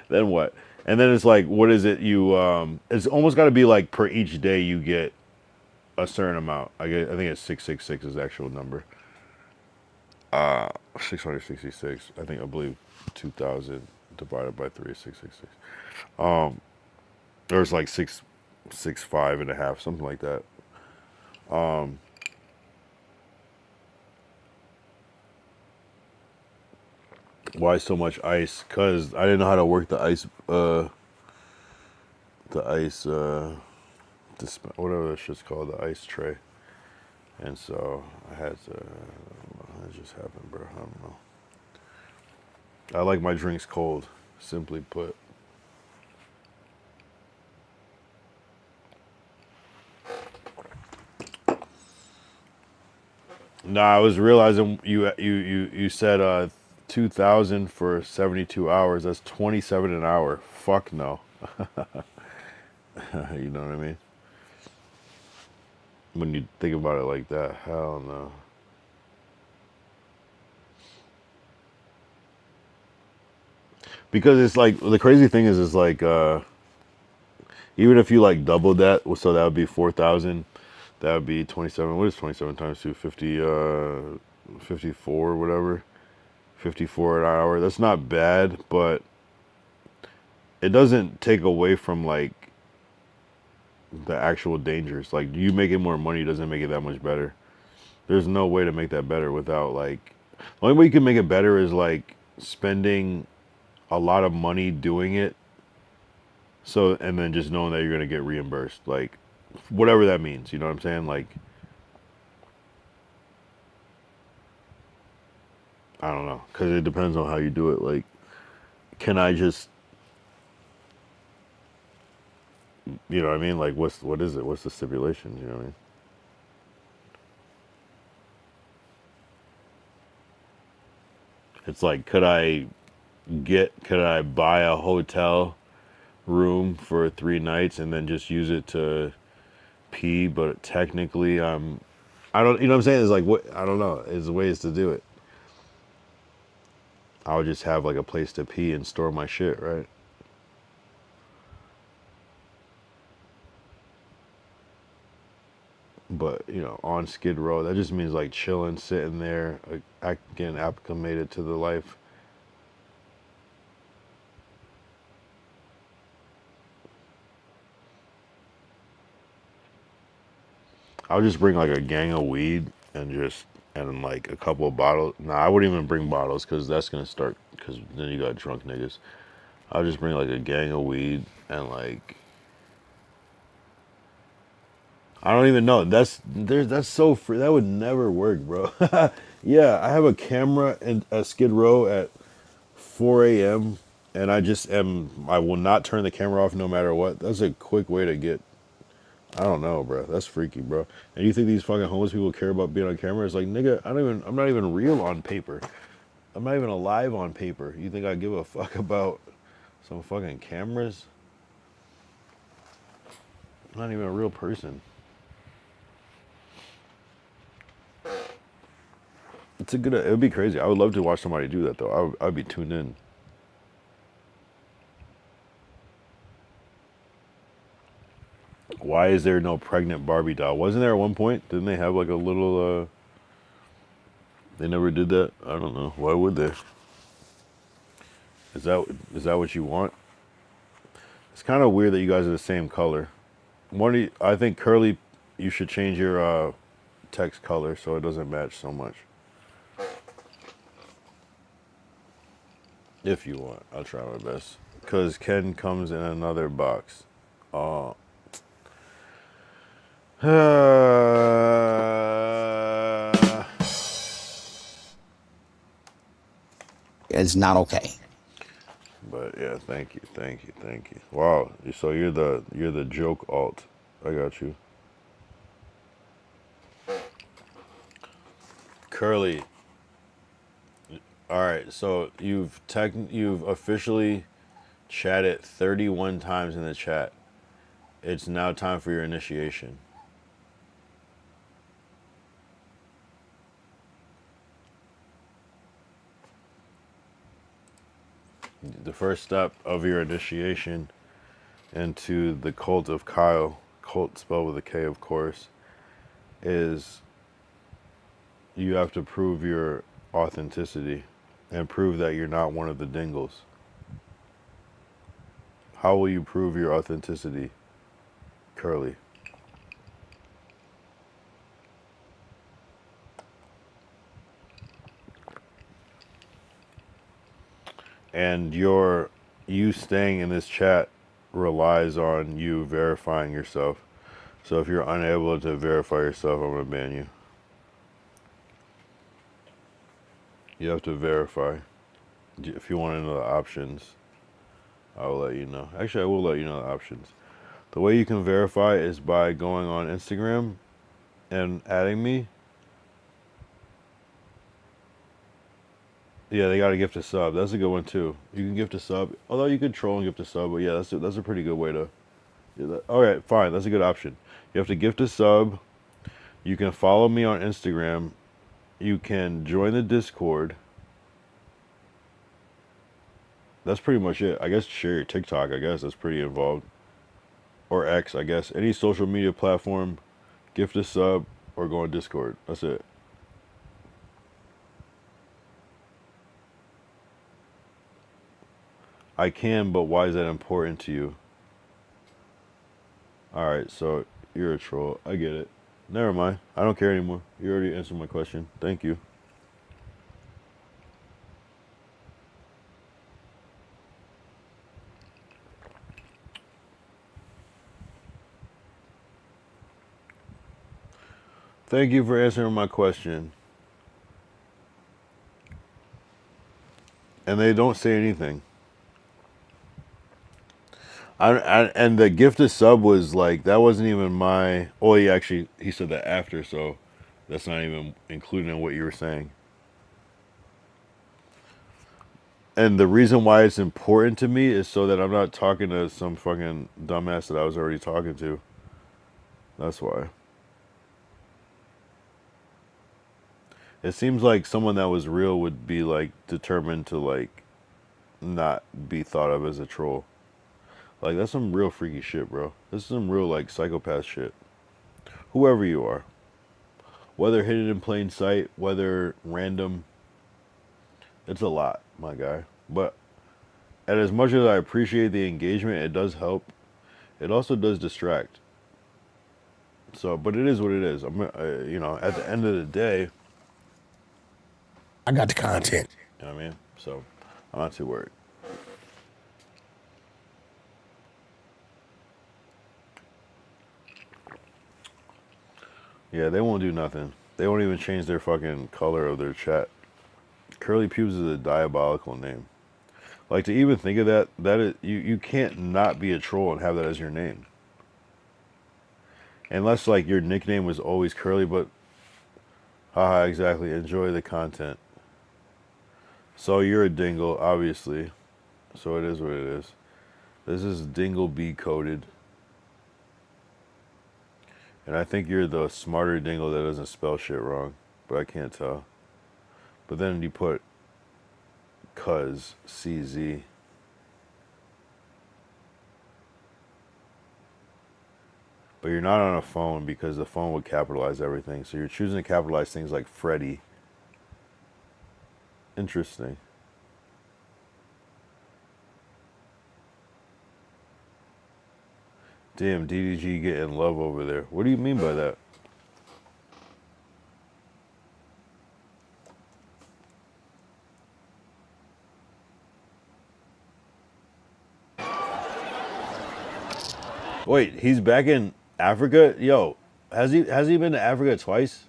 Then what? And then it's like, what is it? It's almost got to be like per each day you get a certain amount. I think it's 666 is the actual number. 666. I believe 2,000 divided by 3 is 666. There's like 665 and a half, something like that. Why so much ice? Cause I didn't know how to work the ice. Whatever that shit's called, the ice tray. And so I had to. That just happened, bro. I don't know. I like my drinks cold. Simply put. Nah, I was realizing you said 2,000 for 72 hours. That's 27 an hour. Fuck no. You know what I mean? When you think about it like that, hell no. Because it's like the crazy thing is like even if you like doubled that, so that would be 4,000. That would be 27. What is 27 times 2? 54, whatever. 54 an hour. That's not bad, but it doesn't take away from like the actual dangers. Like you making more money doesn't make it that much better. There's no way to make that better without like, the only way you can make it better is like spending a lot of money doing it. So, and then just knowing that you're gonna get reimbursed, like whatever that means, you know what I'm saying? Like, I don't know, because it depends on how you do it. Like, can I just, you know what I mean? Like, what is it? What's the stipulations? You know what I mean? It's like, could I buy a hotel room for 3 nights and then just use it to pee? But technically, I don't, you know what I'm saying? It's like, what, I don't know. There's ways to do it. I would just have like a place to pee and store my shit, right? But, you know, on Skid Row, that just means like chilling, sitting there, getting acclimated to the life. I would just bring like a gang of weed and like a couple of bottles. Nah, I wouldn't even bring bottles because that's gonna start, because then you got drunk niggas. I'll just bring like a gang of weed and like, I don't even know. That's so free. That would never work, bro. Yeah, I have a camera and a Skid Row at 4 a.m. and I will not turn the camera off no matter what. That's a quick way to get. I don't know, bro. That's freaky, bro. And you think these fucking homeless people care about being on camera? It's like, nigga, I'm not even real on paper. I'm not even alive on paper. You think I give a fuck about some fucking cameras? I'm not even a real person. It would be crazy. I would love to watch somebody do that though. I'd be tuned in. Why is there no pregnant Barbie doll? Wasn't there at one point? Didn't they have like a little, they never did that? I don't know. Why would they? Is that what you want? It's kind of weird that you guys are the same color. I think Curly, you should change your text color so it doesn't match so much. If you want, I'll try my best. Because Ken comes in another box. It's not okay. But yeah, thank you. Wow, so you're the joke alt. I got you. Curly. All right, so you've officially chatted 31 times in the chat. It's now time for your initiation. The first step of your initiation into the cult of Kyle, cult spelled with a K, of course, is you have to prove your authenticity and prove that you're not one of the Dingles. How will you prove your authenticity, Curly? And you staying in this chat relies on you verifying yourself. So if you're unable to verify yourself, I'm gonna ban you. You have to verify. If you want to know the options, I will let you know. Actually, I will let you know the options. The way you can verify is by going on Instagram and adding me. Yeah, they got to gift a sub. That's a good one too. You can gift a sub. Although you could troll and gift a sub, but yeah, that's a pretty good way to do that. All right, fine. That's a good option. You have to gift a sub. You can follow me on Instagram. You can join the Discord. That's pretty much it. I guess share your TikTok. I guess that's pretty involved. Or X, I guess. Any social media platform, gift a sub, or go on Discord. That's it. I can, but why is that important to you? Alright, so you're a troll. I get it. Never mind. I don't care anymore. You already answered my question. Thank you. Thank you for answering my question. And they don't say anything. And the gifted sub was like, that wasn't even my. Oh, he said that after, so that's not even included in what you were saying. And the reason why it's important to me is so that I'm not talking to some fucking dumbass that I was already talking to. That's why. It seems like someone that was real would be like determined to like not be thought of as a troll. Like that's some real freaky shit, bro. This is some real like psychopath shit. Whoever you are. Whether hidden in plain sight, whether random, it's a lot, my guy. But and as much as I appreciate the engagement, it does help. It also does distract. So, but it is what it is. You know, at the end of the day, I got the content. You know what I mean? So, I'm not too worried. Yeah, they won't do nothing. They won't even change their fucking color of their chat. Curly Pubes is a diabolical name. Like to even think of that, that is you can't not be a troll and have that as your name. Unless like your nickname was always Curly, but haha, exactly. Enjoy the content. So you're a dingle, obviously. So it is what it is. This is dingle B coded. And I think you're the smarter dingle that doesn't spell shit wrong, but I can't tell. But then you put cuz CZ. But you're not on a phone because the phone would capitalize everything. So you're choosing to capitalize things like Freddy. Interesting. Damn, DDG getting love over there. What do you mean by that? Wait, he's back in Africa? Yo, has he been to Africa twice?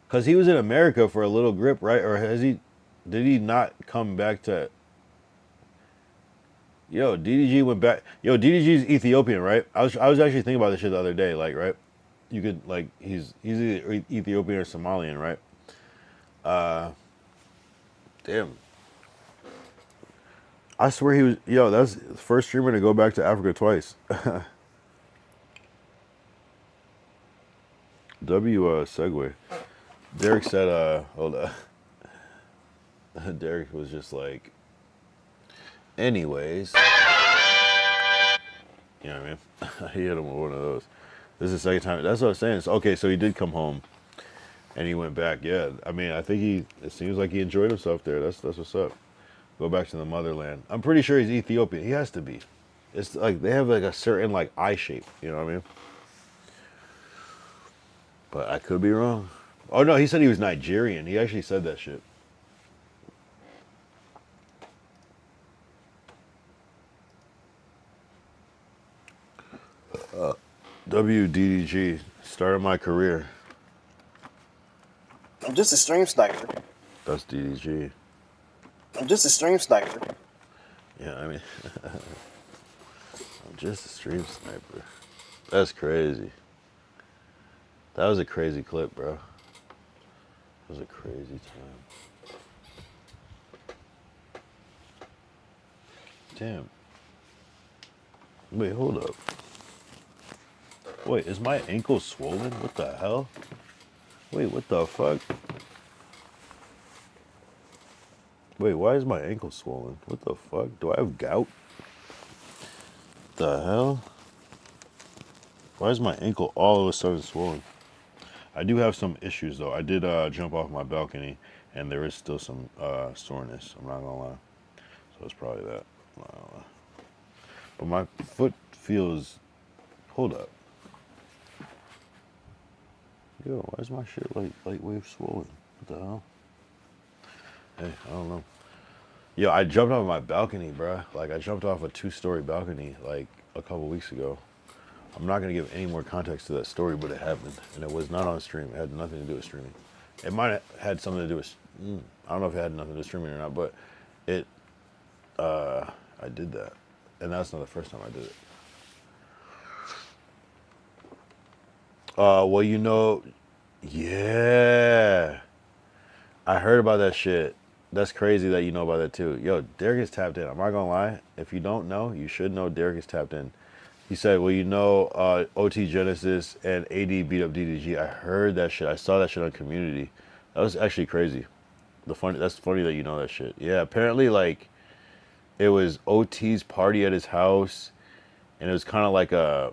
Cause he was in America for a little grip, right? Or did he not come back to? Yo, DDG went back. Yo, DDG's Ethiopian, right? I was actually thinking about this shit the other day, like, right? You could like he's either Ethiopian or Somalian, right? Damn. I swear he was. Yo, that's the first streamer to go back to Africa twice. Segue. Derek said, hold on. Derek was just like, anyways. You know what I mean? He hit him with one of those. This is the second time. That's what I was saying. Okay, so he did come home and he went back. Yeah, I mean, I think it seems like he enjoyed himself there. That's what's up. Go back to the motherland. I'm pretty sure he's Ethiopian. He has to be. It's like they have like a certain like eye shape. You know what I mean? But I could be wrong. Oh no, he said he was Nigerian. He actually said that shit. WDDG started my career. I'm just a stream sniper. That's DDG. I'm just a stream sniper. Yeah, I mean, I'm just a stream sniper. That's crazy. That was a crazy clip, bro. It was a crazy time. Damn. Wait, hold up. Wait, is my ankle swollen? What the hell? Wait, what the fuck? Wait, why is my ankle swollen? What the fuck? Do I have gout? The hell? Why is my ankle all of a sudden swollen? I do have some issues though. I did jump off my balcony and there is still some soreness. I'm not gonna lie. So it's probably that. I'm not gonna lie. But my foot feels. Hold up. Yo, why is my shit like wave swollen? What the hell? Hey, I don't know. Yo, I jumped off my balcony, bruh. Like I jumped off a 2-story balcony like a couple weeks ago. I'm not gonna give any more context to that story, but it happened, and it was not on stream. It had nothing to do with streaming. It might have had something to do with. I don't know if it had nothing to do with streaming or not, but it. I did that, and that's not the first time I did it. Well, you know, yeah, I heard about that shit. That's crazy that you know about that too. Yo, Derek is tapped in. I'm not gonna lie. If you don't know, you should know Derek is tapped in. He said, well, you know, OT Genesis and AD beat up DDG. I heard that shit. I saw that shit on Community. That was actually crazy. That's funny that you know that shit. Yeah, apparently, like, it was OT's party at his house, and it was kind of like a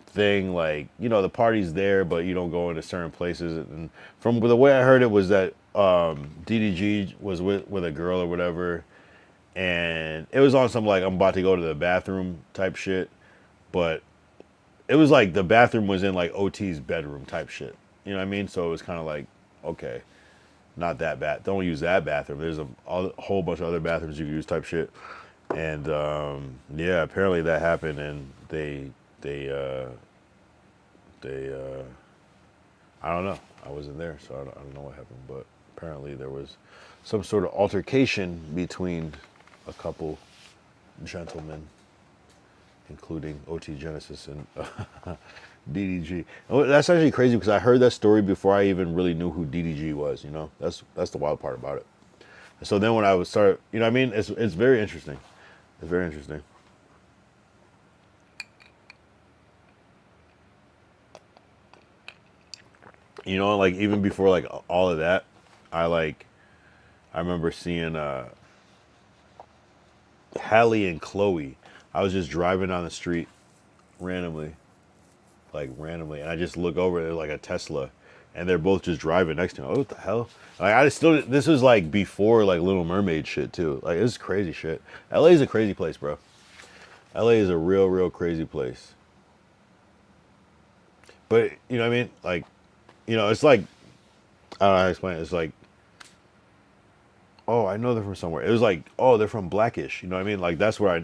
thing, like, you know, the party's there, but you don't go into certain places. And from the way I heard it was that DDG was with a girl or whatever, and it was on some, like, I'm about to go to the bathroom type shit. But it was like the bathroom was in like OT's bedroom type shit. You know what I mean? So it was kind of like, okay, not that bad. Don't use that bathroom. There's a whole bunch of other bathrooms you can use type shit. And yeah, apparently that happened, and they I don't know. I wasn't there, so I don't know what happened. But apparently there was some sort of altercation between a couple gentlemen, including OT Genesis and DDG. That's actually crazy because I heard that story before I even really knew who DDG was. You know, that's the wild part about it. So then when I would start, you know what I mean? It's very interesting. It's very interesting. You know, like even before like all of that, I remember seeing Hallie and Chloe. I was just driving down the street randomly, and I just look over, they're like a Tesla, and they're both just driving next to me. Oh, what the hell? Like, this was like before like Little Mermaid shit too. Like, this is crazy shit. LA is a crazy place, bro. LA is a real crazy place. But you know what I mean? Like, you know, it's like, I don't know how to explain it. It's like, oh, I know they're from somewhere. It was like, oh, they're from Blackish. You know what I mean? Like, that's where I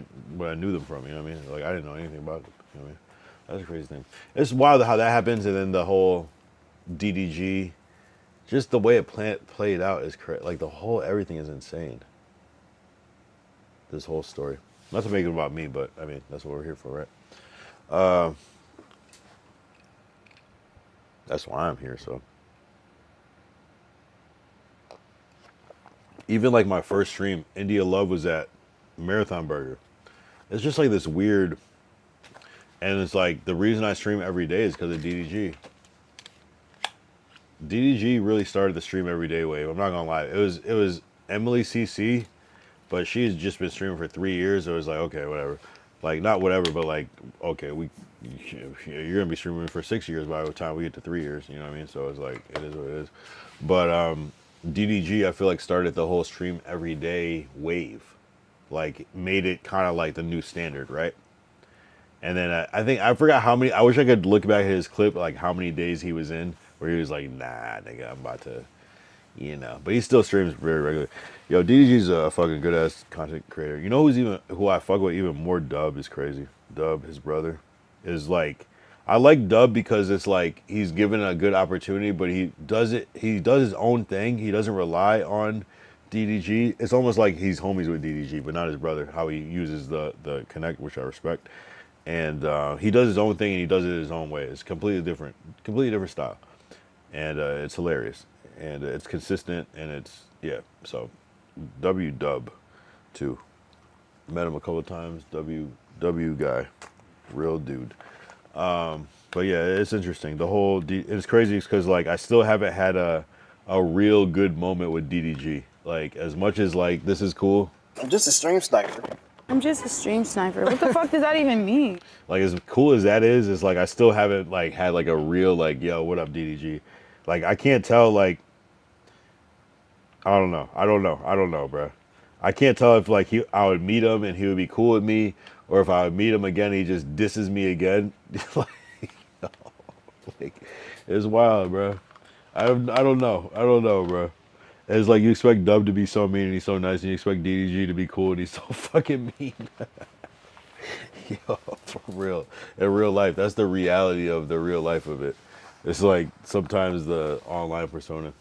knew them from. You know what I mean? Like, I didn't know anything about them. You know what I mean? That's a crazy thing. It's wild how that happens, and then the whole DDG, just the way it played out is correct. Like, the whole everything is insane. This whole story. Not to make it about me, but I mean that's what we're here for, right? That's why I'm here. So even like my first stream, India Love was at Marathon Burger. It's just like this weird. And it's like the reason I stream every day is because of DDG. DDG really started the stream every day wave. I'm not gonna lie. It was Emily CC, but she's just been streaming for 3 years. So it was like, okay, whatever. Like, not whatever, but like, okay, you're gonna be streaming for 6 years by the time we get to 3 years. You know what I mean? So it's like, it is what it is. But DDG, I feel like started the whole stream every day wave, like made it kind of like the new standard, right? And then I think I forgot how many. I wish I could look back at his clip, like how many days he was in, where he was like, "Nah, nigga, I'm about to," you know. But he still streams very regularly. Yo, DDG's a fucking good ass content creator. You know who I fuck with even more? Dub is crazy. Dub, his brother, is like, I like Dub because it's like he's given a good opportunity, but he does his own thing. He doesn't rely on DDG. It's almost like he's homies with DDG, but not his brother. How he uses the connect, which I respect. And he does his own thing, and he does it his own way. It's completely different style, and it's hilarious, and it's consistent, and it's, yeah. So, Dub, too. Met him a couple of times. W guy, real dude. But yeah, it's interesting. The whole it's crazy because like I still haven't had a real good moment with DDG. Like, as much as like this is cool. I'm just a stream sniper. I'm just a stream sniper. What the fuck does that even mean? Like, as cool as that is, it's like I still haven't like had like a real like, yo, what up, DDG? Like, I can't tell, like, I don't know, bro. I can't tell if like I would meet him and he would be cool with me, or if I would meet him again and he just disses me again. Like, it's wild, bro. I don't know, bro. It's like you expect Dub to be so mean and he's so nice, and you expect DDG to be cool and he's so fucking mean. Yo, for real. In real life, that's the reality of the real life of it. It's like sometimes the online persona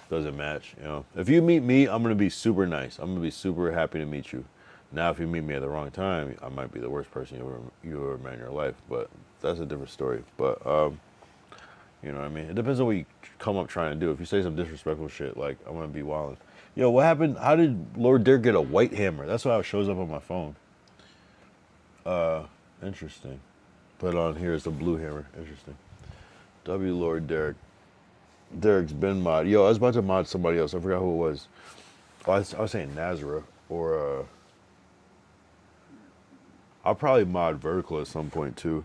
doesn't match, you know. If you meet me, I'm gonna be super nice. I'm gonna be super happy to meet you. Now, if you meet me at the wrong time, I might be the worst person you ever met in your life. But that's a different story. But you know what I mean? It depends on what you come up trying to do. If you say some disrespectful shit, like I'm gonna be wilding. Yo, what happened? How did Lord Derek get a white hammer? That's how it shows up on my phone. Interesting. But on here it's a blue hammer. Interesting. W Lord Derek. Derek's been mod. Yo, I was about to mod somebody else. I forgot who it was. Oh, I was saying Nazareth or I'll probably mod Vertical at some point too.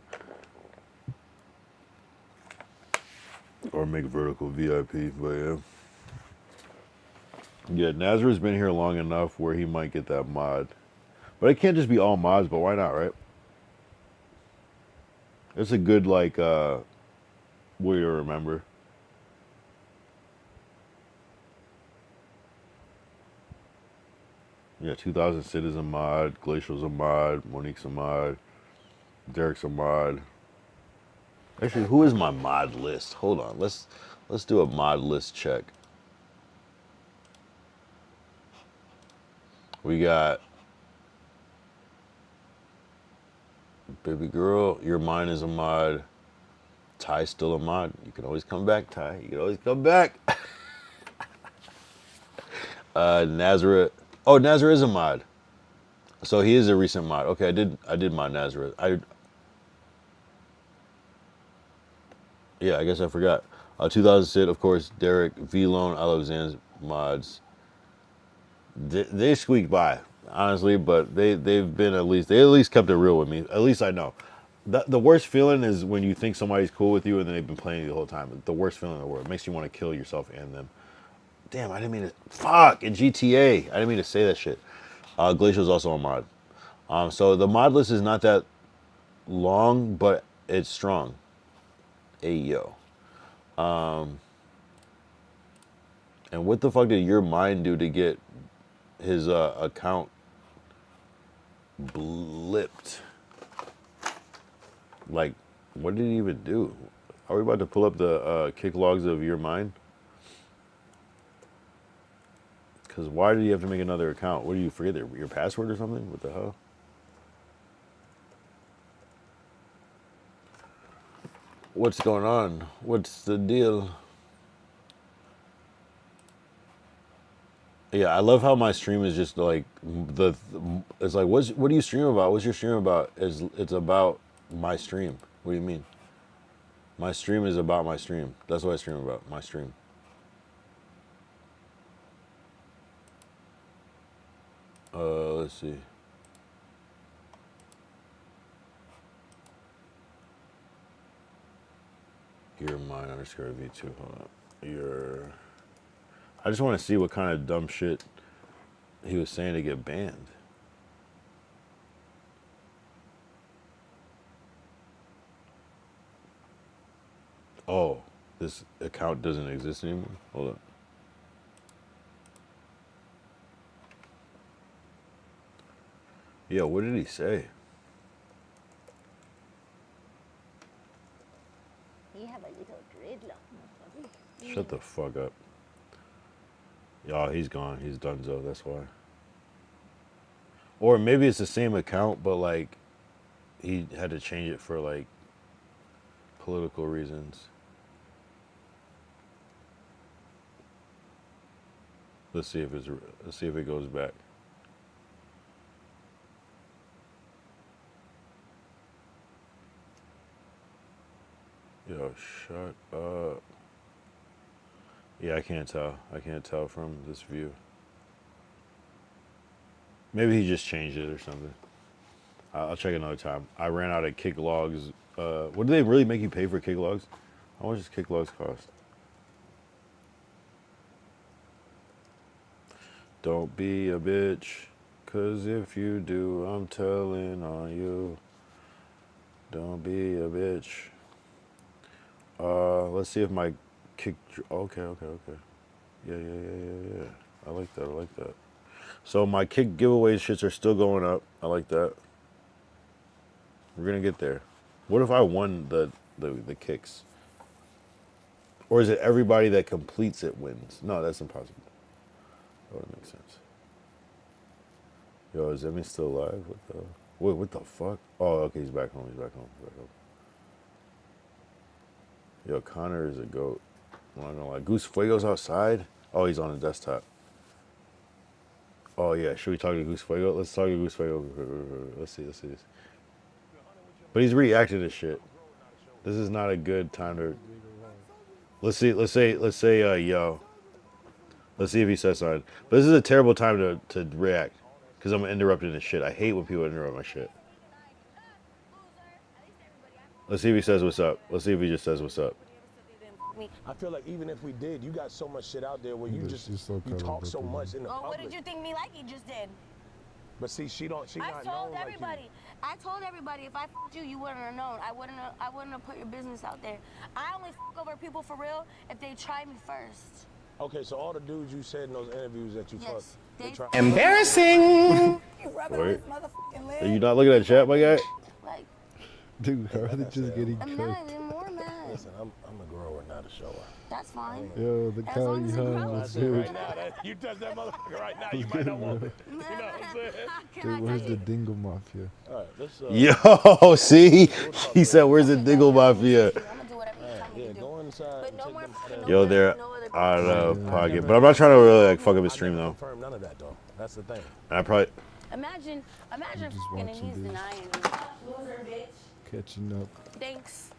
Or make Vertical VIP, but yeah. Yeah, Nazareth's been here long enough where he might get that mod. But it can't just be all mods, but why not, right? It's a good, like, way to remember. Yeah, 2000 Sid is a mod, Glacial's a mod, Monique's a mod, Derek's a mod. Actually, who is my mod list? Hold on, let's do a mod list check. We got Baby Girl, Your Mind is a mod. Ty's still a mod. You can always come back, Ty. You can always come back. Nazareth. Oh, Nazareth is a mod. So he is a recent mod. Okay, I did mod Nazareth. Yeah, I guess I forgot. 2000 Sid, of course, Derek, V-Lone, I Love Zan's mods. They squeaked by, honestly, but they've been they at least kept it real with me. At least I know. The worst feeling is when you think somebody's cool with you and then they've been playing you the whole time. The worst feeling in the world. It makes you want to kill yourself and them. Damn, I didn't mean to. Fuck, in GTA. I didn't mean to say that shit. Glacial's also a mod. So the mod list is not that long, but it's strong. Ayo. And what the fuck did Your Mind do to get his account blipped? Like, what did he even do? Are we about to pull up the kick logs of Your Mind? Because why did you have to make another account? What do you forget? Your password or something? What the hell? What's going on? What's the deal? Yeah, I love how my stream is just like it's like what do you stream about? What's your stream about? It's about my stream. What do you mean? My stream is about my stream. That's what I stream about. My stream. Let's see. Your mind underscore V2. Hold up. I just want to see what kind of dumb shit he was saying to get banned. Oh, this account doesn't exist anymore? Hold up. Yeah, what did he say? You have a little dreadlock. Shut the fuck up. Y'all, he's gone. He's donezo, that's why. Or maybe it's the same account, but like he had to change it for like political reasons. Let's see if it goes back. Yo, shut up. Yeah, I can't tell. I can't tell from this view. Maybe he just changed it or something. I'll check another time. I ran out of kick logs. What do they really make you pay for kick logs? How much does kick logs cost? Don't be a bitch, 'cause if you do, I'm telling on you. Don't be a bitch. Let's see if my kick. Okay. Yeah. I like that. So my kick giveaway shits are still going up. I like that. We're gonna get there. What if I won the kicks? Or is it everybody that completes it wins? No, that's impossible. That wouldn't make sense. Yo, is Emmy still alive? What the fuck? Oh, okay, he's back home. He's back home. Yo, Connor is a goat. I'm not gonna lie. Goose Fuego's outside? Oh, he's on the desktop. Oh, yeah. Should we talk to Goose Fuego? Let's talk to Goose Fuego. Let's see this. But he's reacting to shit. This is not a good time to... Let's say, yo. Let's see if he says something. But this is a terrible time to react. Because I'm interrupting this shit. I hate when people interrupt my shit. Let's see if he says what's up. Let's see if he just says what's up. I feel like even if we did, you got so much shit out there where you talk so much in the public. What did you think me like he just did? But see, she not known everybody. Like I told everybody if I fucked you, you wouldn't have known. I wouldn't have put your business out there. I only fuck over people for real if they try me first. Okay, so all the dudes you said in those interviews that you fucked, they tried. Embarrassing! Wait. Are you not looking at chat, my guy? Like, dude, are they just getting I'm cooked? not even more mad. Listen, I'm a grower, not a shower. That's fine. Yo, the Cali Hunt is here. Right now, you touch that motherfucker right now, you might not want it. You know what I'm saying? Dude, where's the Dingle Mafia? All right, Yo, see? He said, where's the Dingle Mafia? Yeah, go inside. Yo, they're out of pocket. But I'm not trying to really like fuck up his stream though. None of that though. That's the thing. I probably... Imagine fucking and he's denying me. Loser, bitch. Catching up. Thanks.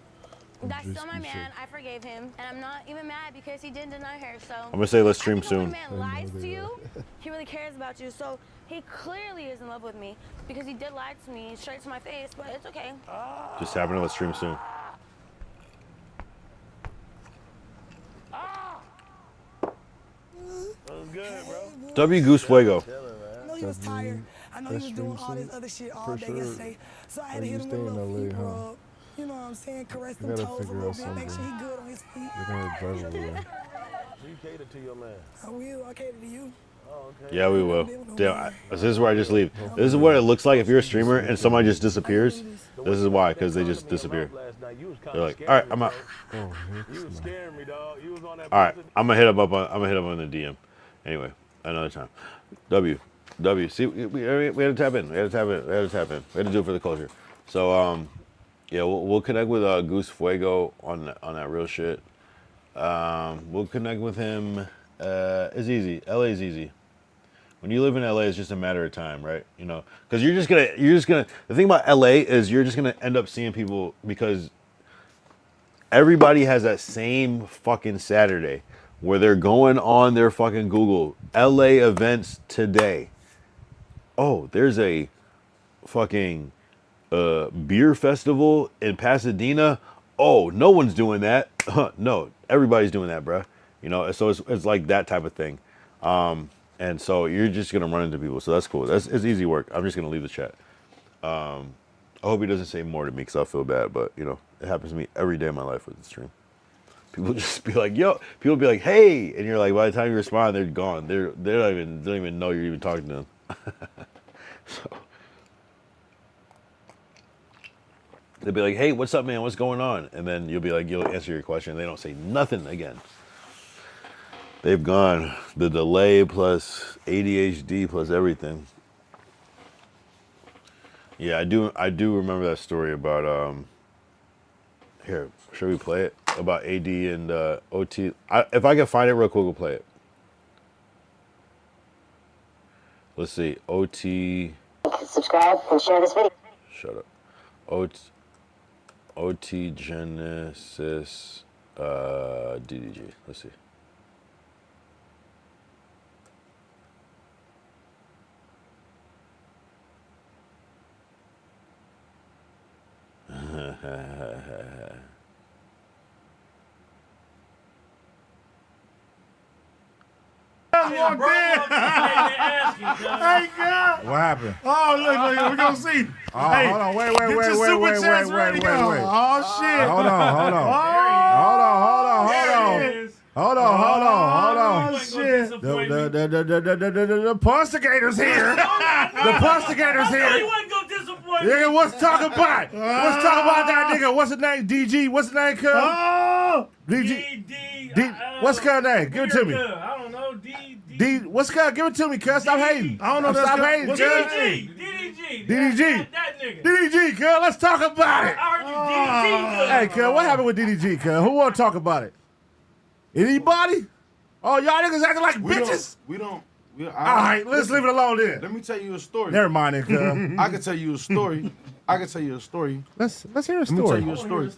That's still my man. I forgave him, and I'm not even mad because he didn't deny her. So I'm gonna say let's stream soon. When a man lies to you, he really cares about you. So he clearly is in love with me because he did lie to me straight to my face. But it's okay. Just happened. Let's stream soon. Good, bro. W Goose Fuego. I know he was tired. I know he was doing all this other shit all day yesterday. So I had to hit him with a little feet rub. You know what I'm saying? Caress them toes a little bit. Make sure he good on his feet. They're gonna drive away. You cater to your man. I will. I cater to you. Oh, okay. Yeah, we will. Damn, this is where I just leave. This is what it looks like if you're a streamer and somebody just disappears. This is why, because they just disappear. They're like, all right, I'm out. You was scaring me, dog. You was on that. All right, I'm gonna hit him up on the DM. Anyway, another time. W. See, we had to tap in. We had to do it for the culture. So, yeah, we'll connect with Goose Fuego on that real shit. We'll connect with him. It's easy. LA is easy. When you live in LA, it's just a matter of time, right? You know, because you're just gonna. The thing about LA is you're just gonna end up seeing people because everybody has that same fucking Saturday where they're going on their fucking Google LA events today. Oh, there's a fucking beer festival in Pasadena. Oh, no one's doing that. No, everybody's doing that, bruh. You know, so it's like that type of thing. And so you're just gonna run into people. So that's cool. It's easy work. I'm just gonna leave the chat. I hope he doesn't say more to me because I'll feel bad. But you know, it happens to me every day of my life with the stream. People just be like, yo. People be like, hey, and you're like, by the time you respond, they're gone. They don't even know you're even talking to them. So they'll be like, hey, what's up, man? What's going on? And then you'll answer your question. And they don't say nothing again. They've gone. The delay plus ADHD plus everything. Yeah, I do remember that story about here, should we play it? About AD and OT. If I can find it real quick, we'll play it. Let's see. OT. Subscribe and share this video. Shut up. OT Genesis DDG. Let's see. What happened? Oh, look, we're gonna see. Oh, Hey, hold on, wait. get your super chats ready to go. Oh, shit. Hold on. Oh, shit. The Pustigator's here. The Pustigator's here. You wasn't gonna disappoint Nigga, let's talk about it. Let's talk about that nigga. What's his name? DG. What's his name, cuz? Oh! DG. What's cuz name? Give it to me. I don't know. What's cuz? Give it to me, cuz. Stop hating. I don't know. Stop hating, cuz. DDG. DDG, cuz. Let's talk about it. I heard you DDG. Hey, cuz, what happened with DDG, cuz? Who want to talk about it? Anybody? Oh, y'all niggas acting like bitches? All right, let's leave it alone then. Let me tell you a story. Never mind it, cuz. I can tell you a story. Let's hear a story. Let me tell you a story.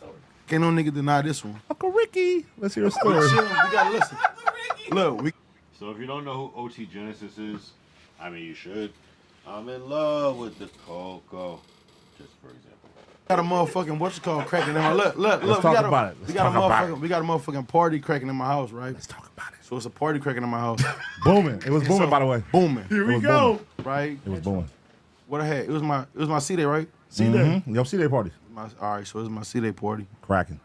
Can't no nigga deny this one. Uncle Ricky. Let's hear a We story. gotta listen. Look, So if you don't know who OT Genesis is, I mean you should. I'm in love with the cocoa. Just for example. got a motherfucking what's it called cracking in my look. We got a motherfucking party cracking in my house, right? Let's talk about it. So it's a party cracking in my house. Booming. It was booming, by the way. Booming. Here we go. Booming, right? It was booming. What I had? It was my C-Day, right? C-Day. Your C-Day party. All right, so it was my C-Day party. Cracking.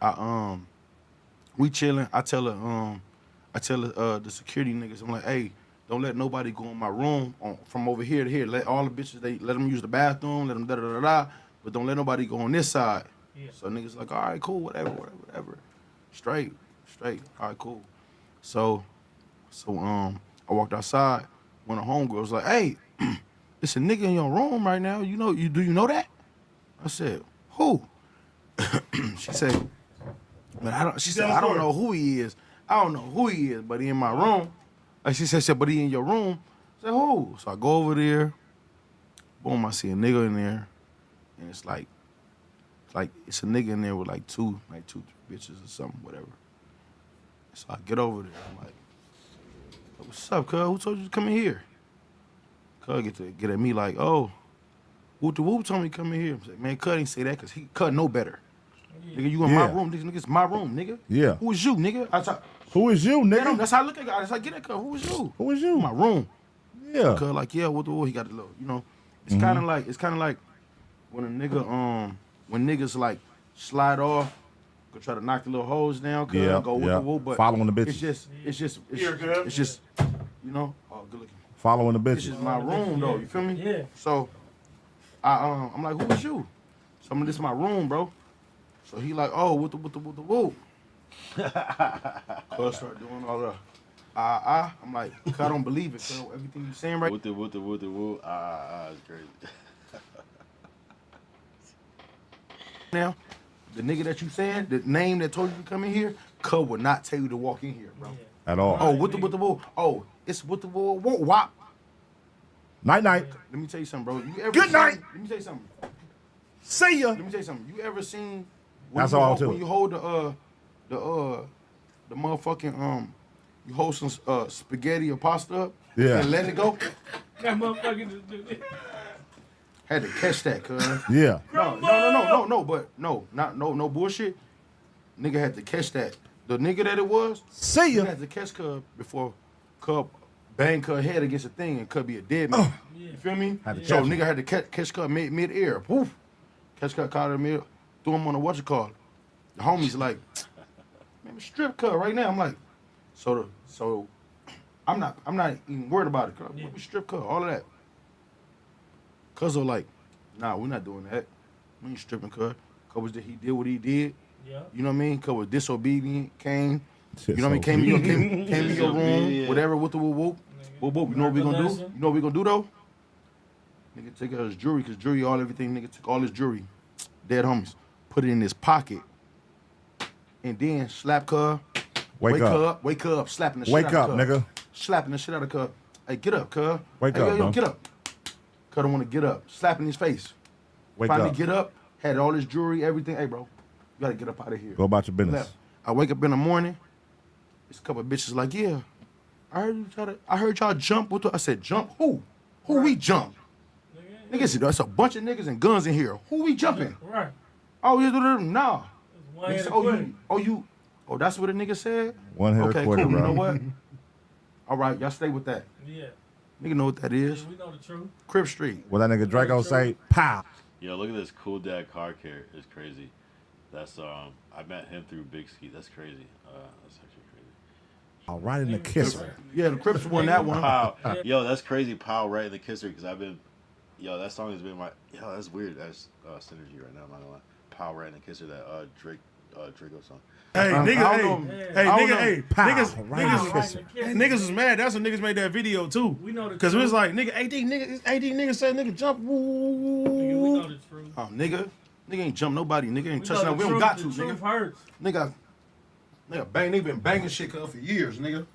We chilling. I tell the security niggas, I'm like, hey, don't let nobody go in my room from over here to here. Let all the bitches, let them use the bathroom, let them da-da-da-da, but don't let nobody go on this side. Yeah. So niggas like, all right, cool, whatever. Straight. All right, cool. So I walked outside. One of the homegirls was like, hey, it's a nigga in your room right now. Do you know that? I said, who? She said, I don't know who he is. I don't know who he is, but he in my room. She said, but he in your room. I said, who? So I go over there. Boom, I see a nigga in there. And it's like it's a nigga in there with like two, three bitches or something, whatever. So I get over there. I'm like, what's up, cuz? Who told you to come in here? Cuz get at me like, oh, who told me to come in here? I'm like, man, cuz ain't say that because cuz know better. Nigga, you in my room. Nigga, it's my room, nigga. Yeah. Who is you, nigga? Who is you, nigga? That's how I look at it. That's how I get at cuz. Who is you? Who is you? My room. Yeah. Cuz like, yeah, what he got a little, It's kind of like when a nigga, when niggas like slide off, go try to knock the little hoes down, go with the woo, but following the bitches. It's just, oh, good looking. Following the bitches. It's just my room though, you feel me? Yeah. So I'm like, who is you? So this is my room, bro. So he like, oh, what the woo? Cuz start doing all the I'm like, cuz I don't believe it, cuz everything you saying right. What the woo, it's crazy. Now, the nigga that you saying, the name that told you to come in here, cuz would not tell you to walk in here, bro. At all. Oh, what the woo? Oh, it's what the woo, wop. Night. Let me tell you something, bro. Good night. Let me tell you something. See ya. Let me tell you something. You ever seen That's all too. when you hold the motherfucking you hold some spaghetti or pasta up and let it go? That motherfucker just do it. Had to catch that, cuz. Yeah. No bullshit. Nigga had to catch that. The nigga that it was, see ya. He had to catch cuz before cuz bang cuz head against a thing and cuz be a dead man. You feel me? So nigga had to catch cuz mid-air. Woof. Catch cuz caught him mid, threw him on the whatchamacallit. The homies like, man, strip cuz right now. I'm like, so I'm not even worried about it. Cuz we strip cuz, all of that. Cuz are like, nah, we're not doing that. We ain't stripping cuz. Cuz he did what he did. Yeah. You know what I mean? Cuz was disobedient, came. You know what I mean? Came in your room, whatever, with the whoop. You know what we gonna do? You know what we gonna do though? Nigga take out his jewelry, cause jewelry, everything. Nigga took all his jewelry, dead homies, put it in his pocket, and then slap cuz. Wake up, slapping the shit out of cuz. Wake up, nigga. Slapping the shit out of cuz. Hey, get up, cuz. Wake up, up, bro. Get up. Cuz don't want to get up. Slapping his face. Finally get up, had all his jewelry, everything. Hey, bro, you gotta get up out of here. Go about your business. I wake up in the morning. There's a couple of bitches like, yeah, I heard y'all jump. I said, jump? Who? Who we jump? Niggas, that's a bunch of niggas and guns in here. Who we jumping? Right. Oh, nah. One Oh, that's what a nigga said? One hit okay, a quarter, cool. bro. You know what? All right, y'all stay with that. Yeah. Nigga know what that is. Yeah, we know the truth. Crib Street. What that nigga Draco say, pow. Yo, look at this cool dad car care. It's crazy. That's I met him through Big Ski. That's crazy. That's actually crazy. I'll right in the kisser. Yeah, the Crips won that one. Pow. Yo, that's crazy. Pow right in the kisser because I've been Yo, that song has been my. Yo, that's weird. That's synergy right now. I'm not gonna lie. Power and the Kisser, that Draco song. Hey, niggas was mad. That's when niggas made that video too. We know the Cause it truth. was like, nigga, AD nigga said nigga jump. Woo. Nigga, we know the truth. Oh, nigga ain't jump nobody. Nigga ain't touching that. We don't truth, got the to, truth nigga. hurts. Nigga bang. Nigga been banging shit for years, nigga.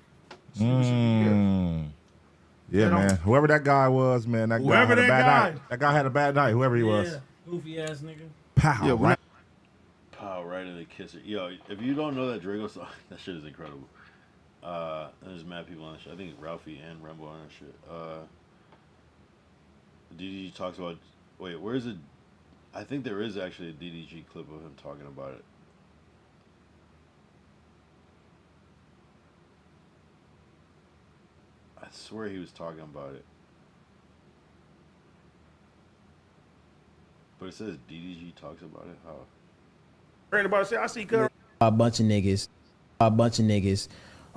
Yeah, man. Whoever that guy was, man, that guy had a bad night. That guy had a bad night, whoever he was. Goofy ass nigga. Pow, Yeah, right? Pow, right in the Kisser. Yo, if you don't know that Draco song, that shit is incredible. There's mad people on that shit. I think Ralphie and Rambo on that shit. DDG talks about. Wait, where is it? I think there is actually a DDG clip of him talking about it. I swear he was talking about it. But it says DDG talks about it. How? Everybody say I see Curry. A bunch of niggas.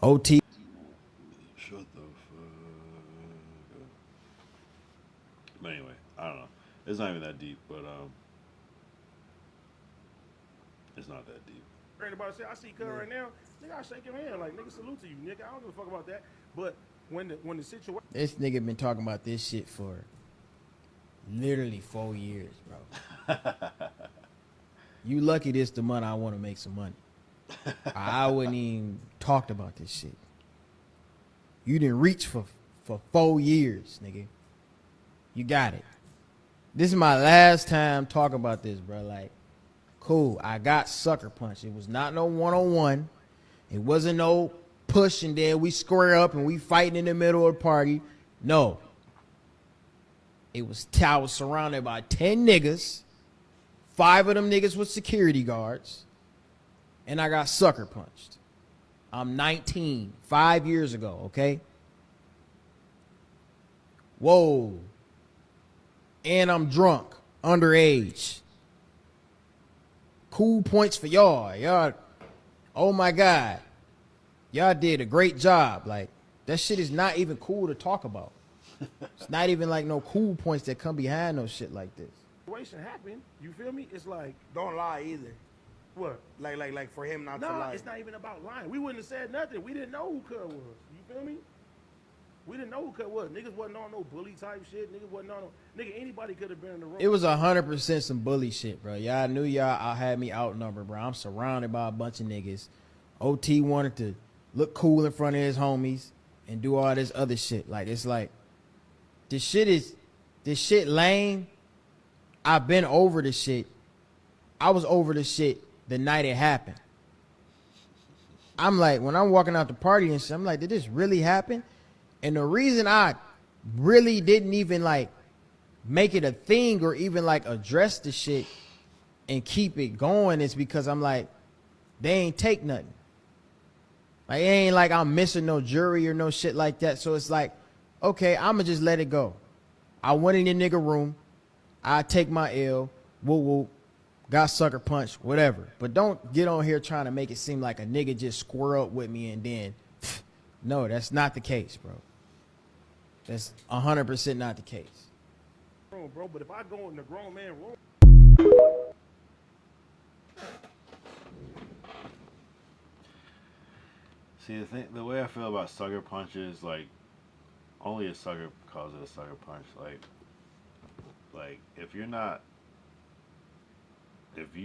OT. Shut the fuck up. But anyway, I don't know. It's not even that deep, but it's not that deep. Everybody say I see Curry right now. Nigga, I shake your hand like nigga salute to you, nigga. I don't give a fuck about that. But when the situation. This nigga been talking about this shit for literally 4 years, bro. You lucky this the month I want to make some money. I wouldn't even talked about this shit. You didn't reach for 4 years, nigga. You got it. This is my last time talking about this, bro. Like, cool. I got sucker punched. It was not no one-on-one. It wasn't no push and then we square up and we fighting in the middle of the party. No. It was I was surrounded by 10 niggas. 5 of them niggas was security guards. And I got sucker punched. I'm 19, 5 years ago, okay? Whoa. And I'm drunk, underage. Cool points for y'all. Y'all, oh my God. Y'all did a great job. Like, that shit is not even cool to talk about. It's not even like no cool points that come behind no shit like this. Situation happened. You feel me? It's like Don't lie either. what? Like for him not to No, lie. it's not even about lying. We wouldn't have said nothing. We didn't know who Cud was. You feel me? We didn't know who Cud was. Niggas wasn't on no bully type shit. Niggas wasn't on no nigga. Anybody could have been in the room. It was 100% some bully shit, bro. Y'all knew y'all had me outnumbered, bro. I'm surrounded by a bunch of niggas. OT wanted to look cool in front of his homies and do all this other shit. Like, it's like, this shit lame. I've been over this shit. I was over this shit the night it happened. I'm like, when I'm walking out the party and shit, I'm like, did this really happen? And the reason I really didn't even like make it a thing or even like address the shit and keep it going is because I'm like, they ain't take nothing. Like, it ain't like I'm missing no jury or no shit like that. So it's like, okay, I'ma just let it go. I went in the nigga room. I take my L. Woo woo. Got sucker punched. Whatever. But don't get on here trying to make it seem like a nigga just square up with me and then. No, that's not the case, bro. That's 100% not the case. Bro, but if I go in the grown man room. See, the way I feel about sucker punches, like, only a sucker calls it a sucker punch. Like if you're not, if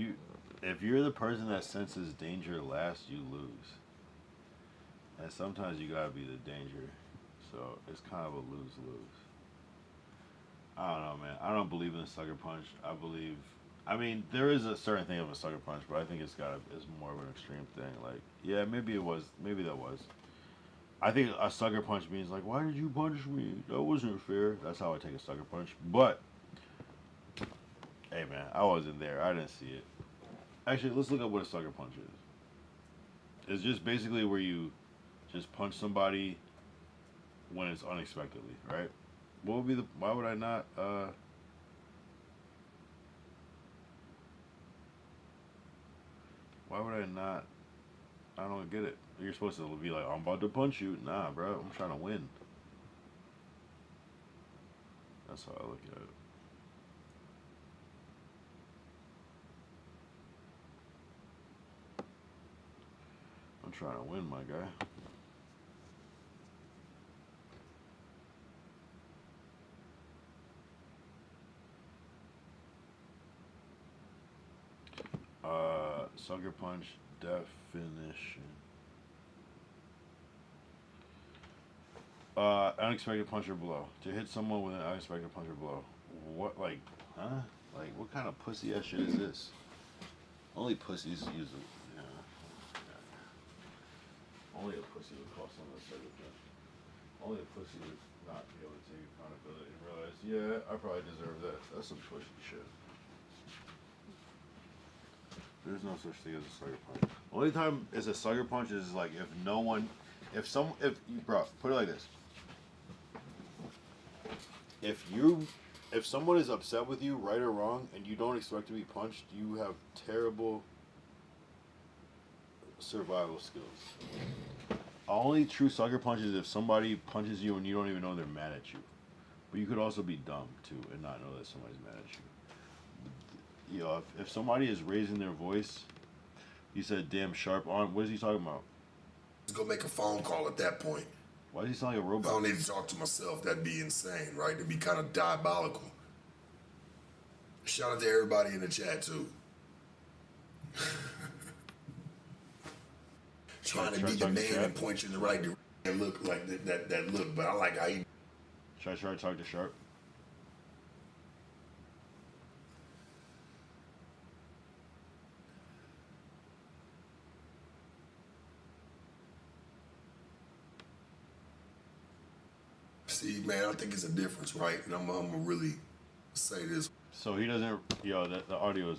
you're the person that senses danger last, you lose. And sometimes you gotta be the danger. So it's kind of a lose-lose. I don't know, man. I don't believe in a sucker punch. I mean, there is a certain thing of a sucker punch, but I think it's more of an extreme thing. Like, yeah, maybe that was. I think a sucker punch means like, why did you punch me? That wasn't fair. That's how I take a sucker punch. But, hey man, I wasn't there. I didn't see it. Actually, let's look up what a sucker punch is. It's just basically where you just punch somebody when it's unexpectedly, right? Why would I not, I don't get it. You're supposed to be like, I'm about to punch you. Nah, bro, I'm trying to win. That's how I look at it. I'm trying to win, my guy. Sucker punch definition. Unexpected punch or blow. To hit someone with an unexpected punch or blow. What, like, huh? Like, what kind of pussy ass shit is this? Only pussies use it. Yeah. Only a pussy would call someone a sucker punch. Only a pussy would not be able to take accountability and realize, yeah, I probably deserve that. That's some pushy shit. There's no such thing as a sucker punch. Only time it's a sucker punch is like if no one, if you, bro, put it like this. If someone is upset with you, right or wrong, and you don't expect to be punched, you have terrible survival skills. Only true sucker punch is if somebody punches you and you don't even know they're mad at you. But you could also be dumb too and not know that somebody's mad at you. You know, if somebody is raising their voice, you said damn sharp on. What is he talking about? Let's go make a phone call at that point. Why does he sound like a robot? I don't need to talk to myself. That'd be insane, right? It'd be kind of diabolical. Shout out to everybody in the chat too. Trying to be the man and point you in the right direction and look like that look, but I like how he. Should I try to talk to Sharp? See, man, I think it's a difference, right? And I'm gonna really say this. So he doesn't, the audio is,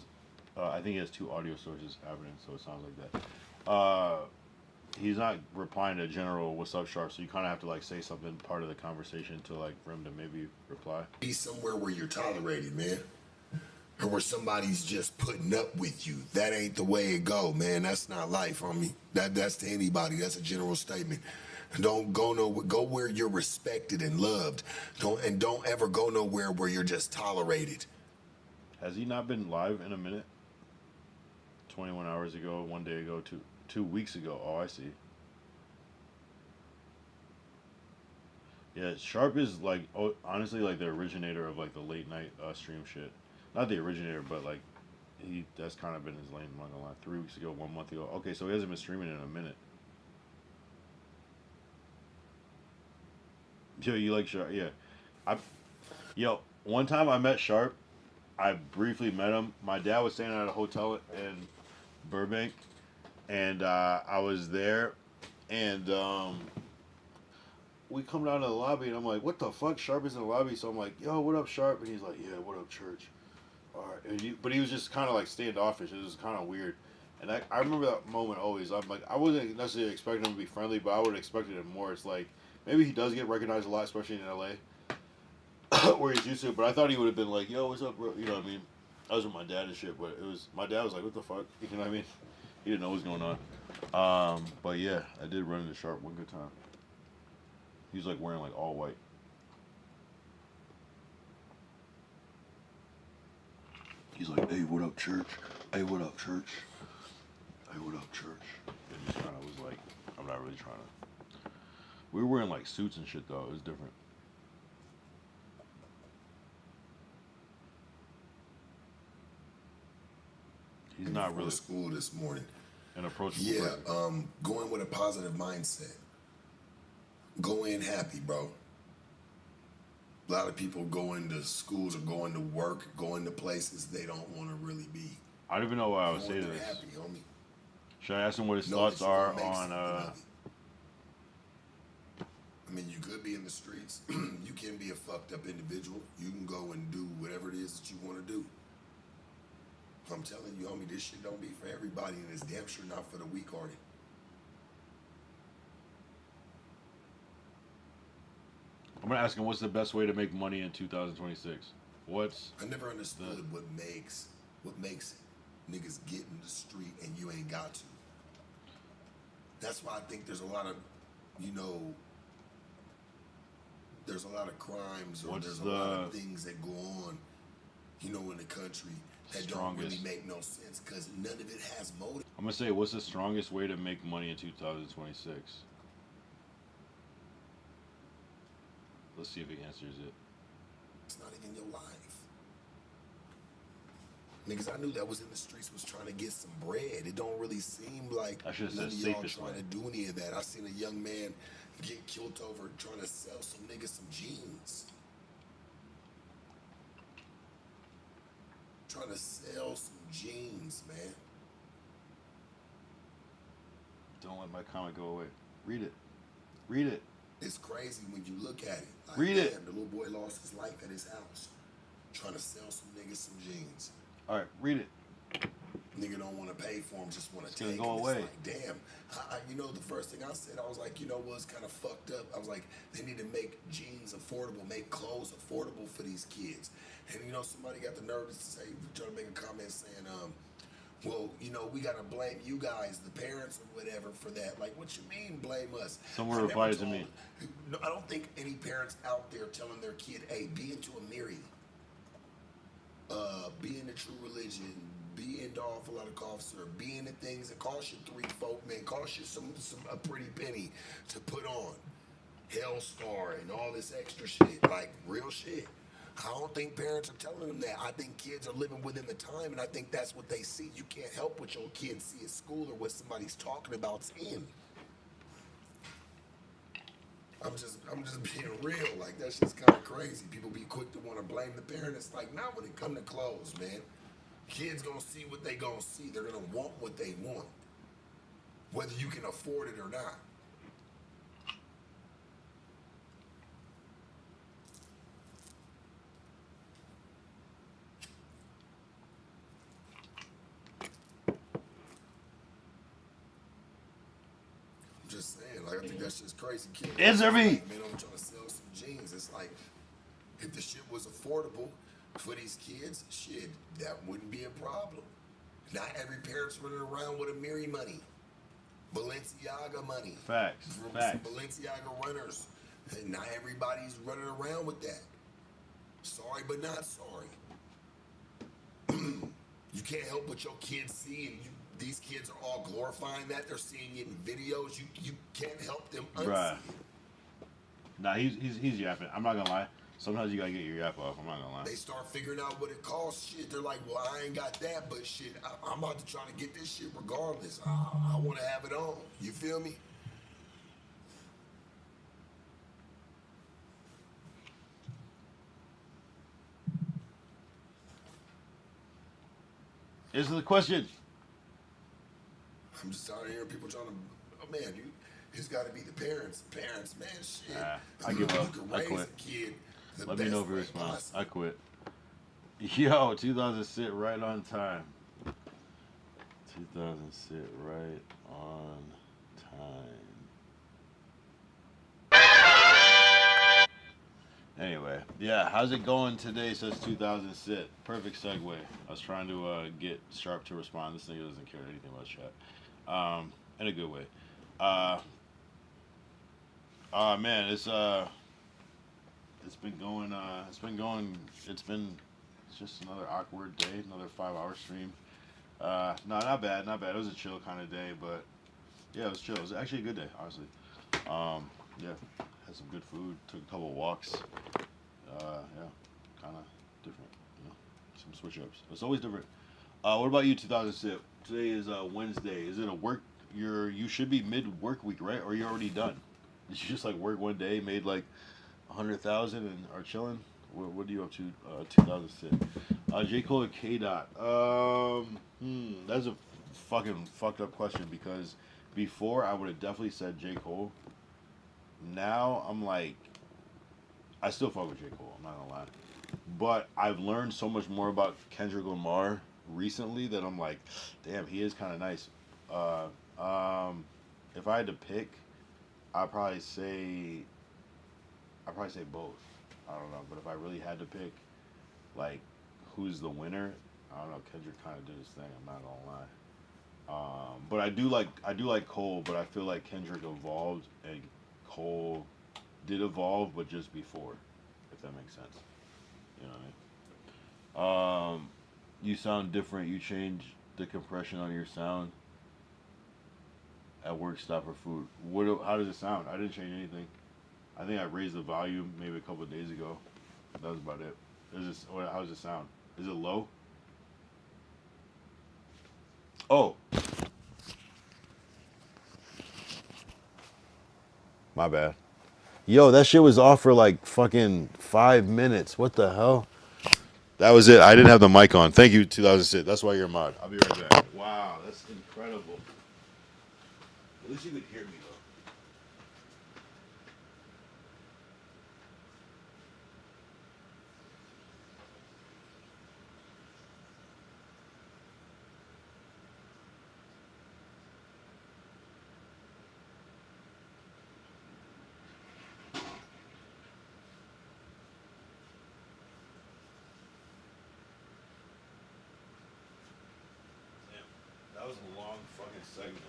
I think he has two audio sources happening, so it sounds like that. He's not replying to general what's up Sharp, so you kind of have to like say something part of the conversation to like for him to maybe reply. Be somewhere where you're tolerated, man. Or where somebody's just putting up with you. That ain't the way it go, man. That's not life, homie. That's to anybody. That's a general statement. Don't go go where you're respected and loved. Don't ever go nowhere where you're just tolerated. Has he not been live in a minute? 21 hours ago, 1 day ago, 2 weeks ago. Oh, I see. Yeah, Sharp is like, honestly, like the originator of like the late night stream shit. Not the originator, but like that's kind of been his lane. I'm not gonna lie. 3 weeks ago, 1 month ago. Okay, so he hasn't been streaming in a minute. Yo, you like Sharp? Yeah. One time I met Sharp. I briefly met him. My dad was staying at a hotel in Burbank, and I was there, and we come down to the lobby, and I'm like, what the fuck? Sharp is in the lobby, so I'm like, yo, what up, Sharp? And he's like, yeah, what up, Church? All right. But he was just kind of like standoffish. It was kind of weird. And I remember that moment always. I'm like, I wasn't necessarily expecting him to be friendly, but I would have expected him more. It's like, maybe he does get recognized a lot, especially in LA, where he's used to. But I thought he would have been like, "Yo, what's up, bro?" You know what I mean? I was with my dad and shit, but my dad was like, "What the fuck?" You know what I mean? He didn't know what was going on. But yeah, I did run into Sharp one good time. He was like wearing like all white. He's like, "Hey, what up, Church? Hey, what up, Church? Hey, what up, Church?" And he kind of was like, "I'm not really trying to." We were wearing like suits and shit though. It was different. He's not really school this morning. An approachable. Yeah, going with a positive mindset. Go in happy, bro. A lot of people go into schools or go into work, go into places they don't want to really be. I don't even know why I would say this. Happy, homie. Should I ask him what his thoughts are on? I mean, you could be in the streets. You can be a fucked up individual. You can go and do whatever it is that you want to do. I'm telling you, homie, this shit don't be for everybody, and it's damn sure not for the weak-hearted. I'm gonna ask him what's the best way to make money in 2026. I never understood what makes niggas get in the street and you ain't got to. That's why I think there's a lot of, there's a lot of crimes or there's a lot of things that go on, in the country that don't really make no sense because none of it has motive. I'm gonna say, what's the strongest way to make money in 2026? Let's see if he answers it. It's not even your life. Niggas I knew that was in the streets was trying to get some bread. It don't really seem like I should have none said of y'all safest trying way. to do any of that. I seen a young man get killed over trying to sell some niggas some jeans. Trying to sell some jeans, man. Don't let my comment go away. Read it. Read it. It's crazy when you look at it. Like, Read it. damn, the little boy lost his life at his house trying to sell some niggas some jeans. All right, read it. Nigga don't want to pay for them, just want to take gonna go them. away. It's like, damn. You know, the first thing I said, I was like, you know what's kind of fucked up? I was like, they need to make jeans affordable, make clothes affordable for these kids. And, you know, somebody got the nerve to say, trying to make a comment saying, well, you know, we got to blame you guys, the parents or whatever, for that. Like, what you mean blame us? Someone replied to me. No, I don't think any parents out there telling their kid, hey, be into a Mary. Be in the true religion, be into awful lot of cough syrup, be in the things that cost you $3-4, man, cost you a pretty penny to put on. Hellstar and all this extra shit, like real shit. I don't think parents are telling them that. I think kids are living within the time, and I think that's what they see. You can't help what your kids see at school or what somebody's talking about's in. I'm just being real. Like, that's just kind of crazy. People be quick to want to blame the parent. It's like, not when it come to clothes, man. Kids gonna see what they gonna see. They're gonna want what they want, whether you can afford it or not. I'm just saying, like, I think that's just crazy. Kids, Answer me. Man, I'm trying to sell some jeans. It's like, if the shit was affordable for these kids, shit, that wouldn't be a problem. Not every parent's running around with a Mary money, Balenciaga money. Facts. From Facts. some Balenciaga runners. And not everybody's running around with that. Sorry, but not sorry. You can't help what your kids see, and these kids are all glorifying that. They're seeing it in videos. You can't help them unsee Bruh. it. Nah, he's yapping. I'm not gonna lie. Sometimes you gotta get your yap off. I'm not gonna lie. They start figuring out what it costs. Shit, they're like, well, I ain't got that, but shit, I'm about to try to get this shit regardless. I want to have it on. You feel me? Answer the question. I'm just tired of hearing people trying to, oh man, it's got to be the parents. Parents, man, shit. I give up. You can I raise quit. a kid the Let me best know if you way respond. possible. I quit. Yo, 2000 sit right on time. 2000 sit right on time. Anyway, yeah, how's it going today? Says 2000 sit. Perfect segue. I was trying to get Sharp to respond. This nigga doesn't care anything about chat. In a good way. Man, it's just another awkward day, another 5-hour stream. No, not bad. It was a chill kind of day, but yeah, it was chill. It was actually a good day, honestly. Yeah, had some good food, took a couple walks. Yeah, kind of different, you know, some switch ups. It's always different. What about you, 2000 sip? Today is Wednesday. Is it a work? You should be mid work week, right? Or you're already done? Did you just like work one day, made like 100,000 and are chilling? What are you up to? 2000 sip. J. Cole and K. Dot. That's a fucking fucked up question because before I would have definitely said J. Cole. Now I'm like, I still fuck with J. Cole. I'm not gonna lie, but I've learned so much more about Kendrick Lamar recently that I'm like, damn, he is kind of nice. If I had to pick, I'd probably say both. I don't know, but if I really had to pick, like, who's the winner? I don't know. Kendrick kind of did his thing. I'm not gonna lie. But I do like Cole, but I feel like Kendrick evolved and Cole did evolve, but just before, if that makes sense. You know what I mean? You sound different. You change the compression on your sound at work stop for food. How does it sound? I didn't change anything. I think I raised the volume maybe a couple of days ago. That was about it. How does it sound? Is it low? Oh. My bad. Yo, that shit was off for like fucking 5 minutes. What the hell? That was it. I didn't have the mic on. Thank you, 2006. That's why you're a mod. I'll be right back. Wow, that's incredible. At least you could hear me, though. That was a long fucking segment.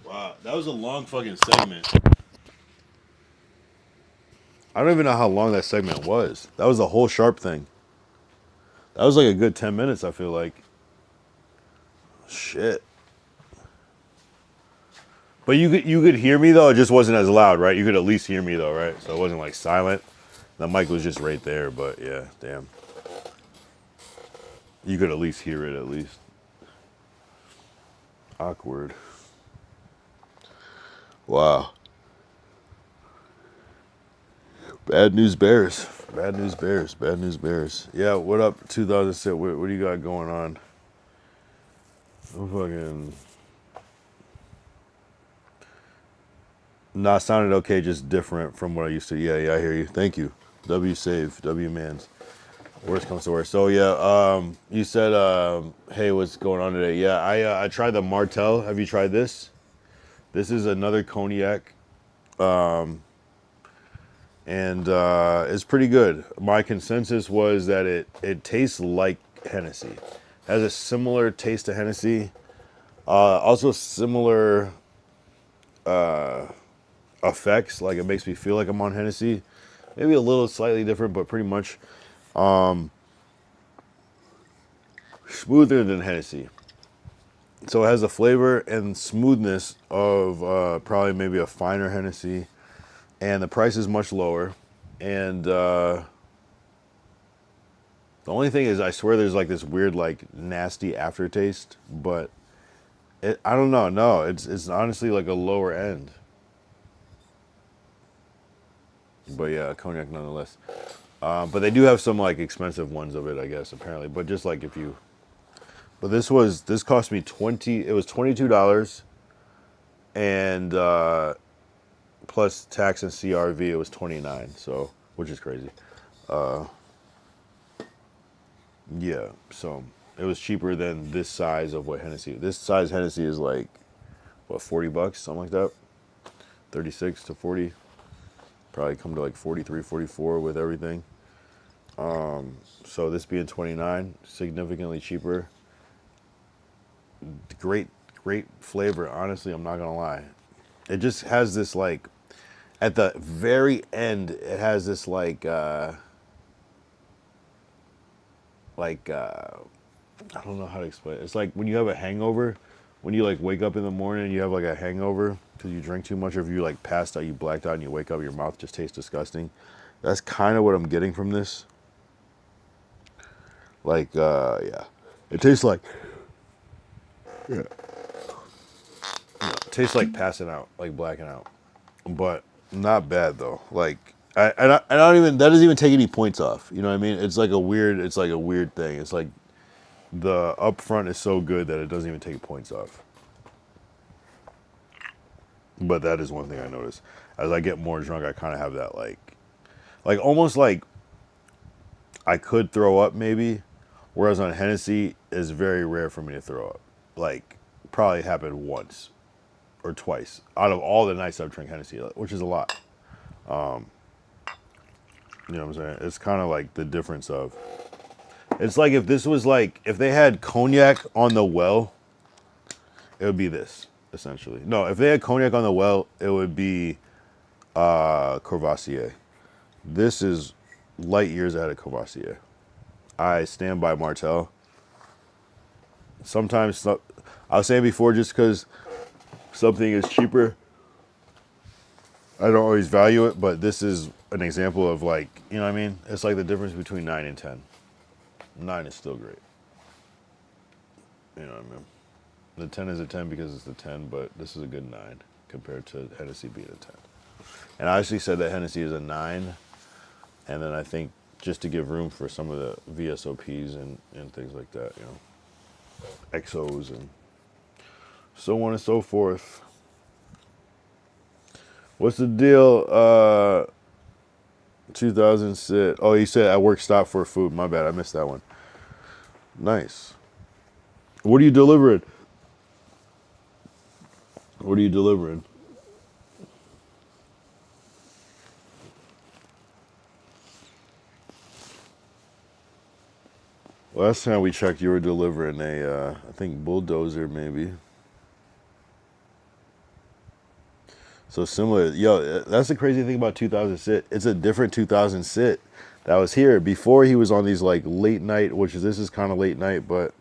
Wow, that was a long fucking segment. I don't even know how long that segment was. That was the whole Sharp thing. That was like a good 10 minutes, I feel like. Shit. But you could hear me though, it just wasn't as loud, right? You could at least hear me though, right? So it wasn't like silent. The mic was just right there, but yeah, damn. You could at least hear it at least. Awkward. Wow. Bad news bears. Bad news bears. Bad news bears. Yeah, what up, 2006? What do you got going on? I'm fucking... Nah, sounded okay, just different from what I used to. Yeah, I hear you. Thank you. W save. W mans. Worst comes to worst. So yeah, you said, hey, what's going on today? Yeah, I tried the Martell. Have you tried this? This is another cognac. And it's pretty good. My consensus was that it tastes like Hennessy. Has a similar taste to Hennessy. Also similar effects. Like it makes me feel like I'm on Hennessy. Maybe a little slightly different, but pretty much smoother than Hennessy. So it has the flavor and smoothness of probably maybe a finer Hennessy. And the price is much lower. And the only thing is, I swear there's like this weird, like nasty aftertaste, but I don't know. No, it's honestly like a lower end. But yeah, cognac nonetheless. But they do have some like expensive ones of it, I guess, apparently. But just like but this cost me it was $22, and plus tax and CRV, it was $29. So, which is crazy. Yeah, so it was cheaper than this size of what Hennessy. This size Hennessy is like, what, $40, something like that? 36 to 40. Probably come to like 43, 44 with everything. So this being 29, significantly cheaper. Great flavor. Honestly, I'm not gonna lie. It just has this like, at the very end, it has this like I don't know how to explain it. It's like when you have a hangover, when you like wake up in the morning and you have like a hangover because you drink too much, or if you like passed out, you blacked out, and you wake up, your mouth just tastes disgusting. That's kind of what I'm getting from this. Like, yeah, it tastes like, yeah, it tastes like passing out, like blacking out, but not bad though. Like, I don't even, that doesn't even take any points off. You know what I mean? It's like a weird thing. It's like the upfront is so good that it doesn't even take points off. But that is one thing I notice. As I get more drunk, I kind of have that like almost like I could throw up maybe, whereas on Hennessy, it's very rare for me to throw up. Like, probably happened once or twice out of all the nights I've drank Hennessy, which is a lot. You know what I'm saying? It's kind of like the difference of, it's like if this was like, if they had cognac on the well, it would be this, essentially. No, if they had cognac on the well, it would be Courvoisier. This is light years ahead of Courvoisier. I stand by Martell. Sometimes, I was saying before, just because something is cheaper, I don't always value it, but this is an example of like, you know what I mean? It's like the difference between 9 and 10. 9 is still great. You know what I mean? The 10 is a 10 because it's a 10, but this is a good 9 compared to Hennessy being a 10. And I actually said that Hennessy is a 9, and then I think just to give room for some of the VSOPs and things like that, you know, XOs and so on and so forth. What's the deal? 2000 sit. Oh, you said at work stop for food. My bad, I missed that one. Nice. What are you delivering? What are you delivering? Last time we checked, you were delivering a, I think, bulldozer maybe. So similar. Yo, that's the crazy thing about 2000 sit. It's a different 2000 sit that was here. Before he was on these like late night, which is, this is kind of late night, but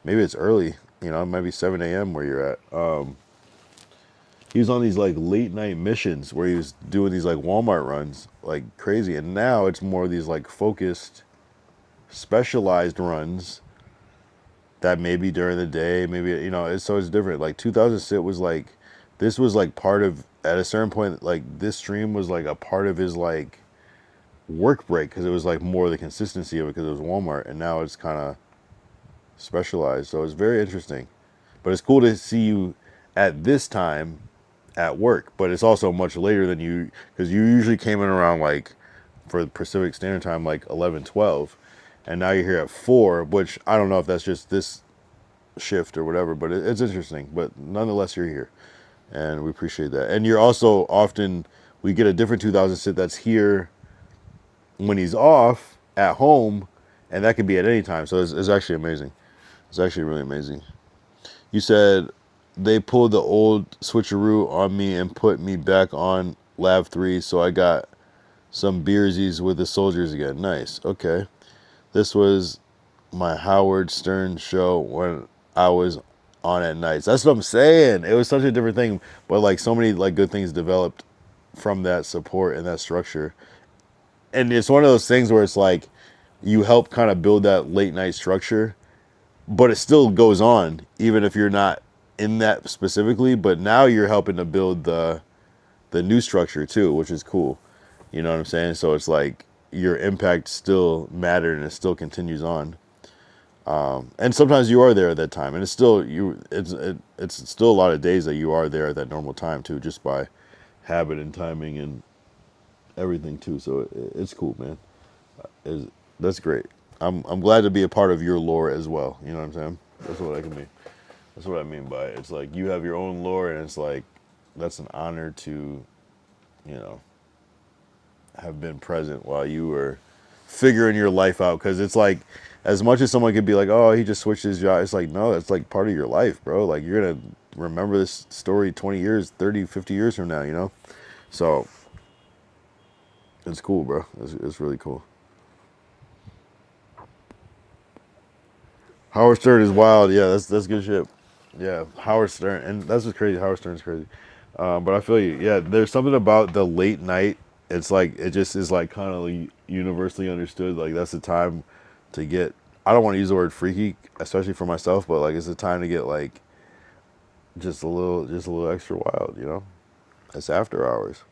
maybe it's early. You know, it might be 7 a.m. where you're at. He was on these like late night missions where he was doing these like Walmart runs like crazy. And now it's more of these like focused, specialized runs that maybe during the day, maybe, you know, so it's different. Like 2000 sit was like, this was like part of, at a certain point, like this stream was like a part of his like work break, because it was like more the consistency of it because it was Walmart, and now it's kind of specialized. So it's very interesting, but it's cool to see you at this time at work, but it's also much later than you, because you usually came in around like, for the Pacific Standard Time, like 11, 12, and now you're here at 4, which I don't know if that's just this shift or whatever, but it's interesting. But nonetheless, you're here, and we appreciate that. And you're also often, we get a different 2000 sit that's here when he's off at home, and that could be at any time. So it's actually amazing. It's actually really amazing. You said they pulled the old switcheroo on me and put me back on Lab 3, so I got some beersies with the soldiers again. Nice. Okay. This was my Howard Stern show when I was on at nights. That's what I'm saying. It was such a different thing, but like so many like good things developed from that support and that structure. And it's one of those things where it's like you help kind of build that late night structure, but it still goes on even if you're not in that specifically. But now you're helping to build the new structure too, which is cool. You know what I'm saying? So it's like your impact still mattered and it still continues on. And sometimes you are there at that time, and it's still it's still a lot of days that you are there at that normal time too, just by habit and timing and everything too. So it's cool, man. That's great. I'm glad to be a part of your lore as well. You know what I'm saying? That's what I can mean. That's what I mean by it. It's like you have your own lore, and it's like that's an honor to, you know, have been present while you were figuring your life out. Because it's like, as much as someone could be like, oh, he just switched his job, it's like, no, it's like part of your life, bro. Like you're gonna remember this story 20 years, 30, 50 years from now, you know? So it's cool, bro. It's really cool. Howard Stern is wild. Yeah, that's good shit. Yeah, Howard Stern, and that's what's crazy. Howard Stern's crazy. But I feel you. Yeah, there's something about the late night. It's like it just is like kind of universally understood. Like that's the time to get. I don't want to use the word freaky, especially for myself, but like it's the time to get like just a little extra wild. You know, it's after hours.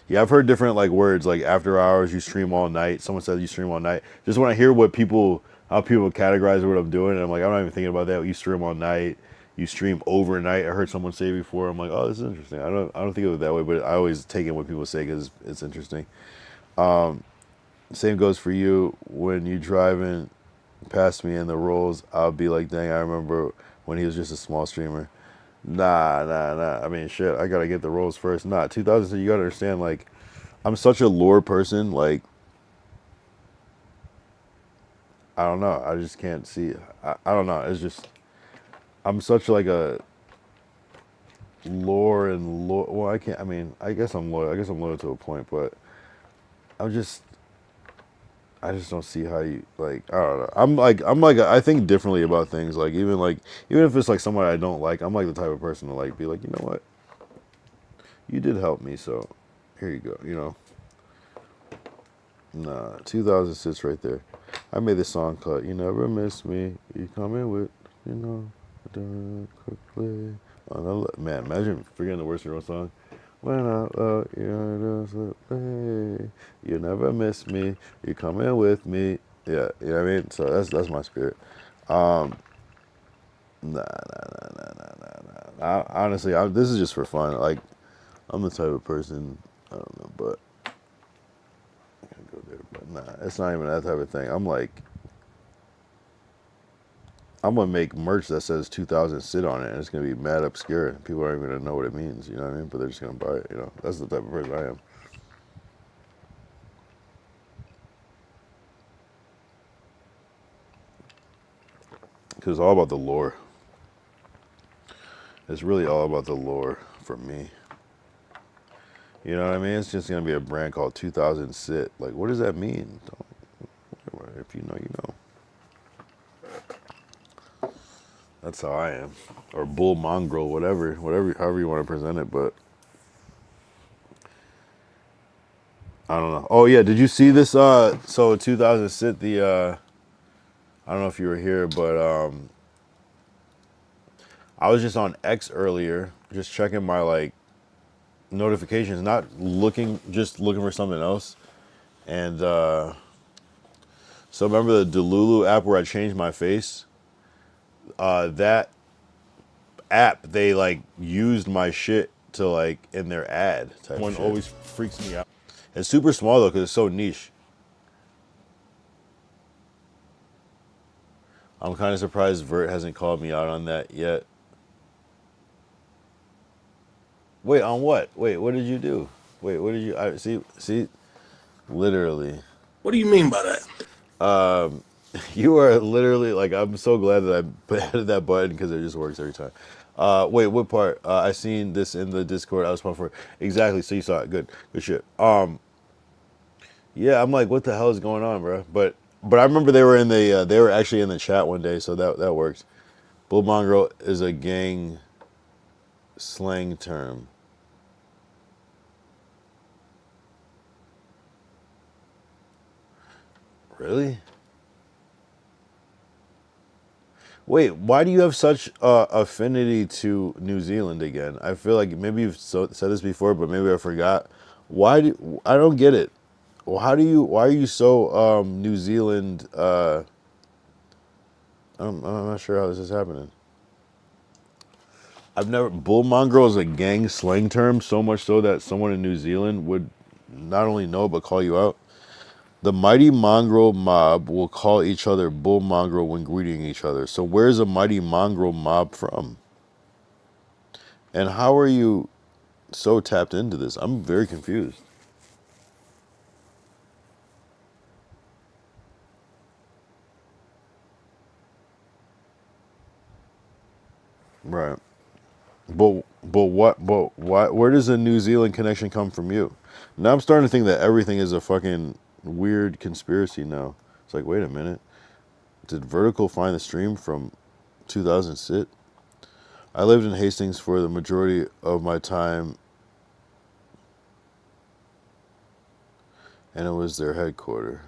Yeah, I've heard different like words like after hours. You stream all night. Someone said you stream all night. Just when I hear how people categorize what I'm doing, and I'm like, I'm not even thinking about that. You stream all night. You stream overnight. I heard someone say before. I'm like, oh, this is interesting. I don't think of it that way, but I always take in what people say because it's interesting. Same goes for you. When you driving past me in the rolls, I'll be like, dang, I remember when he was just a small streamer. Nah. I mean, shit, I gotta get the rolls first. Nah, 2000. You gotta understand, like, I'm such a lore person. Like, I don't know. I just can't see. I don't know. It's just I'm such like a lore. Well, I can't. I mean, I guess I'm loyal. I guess I'm loyal to a point, but I'm just I just don't see how you like. I don't know. I think differently about things. Even if it's like somebody I don't like, I'm like the type of person to like be like, you know what, you did help me, so here you go. You know. Nah, 2006 right there. I made this song called "You Never Miss Me." You come in with, you know, quickly. Man, imagine forgetting the words to your own song. When I love you, you never miss me. You come in with me. Yeah, you know what I mean. So that's my spirit. Honestly, this is just for fun. Like, I'm the type of person. I don't know, but I can't go there. But nah, it's not even that type of thing. I'm gonna make merch that says 2000 sit on it, and it's gonna be mad obscure. People aren't even gonna know what it means. You know what I mean? But they're just gonna buy it. You know, that's the type of person I am. Because it's all about the lore. It's really all about the lore for me. You know what I mean? It's just gonna be a brand called 2000 Sit. Like, what does that mean? If you know, you know. That's how I am. Or bull mongrel, whatever, however you want to present it. But I don't know. Oh yeah, did you see this? So 2000 Sit. I don't know if you were here, but I was just on X earlier, just checking my like notifications, not looking, just looking for something else. And so remember the Delulu app where I changed my face? That app, they like used my shit to like in their ad type one shit. always freaks me out. It's super small though because it's so niche. I'm kind of surprised Vert hasn't called me out on that yet. Wait, on what? Wait, what did you do? Wait, what did you? See, literally. What do you mean by that? You are literally like, I'm so glad that I added that button because it just works every time. Wait, what part? I seen this in the Discord. I was pumped for it. Exactly. So you saw it. Good shit. Yeah, I'm like, what the hell is going on, bro? But I remember they were actually in the chat one day, so that works. Bull mongrel is a gang slang term. Really? Wait, why do you have such affinity to New Zealand again? I feel like maybe you've said this before, but maybe I forgot. I don't get it. Why are you so New Zealand? I'm not sure how this is happening. Bull mongrel is a gang slang term, so much so that someone in New Zealand would not only know but call you out. The mighty mongrel mob will call each other bull mongrel when greeting each other. So where's a mighty mongrel mob from? And how are you so tapped into this? I'm very confused. Right. Where does the New Zealand connection come from you? Now I'm starting to think that everything is a fucking weird conspiracy now. It's like, wait a minute. Did Vertical find the stream from 2000 Sit? I lived in Hastings for the majority of my time, and it was their headquarters.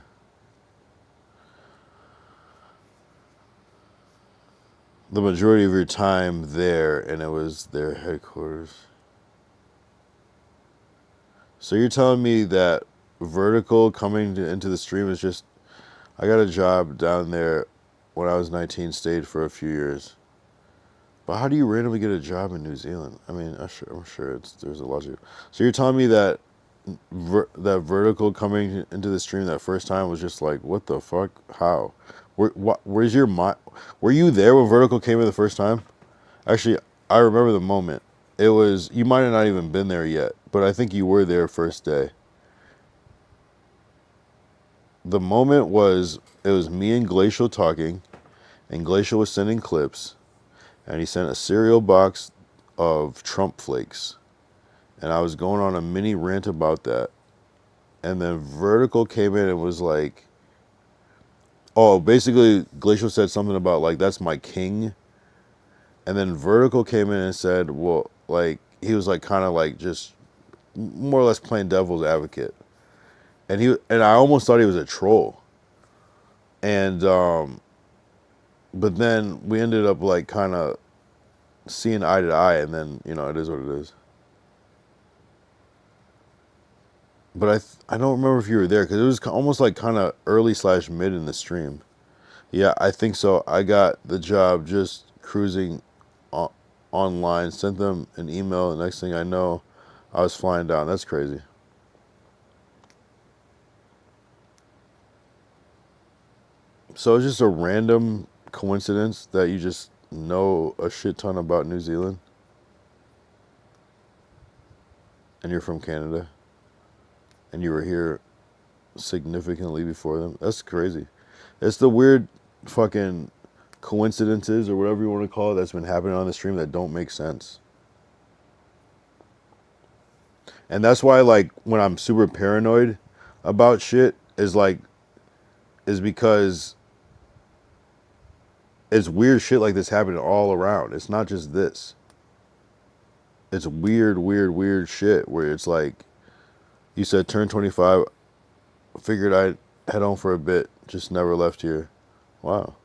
The majority of your time there, and it was their headquarters. So you're telling me that Vertical coming into the stream is just... I got a job down there when I was 19, stayed for a few years. But how do you randomly get a job in New Zealand? I mean, I'm sure there's a logic. So you're telling me that that Vertical coming into the stream that first time was just like, what the fuck? How? Where's your mind? Were you there when Vertical came in the first time? Actually, I remember the moment. It was, you might have not even been there yet, but I think you were there first day. The moment was, it was me and Glacial talking, and Glacial was sending clips, and he sent a cereal box of Trump flakes, and I was going on a mini rant about that, and then Vertical came in and was like, Oh, basically, Glacial said something about like that's my king, and then Vertical came in and said, well, like he was like kind of like just more or less playing devil's advocate, and I almost thought he was a troll, and but then we ended up like kind of seeing eye to eye, and then it is what it is. But I don't remember if you were there because it was almost like kind of early / mid in the stream. Yeah, I think so. I got the job just cruising online, sent them an email. The next thing I know, I was flying down. That's crazy. So it's just a random coincidence that you just know a shit ton about New Zealand and you're from Canada and you were here significantly before them. That's crazy. It's the weird fucking coincidences or whatever you want to call it that's been happening on the stream that don't make sense. And that's why, like, when I'm super paranoid about shit is because it's weird shit like this happening all around. It's not just this. It's weird shit where it's like, you said turn 25, figured I'd head home for a bit, just never left here. Wow.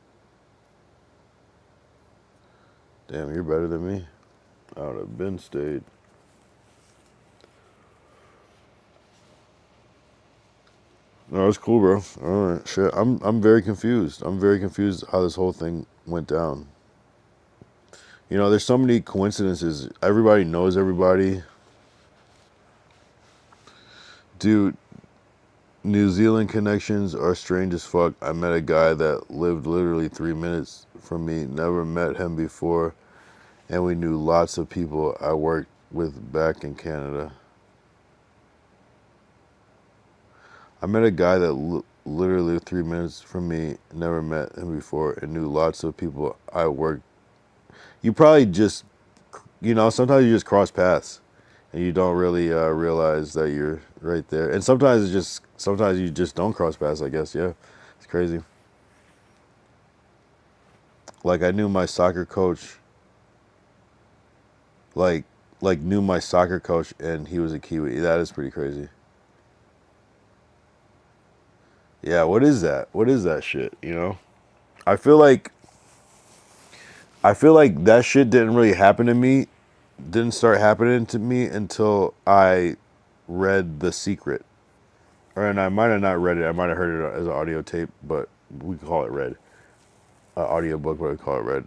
Damn, you're better than me. I would have been stayed. No, it's cool, bro. All right, shit. I'm very confused. I'm very confused how this whole thing went down. There's so many coincidences. Everybody knows everybody. Dude, New Zealand connections are strange as fuck. I met a guy that lived literally 3 minutes from me. Never met him before. And we knew lots of people I worked with back in Canada. I met a guy that literally lived 3 minutes from me. Never met him before. And knew lots of people I worked. You probably just, sometimes you just cross paths. And you don't really realize that you're right there. And sometimes you just don't cross paths, I guess. Yeah, it's crazy. Like I knew my soccer coach. Like knew my soccer coach, and he was a Kiwi. That is pretty crazy. Yeah, what is that? What is that shit? I feel like that shit didn't really happen to me. Didn't start happening to me until I read The Secret. And I might have not read it. I might have heard it as an audio tape, but we call it read. Audio book, but we call it read.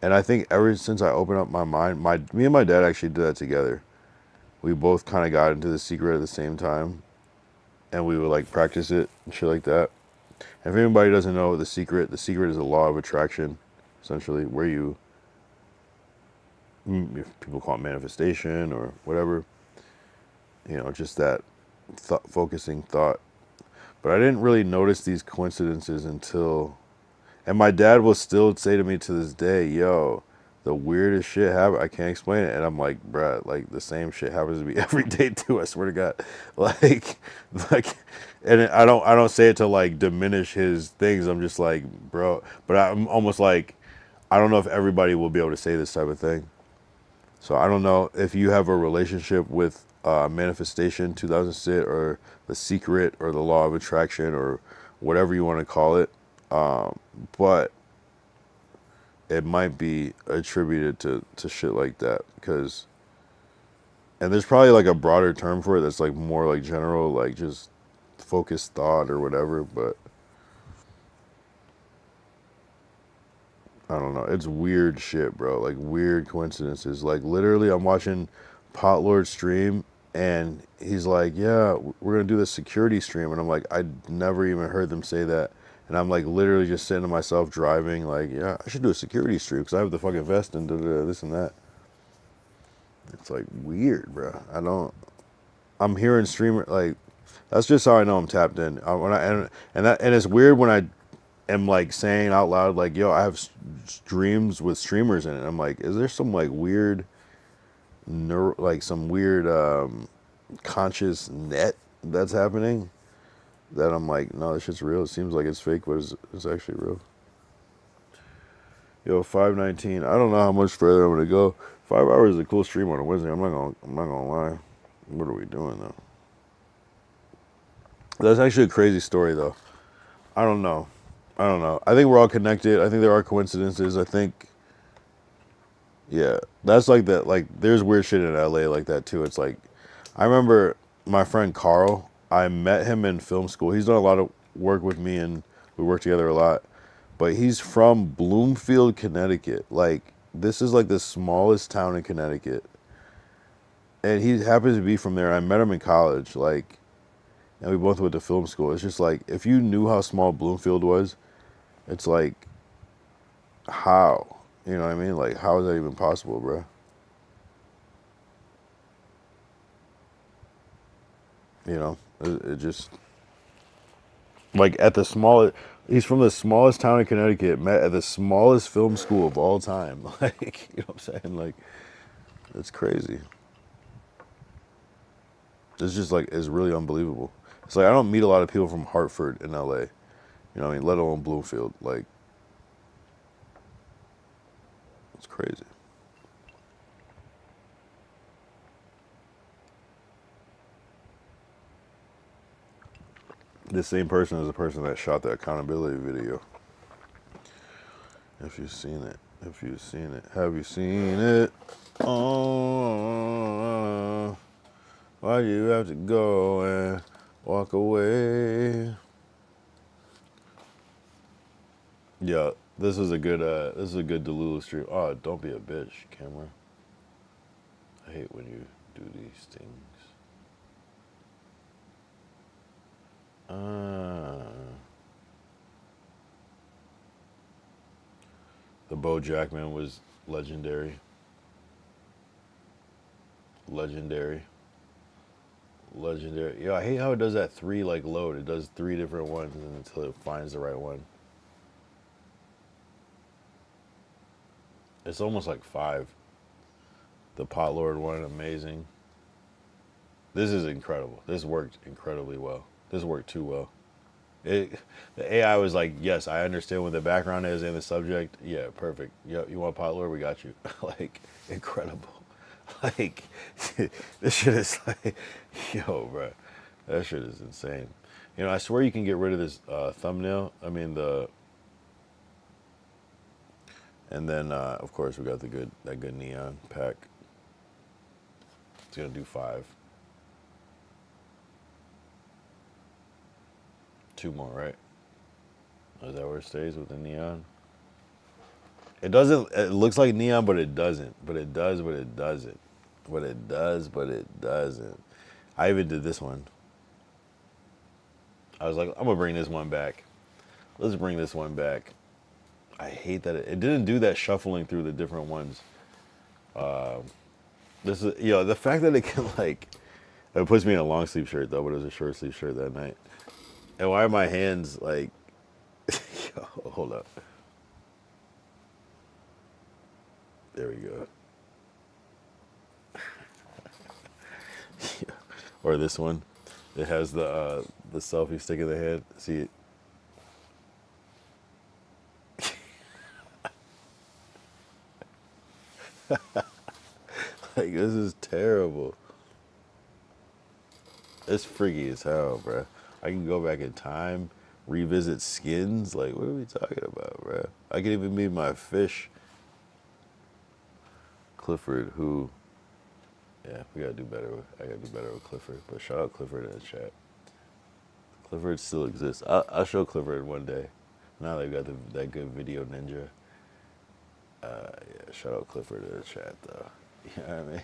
And I think ever since I opened up my mind, me and my dad actually did that together. We both kind of got into The Secret at the same time. And we would like practice it and shit like that. And if anybody doesn't know The Secret is a law of attraction, essentially, where if people call it manifestation or whatever, just that focusing thought. But I didn't really notice these coincidences until, and my dad will still say to me to this day, yo, the weirdest shit happened. I can't explain it. And I'm like, bruh, like the same shit happens to me every day too. I swear to God. Like, and I don't say it to like diminish his things. I'm just like, bro, but I'm almost like, I don't know if everybody will be able to say this type of thing. So I don't know if you have a relationship with Manifestation 2006 or The Secret or the Law of Attraction or whatever you want to call it. But it might be attributed to shit like that because, and there's probably like a broader term for it that's like more like general, like just focused thought or whatever, but I don't know. It's weird shit, bro. Like weird coincidences. Like literally I'm watching Potlord stream and he's like, yeah, we're going to do the security stream. And I'm like, I never even heard them say that. And I'm like literally just saying to myself driving, like, yeah, I should do a security stream because I have the fucking vest and this and that. It's like weird, bro. I'm hearing streamer, like, that's just how I know I'm tapped in. And it's weird when I am like saying out loud, like, yo, I have streams with streamers in it. I'm like, is there some like weird, some weird conscious net that's happening? that I'm like, no, this shit's real. It seems like it's fake, but it's actually real. Yo, 5:19. I don't know how much further I'm gonna go. 5 hours is a cool stream on a Wednesday. I'm not gonna lie. What are we doing though? That's actually a crazy story though. I don't know. I think we're all connected. I think there are coincidences. I think, yeah, that's like that. Like, there's weird shit in LA like that too. It's like, I remember my friend Carl. I met him in film school. He's done a lot of work with me, and we work together a lot. But he's from Bloomfield, Connecticut. Like, this is like the smallest town in Connecticut, and he happens to be from there. I met him in college. Like, and we both went to film school. It's just like, if you knew how small Bloomfield was, it's like, how? You know what I mean? Like, how is that even possible, bro? You know, it just, like, at the smallest, he's from the smallest town in Connecticut, met at the smallest film school of all time. Like, you know what I'm saying? Like, it's crazy. It's just like, it's really unbelievable. It's like, I don't meet a lot of people from Hartford in LA, you know what I mean? Let alone Bloomfield. Like, it's crazy. This same person is the person that shot the accountability video. If you've seen it. If you've seen it. Have you seen it? Oh, why do you have to go and walk away? Yeah, this is a good Delulu stream. Oh, don't be a bitch, camera. I hate when you do these things. The Bo Jackman was legendary. Legendary. Yo, I hate how it does that 3 like load. It does 3 different ones until it finds the right one. It's almost like 5. The Pot Lord one, amazing. This is incredible. This worked incredibly well. This worked too well. The AI was like, yes, I understand what the background is and the subject. Yeah, perfect. Yep, you want Pot Lord? We got you. Like, incredible. Like, this shit is like, yo, bro, that shit is insane. You know, I swear you can get rid of this thumbnail. I mean, and then of course we got that good neon pack. It's gonna do 5. 2 more, right? Is that where it stays with the neon? It doesn't. It looks like neon, but it doesn't. But it does, but it doesn't. But it does, but it doesn't. I even did this one. I was like, I'm gonna bring this one back. Let's bring this one back. I hate that it didn't do that shuffling through the different ones. This is, the fact that it can, like, it puts me in a long sleeve shirt though, but it was a short sleeve shirt that night. And why are my hands like, yo, hold up. There we go. Or this one. It has the selfie stick in the head. See it? Like, this is terrible. It's freaky as hell, bruh. I can go back in time, revisit skins. Like, what are we talking about, bruh? I can even meet my fish. Clifford, who, yeah, we gotta do better with, I gotta do better with Clifford. But shout out Clifford in the chat. Clifford still exists. I'll show Clifford one day. Now they've got that good video ninja. Yeah, shout out Clifford in the chat, though. You know what I mean?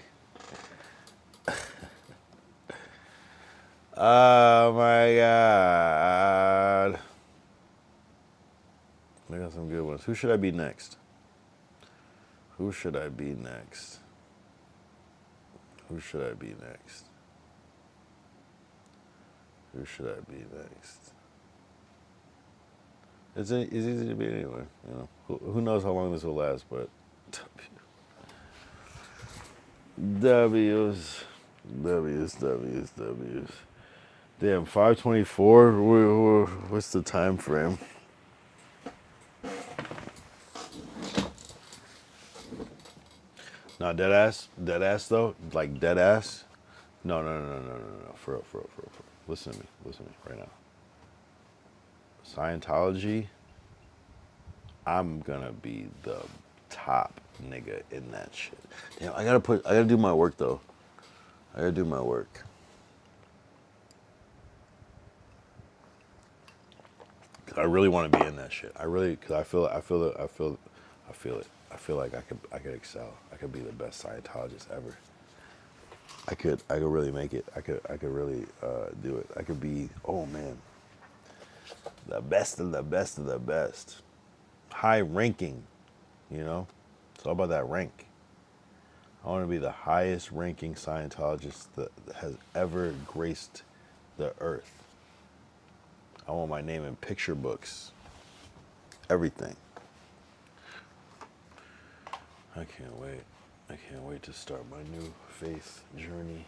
Oh my God. I got some good ones. Who should I be next? Who should I be next? Who should I be next? Who should I be next? It's easy to be anyone, you know. Who knows how long this will last, but W's. Damn, 5:24. What's the time frame? Nah, dead ass though, like dead ass. No. For real, for real, for real, for real. Listen to me right now. Scientology, I'm gonna be the top nigga in that shit. Damn, I gotta do my work though. I gotta do my work. I really want to be in that shit. Cause I feel it. I feel like I could excel. I could be the best Scientologist ever. I could really make it. I could really do it. I could be, oh man, the best of the best of the best. High ranking, you know? It's all about that rank. I want to be the highest ranking Scientologist that has ever graced the earth. I want my name in picture books. Everything. I can't wait. I can't wait to start my new faith journey.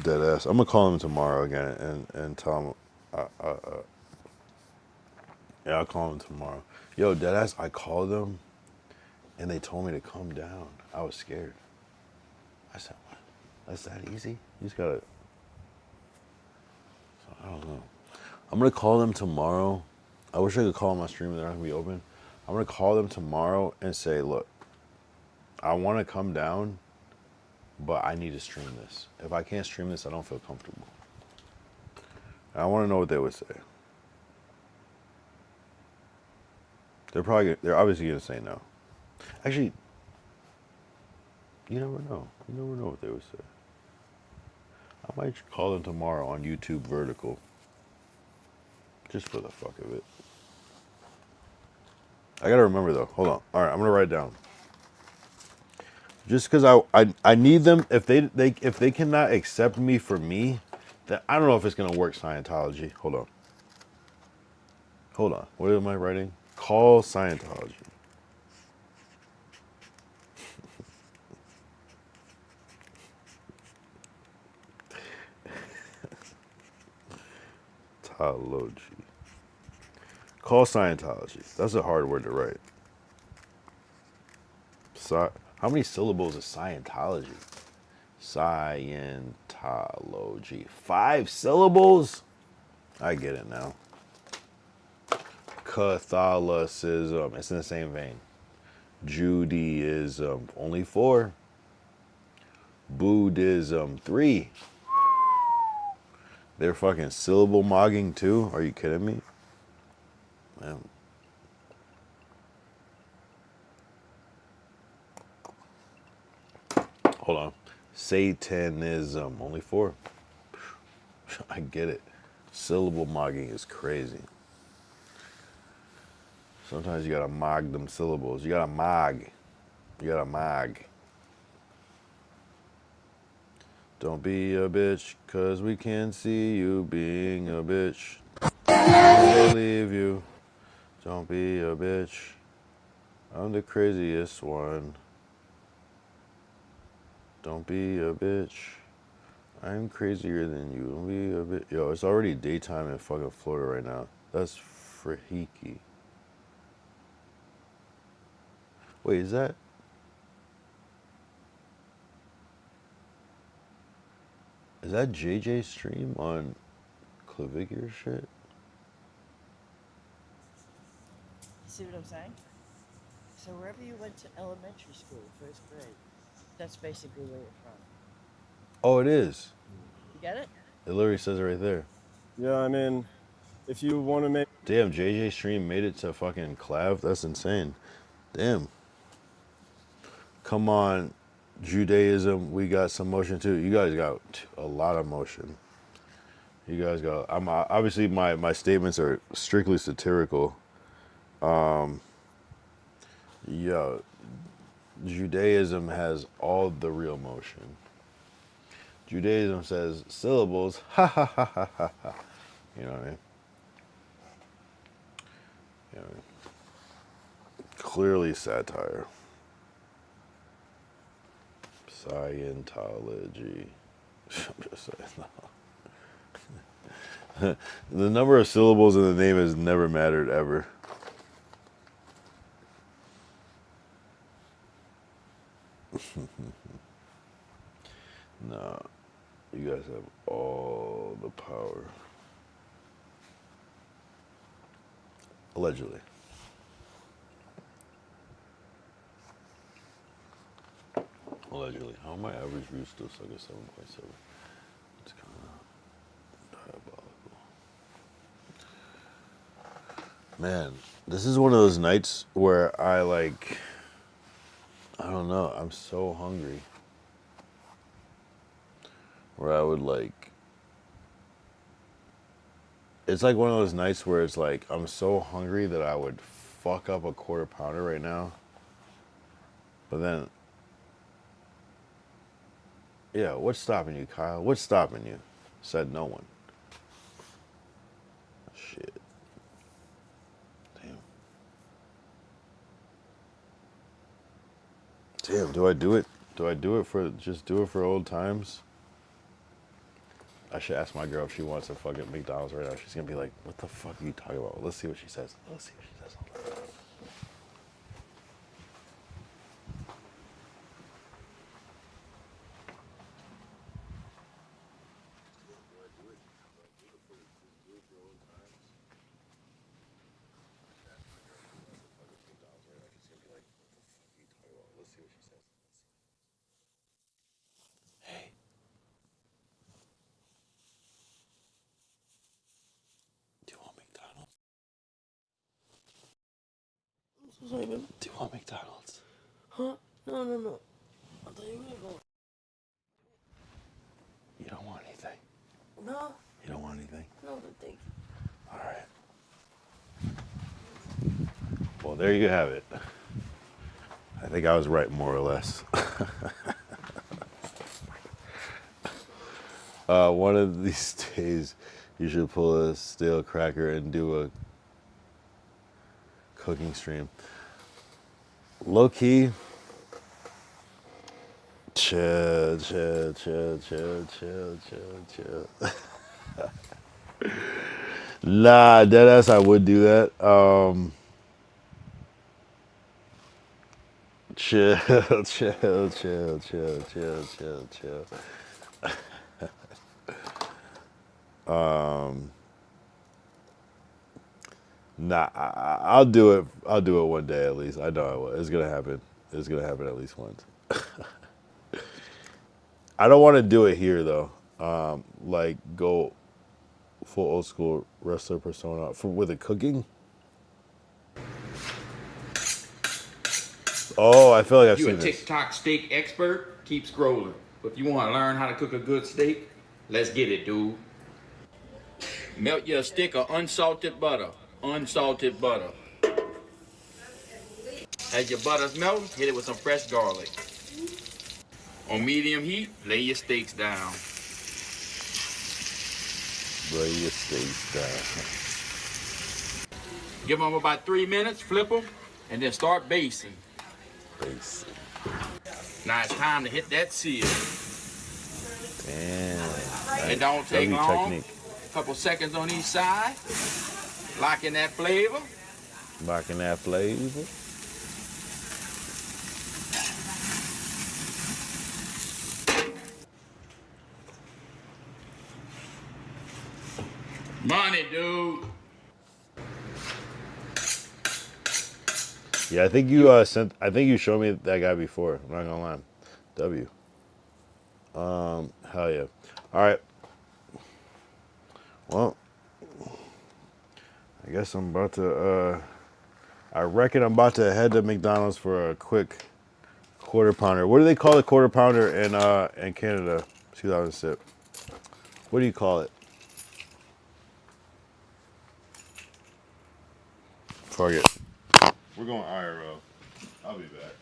Dead ass. I'm gonna call him tomorrow again and tell him. Yeah, I'll call him tomorrow. Yo, dead ass. I called them, and they told me to come down. I was scared. I said, "What? That's that easy? You just gotta." So I don't know. I'm gonna call them tomorrow. I wish I could call my stream. They're not gonna be open. I'm gonna call them tomorrow and say, "Look, I want to come down, but I need to stream this. If I can't stream this, I don't feel comfortable." And I want to know what they would say. They're obviously gonna say no. Actually, you never know. You never know what they would say. I might call them tomorrow on YouTube Vertical, just for the fuck of it. I gotta remember though. Hold on. All right, I'm gonna write it down. Just because I need them. If they cannot accept me for me, then I don't know if it's gonna work. Scientology. Hold on. Hold on. What am I writing? Call Scientology. Tology. Call Scientology. That's a hard word to write. How many syllables is Scientology? Scientology. 5 syllables? I get it now. Catholicism. It's in the same vein. Judaism. Only 4. Buddhism. 3. They're fucking syllable mogging too? Are you kidding me? Man. Hold on. Satanism. Only 4. I get it. Syllable mogging is crazy. Sometimes you gotta mog them syllables. You gotta mog. You gotta mog. Don't be a bitch, cause we can see you being a bitch. I believe you. Don't be a bitch. I'm the craziest one. Don't be a bitch. I'm crazier than you. Don't be a bitch. Yo, it's already daytime in fucking Florida right now. That's freaky. Wait, is that? Is that JJ's stream on Clavicular shit? See what I'm saying? So wherever you went to elementary school, 1st grade, that's basically where you're from. Oh, it is. You get it? It literally says it right there. Yeah, I mean, if you want to make... Damn, JJ stream made it to fucking Clav? That's insane. Damn. Come on, Judaism, we got some motion too. You guys got a lot of motion. You guys got... I'm obviously my statements are strictly satirical. Yeah, Judaism has all the real motion. Judaism says syllables, ha ha ha ha ha ha. You know what I mean? You know what I mean? Clearly satire. Scientology. I'm just saying, no. The number of syllables in the name has never mattered ever. No, you guys have all the power. Allegedly. Allegedly. How my average views still suck at 7.7? It's kind of diabolical. Man, this is one of those nights where I don't know, I'm so hungry. Where I would it's like one of those nights where it's like, I'm so hungry that I would fuck up a quarter pounder right now. But then, yeah, what's stopping you, Kyle? What's stopping you? Said no one. Shit. Damn, do I do it? Do I do it for old times? I should ask my girl if she wants a fucking McDonald's right now. She's gonna be like, what the fuck are you talking about? Let's see what she says. Let's see what she says. Sorry, baby. Do you want McDonald's? Huh? No, no, no. I thought you were gonna go. You don't want anything. No. You don't want anything? No, but thank you. All right. Well, there you have it. I think I was right, more or less. One of these days, you should pull a stale cracker and do a cooking stream. Low key. Chill. Nah, deadass, I would do that. Chill. Nah, I'll do it. I'll do it one day at least. I know I will. It's gonna happen. It's gonna happen at least once. I don't want to do it here though. Like go full old school wrestler persona with the cooking. Oh, I feel like I've You seen a this. TikTok steak expert? Keep scrolling. If you want to learn how to cook a good steak, let's get it, dude. Melt your stick of unsalted butter. Unsalted butter. As your butter's melting, hit it with some fresh garlic. On medium heat, lay your steaks down. Lay your steaks down. Give them about 3 minutes, flip them, and then start basting. Basting. Now it's time to hit that seal. Damn. It don't take long. Technique. Couple seconds on each side. Lock in that flavor. Lock in that flavor. Money, dude. Yeah, I think you sent. I think you showed me that guy before. I'm not gonna lie. W. Hell yeah. All right. Well, I guess I'm about to. I reckon I'm about to head to McDonald's for a quick quarter pounder. What do they call the quarter pounder in Canada? 2000 sip. What do you call it? Fuck it. We're going IRO. I'll be back.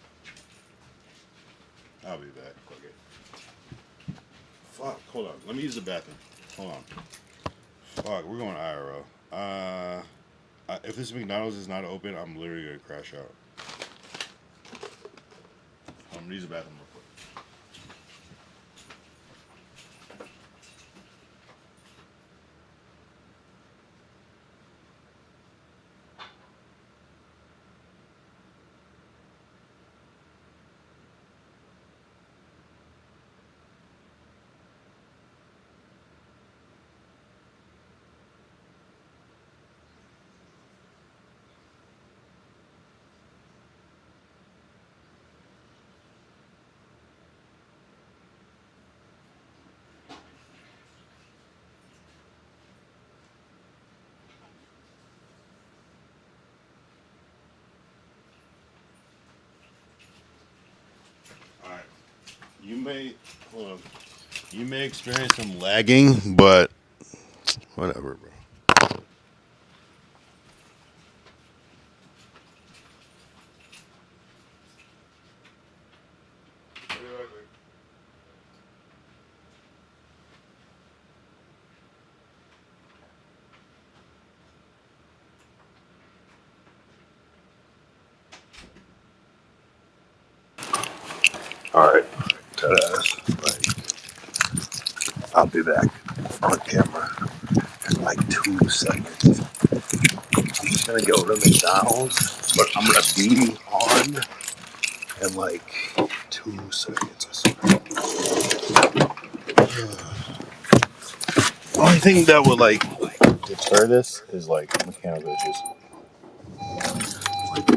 Fuck it. Fuck. Hold on. Let me use the bathroom. Hold on. Fuck. We're going IRO. If this McDonald's is not open, I'm literally gonna crash out. I'm gonna use the bathroom real quick. hold on. You may experience some lagging, but whatever, bro. All right, I'll be back on camera in like 2 seconds. I'm just gonna go to McDonald's, but I'm gonna be on in like 2 seconds. I swear. Only thing that would like deter this is like mechanical issues.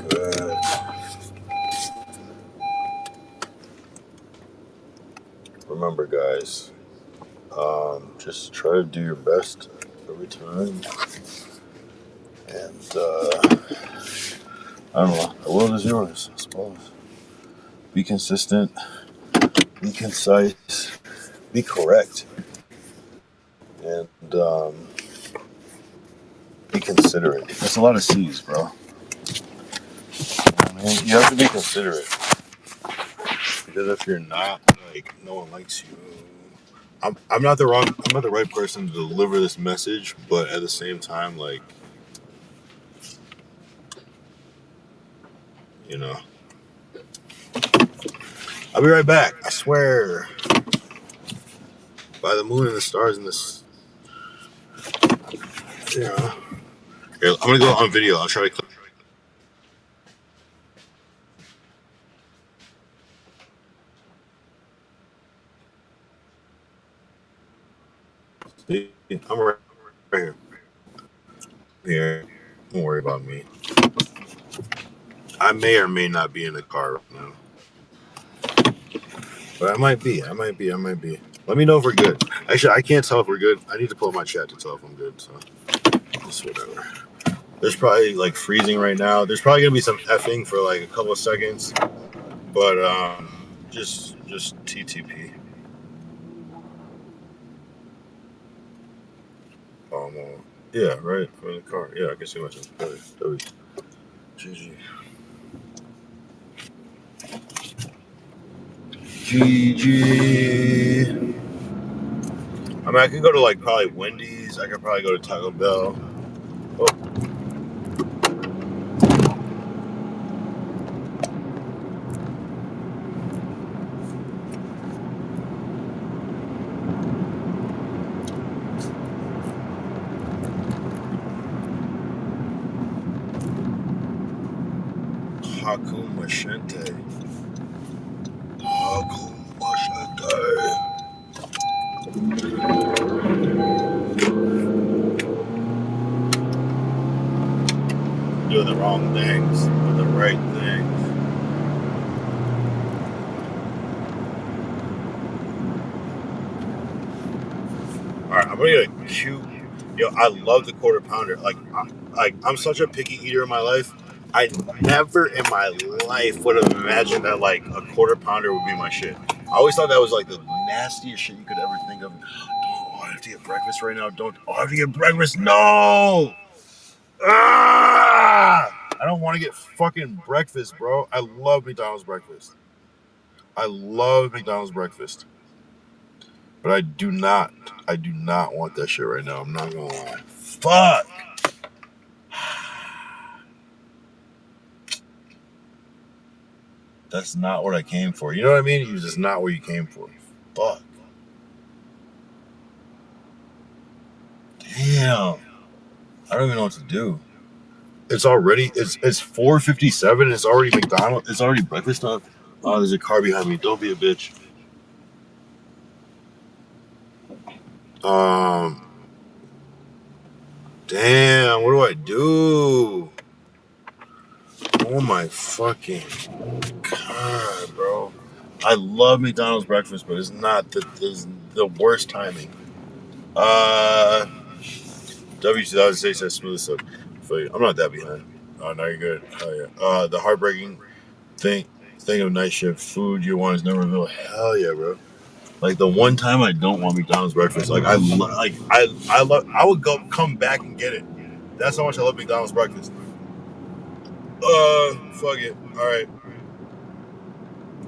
Good. Remember, guys, just try to do your best every time, and I don't know. The world is yours, I suppose. Be consistent. Be concise. Be correct. And be considerate. That's a lot of C's, bro. I mean, you have to be considerate. Because if you're not, like, no one likes you. I'm not the right person to deliver this message, but at the same time, like, you know. I'll be right back. I swear. By the moon and the stars in this, you know. Here, I'm gonna go on video. I'll try to click. See? I'm right here. Here. Don't worry about me. I may or may not be in the car right now. But I might be. Let me know if we're good. Actually, I can't tell if we're good. I need to pull up my chat to tell if I'm good. So, just whatever. There's probably like freezing right now. There's probably gonna be some effing for like a couple of seconds. But just TTP. Yeah, right. I'm in the car. Yeah, I can see myself. GG. GG. I mean, I could go to like probably Wendy's. I could probably go to Taco Bell. Oh. Hakuma Shente. Hakuma Shente. Doing the wrong things, but the right things. All right, I'm gonna get a cute. Yo, I love the quarter pounder. I'm such a picky eater in my life. I never in my life would have imagined that like a quarter pounder would be my shit. I always thought that was like the nastiest shit you could ever think of. I have to get breakfast right now. I have to get breakfast. No! Ah! I don't want to get fucking breakfast, bro. I love McDonald's breakfast. But I do not want that shit right now. I'm not gonna lie. Fuck! That's not what I came for. You know what I mean? It's just not what you came for. Fuck. Damn. I don't even know what to do. It's 4:57. It's already McDonald's. It's already breakfast time. Oh, there's a car behind me. Don't be a bitch. Damn. What do I do? Oh my fucking god, bro. I love McDonald's breakfast, but it's not the worst timing. W2006 says smooth so I'm not that behind. Oh no, you're good. Oh yeah. The heartbreaking thing think of night shift food you want is never real. Hell yeah, bro. Like the one time I don't want McDonald's breakfast, like I would come back and get it. That's how much I love McDonald's breakfast. Fuck it. All right.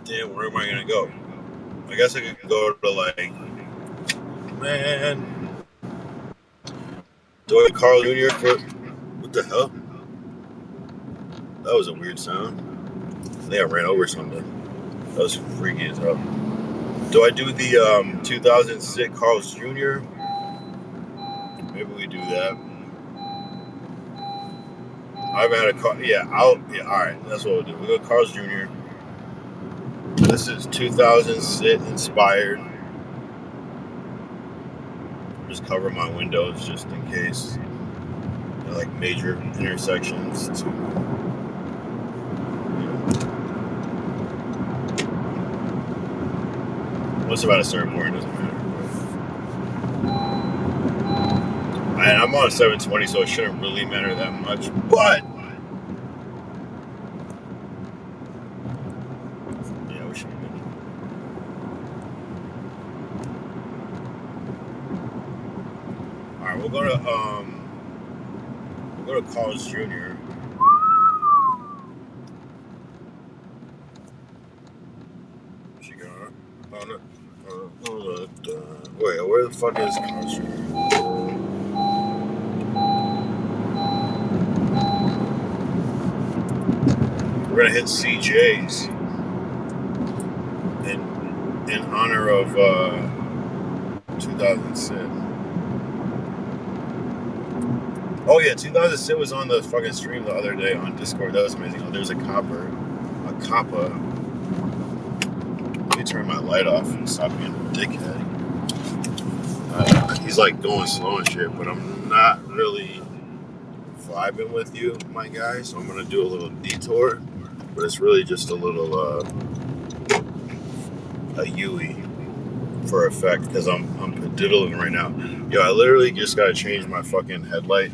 Damn, where am I gonna go? I guess I could go to like, man. Do I Carl Jr. for what the hell? That was a weird sound. I think I ran over something. That was freaky as hell. Do I do the 2006 Carl's Jr.? Maybe we do that. I haven't had a car. Yeah, all right. That's what we'll do. We'll go Carl's Jr. This is 2006 inspired. Just cover my windows just in case. They're like major intersections. Once about a certain point, it doesn't matter. I'm on a 720, so it shouldn't really matter that much. But yeah, we should be good. All right, we'll go to Carl's Jr. She gonna wait, where the fuck is Carl's Jr.? We're gonna hit CJ's in honor of 2006. Oh yeah, 2006 was on the fucking stream the other day on Discord. That was amazing. Oh, there's a Kappa. Let me turn my light off and stop being a dickhead. He's like going slow and shit, but I'm not really vibing with you, my guy. So I'm gonna do a little detour, but it's really just a little a Yui for effect because I'm diddling right now. Yo, I literally just gotta change my fucking headlight,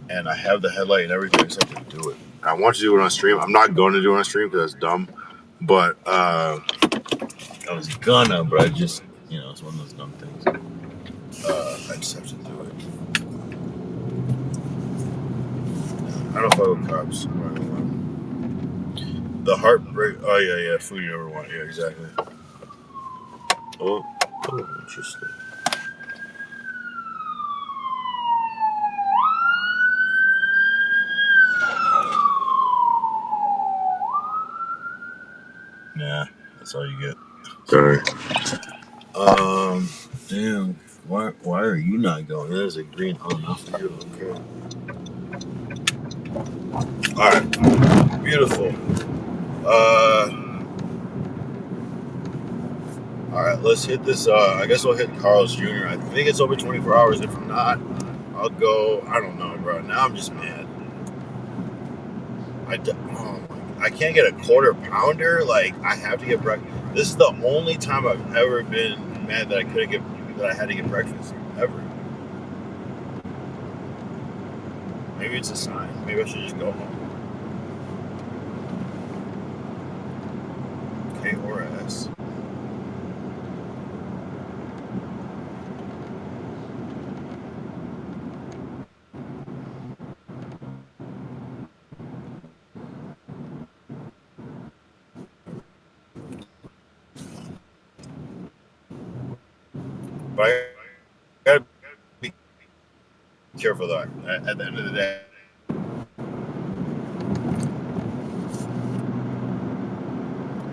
and I have the headlight and everything. I just have to do it. I want to do it on stream. I'm not going to do it on stream because that's dumb. But I was gonna, but I just, it's one of those dumb things. I just have to do it. I don't follow cops. The heartbreak. Oh yeah, food you never want. Yeah, exactly. Oh, interesting. Nah, that's all you get. Sorry. Damn. Why are you not going? There's a green on for you. Okay. All right. Beautiful. All right. Let's hit this. I guess we'll hit Carl's Jr. I think it's over 24 hours. If not, I'll go. I don't know, bro. Now I'm just mad. I can't get a quarter pounder. Like I have to get breakfast. This is the only time I've ever been mad that I had to get breakfast ever. Maybe it's a sign. Maybe I should just go home. K or S. But I gotta be careful though. At the end of the day,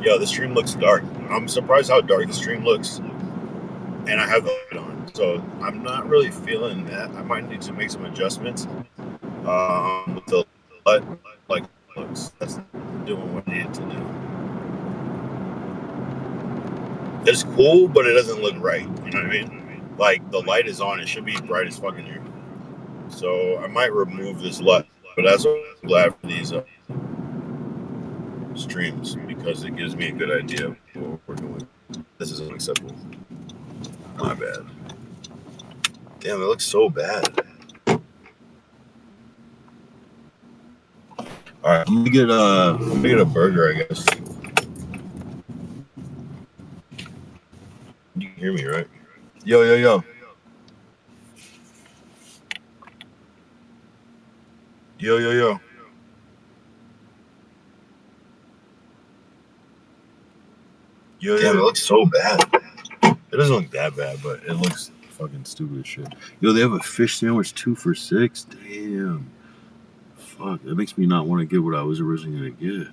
yo, the stream looks dark. I'm surprised how dark the stream looks, and I have the light on, so I'm not really feeling that. I might need to make some adjustments with the light, like looks. That's doing what I needed to do. It's cool, but it doesn't look right. You know what I mean? Like the light is on, it should be bright as fucking here. So I might remove this light, but that's what I'm glad for these streams because it gives me a good idea of what we're doing. This is unacceptable. My bad. Damn, it looks so bad. All right, I'm gonna get a burger, I guess. hear me, right? Yo, yo, yo. Yo, yo, yo. Yo, damn, it looks so bad. It doesn't look that bad, but it looks fucking stupid as shit. Yo, they have a fish sandwich 2 for $6. Damn. Fuck, that makes me not want to get what I was originally gonna get.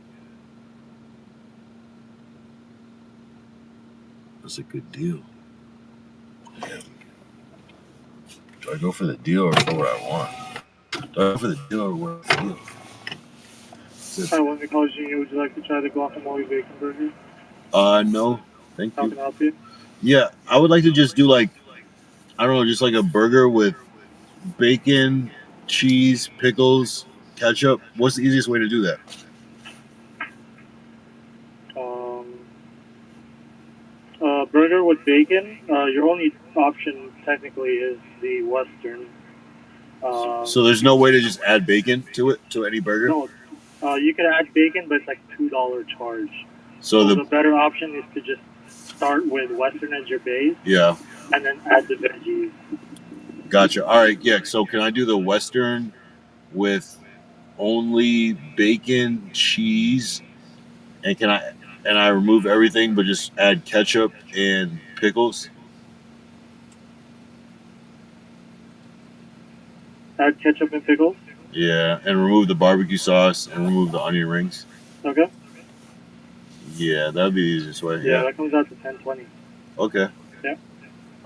That's a good deal. Damn. Do I go for the deal or for what I want? Do I go for the deal or what I feel? Hi, one College Junior. Would you like to try the guacamole bacon burger? No. Thank How you. can I help you? Yeah, I would like to just do like, I don't know, just like a burger with bacon, cheese, pickles, ketchup. What's the easiest way to do that? Burger with bacon. Your only option technically is the Western. So there's no way to just add bacon to it, to any burger? No, you can add bacon, but it's like $2 charge. So The better option is to just start with Western as your base. Yeah. And then add the veggies. Gotcha. All right, yeah. So can I do the Western with only bacon, cheese, and I remove everything but just add ketchup and pickles? Add ketchup and pickles. Yeah, and remove the barbecue sauce and remove the onion rings. Okay. Yeah, that'd be the easiest way. Yeah, Yeah. that comes out to $10.20. Okay. Yeah.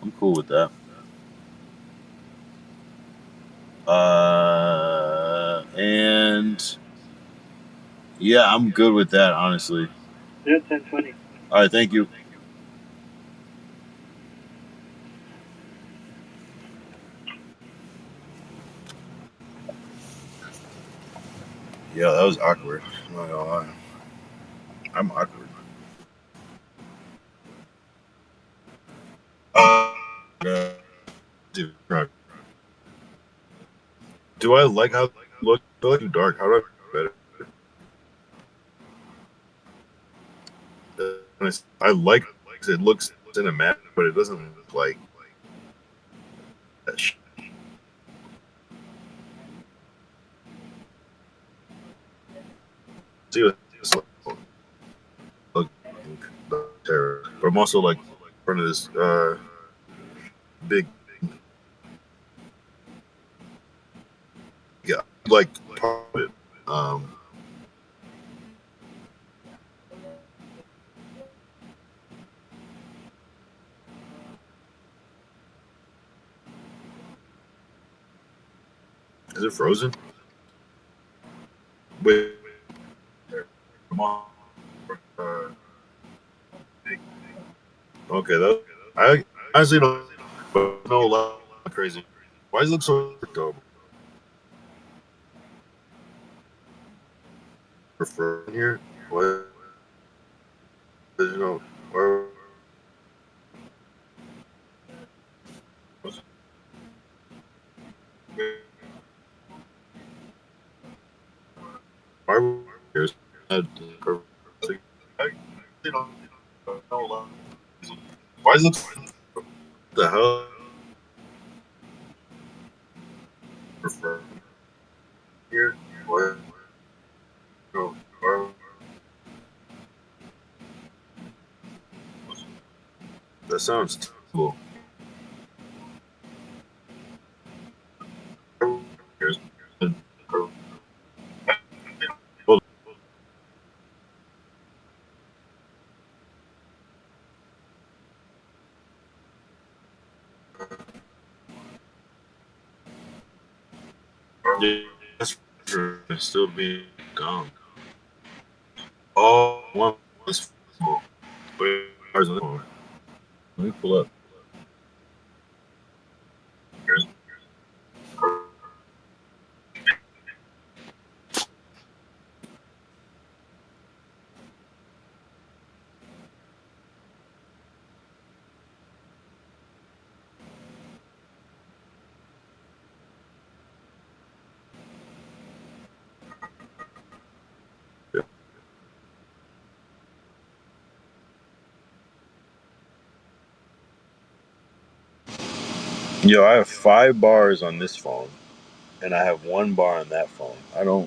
I'm cool with that. And yeah, I'm good with that, honestly. Yeah, $10.20. All right, thank you. Yeah, that was awkward. I'm not gonna lie. I'm awkward. Do I like how it looks? I feel like too dark. How do I make it better? I like it looks cinematic, but it doesn't look like that shit. See what this look terror. But I'm also like in front of this big yeah, like part of it. Is it frozen? Wait. Come on. Okay, that I honestly don't know a lot of crazy. Why does it look so dope? Prefer here? What? You know, where? Why? Why does it look the hell? Prefer here? What? No, where? That sounds cool. Yeah, that's for still being dumb. Oh, one was full. Wait, where's the other one? Let me pull up. Here's, yeah. Yo, I have 5 bars on this phone, and I have 1 bar on that phone. I'm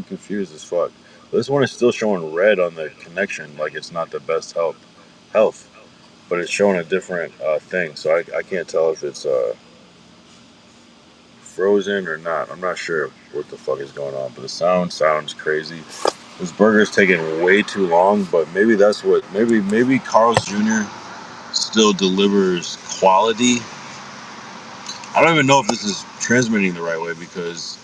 confused as fuck. This one is still showing red on the connection, like it's not the best health, but it's showing a different thing. So I can't tell if it's frozen or not. I'm not sure what the fuck is going on, but the sound sounds crazy. This burger's taking way too long, but maybe that's what maybe Carl's Jr. still delivers quality. I don't even know if this is transmitting the right way because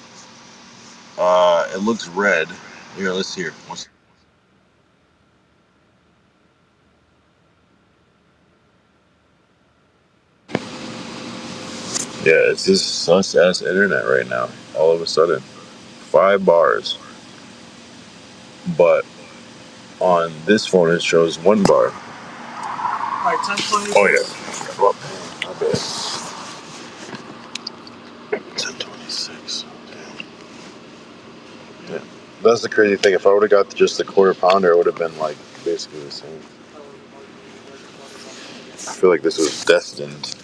it looks red. Here, let's hear. Yeah, it's this sus ass internet right now. All of a sudden, 5 bars, but on this phone it shows 1 bar. Alright, 10:20. Oh yeah. Oh, my bad. 10:26. Yeah, that's the crazy thing. If I would have got just the quarter pounder, it would have been like basically the same. I feel like this was destined.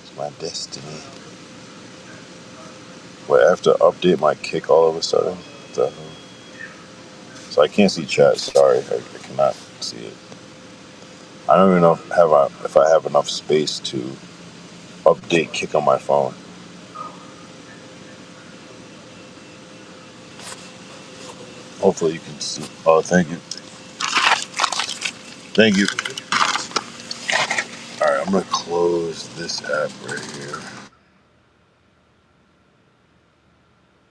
It's my destiny. Wait, I have to update my kick all of a sudden. What the hell? So I can't see chat. Sorry, I cannot see it. I don't even know if I have enough space to update kick on my phone. Hopefully you can see. Oh, thank you. Thank you. All right, I'm gonna close this app right here.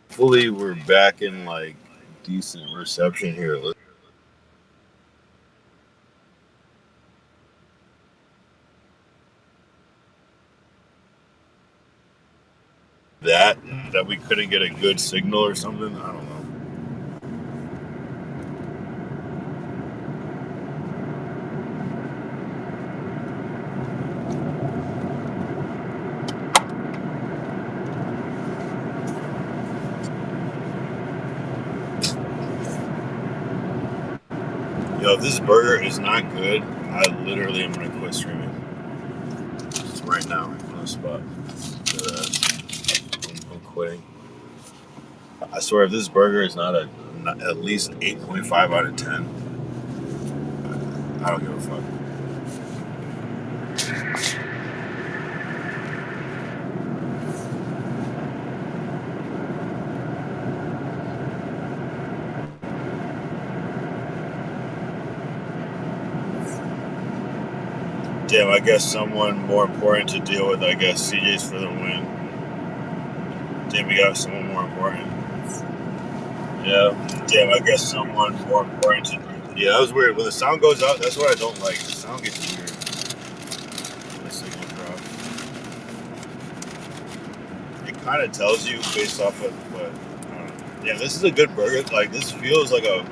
Hopefully we're back in like decent reception here. That we couldn't get a good signal or something. I don't know. Yo, if this burger is not good, I literally am gonna quit streaming. Right now, on the spot. I'm quitting. I swear, if this burger is not at least 8.5 out of 10, I don't give a fuck. Damn, I guess someone more important to deal with. I guess CJ's for the win. Damn, we got someone more important. Yeah. Damn, I guess someone more important to deal with. Yeah, that was weird. When the sound goes out, that's what I don't like. The sound gets weird. The signal drop. It kind of tells you based off of what. Yeah, this is a good burger. Like, this feels like a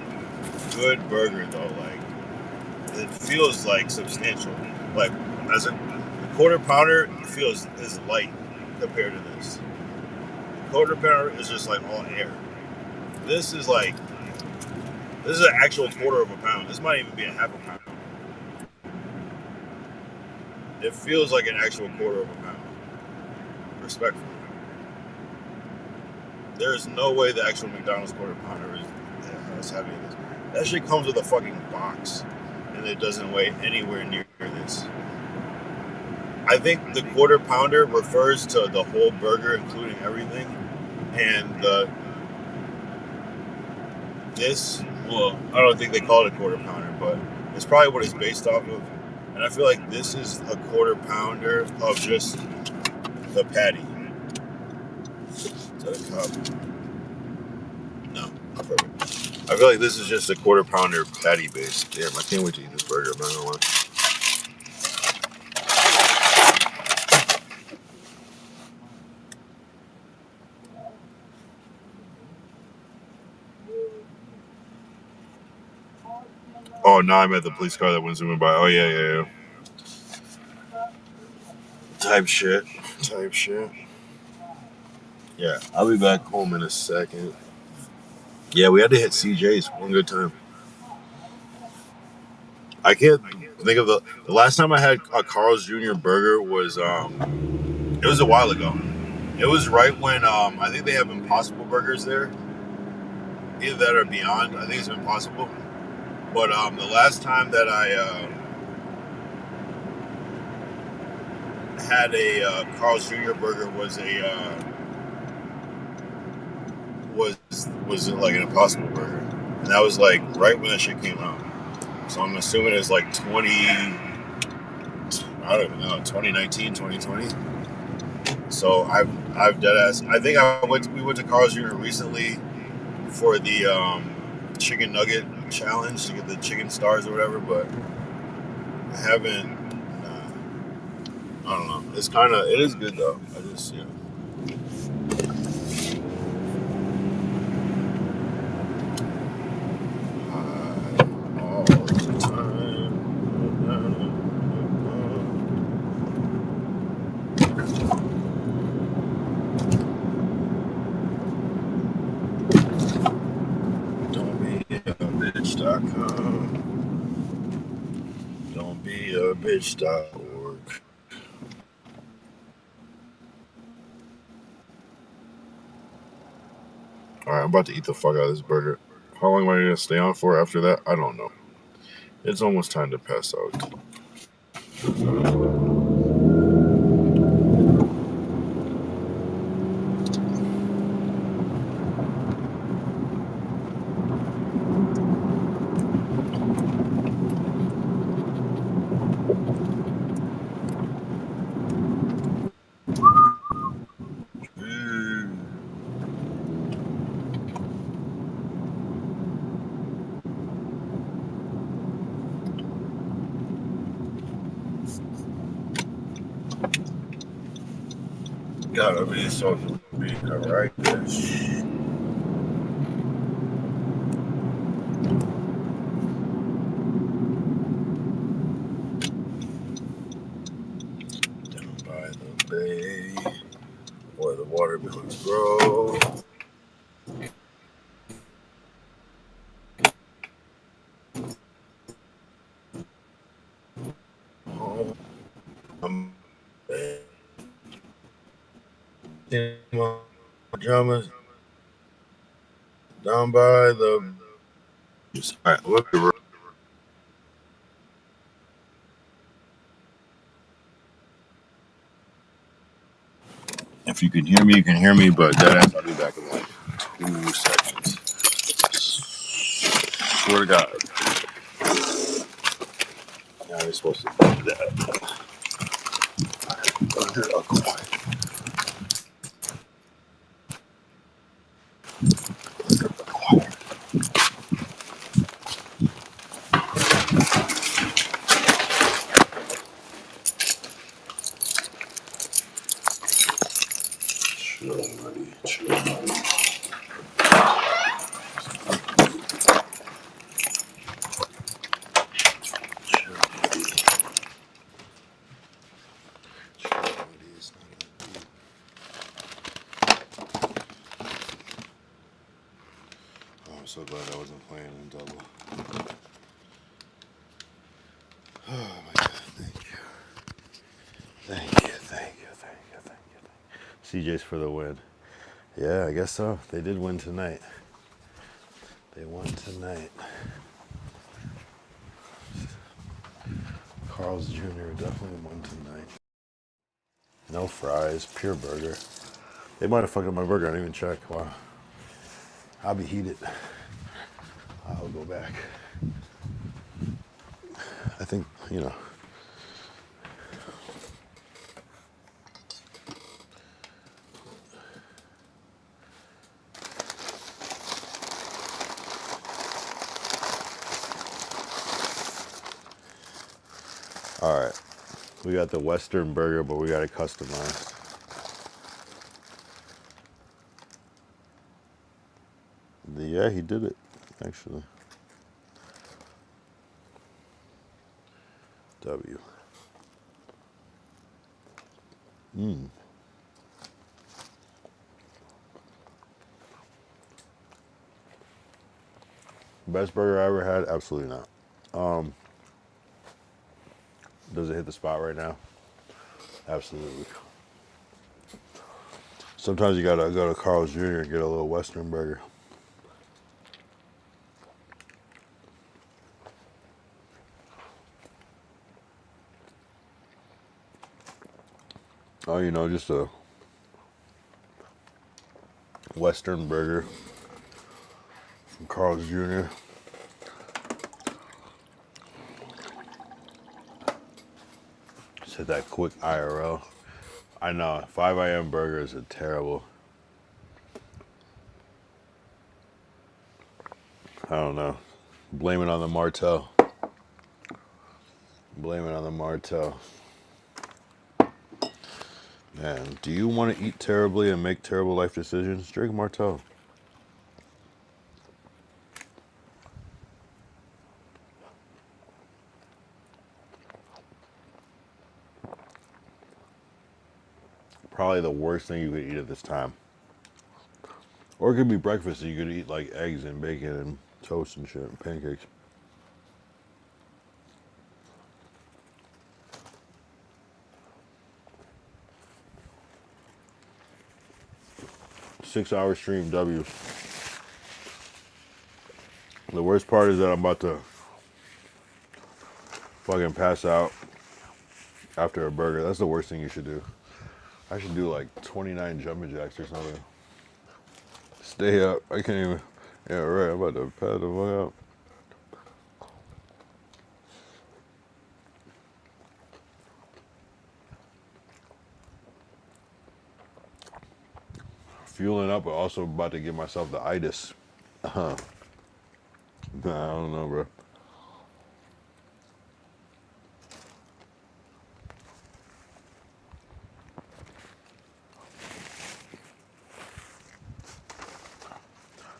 good burger, though. Like, it feels like substantial. Like, as a quarter pounder is light compared to this. Quarter pounder is just like all air. This is an actual quarter of a pound. This might even be a half a pound. It feels like an actual quarter of a pound. Respectfully. There's no way the actual McDonald's quarter pounder is heavy as this. That shit comes with a fucking box, and it doesn't weigh anywhere near this. I think the quarter pounder refers to the whole burger, including everything, and I don't think they call it a quarter pounder, but it's probably what it's based off of. And I feel like this is a quarter pounder of just the patty. Is that a cup? No, not perfect. I feel like this is just a quarter pounder patty base. Damn, I can't wait to eat this burger. I'm not gonna lie. Oh, now I'm at the police car that went zooming by. Oh yeah. Type shit. Yeah, I'll be back home in a second. Yeah, we had to hit CJ's one good time. I can't think of the last time I had a Carl's Jr. burger was It was a while ago. It was right when I think they have Impossible Burgers there. Either that or Beyond. I think it's Impossible. But the last time that I had a Carl's Jr. burger was was like an Impossible Burger, and that was like right when that shit came out. So I'm assuming it's like I don't even know, 2019, 2020. So I've dead ass. I think we went to Carl's Jr. recently for the chicken nugget challenge to get the chicken stars or whatever, but I haven't. I don't know. It is good though. I just all the time. Don't be a bitch.com. Don't be a bitch.org. Alright, I'm about to eat the fuck out of this burger. How long am I gonna stay on for after that? I don't know. It's almost time to pass out. Gotta be so be correct. Down by the bay, where the watermelons grow. Pajamas down by the. Alright, look. If you can hear me, you can hear me, but that I'll be back in like 2 seconds. Swear to God. Now you're supposed to do that. Under a quiet. Chill, buddy. Chill, buddy. I'm so glad I wasn't playing in double. Oh my God, thank you. Thank you, thank you, thank you, thank you. CJ's for the win. Yeah, I guess so. They did win tonight. They won tonight. Carl's Jr. definitely won tonight. No fries, pure burger. They might have fucked up my burger. I didn't even check. Wow. I'll be heated. I'll go back. I think, you know. All right. We got the Western burger, but we got it customized. Yeah, he did it, actually. W. Best burger I ever had? Absolutely not. Does it hit the spot right now? Absolutely. Sometimes you gotta go to Carl's Jr. and get a little Western burger. Oh, you know, just a Western burger from Carl's Jr. Just hit that quick IRL. I know, 5 a.m. burgers are terrible. I don't know. Blame it on the Martell. Blame it on the Martell. Man, do you want to eat terribly and make terrible life decisions? Drink Martell. Probably the worst thing you could eat at this time. Or it could be breakfast. So you could eat like eggs and bacon and toast and shit and pancakes. Six-hour stream W. The worst part is that I'm about to fucking pass out after a burger. That's the worst thing you should do. I should do like 29 jumping jacks or something. Stay up. I can't even. Yeah, right. I'm about to pass the fuck out. Fueling up, but also about to give myself the itis. Nah, I don't know, bro.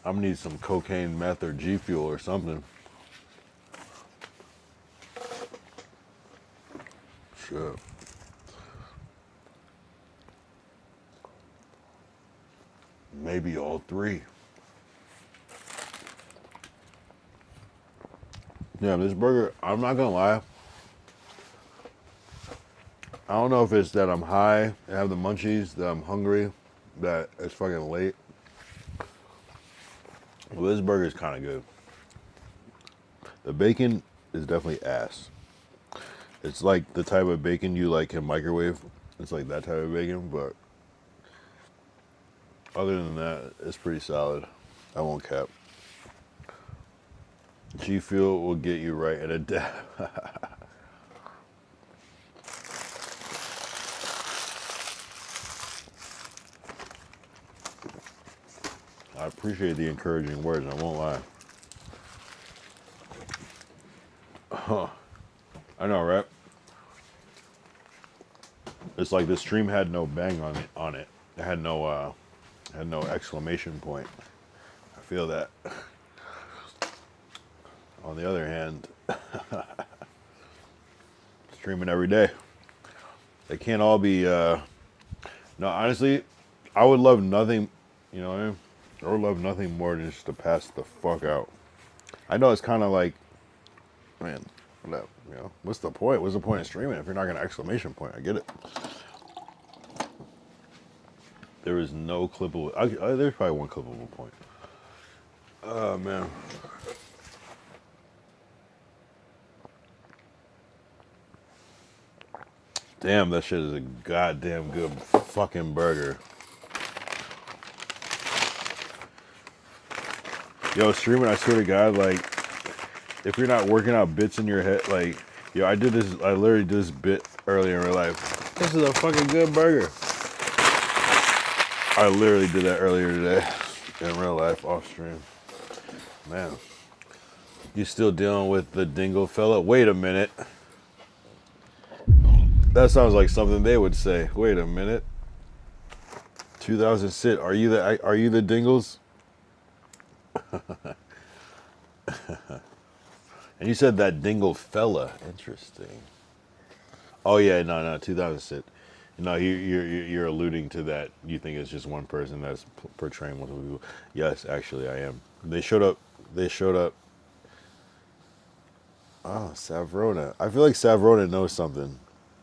I'm gonna need some cocaine, meth, or G Fuel or something. Shit. Maybe all three. Yeah, this burger, I'm not gonna lie. I don't know if it's that I'm high, I have the munchies, that I'm hungry, that it's fucking late. Well, this burger is kind of good. The bacon is definitely ass. It's like the type of bacon you like can microwave. It's like that type of bacon, but other than that, it's pretty solid. I won't cap. G Fuel will get you right in a dab. I appreciate the encouraging words, I won't lie. Huh. I know, right? It's like the stream had no bang on it. It had no exclamation point. I feel that. On the other hand, streaming every day. They can't all be no, honestly, I would love nothing, you know what I mean? I would love nothing more than just to pass the fuck out. I know it's kind of like, man, you know, what's the point? What's the point of streaming if you're not gonna exclamation point? I get it. There is no clippable. There's probably one clippable point. Oh man. Damn, that shit is a goddamn good fucking burger. Yo, streaming, I swear to God, like, if you're not working out bits in your head, like, yo, I literally did this bit earlier in real life. This is a fucking good burger. I literally did that earlier today in real life off stream. Man, you still dealing with the dingo fella? Wait a minute. That sounds like something they would say. Wait a minute. 2000 sit. Are you the dingles? And you said that dingle fella. Interesting. Oh yeah, no, 2000 sit. No, you're alluding to that. You think it's just one person that's portraying multiple people. Yes, actually, I am. They showed up. Oh, Savrona. I feel like Savrona knows something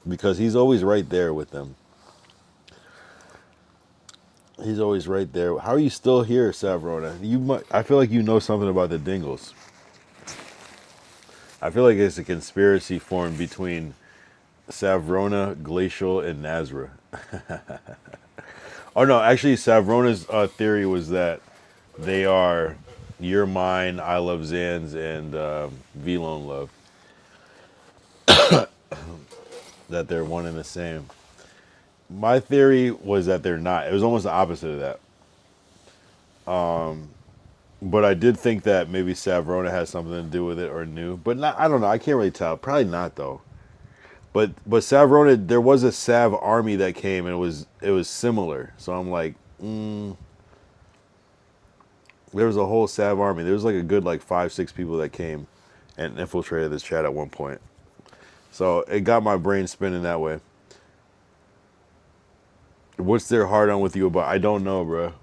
because he's always right there with them. He's always right there. How are you still here, Savrona? I feel like you know something about the Dingles. I feel like it's a conspiracy formed between Savrona, Glacial, and Nazra. Oh no, actually, Savrona's theory was that they are You're Mine, I Love Zans, and V-Lone Love. That they're one and the same. My theory was that they're not. It was almost the opposite of that. But I did think that maybe Savrona has something to do with it or knew. But not, I don't know. I can't really tell. Probably not though. But Savrona, there was a Sav army that came and it was similar. So I'm like, there was a whole Sav army. There was like a good like 5-6 people that came and infiltrated this chat at one point. So it got my brain spinning that way. What's their hard on with you about? I don't know, bro.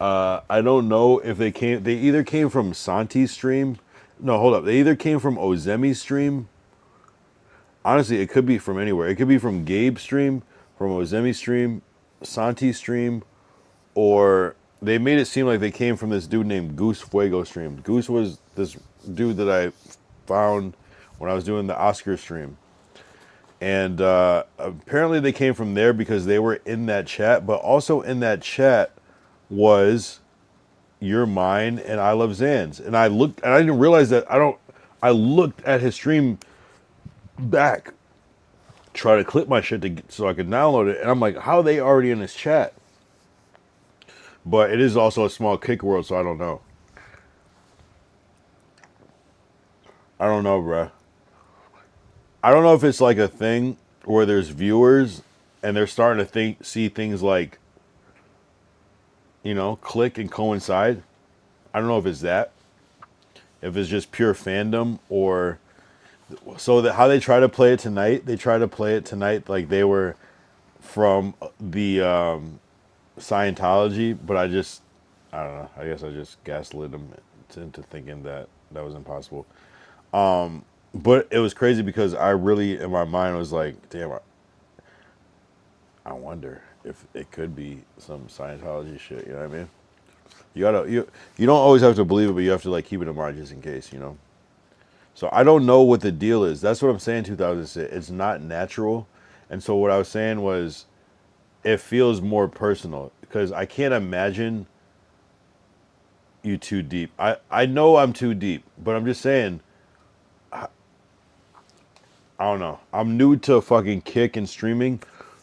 I don't know if they came. They either came from Santi's stream. No, hold up. They either came from Ozemi's stream. Honestly, it could be from anywhere. It could be from Gabe's stream, from Ozemi's stream, Santi's stream, or they made it seem like they came from this dude named Goose Fuego stream. Goose was this dude that I found when I was doing the Oscar stream. And apparently they came from there because they were in that chat, but also in that chat was You're Mine and I Love Zans. And I looked, and I didn't realize that I looked at his stream back, try to clip my shit so I could download it, and I'm like, how are they already in this chat? But it is also a small kick world, so I don't know. I don't know, bruh. I don't know if it's like a thing where there's viewers and they're starting to see things like, click and coincide. I don't know if it's that. If it's just pure fandom or so that how they try to play it tonight, like they were from the Scientology, but I don't know. I guess I just gaslit them into thinking that was impossible. But it was crazy because I really, in my mind, was like, damn, I wonder if it could be some Scientology shit. You know what I mean? You don't always have to believe it, but you have to like keep it in mind just in case, So I don't know what the deal is. That's what I'm saying. 2006. It's not natural, and so what I was saying was, it feels more personal because I can't imagine you too deep. I know I'm too deep, but I'm just saying. I don't know. I'm new to fucking Kick and streaming,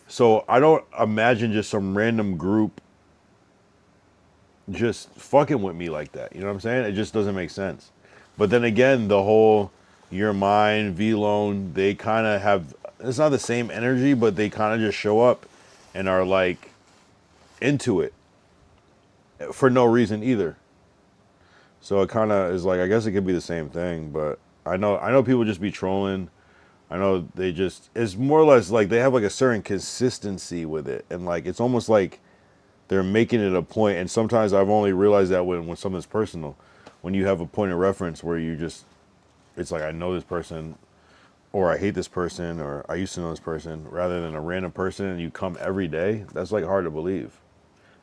so I don't imagine just some random group just fucking with me like that. You know what I'm saying? It just doesn't make sense. But then again, the whole You're Mine, V-Lone, they kind of have, it's not the same energy, but they kind of just show up and are like into it for no reason either. So it kind of is like, I guess it could be the same thing, but I know people just be trolling. I know it's more or less like they have like a certain consistency with it. And like, it's almost like they're making it a point. And sometimes I've only realized that when something's personal, when you have a point of reference where it's like, I know this person or I hate this person or I used to know this person rather than a random person and you come every day. That's like hard to believe.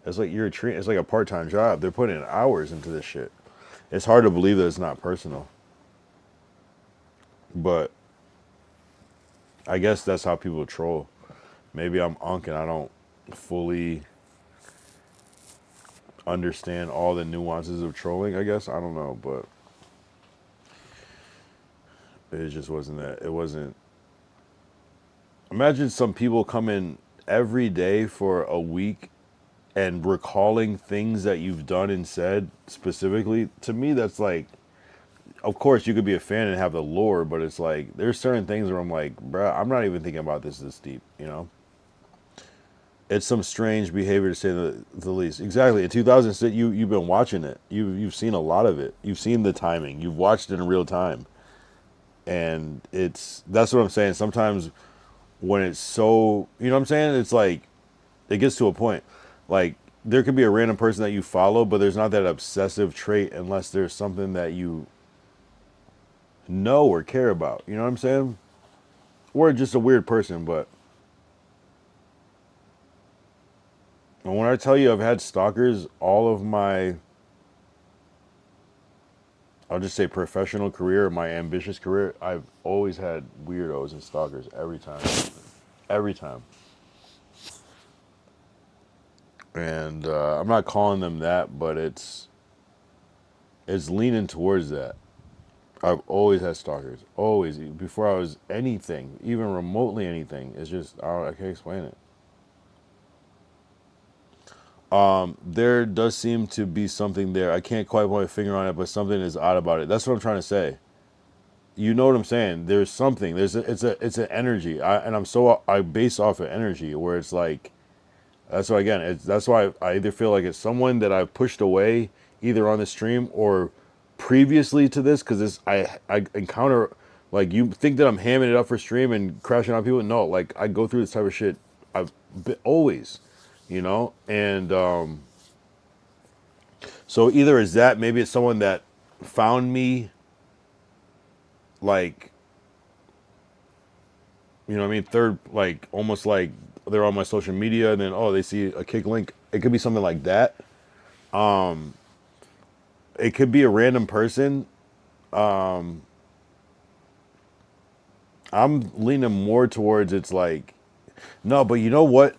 It's like it's like a part-time job. They're putting hours into this shit. It's hard to believe that it's not personal. But I guess that's how people troll. Maybe I'm unk and I don't fully understand all the nuances of trolling, I guess. I don't know, but it just wasn't that. It wasn't. Imagine some people come in every day for a week and recalling things that you've done and said specifically. To me, that's like, of course, you could be a fan and have the lore, but it's like there's certain things where I'm like, bruh, I'm not even thinking about this deep, It's some strange behavior to say the least. Exactly. In 2006, you've been watching it. You've seen a lot of it. You've seen the timing. You've watched it in real time, and that's what I'm saying. Sometimes when it's so, you know what I'm saying? It's like it gets to a point. Like there could be a random person that you follow, but there's not that obsessive trait unless there's something that you know or care about. You know what I'm saying? Or just a weird person, but And when I tell you I've had stalkers all of my, I'll just say professional career, my ambitious career, I've always had weirdos and stalkers every time. Every time. And I'm not calling them that, but it's leaning towards that. I've always had stalkers. Always. Before I was anything, even remotely anything. It's just, I can't explain it. There does seem to be something there. I can't quite put my finger on it, but something is odd about it. That's what I'm trying to say. You know what I'm saying? There's something. It's an energy. I base off of energy where it's like, that's why again, that's why I either feel like it's someone that I've pushed away either on the stream or previously to this, because I encounter, like, you think that I'm hamming it up for stream and crashing on people. No, like, I go through this type of shit I've been, always, and so either is that, maybe it's someone that found me, like, you know what I mean, third, like, almost like they're on my social media and then, oh, they see a kick link. It could be something like that. It could be a random person. I'm leaning more towards it's like, no, but you know what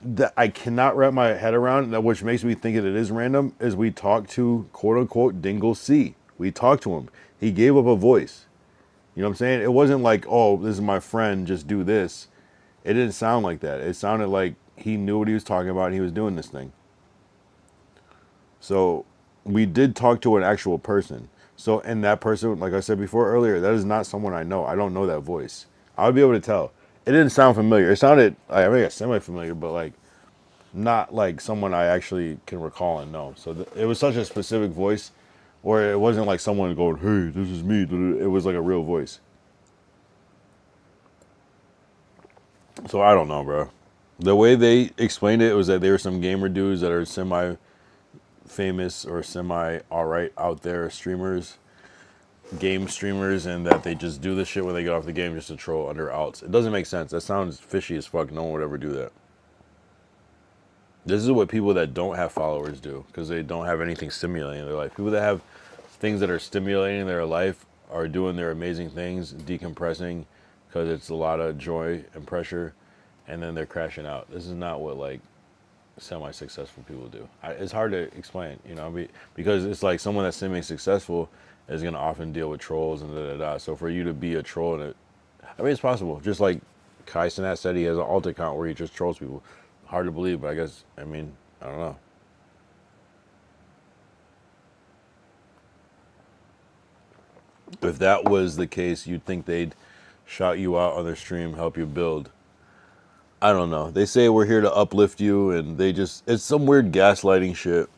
that I cannot wrap my head around, that which makes me think that it is random, is we talked to quote unquote Dingle C. We talked to him. He gave up a voice. You know what I'm saying? It wasn't like, oh, this is my friend, just do this. It didn't sound like that. It sounded like he knew what he was talking about and he was doing this thing. So we did talk to an actual person. So, and that person, like I said before earlier, that is not someone I know. I don't know that voice. I would be able to tell. It didn't sound familiar. It sounded, I mean, semi-familiar, but like not like someone I actually can recall and know. So it was such a specific voice, where it wasn't like someone going, hey, this is me. It was like a real voice. So I don't know, bro. The way they explained it was that they were some gamer dudes that are semi-famous or semi-alright out there streamers, game streamers, and that they just do this shit when they get off the game just to troll under alts. It doesn't make sense. That sounds fishy as fuck. No one would ever do that. This is what people that don't have followers do, because they don't have anything stimulating in their life. People that have things that are stimulating their life are doing their amazing things, decompressing, because it's a lot of joy and pressure, and then they're crashing out. This is not what, like, semi-successful people do. It's hard to explain, because it's like someone that's semi-successful is going to often deal with trolls and da-da-da. So for you to be a troll, it's possible. Just like Kai Cenat said, he has an alt account where he just trolls people. Hard to believe, but I guess, I don't know. If that was the case, you'd think they'd shout you out on their stream, help you build. I don't know. They say we're here to uplift you, and it's some weird gaslighting shit.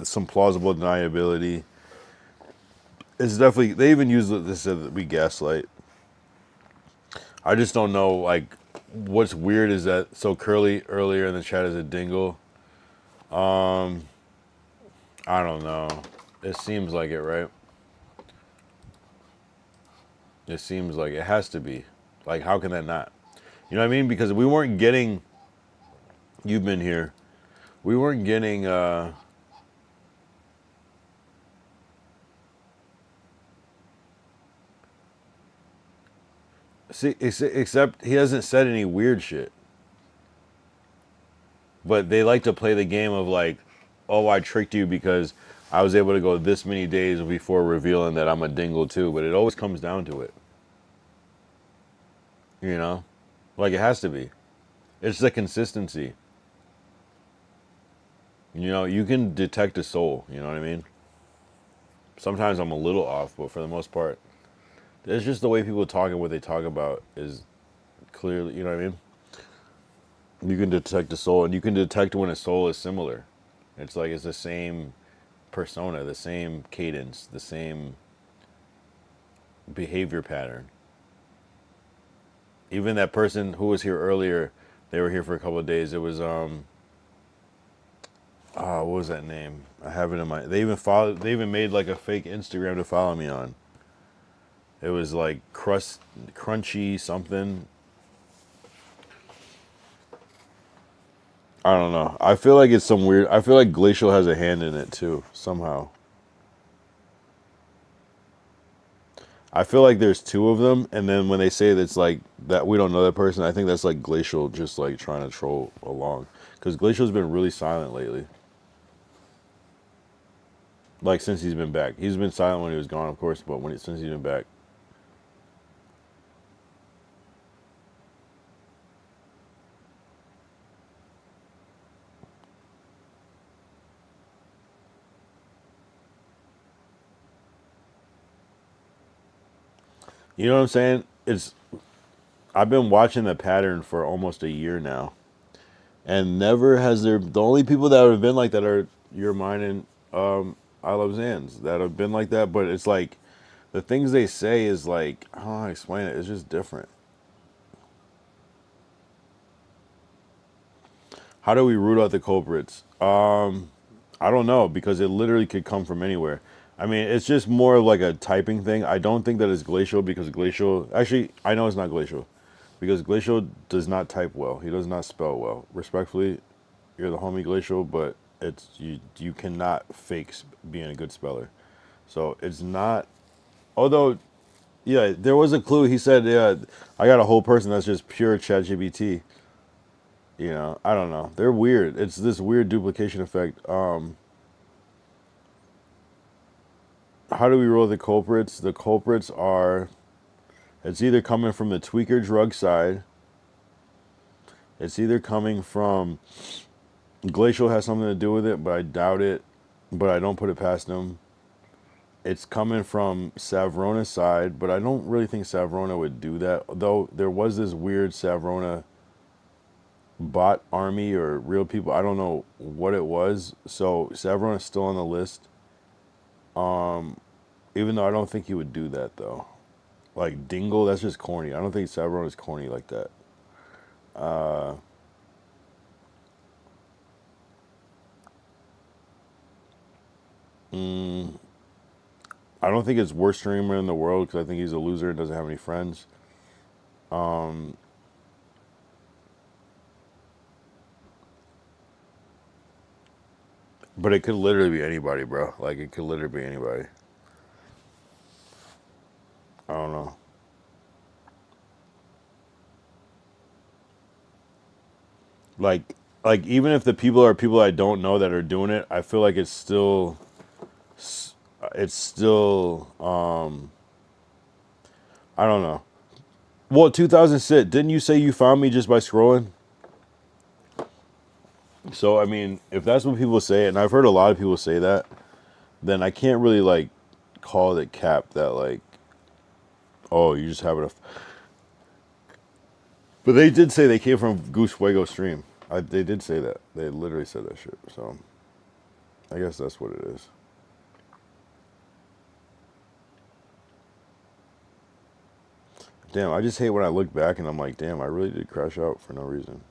Some plausible deniability. It's definitely, they even use this, said that we gaslight. I just don't know, like, what's weird is that, so Curly earlier in the chat is a dingle. I don't know. It seems like it, right? It seems like it has to be. Like, how can that not? You know what I mean? Because we weren't getting, you've been here, we weren't getting, see, except he hasn't said any weird shit. But they like to play the game of like, oh, I tricked you because I was able to go this many days before revealing that I'm a dingle too. But it always comes down to it. Like, it has to be. It's the consistency. You can detect a soul, you know what I mean? Sometimes I'm a little off, but for the most part, it's just the way people talk and what they talk about is clearly, you know what I mean? You can detect a soul, and you can detect when a soul is similar. It's like it's the same persona, the same cadence, the same behavior pattern. Even that person who was here earlier, they were here for a couple of days. It was what was that name? I have it in my. They even made like a fake Instagram to follow me on. It was like crunchy something. I don't know. I feel like it's some weird. I feel like Glacial has a hand in it too somehow. I feel like there's two of them, and then when they say that's like that we don't know that person, I think that's like Glacial just like trying to troll along, because Glacial's been really silent lately. Like since he's been back, he's been silent when he was gone, of course, but since he's been back. You know what I'm saying? I've been watching the pattern for almost a year now, and never has there. The only people that have been like that are your mine and I Love Zans that have been like that. But it's like the things they say is like I don't know how to explain it. It's just different. How do we root out the culprits? I don't know because it literally could come from anywhere. I mean, it's just more of like a typing thing. I don't think that it's Glacial because Glacial. Actually, I know it's not Glacial because Glacial does not type well. He does not spell well. Respectfully, you're the homie Glacial, but it's you cannot fake being a good speller. So it's not. Although, yeah, there was a clue. He said, "Yeah, I got a whole person that's just pure ChatGPT." You know, I don't know. They're weird. It's this weird duplication effect. How do we roll the culprits? The culprits are, it's either coming from the tweaker drug side. It's either coming from Glacial has something to do with it, but I doubt it. But I don't put it past them. It's coming from Savrona's side, but I don't really think Savrona would do that. Though there was this weird Savrona bot army or real people. I don't know what it was. So Savrona's still on the list. Even though I don't think he would do that though. Like Dingle, that's just corny. I don't think Savron is corny like that. I don't think it's worst streamer in the world because I think he's a loser and doesn't have any friends. But it could literally be anybody, bro. Like it could literally be anybody. I don't know. Like even if the people are people I don't know that are doing it, I feel like it's still I don't know. Well, 2006, didn't you say you found me just by scrolling? So I mean, if that's what people say, and I've heard a lot of people say that, then I can't really like call it cap that like, oh, you just have it. But they did say they came from Goose Fuego stream. They did say that. They literally said that shit. So I guess that's what it is. Damn, I just hate when I look back and I'm like, damn, I really did crash out for no reason.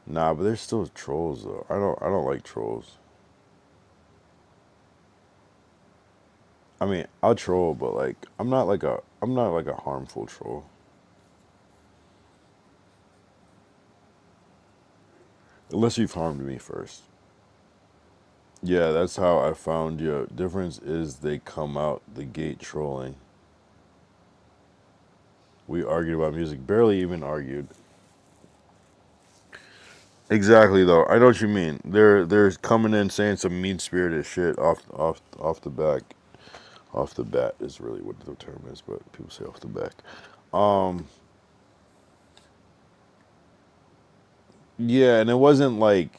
Nah, but there's still trolls though. I don't like trolls. I mean, I'll troll, but like I'm not like a harmful troll. Unless you've harmed me first. Yeah, that's how I found you. Difference is they come out the gate trolling. We argued about music, barely even argued. Exactly though. I know what you mean. They're coming in saying some mean spirited shit off the back. Off the bat is really what the term is, but people say off the back. Yeah, and it wasn't like,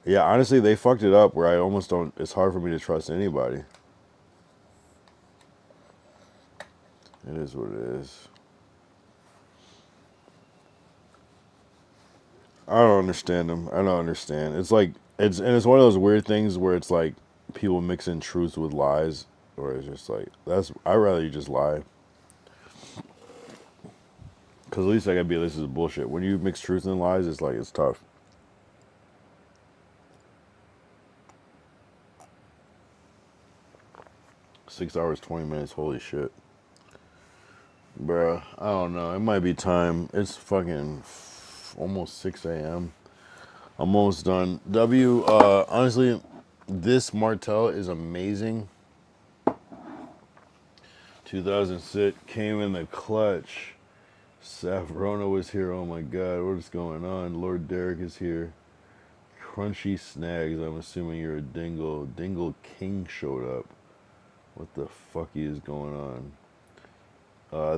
yeah, honestly, they fucked it up where I almost don't, it's hard for me to trust anybody. It is what it is. I don't understand them. I don't understand. It's like, it's one of those weird things where it's like people mix in truths with lies, or it's just like, I'd rather you just lie. Because at least I gotta be, this is bullshit. When you mix truth and lies, it's like, it's tough. $6 hours, 20 minutes, holy shit. Bruh, I don't know. It might be time. It's fucking almost 6 a.m. I'm almost done. Honestly, this Martell is amazing. 2006 came in the clutch. Savrona was here. Oh my god, what is going on? Lord Derek is here. Crunchy Snags, I'm assuming you're a dingle. Dingle King showed up. What the fuck is going on?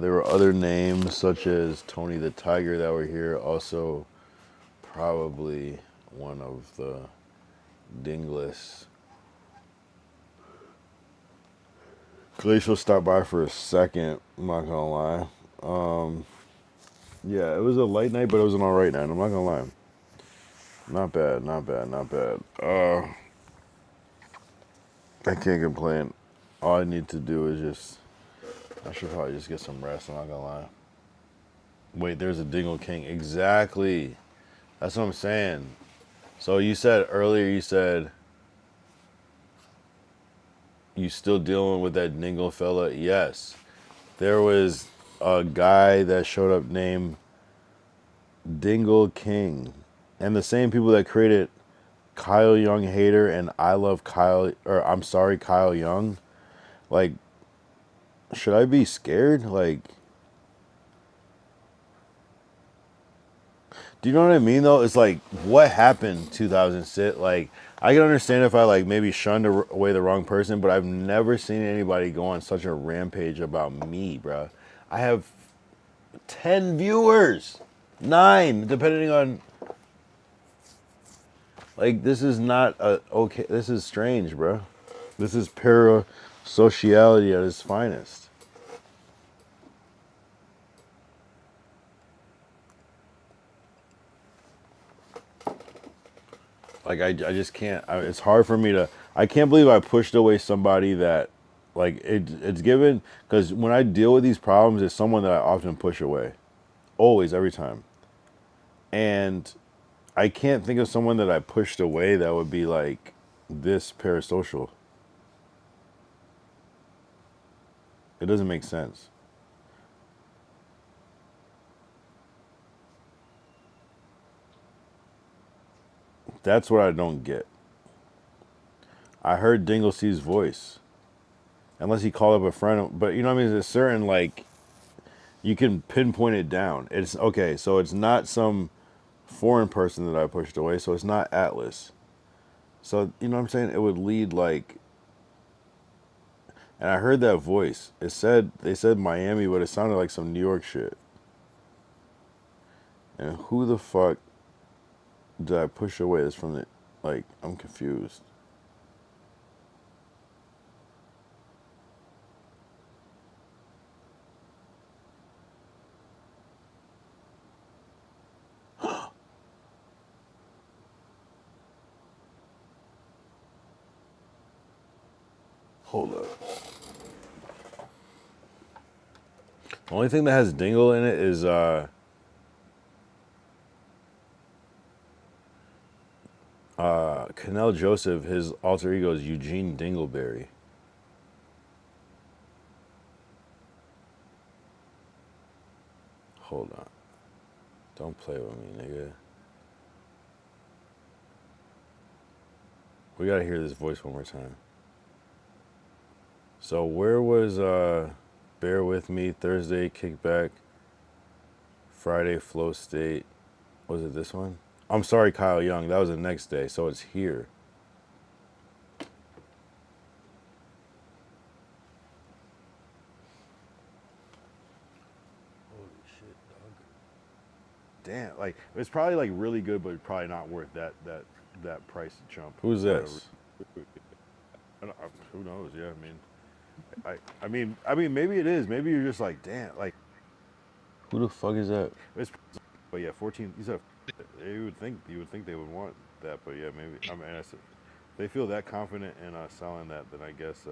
There were other names such as Tony the Tiger that were here. Also, probably one of the dingless. Glacial stopped by for a second, I'm not gonna lie. Yeah, it was a light night, but it was an alright night, I'm not gonna lie. Not bad, not bad, not bad. I can't complain. All I need to do is I should probably just get some rest, I'm not gonna lie. Wait, there's a Dingle King. Exactly. That's what I'm saying. So you said earlier, you said you still dealing with that Dingle fella? Yes. There was a guy that showed up named Dingle King. And the same people that created Kyle Young Hater and I Love Kyle, or I'm Sorry Kyle Young. Like, should I be scared? Like, do you know what I mean though? It's like, what happened 2006? Like, I can understand if I like maybe shunned away the wrong person, but I've never seen anybody go on such a rampage about me, bro. I have 10 viewers, 9, depending on. Like, this is not okay. This is strange, bro. This is parasociality at its finest. Like, I just can't. It's hard for me to. I can't believe I pushed away somebody that, like, it's given. Because when I deal with these problems, it's someone that I often push away. Always, every time. And I can't think of someone that I pushed away that would be, like, this parasocial. It doesn't make sense. That's what I don't get. I heard Dingle C's voice. Unless he called up a friend. But you know what I mean? There's a certain, like, you can pinpoint it down. It's okay, so it's not some foreign person that I pushed away, so it's not Atlas. So, you know what I'm saying? It would lead, like, and I heard that voice. They said Miami, but it sounded like some New York shit. And who the fuck did I push away? That's from the, like, I'm confused. Hold up. The only thing that has Dingle in it is Canel Joseph. His alter ego is Eugene Dingleberry. Hold on. Don't play with me, nigga. We gotta hear this voice one more time. So where was Bear With Me, Thursday, Kickback, Friday, Flow State? Was it this one? I'm Sorry, Kyle Young. That was the next day, so it's here. Holy shit, dog. Damn, like, it's probably, like, really good, but probably not worth that price jump. Who's this? Who knows? Yeah, I mean, maybe it is. Maybe you're just like, damn, like, who the fuck is that? But yeah, 14. You said you would think they would want that, but yeah, maybe. I mean, if they feel that confident in selling that, then I guess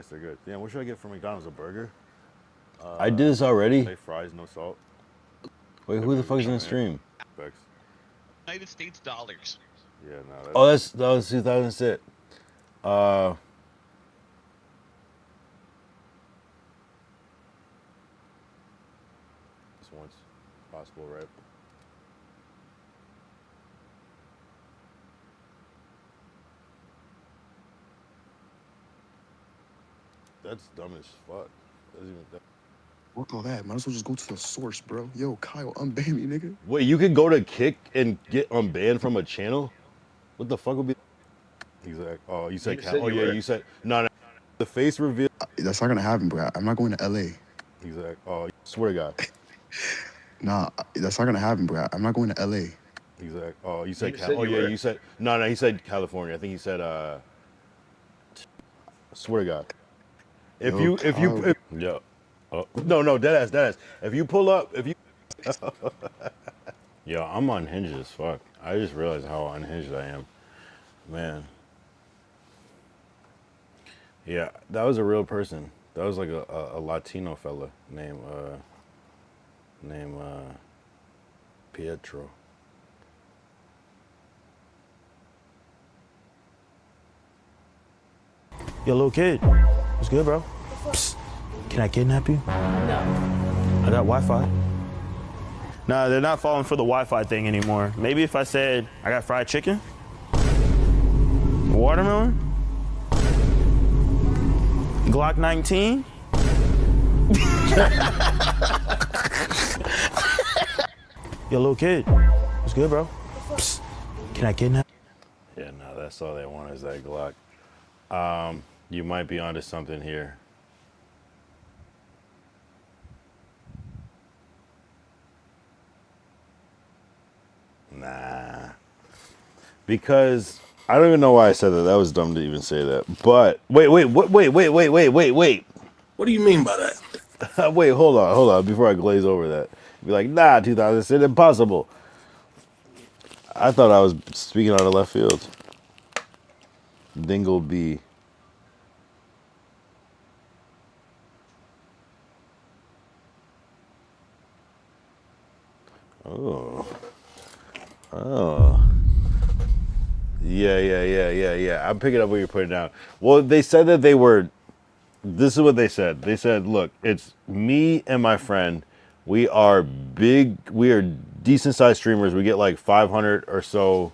they're good. Yeah, what should I get from McDonald's? A burger? I did this already. Fries, no salt. Wait, who the fuck is in the stream? United States dollars. Yeah, no. That was 2006. once possible, right? That's dumb as fuck. Doesn't even. Fuck all that. Might as well just go to the source, bro. Yo, Kyle, unban me, nigga. Wait, you could go to Kick and get unbanned from a channel? What the fuck would be? Exact. Oh, you said. Oh yeah, you said. No, no. The face reveal. That's not gonna happen, bro. I'm not going to LA. Exact. Oh, swear to God. Nah, that's not gonna happen, bro. I'm not going to LA. Exact. Oh, you said. Oh yeah, you said. No, no. He said California. I think he said. Swear to God. If yo, no, deadass, deadass. If you pull up, yo, I'm unhinged as fuck. I just realized how unhinged I am, man. Yeah, that was a real person. That was like a Latino fella named Pietro. Yo, little kid. What's good, bro? Psst. Can I kidnap you? No. I got Wi-Fi. Nah, they're not falling for the Wi-Fi thing anymore. Maybe if I said I got fried chicken? Watermelon? Glock 19? Yo, little kid. What's good, bro? Psst. Can I kidnap? Yeah, no, that's all they want is that Glock. You might be onto something here. Nah. Because I don't even know why I said that. That was dumb to even say that. But wait. What do you mean by that? Wait, hold on. Before I glaze over that, be like, nah, 2000, it's impossible. I thought I was speaking out of left field. Dingle B. Oh. Yeah. I'm picking up what you're putting down. Well, they said that they were. This is what they said. They said, look, it's me and my friend. We are decent sized streamers. We get like 500 or so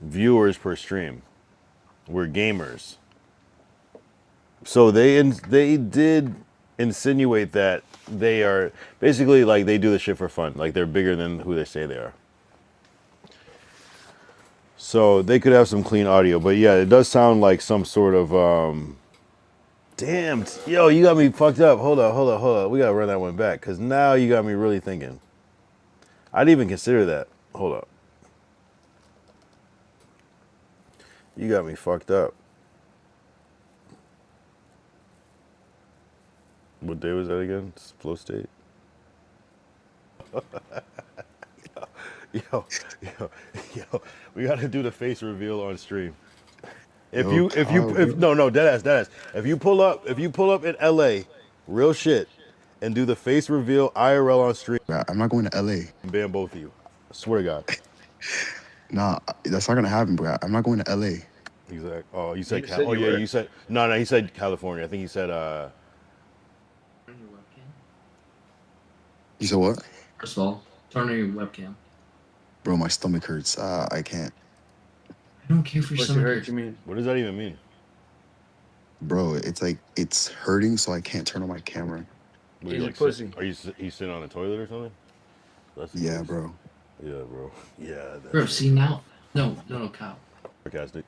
viewers per stream. We're gamers. So they did insinuate that they are basically like they do the shit for fun. Like they're bigger than who they say they are. So they could have some clean audio, but yeah, it does sound like some sort of damn, yo, you got me fucked up. Hold up. We gotta run that one back because now you got me really thinking. I didn't even consider that. Hold up. You got me fucked up. What day was that again? Flow state. Yo, we gotta do the face reveal on stream. If no, deadass. If you pull up in LA, real shit, and do the face reveal IRL on stream. I'm not going to LA. Ban both of you. I swear to God. Nah, that's not gonna happen, bro. I'm not going to LA. Exactly. Oh, you said you said no, he said California. I think he said You said what? First of all, turn on your webcam. Bro, my stomach hurts. I can't. I don't care if your stomach hurts. What does that even mean? Bro, it's like it's hurting, so I can't turn on my camera. He's like, pussy. Are you sitting on the toilet or something? Yeah, bro. Yeah, bro. Yeah. Bro, see now? No, Kyle. Sarcastic.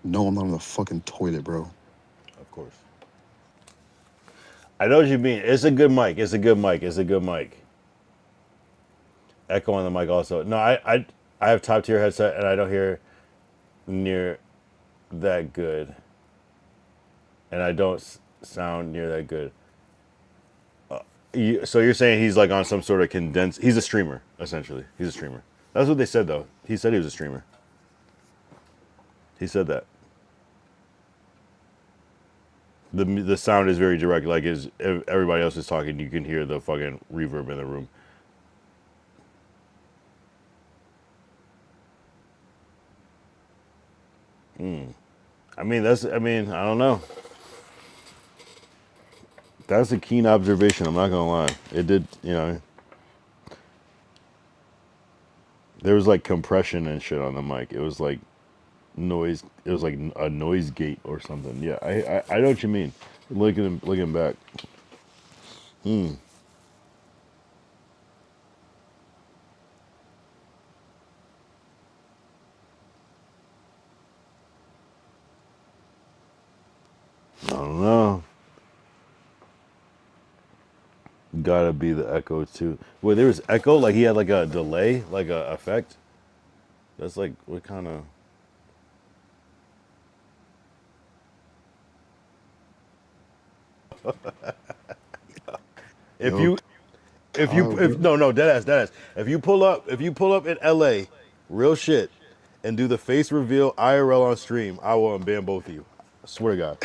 No, I'm not on the fucking toilet, bro. Of course. I know what you mean. It's a good mic. Echo on the mic also. No, I have top tier headset and I don't hear near that good. And I don't sound near that good. So you're saying he's like on some sort of condensed. He's a streamer, essentially. He's a streamer. That's what they said, though. He said he was a streamer. He said that. The sound is very direct. Like if everybody else is talking, you can hear the fucking reverb in the room. I mean, I don't know. That's a keen observation. I'm not gonna lie. It did, you know. There was like compression and shit on the mic. It was like noise. It was like a noise gate or something. Yeah, I know what you mean. Looking back. Hmm. I don't know. Gotta be the echo too. Wait, there was echo. Like he had like a delay, like a effect. That's like what kind of. If Yo, you, if bro. no deadass. If you pull up in LA, real shit, and do the face reveal IRL on stream, I will unban both of you. I swear to God.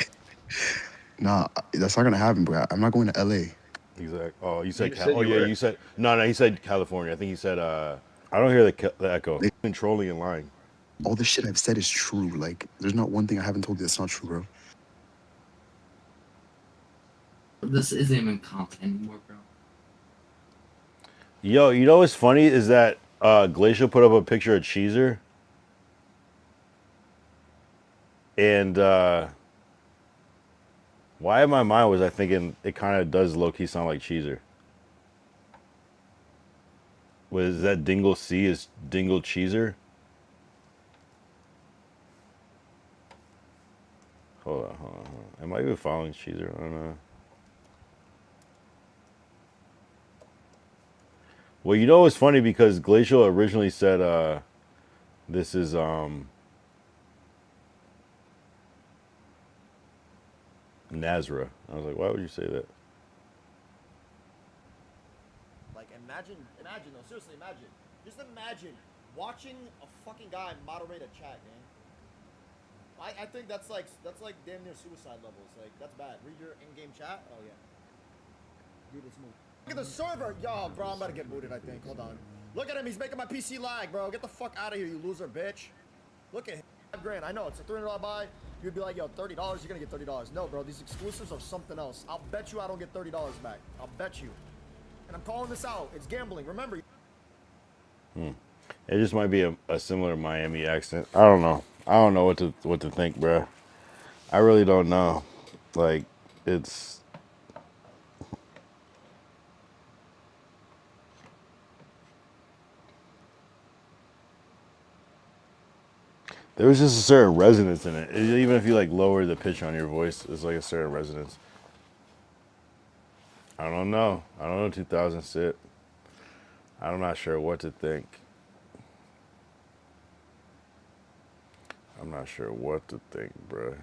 Nah, that's not gonna happen, bro. I'm not going to LA. Exactly. Oh, you said You said Oh you yeah, were. you said no. He said California. I think he said. I don't hear the echo. Controlling and lying. All the shit I've said is true. Like, there's not one thing I haven't told you that's not true, bro. This isn't even content anymore, bro. Yo, you know what's funny is that Glacial put up a picture of Cheezer, and why in my mind was I thinking it kind of does low key sound like Cheezer. Was that Dingle C is Dingle Cheezer? Hold on. Am I even following Cheezer? I don't know. Well, you know what's funny because Glacial originally said this is Nazra. I was like, why would you say that? Like, imagine, no, seriously, imagine. Just imagine watching a fucking guy moderate a chat, man. I think that's like damn near suicide levels. Like, that's bad. Read your in-game chat. Oh, yeah. Do this move. Look at the server. Yo, bro, I'm about to get booted, I think. Hold on. Look at him. He's making my PC lag, bro. Get the fuck out of here, you loser, bitch. Look at him. $5 grand. I know, it's a $300 buy. You'd be like, yo, $30, you're gonna get $30. No, bro, these exclusives are something else. I'll bet you I don't get $30 back. I'll bet you. And I'm calling this out. It's gambling. Remember. It just might be a similar Miami accent. I don't know. I don't know what to think, bro. I really don't know. Like, it's. There was just a certain resonance in it. Even if you like lower the pitch on your voice, it's like a certain resonance. I don't know. 2000 sit. I'm not sure what to think. I'm not sure what to think, bro.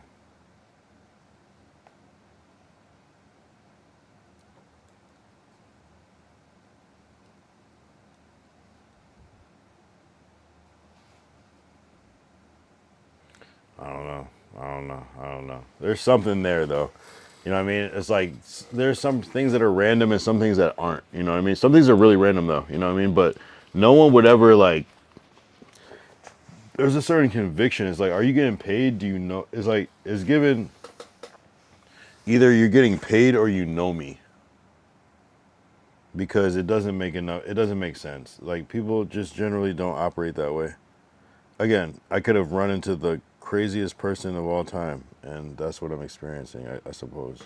I don't know. There's something there though. You know what I mean? It's like there's some things that are random and some things that aren't. You know what I mean? Some things are really random though. You know what I mean? But no one would ever like. There's a certain conviction. It's like, are you getting paid? Do you know? It's like it's given. Either you're getting paid or you know me. Because it doesn't make enough. It doesn't make sense. Like people just generally don't operate that way. Again, I could have run into the craziest person of all time, and that's what I'm experiencing, I suppose.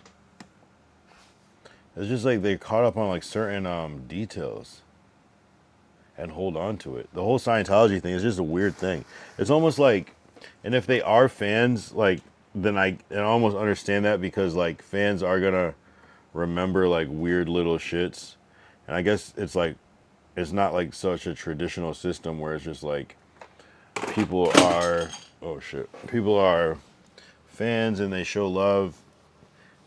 It's just like they're caught up on like certain details and hold on to it. The whole Scientology thing is just a weird thing. It's almost like, and if they are fans, like then I almost understand that because like fans are gonna remember like weird little shits, and I guess it's like it's not like such a traditional system where it's just like people are people are fans and they show love.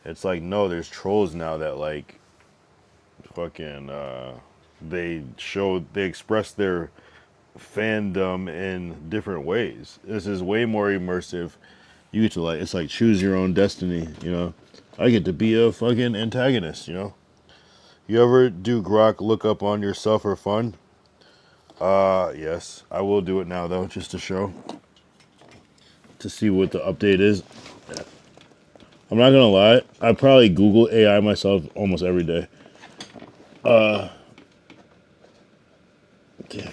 It's like no, there's trolls now that like fucking they express their fandom in different ways. This is way more immersive. You get to like it's like choose your own destiny, you know. I get to be a fucking antagonist, you know. You ever do grok look up on yourself for fun? Yes. I will do it now though, just to show. To see what the update is. I'm not gonna lie. I probably Google AI myself almost every day. Damn. I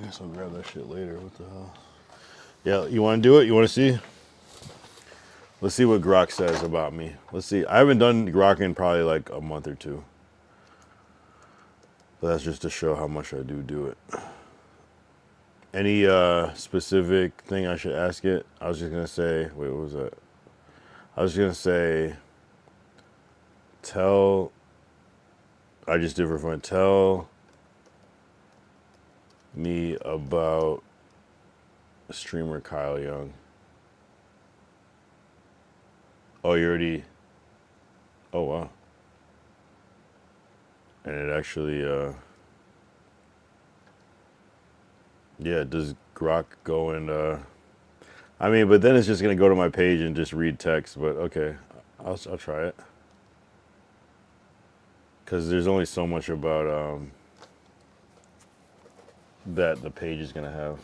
guess I'll grab that shit later. What the hell? Yeah, you want to do it? You want to see? Let's see what Grok says about me. Let's see. I haven't done Grok in probably like a month or two. But that's just to show how much I do it. Any specific thing I should ask it? I was just gonna say. Wait, what was that? I was gonna say. Tell. I just did for fun. Tell me about streamer Kyle Young. Oh, you already. Oh wow. And it actually. Yeah, does Grok go and I mean, but then it's just gonna go to my page and just read text. But okay, I'll try it because there's only so much about that the page is gonna have.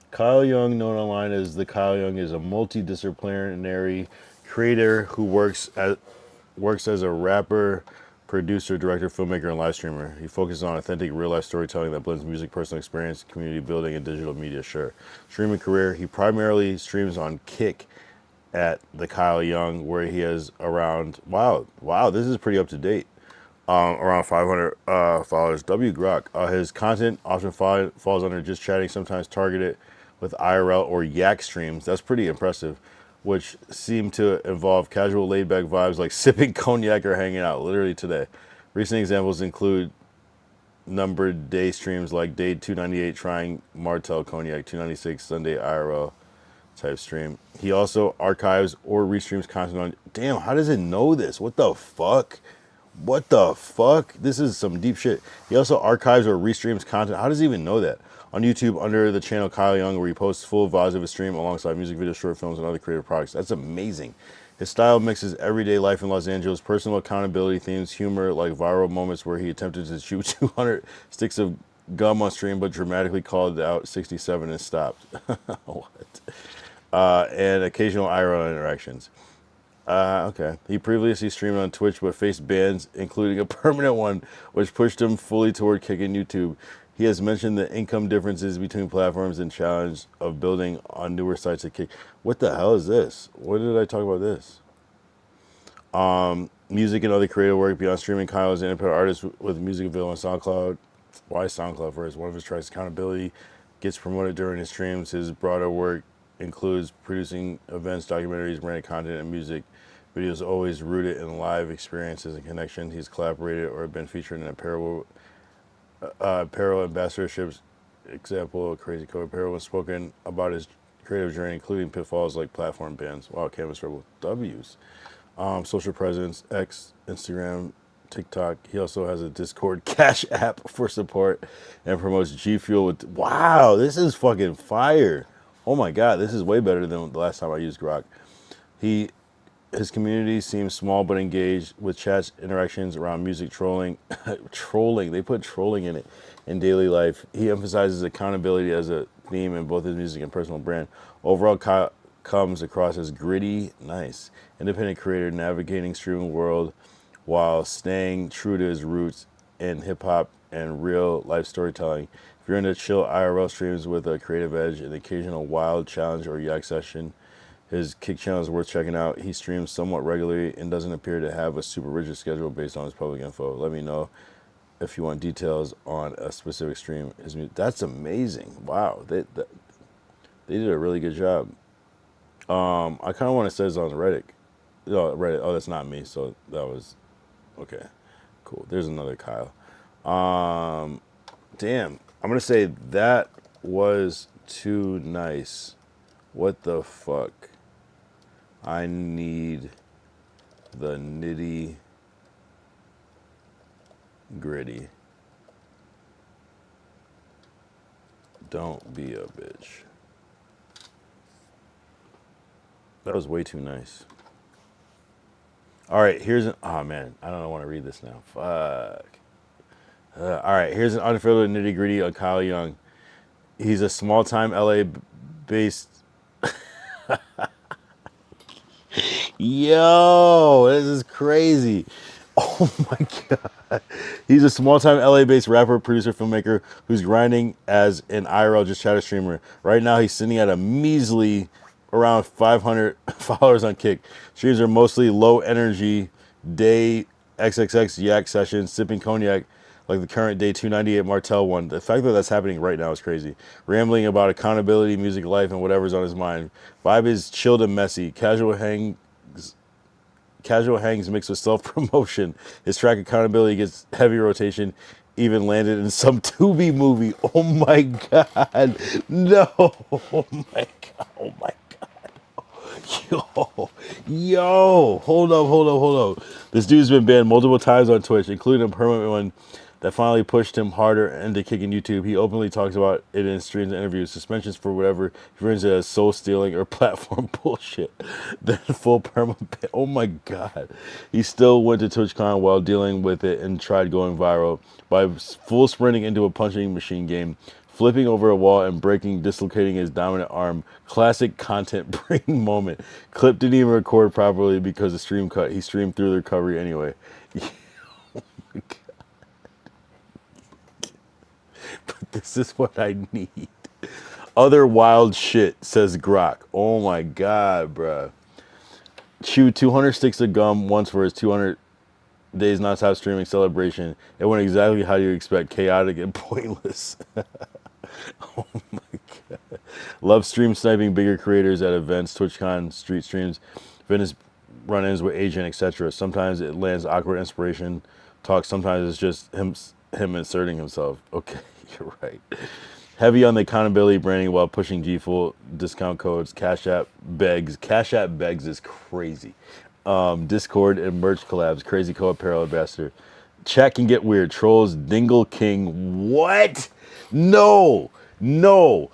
Kyle Young, known online as the Kyle Young, is a multidisciplinary creator who works as a rapper, producer, director, filmmaker, and live streamer. He focuses on authentic, real-life storytelling that blends music, personal experience, community building, and digital media. Sure. Streaming career. He primarily streams on Kick at the Kyle Young, where he has around, wow, this is pretty up to date. Around 500 followers. W Grok. His content often falls under just chatting, sometimes targeted with IRL or Yak streams. That's pretty impressive, which seem to involve casual laid-back vibes like sipping cognac or hanging out, literally today. Recent examples include numbered day streams like day 298 trying Martell Cognac, 296 Sunday IRL type stream. He also archives or restreams content on... Damn, how does it know this? What the fuck? What the fuck? This is some deep shit. He also archives or restreams content. How does he even know that? On YouTube under the channel Kyle Young, where he posts full VODs of his stream alongside music videos, short films, and other creative products. That's amazing. His style mixes everyday life in Los Angeles, personal accountability themes, humor, like viral moments where he attempted to chew 200 sticks of gum on stream, but dramatically called out 67 and stopped. What? And occasional IRL interactions. Okay. He previously streamed on Twitch but faced bans, including a permanent one, which pushed him fully toward kicking YouTube. He has mentioned the income differences between platforms and challenge of building on newer sites at Kick. What the hell is this? What did I talk about this? Music and other creative work beyond streaming. Kyle is an independent artist with music available on SoundCloud. Why SoundCloud first? One of his tracks, Accountability, gets promoted during his streams. His broader work includes producing events, documentaries, branded content, and music videos always rooted in live experiences and connection. He's collaborated or been featured in apparel ambassadorships. Example, Crazy Code Apparel was spoken about his creative journey, including pitfalls like platform bans. Wow, Canvas Rebel W's. Social presence, X, Instagram, TikTok. He also has a Discord Cash app for support and promotes G Fuel with... Wow, this is fucking fire. Oh my God, this is way better than the last time I used Grok. His community seems small but engaged with chats, interactions around music, trolling. Trolling, they put trolling in it, in daily life. He emphasizes accountability as a theme in both his music and personal brand. Overall, Kyle comes across as gritty, nice, independent creator navigating streaming world while staying true to his roots in hip-hop and real life storytelling. If you're into chill IRL streams with a creative edge, an occasional wild challenge or yak session, his Kick channel is worth checking out. He streams somewhat regularly and doesn't appear to have a super rigid schedule based on his public info. Let me know if you want details on a specific stream. That's amazing. Wow, they did a really good job. I kind of want to say this on Reddit. Oh, Reddit. Oh, that's not me. So that was okay. Cool. There's another Kyle. Damn. I'm gonna say that was too nice. What the fuck? I need the nitty gritty. Don't be a bitch. That was way too nice. All right, here's an... Oh, man. I don't want to read this now. Fuck. All right, here's an unfiltered nitty gritty on Kyle Young. He's a small-time LA-based... Yo, this is crazy. Oh my god. He's a small-time LA-based rapper, producer, filmmaker who's grinding as an IRL just chatter streamer. Right now, he's sitting at a measly around 500 followers on Kick. Streams are mostly low-energy day XXX yak sessions, sipping cognac like the current day 298 Martell one. The fact that that's happening right now is crazy. Rambling about accountability, music, life, and whatever's on his mind. Vibe is chilled and messy. Casual hangs mixed with self-promotion. His track Accountability gets heavy rotation, even landed in some Tubi movie. Oh my god. No. Oh my god. Oh my god. Yo. Hold up. This dude's been banned multiple times on Twitch, including a permanent one that finally pushed him harder into kicking YouTube. He openly talks about it in streams and interviews. Suspensions for whatever he brings it as soul stealing or platform bullshit. Then full perma ban. Oh my god. He still went to TwitchCon while dealing with it and tried going viral by full sprinting into a punching machine game, flipping over a wall and dislocating his dominant arm. Classic content brain moment. Clip didn't even record properly because the stream cut. He streamed through the recovery anyway. This is what I need. Other wild shit, says Grok. Oh my god, bruh. Chewed 200 sticks of gum once for his 200 days non-stop streaming celebration. It went exactly how you expect, chaotic and pointless. Oh my god. Love stream sniping bigger creators at events, TwitchCon, street streams, fitness run-ins with agent, etc. Sometimes it lands awkward inspiration talk. Sometimes it's just him inserting himself. Okay, you're right. Heavy on the accountability branding while pushing G-Full discount codes. Cash App begs. Cash App begs is crazy. Discord and merch collabs. Crazy Co-Apparel ambassador. Chat can get weird. Trolls. Dingle King. What? No. Yo.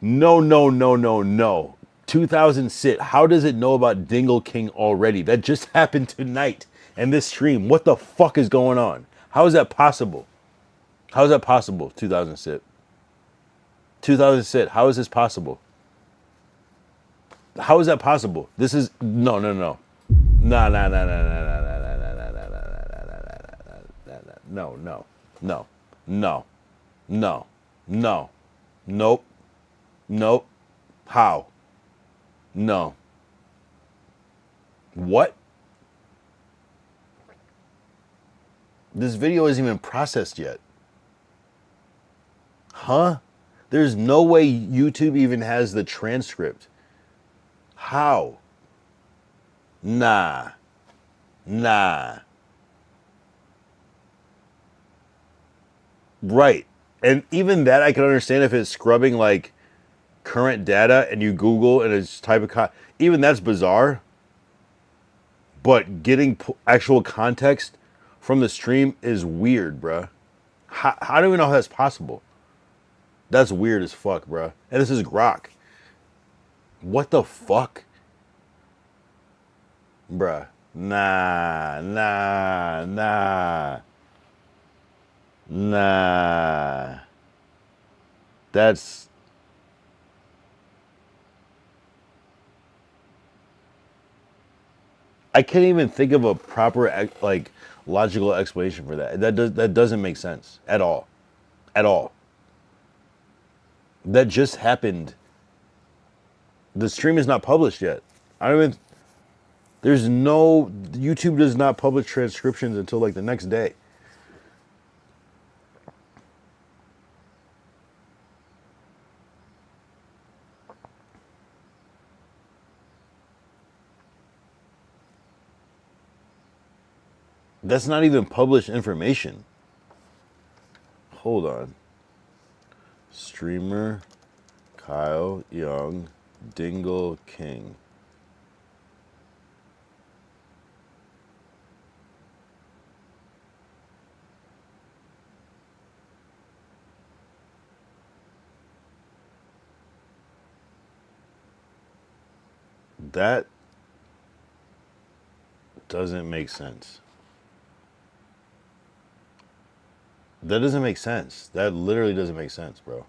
No. 2000 sit. How does it know about Dingle King already? That just happened tonight. And this stream. What the fuck is going on? How is that possible? 2000 sit. 2000 sit. How is this possible? How is that possible? This is no. No. Nope. How? No. What? This video isn't even processed yet. Huh? There's no way YouTube even has the transcript. How? Nah. Right. And even that I can understand if it's scrubbing like current data and you Google and it's type of even that's bizarre. But getting actual context from the stream is weird, bruh. How do we know how that's possible? That's weird as fuck, bruh. And this is Grok. What the fuck? Bruh. Nah. That's... I can't even think of a proper, like, logical explanation for that. That doesn't make sense at all. At all. That just happened. The stream is not published yet. I don't even... There's no... YouTube does not publish transcriptions until, like, the next day. That's not even published information. Hold on. Streamer Kyle Young Dingle King. That doesn't make sense. That doesn't make sense. That literally doesn't make sense, bro.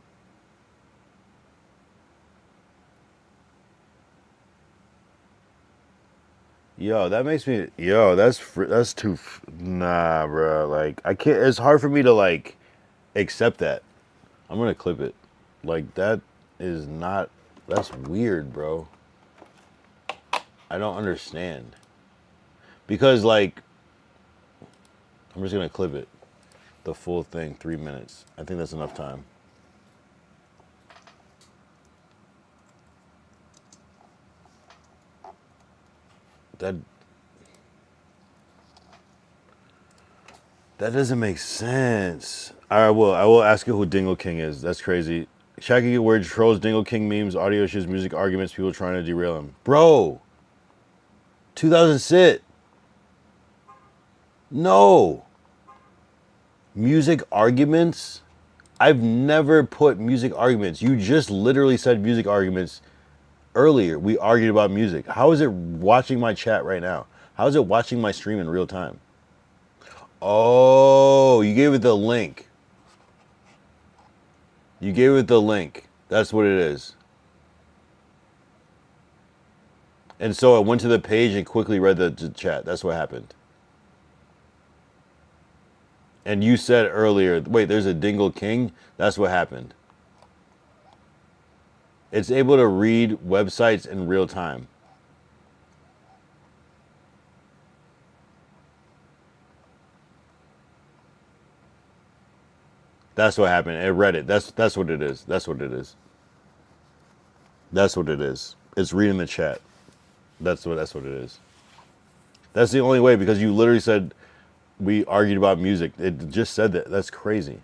Yo, that makes me. Yo, that's too. Nah, bro. Like I can't. It's hard for me to like accept that. I'm gonna clip it. Like that is not. That's weird, bro. I don't understand. Because like, I'm just gonna clip it. The full thing, 3 minutes. I think that's enough time. That doesn't make sense. I will ask you who Dingle King is. That's crazy. Shaggy word trolls, Dingle King memes, audio issues, music arguments, people trying to derail him. Bro, 2000 sit. No. Music arguments? I've never put music arguments. You just literally said music arguments earlier. We argued about music. How is it watching my chat right now? How is it watching my stream in real time? Oh, you gave it the link. You gave it the link. That's what it is. And so I went to the page and quickly read the chat. That's what happened. And you said earlier, wait, there's a Dingle King? That's what happened. It's able to read websites in real time. That's what happened. It read it. That's what it is. That's what it is. That's what it is. It's reading the chat. That's what it is. That's the only way because you literally said we argued about music. It just said that. That's crazy.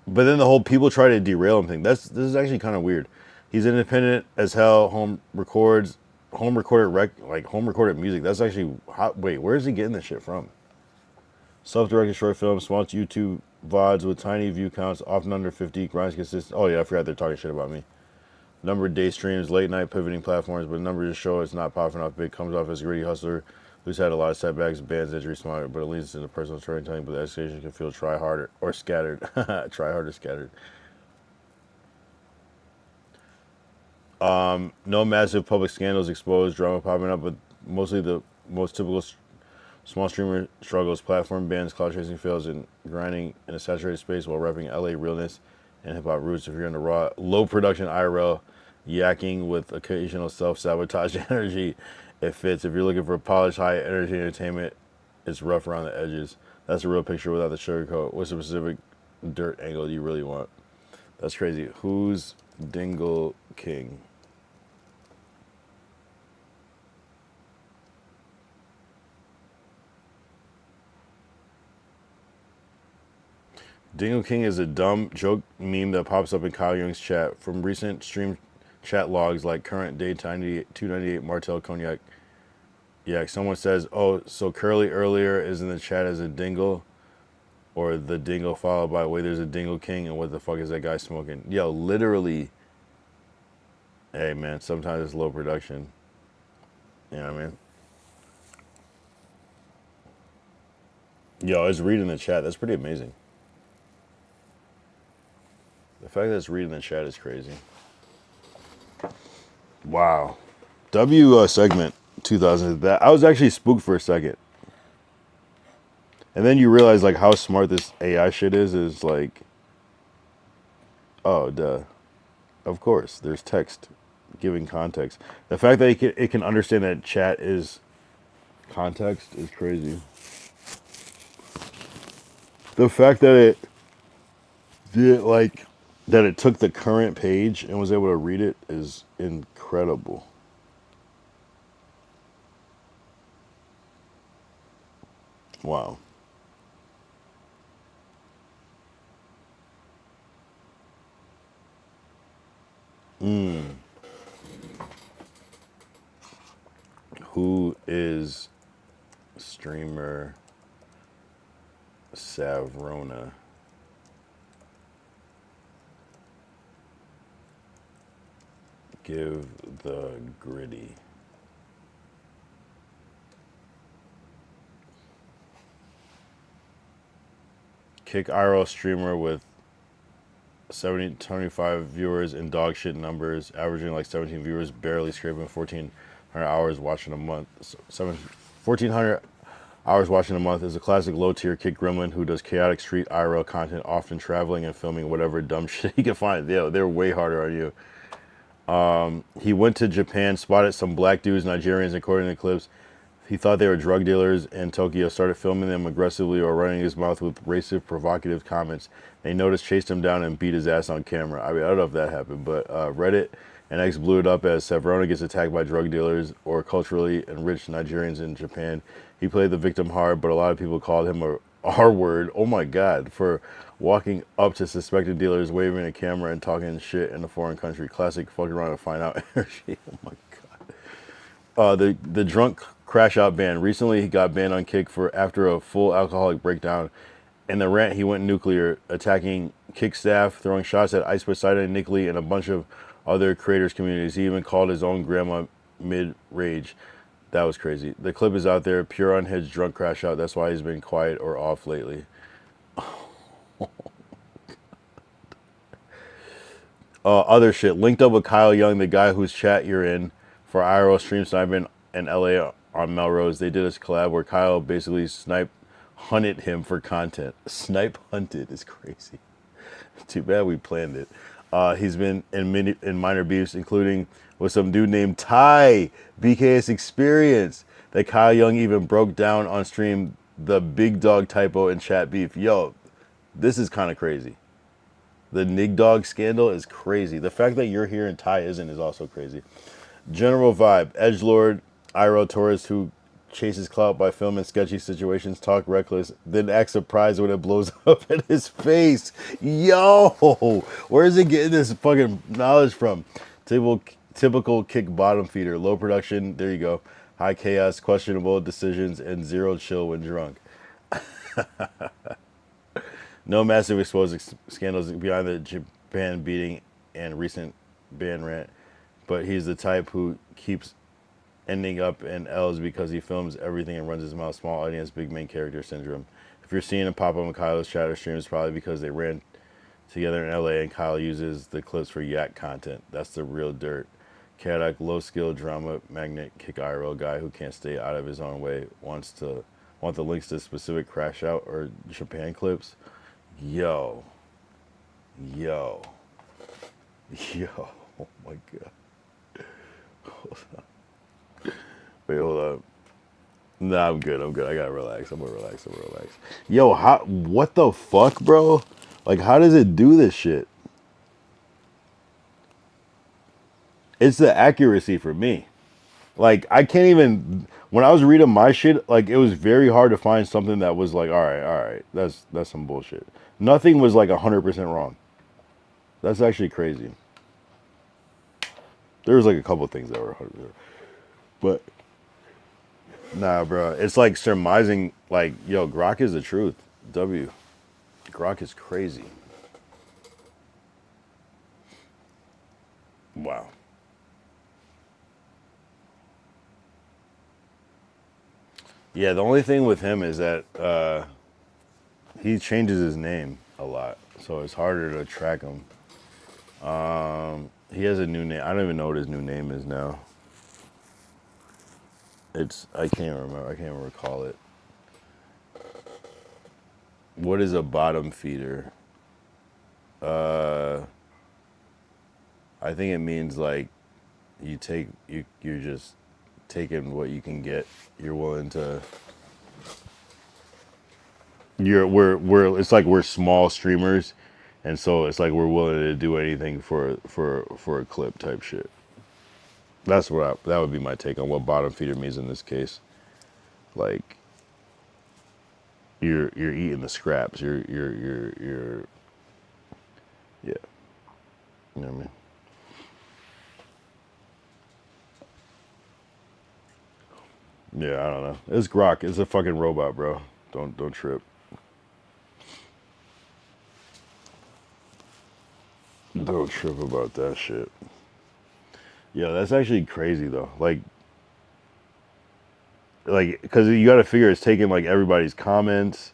But then the whole people try to derail him thing. This is actually kind of weird. He's independent as hell. Home recorded music. That's actually hot. Wait, where is he getting this shit from? Self-directed short films, small YouTube VODs with tiny view counts, often under 50, grinds consistent. Oh yeah, I forgot they're talking shit about me. Number of day streams, late night pivoting platforms, but numbers just show it's not popping off big. Comes off as a gritty hustler who's had a lot of setbacks, bands, injuries, smart, but it leads into personal storytelling. But the execution can feel try harder or scattered. Try harder, scattered. No massive public scandals exposed, drama popping up, but mostly the most typical small streamer struggles, platform bans, cloud chasing fails, and grinding in a saturated space while repping LA realness and hip hop roots. If you're in the raw, low production IRL, yakking with occasional self sabotage energy, it fits. If you're looking for polished, high energy entertainment, it's rough around the edges. That's a real picture without the sugarcoat. What's the specific dirt angle you really want? That's crazy. Who's Dingle King? Dingle King is a dumb joke meme that pops up in Kyle Young's chat. From recent stream chat logs like current day 298 Martell Cognac. Yeah, someone says, oh, so Curly earlier is in the chat as a dingle, or the dingle followed by, wait, there's a Dingle King, and what the fuck is that guy smoking? Yo, literally, hey man, sometimes it's low production. You know what I mean? Yo, it's reading the chat. That's pretty amazing. The fact that it's reading the chat is crazy. Wow. Segment 2000. That I was actually spooked for a second. And then you realize like how smart this AI shit is like, oh duh. Of course, there's text giving context. The fact that it can understand that chat is context is crazy. The fact that it did like that it took the current page and was able to read it is incredible. Wow. Who is streamer Savrona? Give the gritty. Kick IRL streamer with 25 viewers and dog shit numbers, averaging like 17 viewers, barely scraping 14 hours watching a month. 1,400 hours watching a month is a classic low-tier kick gremlin who does chaotic street IRL content, often traveling and filming whatever dumb shit he can find. They're way harder on you. He went to Japan, spotted some black dudes, Nigerians, according to the clips. He thought they were drug dealers in Tokyo, started filming them aggressively or running his mouth with racist, provocative comments. They noticed, chased him down, and beat his ass on camera. I mean, I don't know if that happened, but Reddit and X blew it up as Savrona gets attacked by drug dealers or culturally enriched Nigerians in Japan. He played the victim hard, but a lot of people called him a R-word, oh my God, for walking up to suspected dealers, waving a camera and talking shit in a foreign country. Classic fucking around to find out energy. Oh my God. The drunk crash out ban. Recently, he got banned on Kick for after a full alcoholic breakdown. In the rant, he went nuclear, attacking Kick staff, throwing shots at Ice Poseidon, Nick Lee, and a bunch of other creators communities. He even called his own grandma mid-rage. That was crazy. The clip is out there, pure unhinged drunk crash out. That's why he's been quiet or off lately. Other shit. Linked up with Kyle Young, the guy whose chat you're in, for IRL stream sniping in LA on Melrose. They did a collab where Kyle basically hunted him for content. Snipe hunted is crazy. Too bad we planned it. He's been in minor beefs, including with some dude named Ty, BKS Experience, that Kyle Young even broke down on stream the big dog typo in chat beef. Yo, this is kind of crazy. The Nig Dog scandal is crazy. The fact that you're here and Ty isn't is also crazy. General vibe. Edgelord, IRL tourist who chases clout by filming sketchy situations, talk reckless, then act surprised when it blows up in his face. Yo! Where is he getting this fucking knowledge from? Typical Kick bottom feeder. Low production, there you go. High chaos, questionable decisions, and zero chill when drunk. No massive exposed scandals behind the Japan beating and recent ban rant, but he's the type who keeps ending up in L's because he films everything and runs his mouth. Small audience, big main character syndrome. If you're seeing him pop up on Kyle's chat or stream, it's probably because they ran together in LA and Kyle uses the clips for yak content. That's the real dirt. Chaotic, low skill drama magnet kick IRL guy who can't stay out of his own way want the links to specific crash out or Japan clips. Yo. Oh my God. Hold on. Wait, hold up. Nah, I'm good. I gotta relax. I'm gonna relax. Yo, what the fuck, bro? Like, how does it do this shit? It's the accuracy for me. Like, I can't even, when I was reading my shit, like, it was very hard to find something that was like, all right, that's some bullshit. Nothing was like 100% wrong. That's actually crazy. There was like a couple things that were 100%, but nah, bro. It's like surmising, like, yo, Grok is the truth. Grok is crazy. Wow. Yeah, the only thing with him is that he changes his name a lot, so it's harder to track him. He has a new name. I don't even know what his new name is now. I can't remember. I can't recall it. What is a bottom feeder? I think it means like you're just taking what you can get. You're willing to. It's like we're small streamers, and so it's like we're willing to do anything for a clip type shit. That would be my take on what bottom feeder means in this case. Like, you're eating the scraps. You're yeah. You know what I mean? Yeah, I don't know. It's Grok. It's a fucking robot, bro. Don't trip. Don't trip about that shit. Yeah, that's actually crazy though. Like, because you got to figure it's taking like everybody's comments,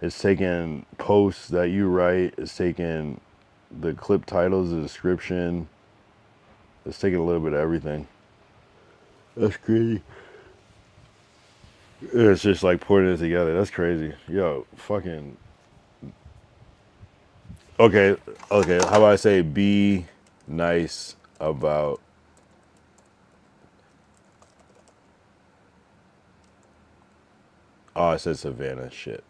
it's taking posts that you write, it's taking the clip titles, the description, it's taking a little bit of everything. That's crazy. It's just like putting it together. That's crazy. Yo, fucking. Okay, okay. How about I say be nice about. Oh, I said Savannah. Shit.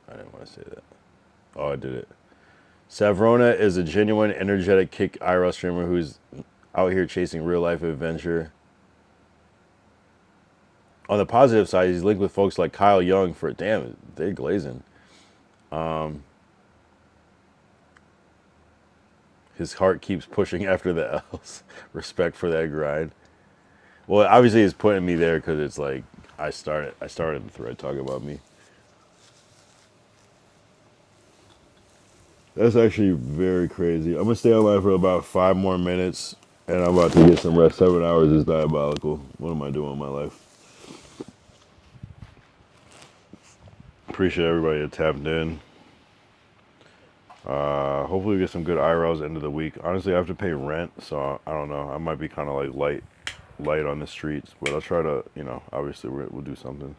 I didn't want to say that. Oh, I did it. Savrona is a genuine, energetic kick IRL streamer who's out here chasing real life adventure. On the positive side, he's linked with folks like Kyle Young for damn, they're glazing. His heart keeps pushing after the L's. Respect for that grind. Well, obviously, it's putting me there because it's like I started the thread talking about me. That's actually very crazy. I'm gonna stay online for about 5 more minutes, and I'm about to get some rest. 7 hours is diabolical. What am I doing with my life? Appreciate everybody that tapped in. Hopefully we get some good IRLs end of the week. Honestly, I have to pay rent, so I don't know. I might be kind of like light on the streets, but I'll try to, obviously we'll do something.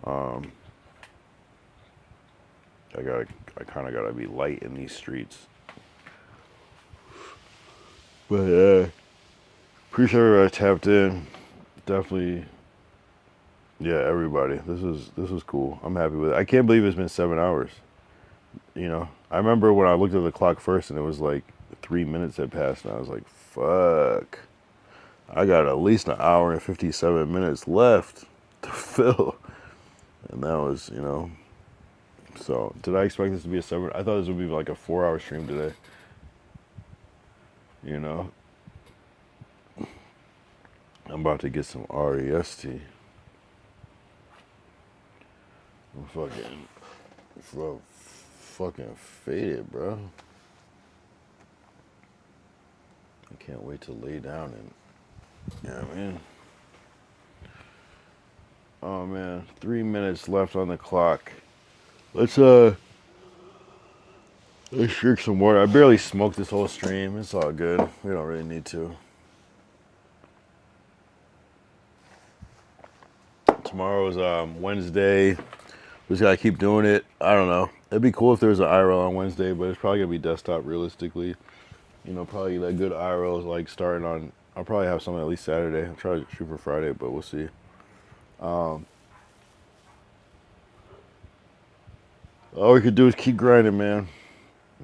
I kind of gotta be light in these streets. But appreciate everybody tapped in. Definitely, yeah, everybody. This was cool. I'm happy with it. I can't believe it's been 7 hours. I remember when I looked at the clock first and it was like 3 minutes had passed, and I was like, fuck. I got at least an hour and 57 minutes left to fill. And that was, so did I expect this to be a 7? I thought this would be like a 4-hour stream today. I'm about to get some REST. I'm fucking faded, bro. I can't wait to lay down and, what I mean? Oh man, 3 minutes left on the clock. Let's drink some water. I barely smoked this whole stream. It's all good. We don't really need to. Tomorrow's Wednesday. We just gotta keep doing it. I don't know. It'd be cool if there was an IRL on Wednesday, but it's probably gonna be desktop realistically. Probably that good IRLs like starting on. I'll probably have something at least Saturday. I'll try to shoot for Friday, but we'll see. All we could do is keep grinding, man.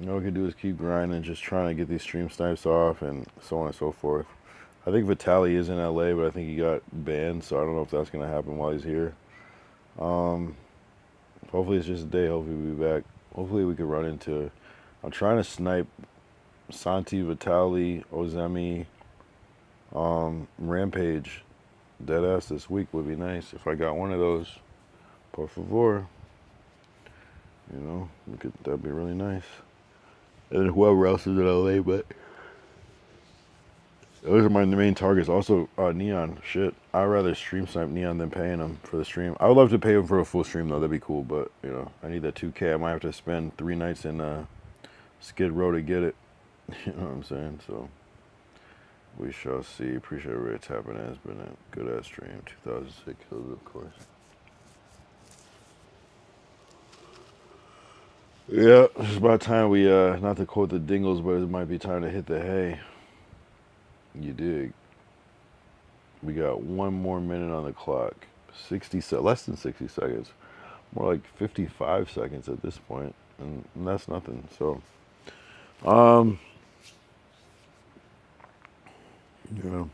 All we can do is keep grinding, just trying to get these stream snipes off and so on and so forth. I think Vitaly is in LA, but I think he got banned, so I don't know if that's going to happen while he's here. Hopefully it's just a day. Hopefully we'll be back. Hopefully we can run into... I'm trying to snipe Santi, Vitaly, Ozemi, Rampage. Deadass this week would be nice if I got one of those. Por favor. That'd be really nice. And whoever else is in LA, but those are my main targets. Also, Neon. Shit, I'd rather stream snipe Neon than paying him for the stream. I would love to pay him for a full stream though. That'd be cool. But I need that 2K. I might have to spend 3 nights in Skid Row to get it. You know what I'm saying? So we shall see. Appreciate everybody tapping in. It's been a good ass stream. 2006 kills, of course. Yeah, it's about time we, not to quote the Dingles, but it might be time to hit the hay. You dig. We got 1 more minute on the clock. Less than 60 seconds. More like 55 seconds at this point, and that's nothing. So, we're gonna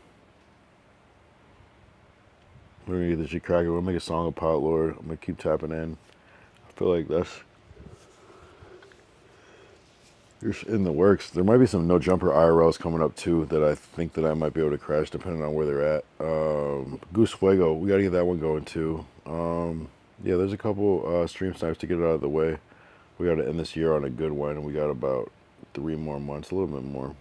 get this shit cracking. We'll make a song of Pot Lord. I'm gonna keep tapping in. I feel like that's in the works. There might be some no jumper IRLs coming up too that I think that I might be able to crash depending on where they're at. Goose Fuego, we gotta get that one going too. Yeah, there's a couple stream snipes to get it out of the way. We gotta end this year on a good one. We got about 3 more months, a little bit more.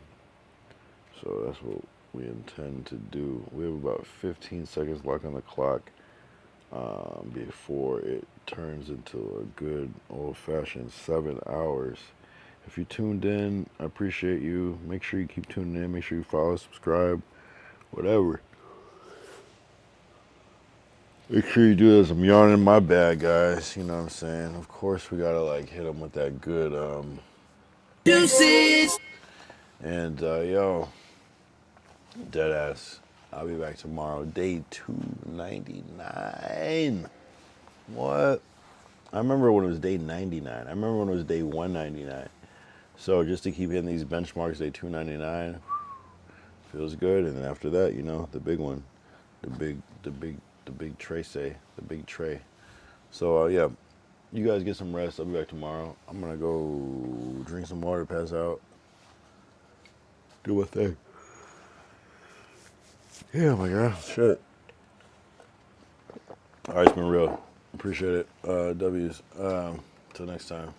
So that's what we intend to do. We have about 15 seconds left on the clock before it turns into a good old-fashioned 7 hours. If you tuned in, I appreciate you. Make sure you keep tuning in. Make sure you follow, subscribe, whatever. Make sure you do this. I'm yawning my bad, guys. You know what I'm saying? Of course, we gotta like hit them with that good Deuces. And yo, dead ass. I'll be back tomorrow. Day 299. What? I remember when it was day 99. I remember when it was day 199. So just to keep hitting these benchmarks, day 299 feels good. And then after that, you know, the big one, the big tray. So yeah, you guys get some rest. I'll be back tomorrow. I'm gonna go drink some water, pass out, do my thing. Yeah, my God, shit. All right, it's been real. Appreciate it. W's. Till next time.